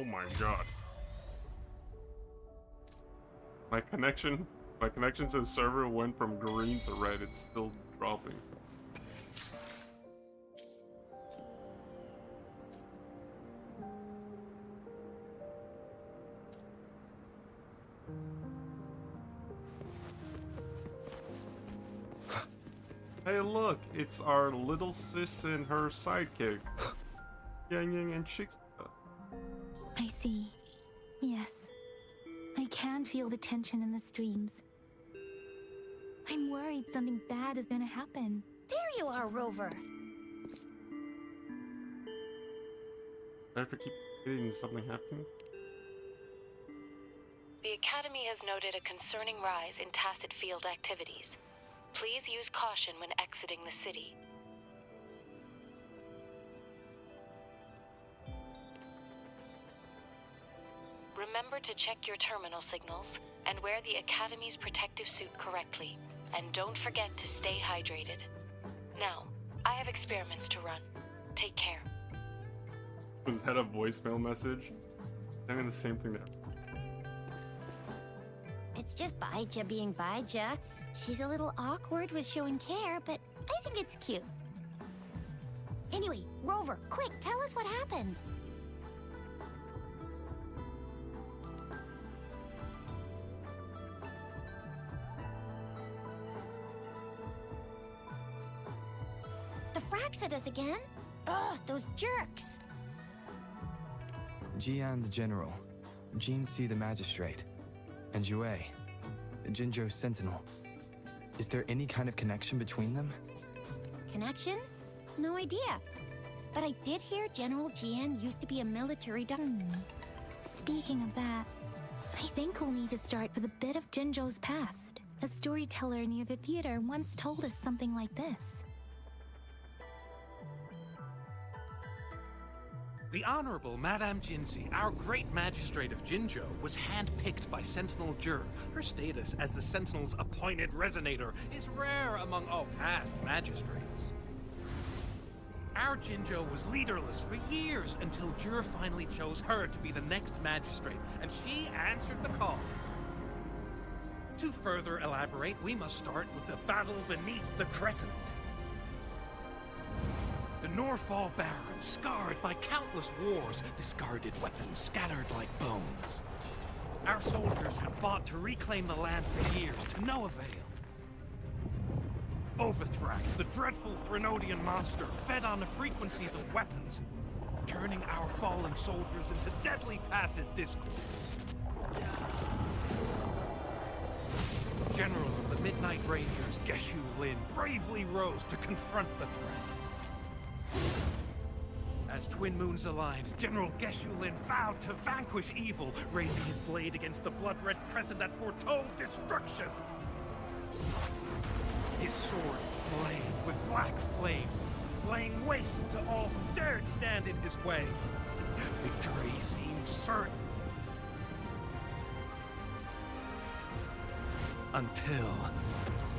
my god. My connection says server went from green to red. It's still dropping. Hey look, it's our little sis and her sidekick. Yang and Chicks. I see. Yes. I can feel the tension in the streams. I'm worried something bad is gonna happen. There you are, Rover. Better keep getting something happening. The Academy has noted a concerning rise in tacit field activities. Please use caution when exiting the city. Remember to check your terminal signals and wear the Academy's protective suit correctly. And don't forget to stay hydrated. Now, I have experiments to run. Take care. Was that a voicemail message? I mean the same thing there. It's just Baija being Baija. She's a little awkward with showing care, but I think it's cute. Anyway, Rover, quick, tell us what happened. The frags at us again? Ugh, those jerks! Jian the General, Jianxin the Magistrate, and Jue, the Jinzhou Sentinel. Is there any kind of connection between them? Connection? No idea. But I did hear General Jian used to be a military Speaking of that, I think we'll need to start with a bit of Jinzhou's past. A storyteller near the theater once told us something like this. The Honorable Madame Jinxi, our great magistrate of Jinzhou, was handpicked by Sentinel Jur. Her status as the Sentinel's appointed resonator is rare among all past magistrates. Our Jinzhou was leaderless for years until Jur finally chose her to be the next magistrate, and she answered the call. To further elaborate, we must start with the battle beneath the Crescent. The Norfall Barons, scarred by countless wars, discarded weapons scattered like bones. Our soldiers had fought to reclaim the land for years, to no avail. Overthrax, the dreadful Threnodian monster, fed on the frequencies of weapons, turning our fallen soldiers into deadly tacit discord. General of the Midnight Rangers, Geshu Lin, bravely rose to confront the threat. As twin moons aligned, General Geshu Lin vowed to vanquish evil, raising his blade against the blood-red crescent that foretold destruction. His sword blazed with black flames, laying waste to all who dared stand in his way. Victory seemed certain. Until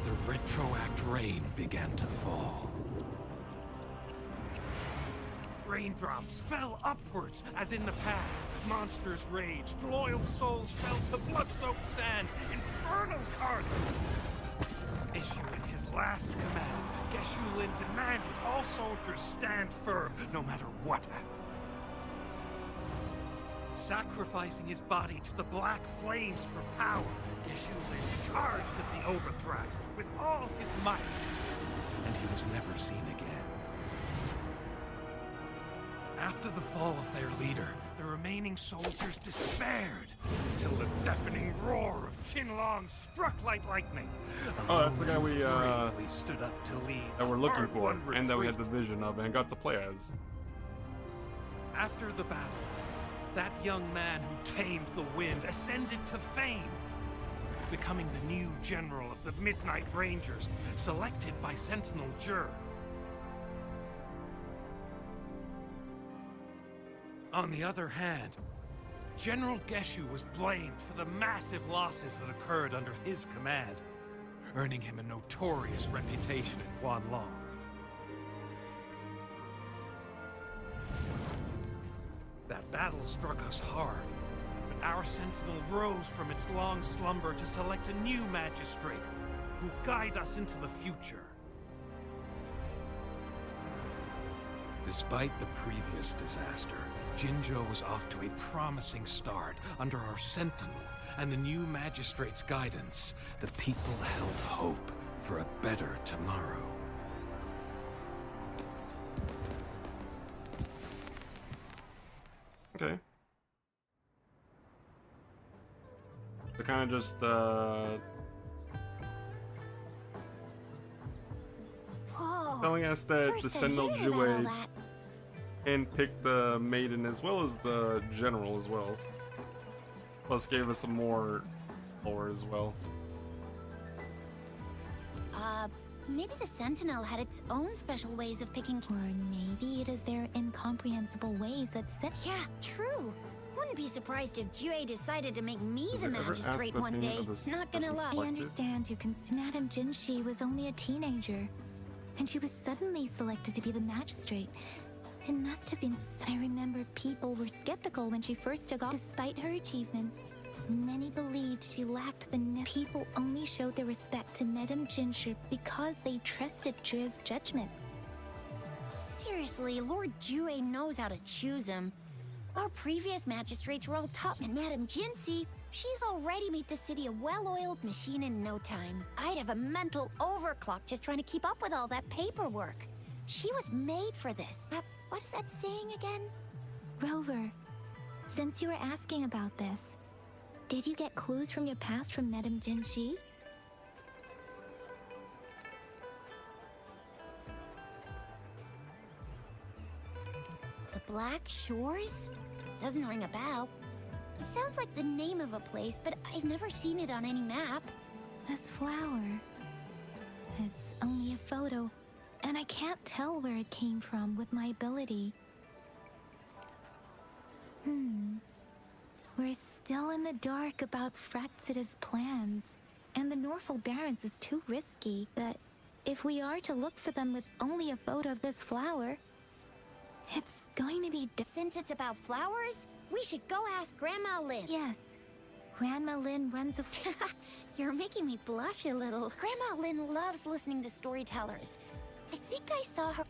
the retroact rain began to fall. Raindrops fell upwards, as in the past. Monsters raged, loyal souls fell to blood-soaked sands, infernal carnage. Issuing his last command, Geshu Lin demanded all soldiers stand firm, no matter what happened. Sacrificing his body to the black flames for power, Geshu Lin charged at the Overthrax with all his might, and he was never seen again. After the fall of their leader, the remaining soldiers despaired, until the deafening roar of Qinlong struck like lightning. Oh, that's the guy we bravely stood up to lead that we're looking for, hard-won and that we had retreat. the vision of and got to play as. After the battle, that young man who tamed the wind ascended to fame, becoming the new general of the Midnight Rangers, selected by Sentinel Jur. On the other hand, General Geshu was blamed for the massive losses that occurred under his command, earning him a notorious reputation in Huanlong. That battle struck us hard, but our Sentinel rose from its long slumber to select a new magistrate who guide us into the future. Despite the previous disaster, Jinzhou was off to a promising start under our Sentinel and the new magistrate's guidance. The people held hope for a better tomorrow. Okay. So kind of just Whoa. telling us that First the I'm Sentinel hearing about all Jue that. handpicked the maiden as well as the general as well. Plus gave us some more lore as well. Maybe the Sentinel had its own special ways of picking. Or maybe it is their incomprehensible ways that set. Yeah, true. Who wouldn't be surprised if Jue decided to make me Does the it ever ask magistrate the one name day. of the Not gonna person lie. I selected? understand you can. Madame Jinxi was only a teenager, and she was suddenly selected to be the magistrate. It must have been. I remember people were skeptical when she first took off. Despite her achievements, many believed she lacked the people only showed their respect to Madame Jinxi because they trusted Jue's judgment. Seriously, Lord Jue knows how to choose him. Our previous magistrates were all top, and Madame Jinxi, she's already made the city a well-oiled machine in no time. I'd have a mental overclock just trying to keep up with all that paperwork. She was made for this. What is that saying again? Rover, since you were asking about this, did you get clues from your past from Madame Jinxi? The Black Shores? Doesn't ring a bell. Sounds like the name of a place, but I've never seen it on any map. This flower. It's only a photo, and I can't tell where it came from with my ability. We're still in the dark about Fraxida's plans, and the Norfolk Barrens is too risky, but if we are to look for them with only a photo of this flower, it's going to be... Since it's about flowers, we should go ask Grandma Lynn. Yes. Grandma Lynn runs a... You're making me blush a little. Grandma Lynn loves listening to storytellers. I think I saw her...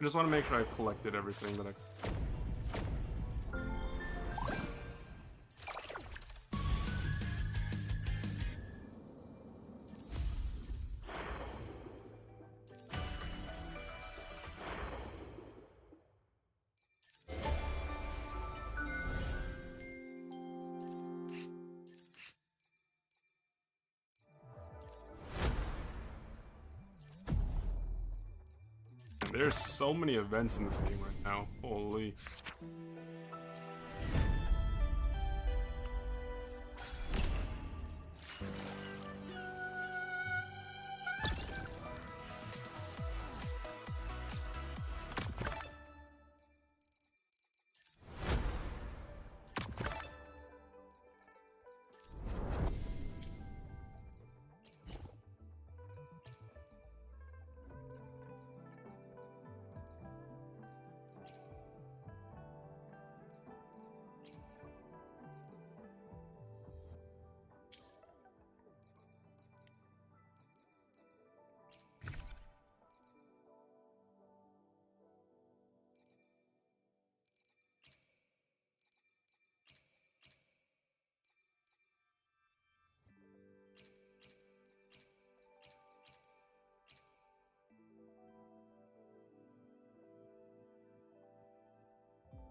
I just want to make sure I've collected everything that I... There's so many events in this game right now. Holy.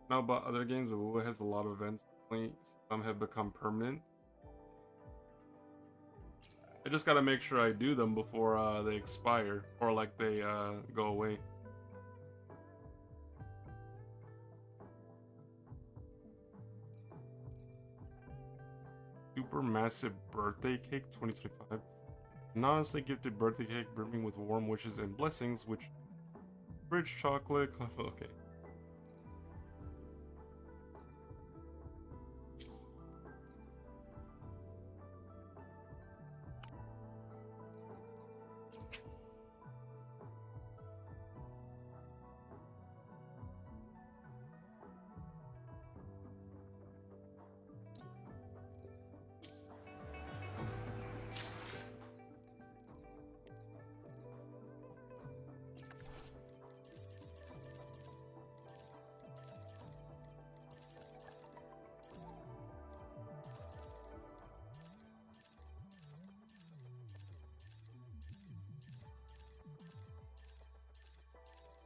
Now about other games, Wuwa has a lot of events. Some have become permanent. I just gotta make sure I do them before they expire, or like they go away. Supermassive birthday cake 2025. Anonymously gifted birthday cake brimming with warm wishes and blessings, which rich chocolate. Okay.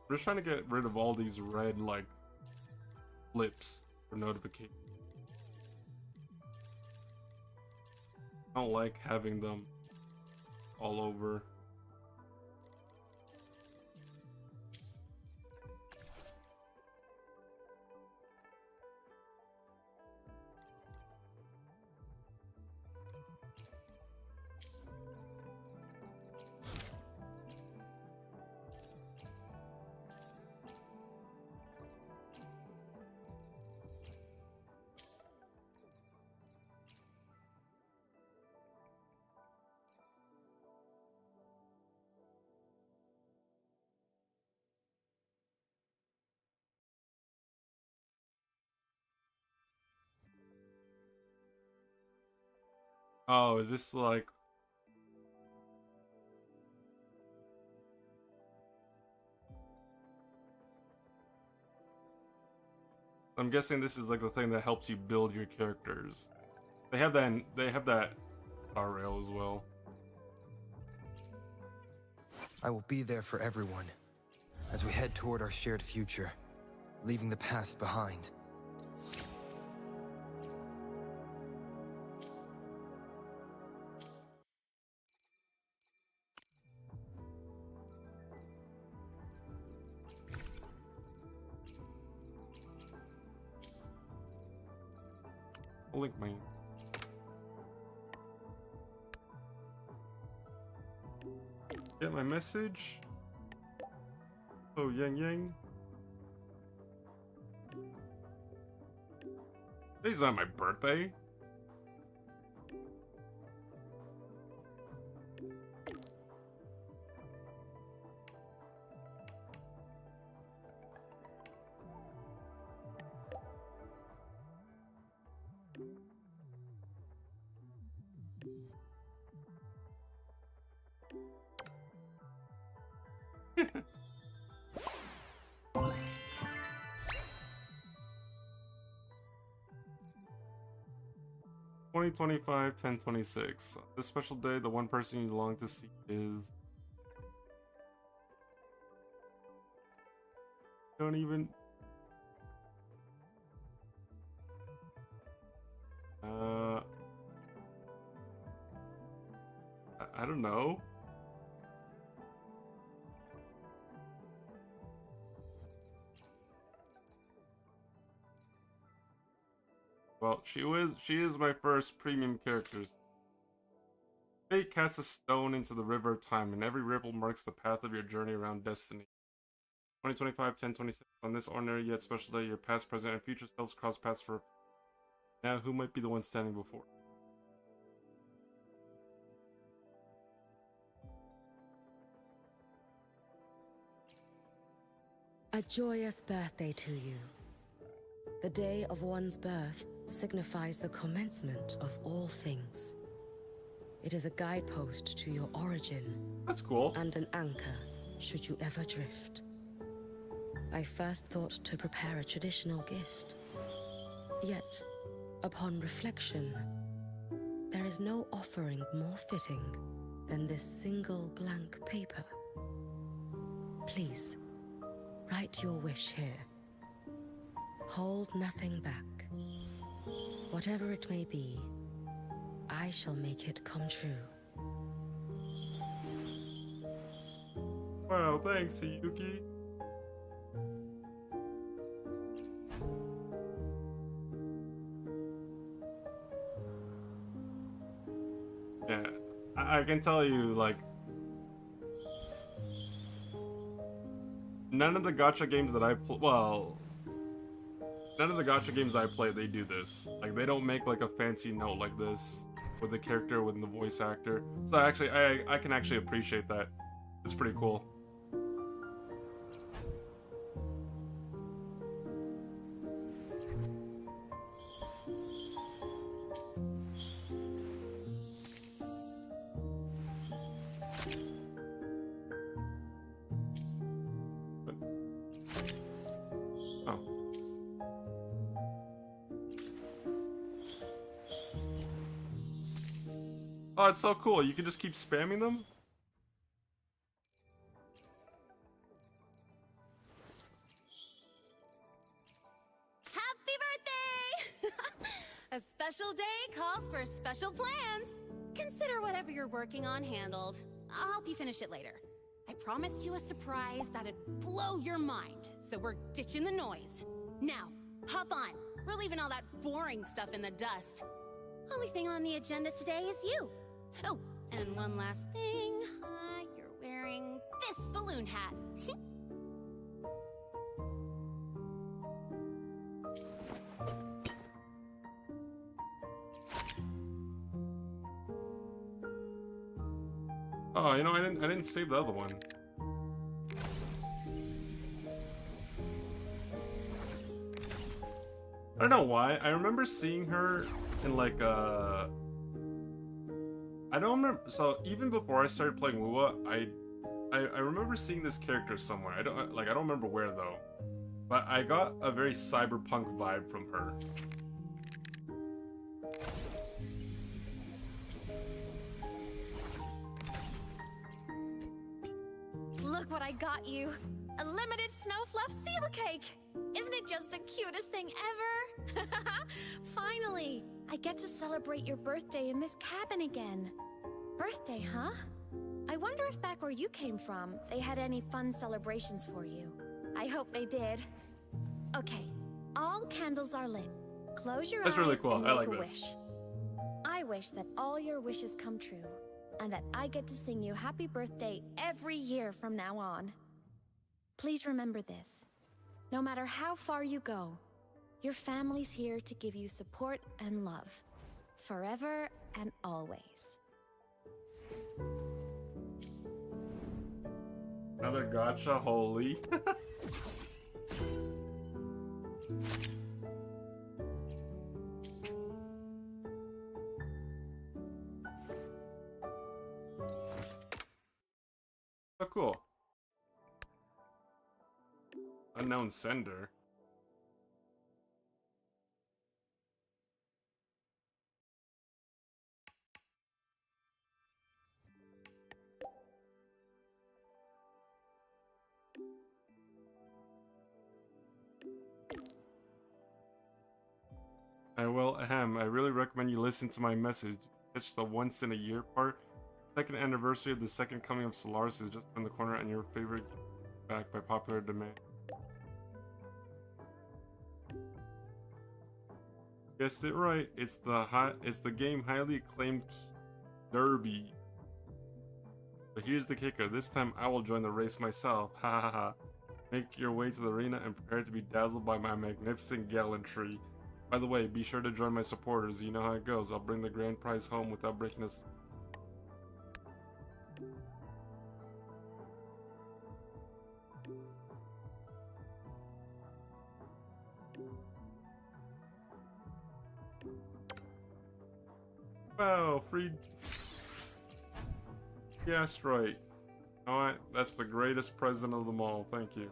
We're just trying to get rid of all these red, like, blips for notifications. I don't like having them all over. Oh, is this like... I'm guessing this is like the thing that helps you build your characters. They have that star rail as well. I will be there for everyone as we head toward our shared future, leaving the past behind. I'll link my... Get my message? Oh, Yang Yang. Today's not my birthday. (2025) 10/26. This special day, the one person you long to see is... Don't even... I don't know. Well, she is my first premium character. Fate casts a stone into the river of time, and every ripple marks the path of your journey around destiny. 2025 10/26. On this ordinary yet special day, your past, present, and future selves cross paths for... Now, who might be the one standing before? A joyous birthday to you. The day of one's birth signifies the commencement of all things. It is a guidepost to your origin. That's cool. And an anchor should you ever drift. I first thought to prepare a traditional gift. Yet, upon reflection, there is no offering more fitting than this single blank paper. Please, write your wish here. Hold nothing back. Whatever it may be, I shall make it come true. Wow, thanks, Yuki. Yeah, I can tell you, like, none of the gacha games that I none of the gacha games that I play, they do this. Like, they don't make like a fancy note like this with the character, with the voice actor. So actually, I can actually appreciate that. It's pretty cool. Oh, it's so cool. You can just keep spamming them? calls for special plans. Consider whatever you're working on handled. I'll help you finish it later. I promised you a surprise that'd blow your mind, so we're ditching the noise. Now, hop on. We're leaving all that boring stuff in the dust. Only thing on the agenda today is you. Oh, and one last thing. You're wearing this balloon hat. Oh, you know, I didn't save the other one. I don't know why. I remember seeing her in like I don't remember. So even before I started playing Wuwa, I remember seeing this character somewhere. I don't remember where though. But I got a very cyberpunk vibe from her. Look what I got you. A limited snow fluff seal cake. Isn't it just the cutest thing ever? Finally, I get to celebrate your birthday in this cabin again. Birthday, huh? I wonder if back where you came from, they had any fun celebrations for you. I hope they did. Okay, all candles are lit. Close your eyes really cool. and I make like a this. wish. I wish that all your wishes come true, and that I get to sing you happy birthday every year from now on. Please remember this. No matter how far you go, your family's here to give you support and love. Forever and always. Another gotcha, holy. Oh, cool. Unknown sender. I really recommend you listen to my message. Catch the once in a year part. Second anniversary of the second coming of Solaris is just around the corner, and your favorite back by popular demand. Guessed it right. It's the game highly acclaimed Derby. But here's the kicker. This time I will join the race myself. Ha ha ha. Make your way to the arena and prepare to be dazzled by my magnificent gallantry. By the way, be sure to join my supporters. You know how it goes. I'll bring the grand prize home without breaking us. Wow, free Gastroid. Alright, that's the greatest present of them all. Thank you.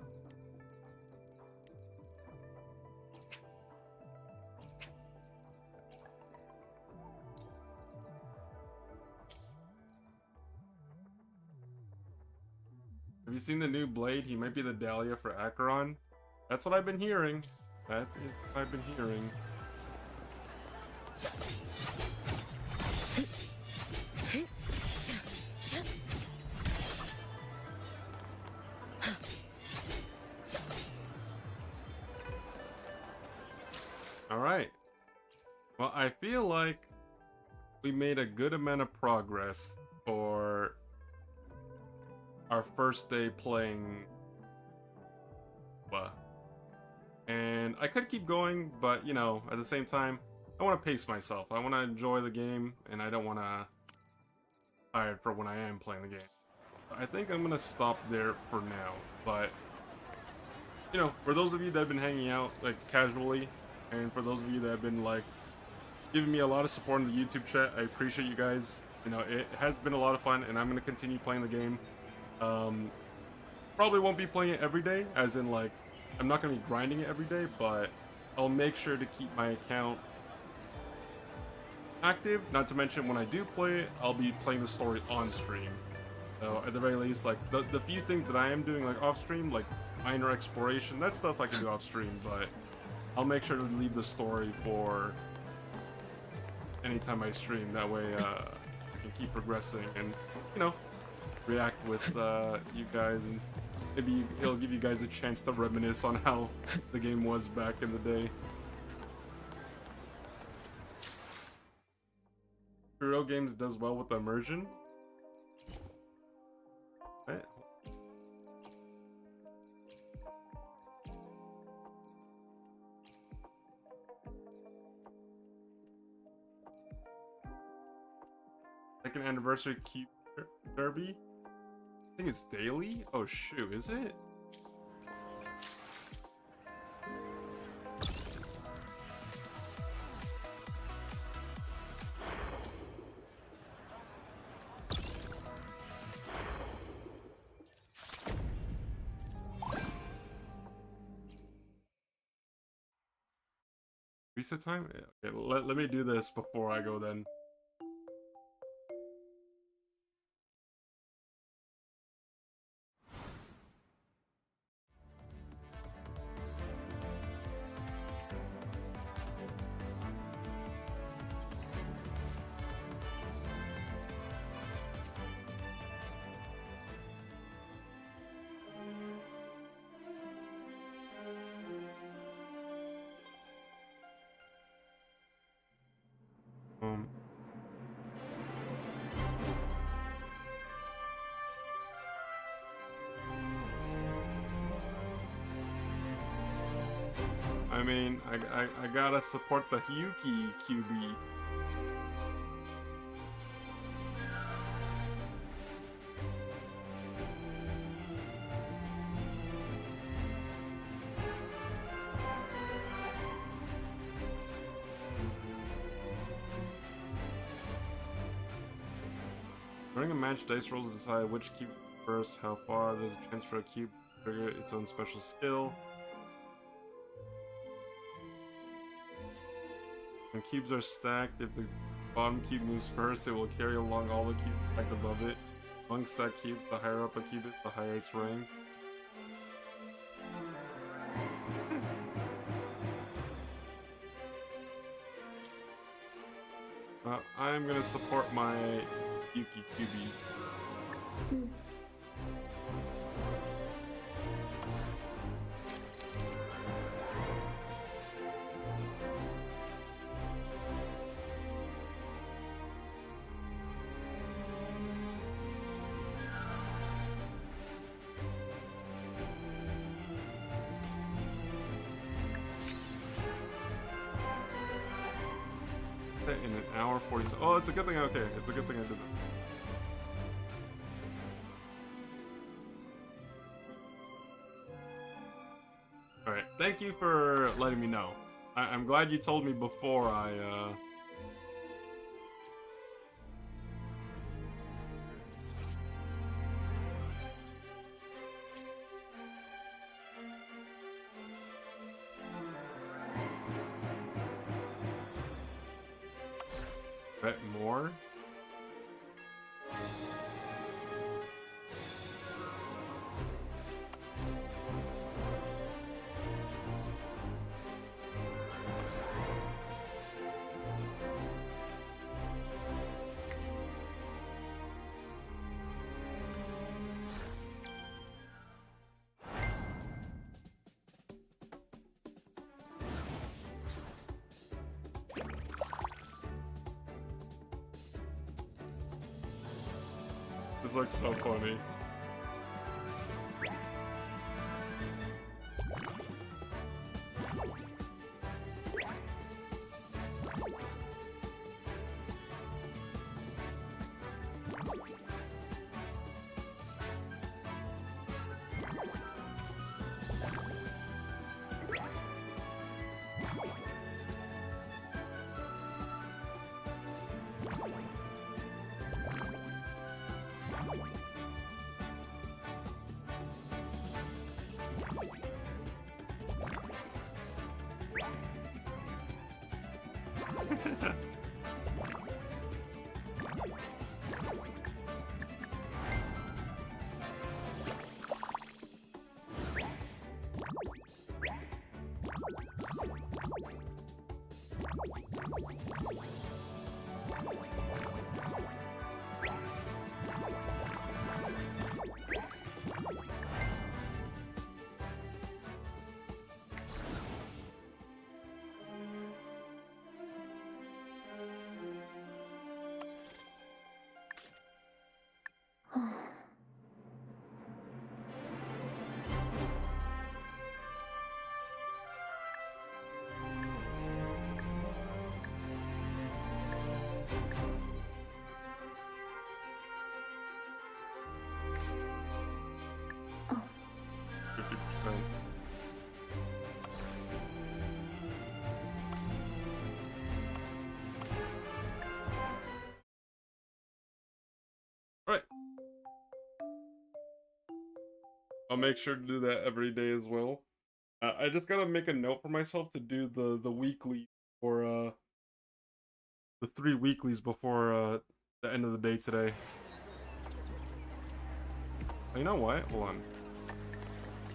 Have you seen the new blade? He might be the Dahlia for Acheron. That's what I've been hearing. That is what I've been hearing. Alright. Well, I feel like we made a good amount of progress for our first day playing Wuwa. And I could keep going, but you know, at the same time, I want to pace myself. I want to enjoy the game, and I don't want to tired for when I am playing the game. I think I'm gonna stop there for now. But you know, for those of you that have been hanging out like casually, and for those of you that have been like giving me a lot of support in the YouTube chat, I appreciate you guys. You know, it has been a lot of fun, and I'm gonna continue playing the game. Probably won't be playing it every day, as in like I'm not gonna be grinding it every day, but I'll make sure to keep my account active. Not to mention, when I do play it, I'll be playing the story on stream. So at the very least, like the few things that I am doing like off stream, like minor exploration, that stuff I can do off stream, but I'll make sure to leave the story for anytime I stream. That way, I can keep progressing and, you know, react with you guys, and maybe it'll give you guys a chance to reminisce on how the game was back in the day. Hero Games does well with the immersion. Right. Second anniversary Cube Derby. I think it's daily. Oh shoot, is it? Reset time? Okay, let me do this before I go then. I mean, I gotta support the Hyuki QB. Running a match dice rolls to decide which cube first, how far. There's a chance for a cube to trigger its own special skill. When cubes are stacked, if the bottom cube moves first, it will carry along all the cubes stacked above it. Among stacked cubes, the higher up a cube is, the higher its rank. I am gonna support my Yuki QB. In an hour 40. Oh, it's a good thing. Okay, it's a good thing I did that. All right, thank you for letting me know. I'm glad you told me before I. Bet more? This looks so funny. I'll make sure to do that every day as well. I just gotta make a note for myself to do the weekly or the 3 weeklies before the end of the day today. You know what? Hold on.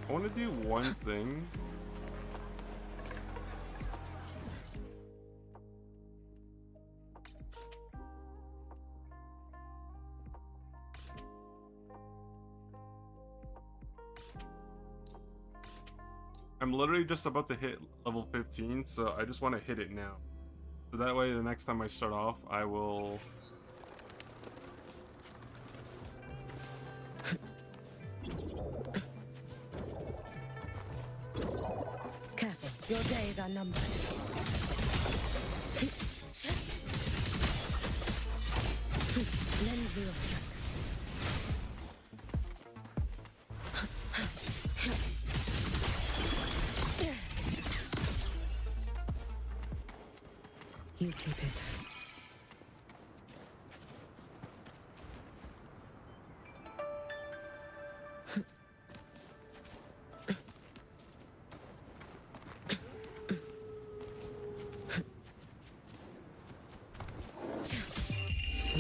I want to do one thing. I'm literally just about to hit level 15, so I just want to hit it now. So that way the next time I start off, I will... Careful, your days are numbered. Lend me your strength. You keep it.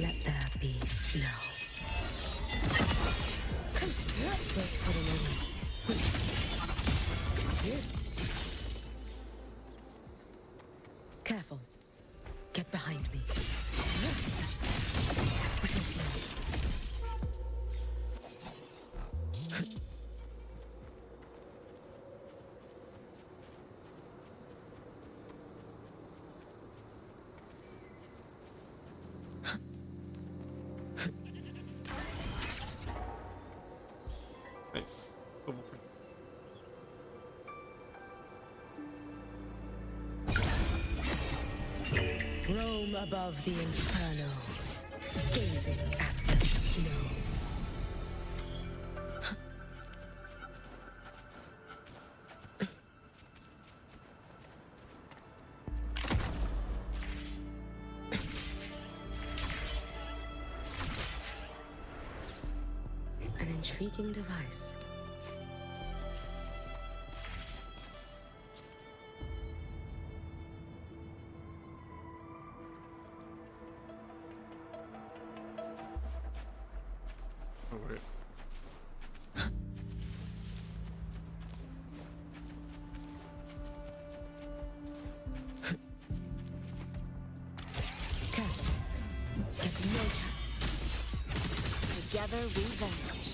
Let there be snow. Wait for the moment. Careful. Get behind me. Nice. Level 15. Roam above the inferno, gazing at the snow. An intriguing device. Oh, wait. Careful. Get no chance. Together we vanquish.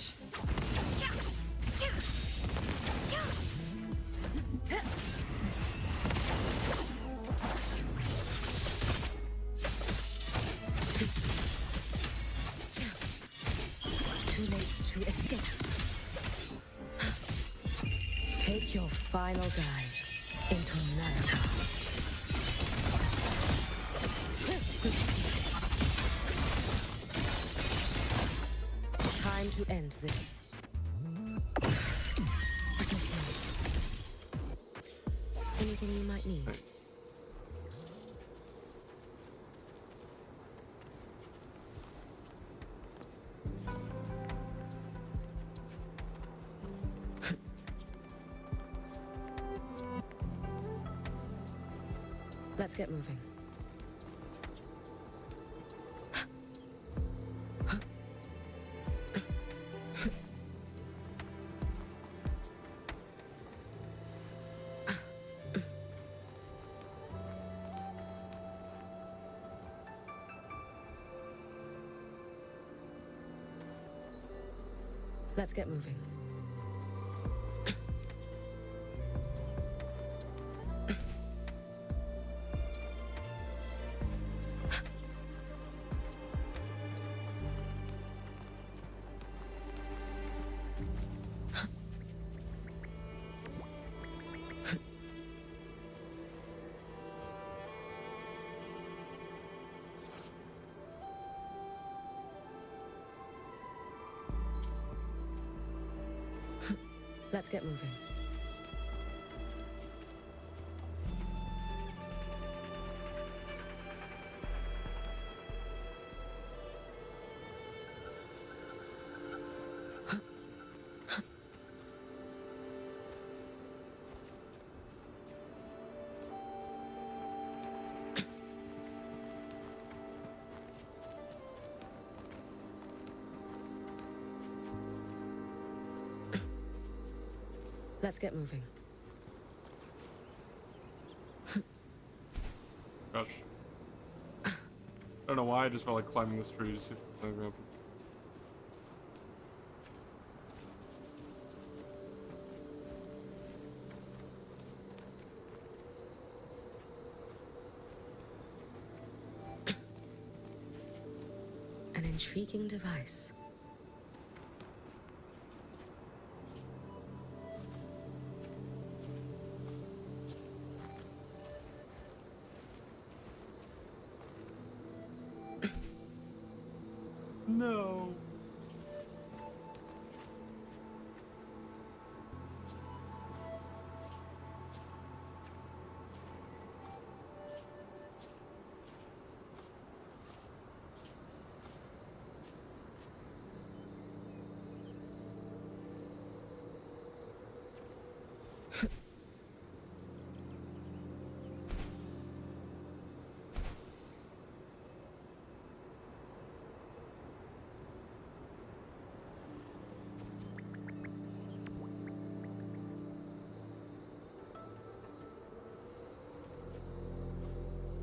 Too late to escape. Take your final dive into America. Time to end this. Anything you might need? Nice. Let's get moving. Let's get moving. Let's get moving. Let's get moving. Gosh. I don't know why, I just felt like climbing this tree to see if it's gonna happen. An intriguing device. No.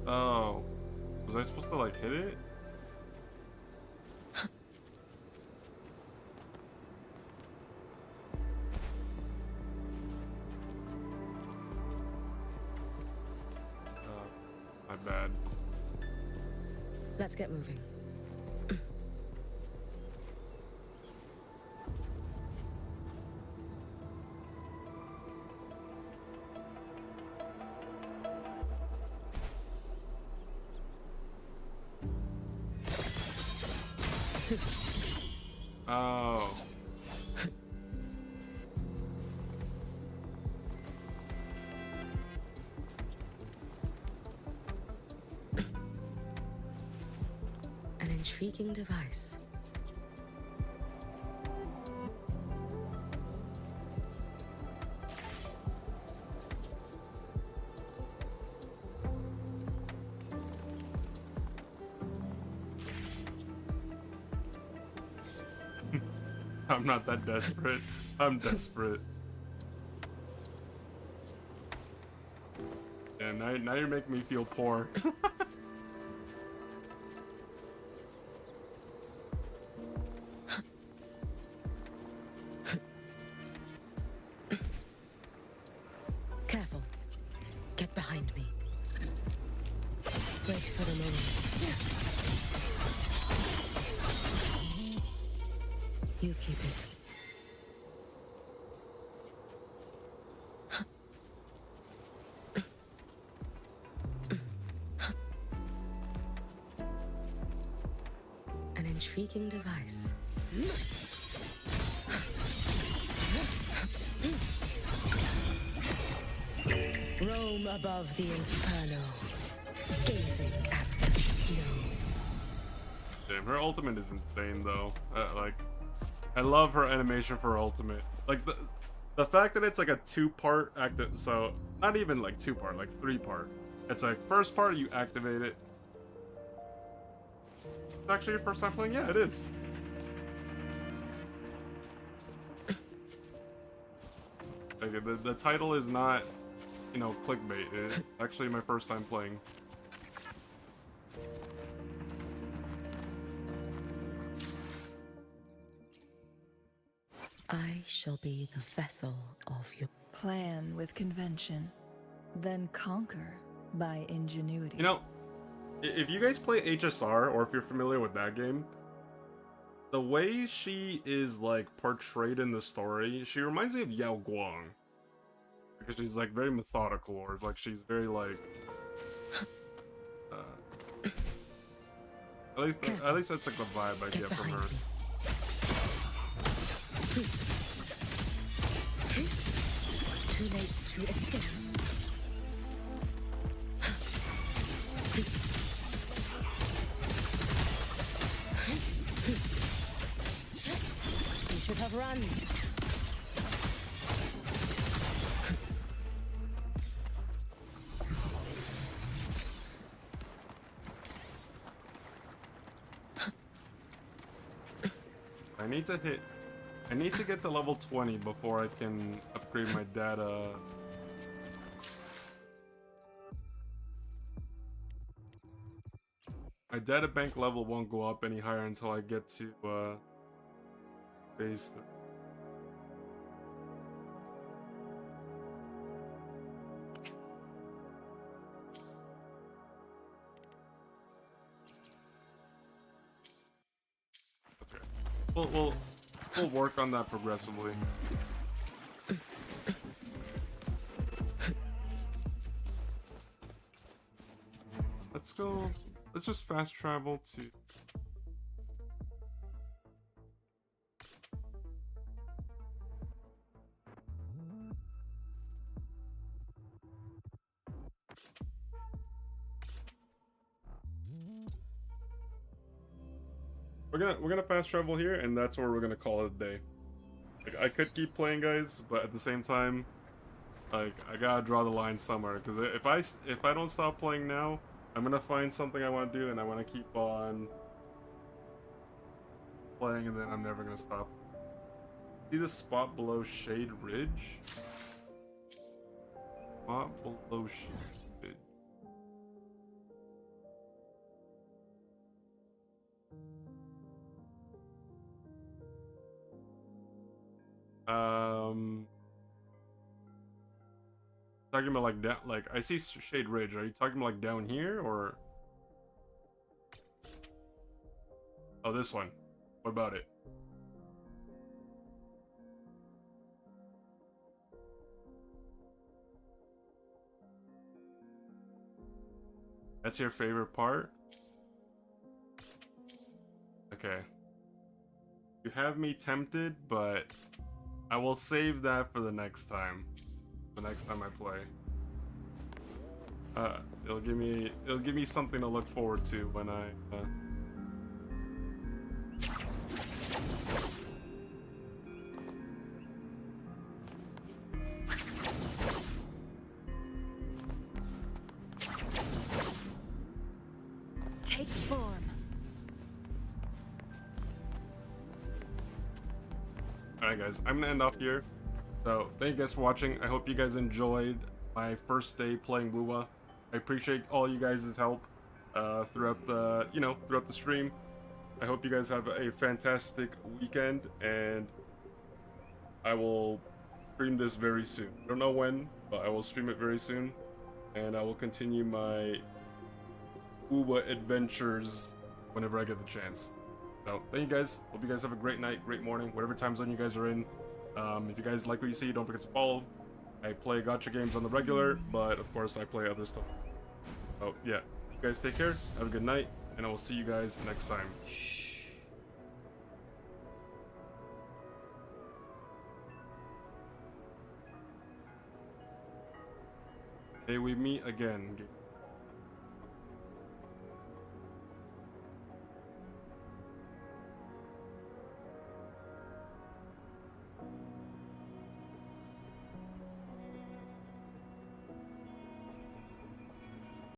Oh. Was I supposed to like hit it? My bad. Let's get moving. Oh. An intriguing device. I'm not that desperate. I'm desperate. Yeah, now you're making me feel poor. Careful. Get behind me. Wait for the moment. You keep it. An intriguing device. Roam above the inferno, gazing at the snow. Damn, her ultimate is insane though. Like, I love her animation for her ultimate. Like the fact that it's like a two-part active, so not even like two-part, like three-part. It's like first part you activate it. It's actually your first time playing? Yeah, it is. Like, the title is not, you know, clickbait. It's actually my first time playing. I shall be the vessel of your Plan with convention, then conquer by ingenuity. You know, if you guys play HSR, or if you're familiar with that game, the way she is, like, portrayed in the story, she reminds me of Yao Guang. Because she's, like, very methodical, or, like, she's very, like... at least that's, like, the vibe I get from her. Too late to escape. You should have run. I need to hit I need to get to level 20 before I can upgrade my data. My data bank level won't go up any higher until I get to phase 3. That's okay. We'll work on that progressively. Let's go. Let's just fast travel to. We're gonna fast travel here, and that's where we're gonna call it a day. Like, I could keep playing, guys, but at the same time, like, I gotta draw the line somewhere. Because if I don't stop playing now, I'm gonna find something I want to do, and I want to keep on playing, and then I'm never gonna stop. See the spot below Shade Ridge? Spot below Shade Ridge. Talking about like down, like I see Shade Ridge. Are you talking about like down here or? Oh, this one. What about it? That's your favorite part? Okay. You have me tempted, but I will save that for the next time. The next time I play. It'll give me something to look forward to when I Take form. Alright guys, I'm gonna end off here. So thank you guys for watching. I hope you guys enjoyed my first day playing Wuwa. I appreciate all you guys' help throughout the throughout the stream. I hope you guys have a fantastic weekend, and I will stream this very soon. I don't know when, but I will stream it very soon, and I will continue my Wuwa adventures whenever I get the chance. So thank you guys. Hope you guys have a great night, great morning, whatever time zone you guys are in. If you guys like what you see, don't forget to follow. I play gacha games on the regular, but of course I play other stuff. Oh yeah, you guys take care, have a good night, and I will see you guys next time. May we meet again.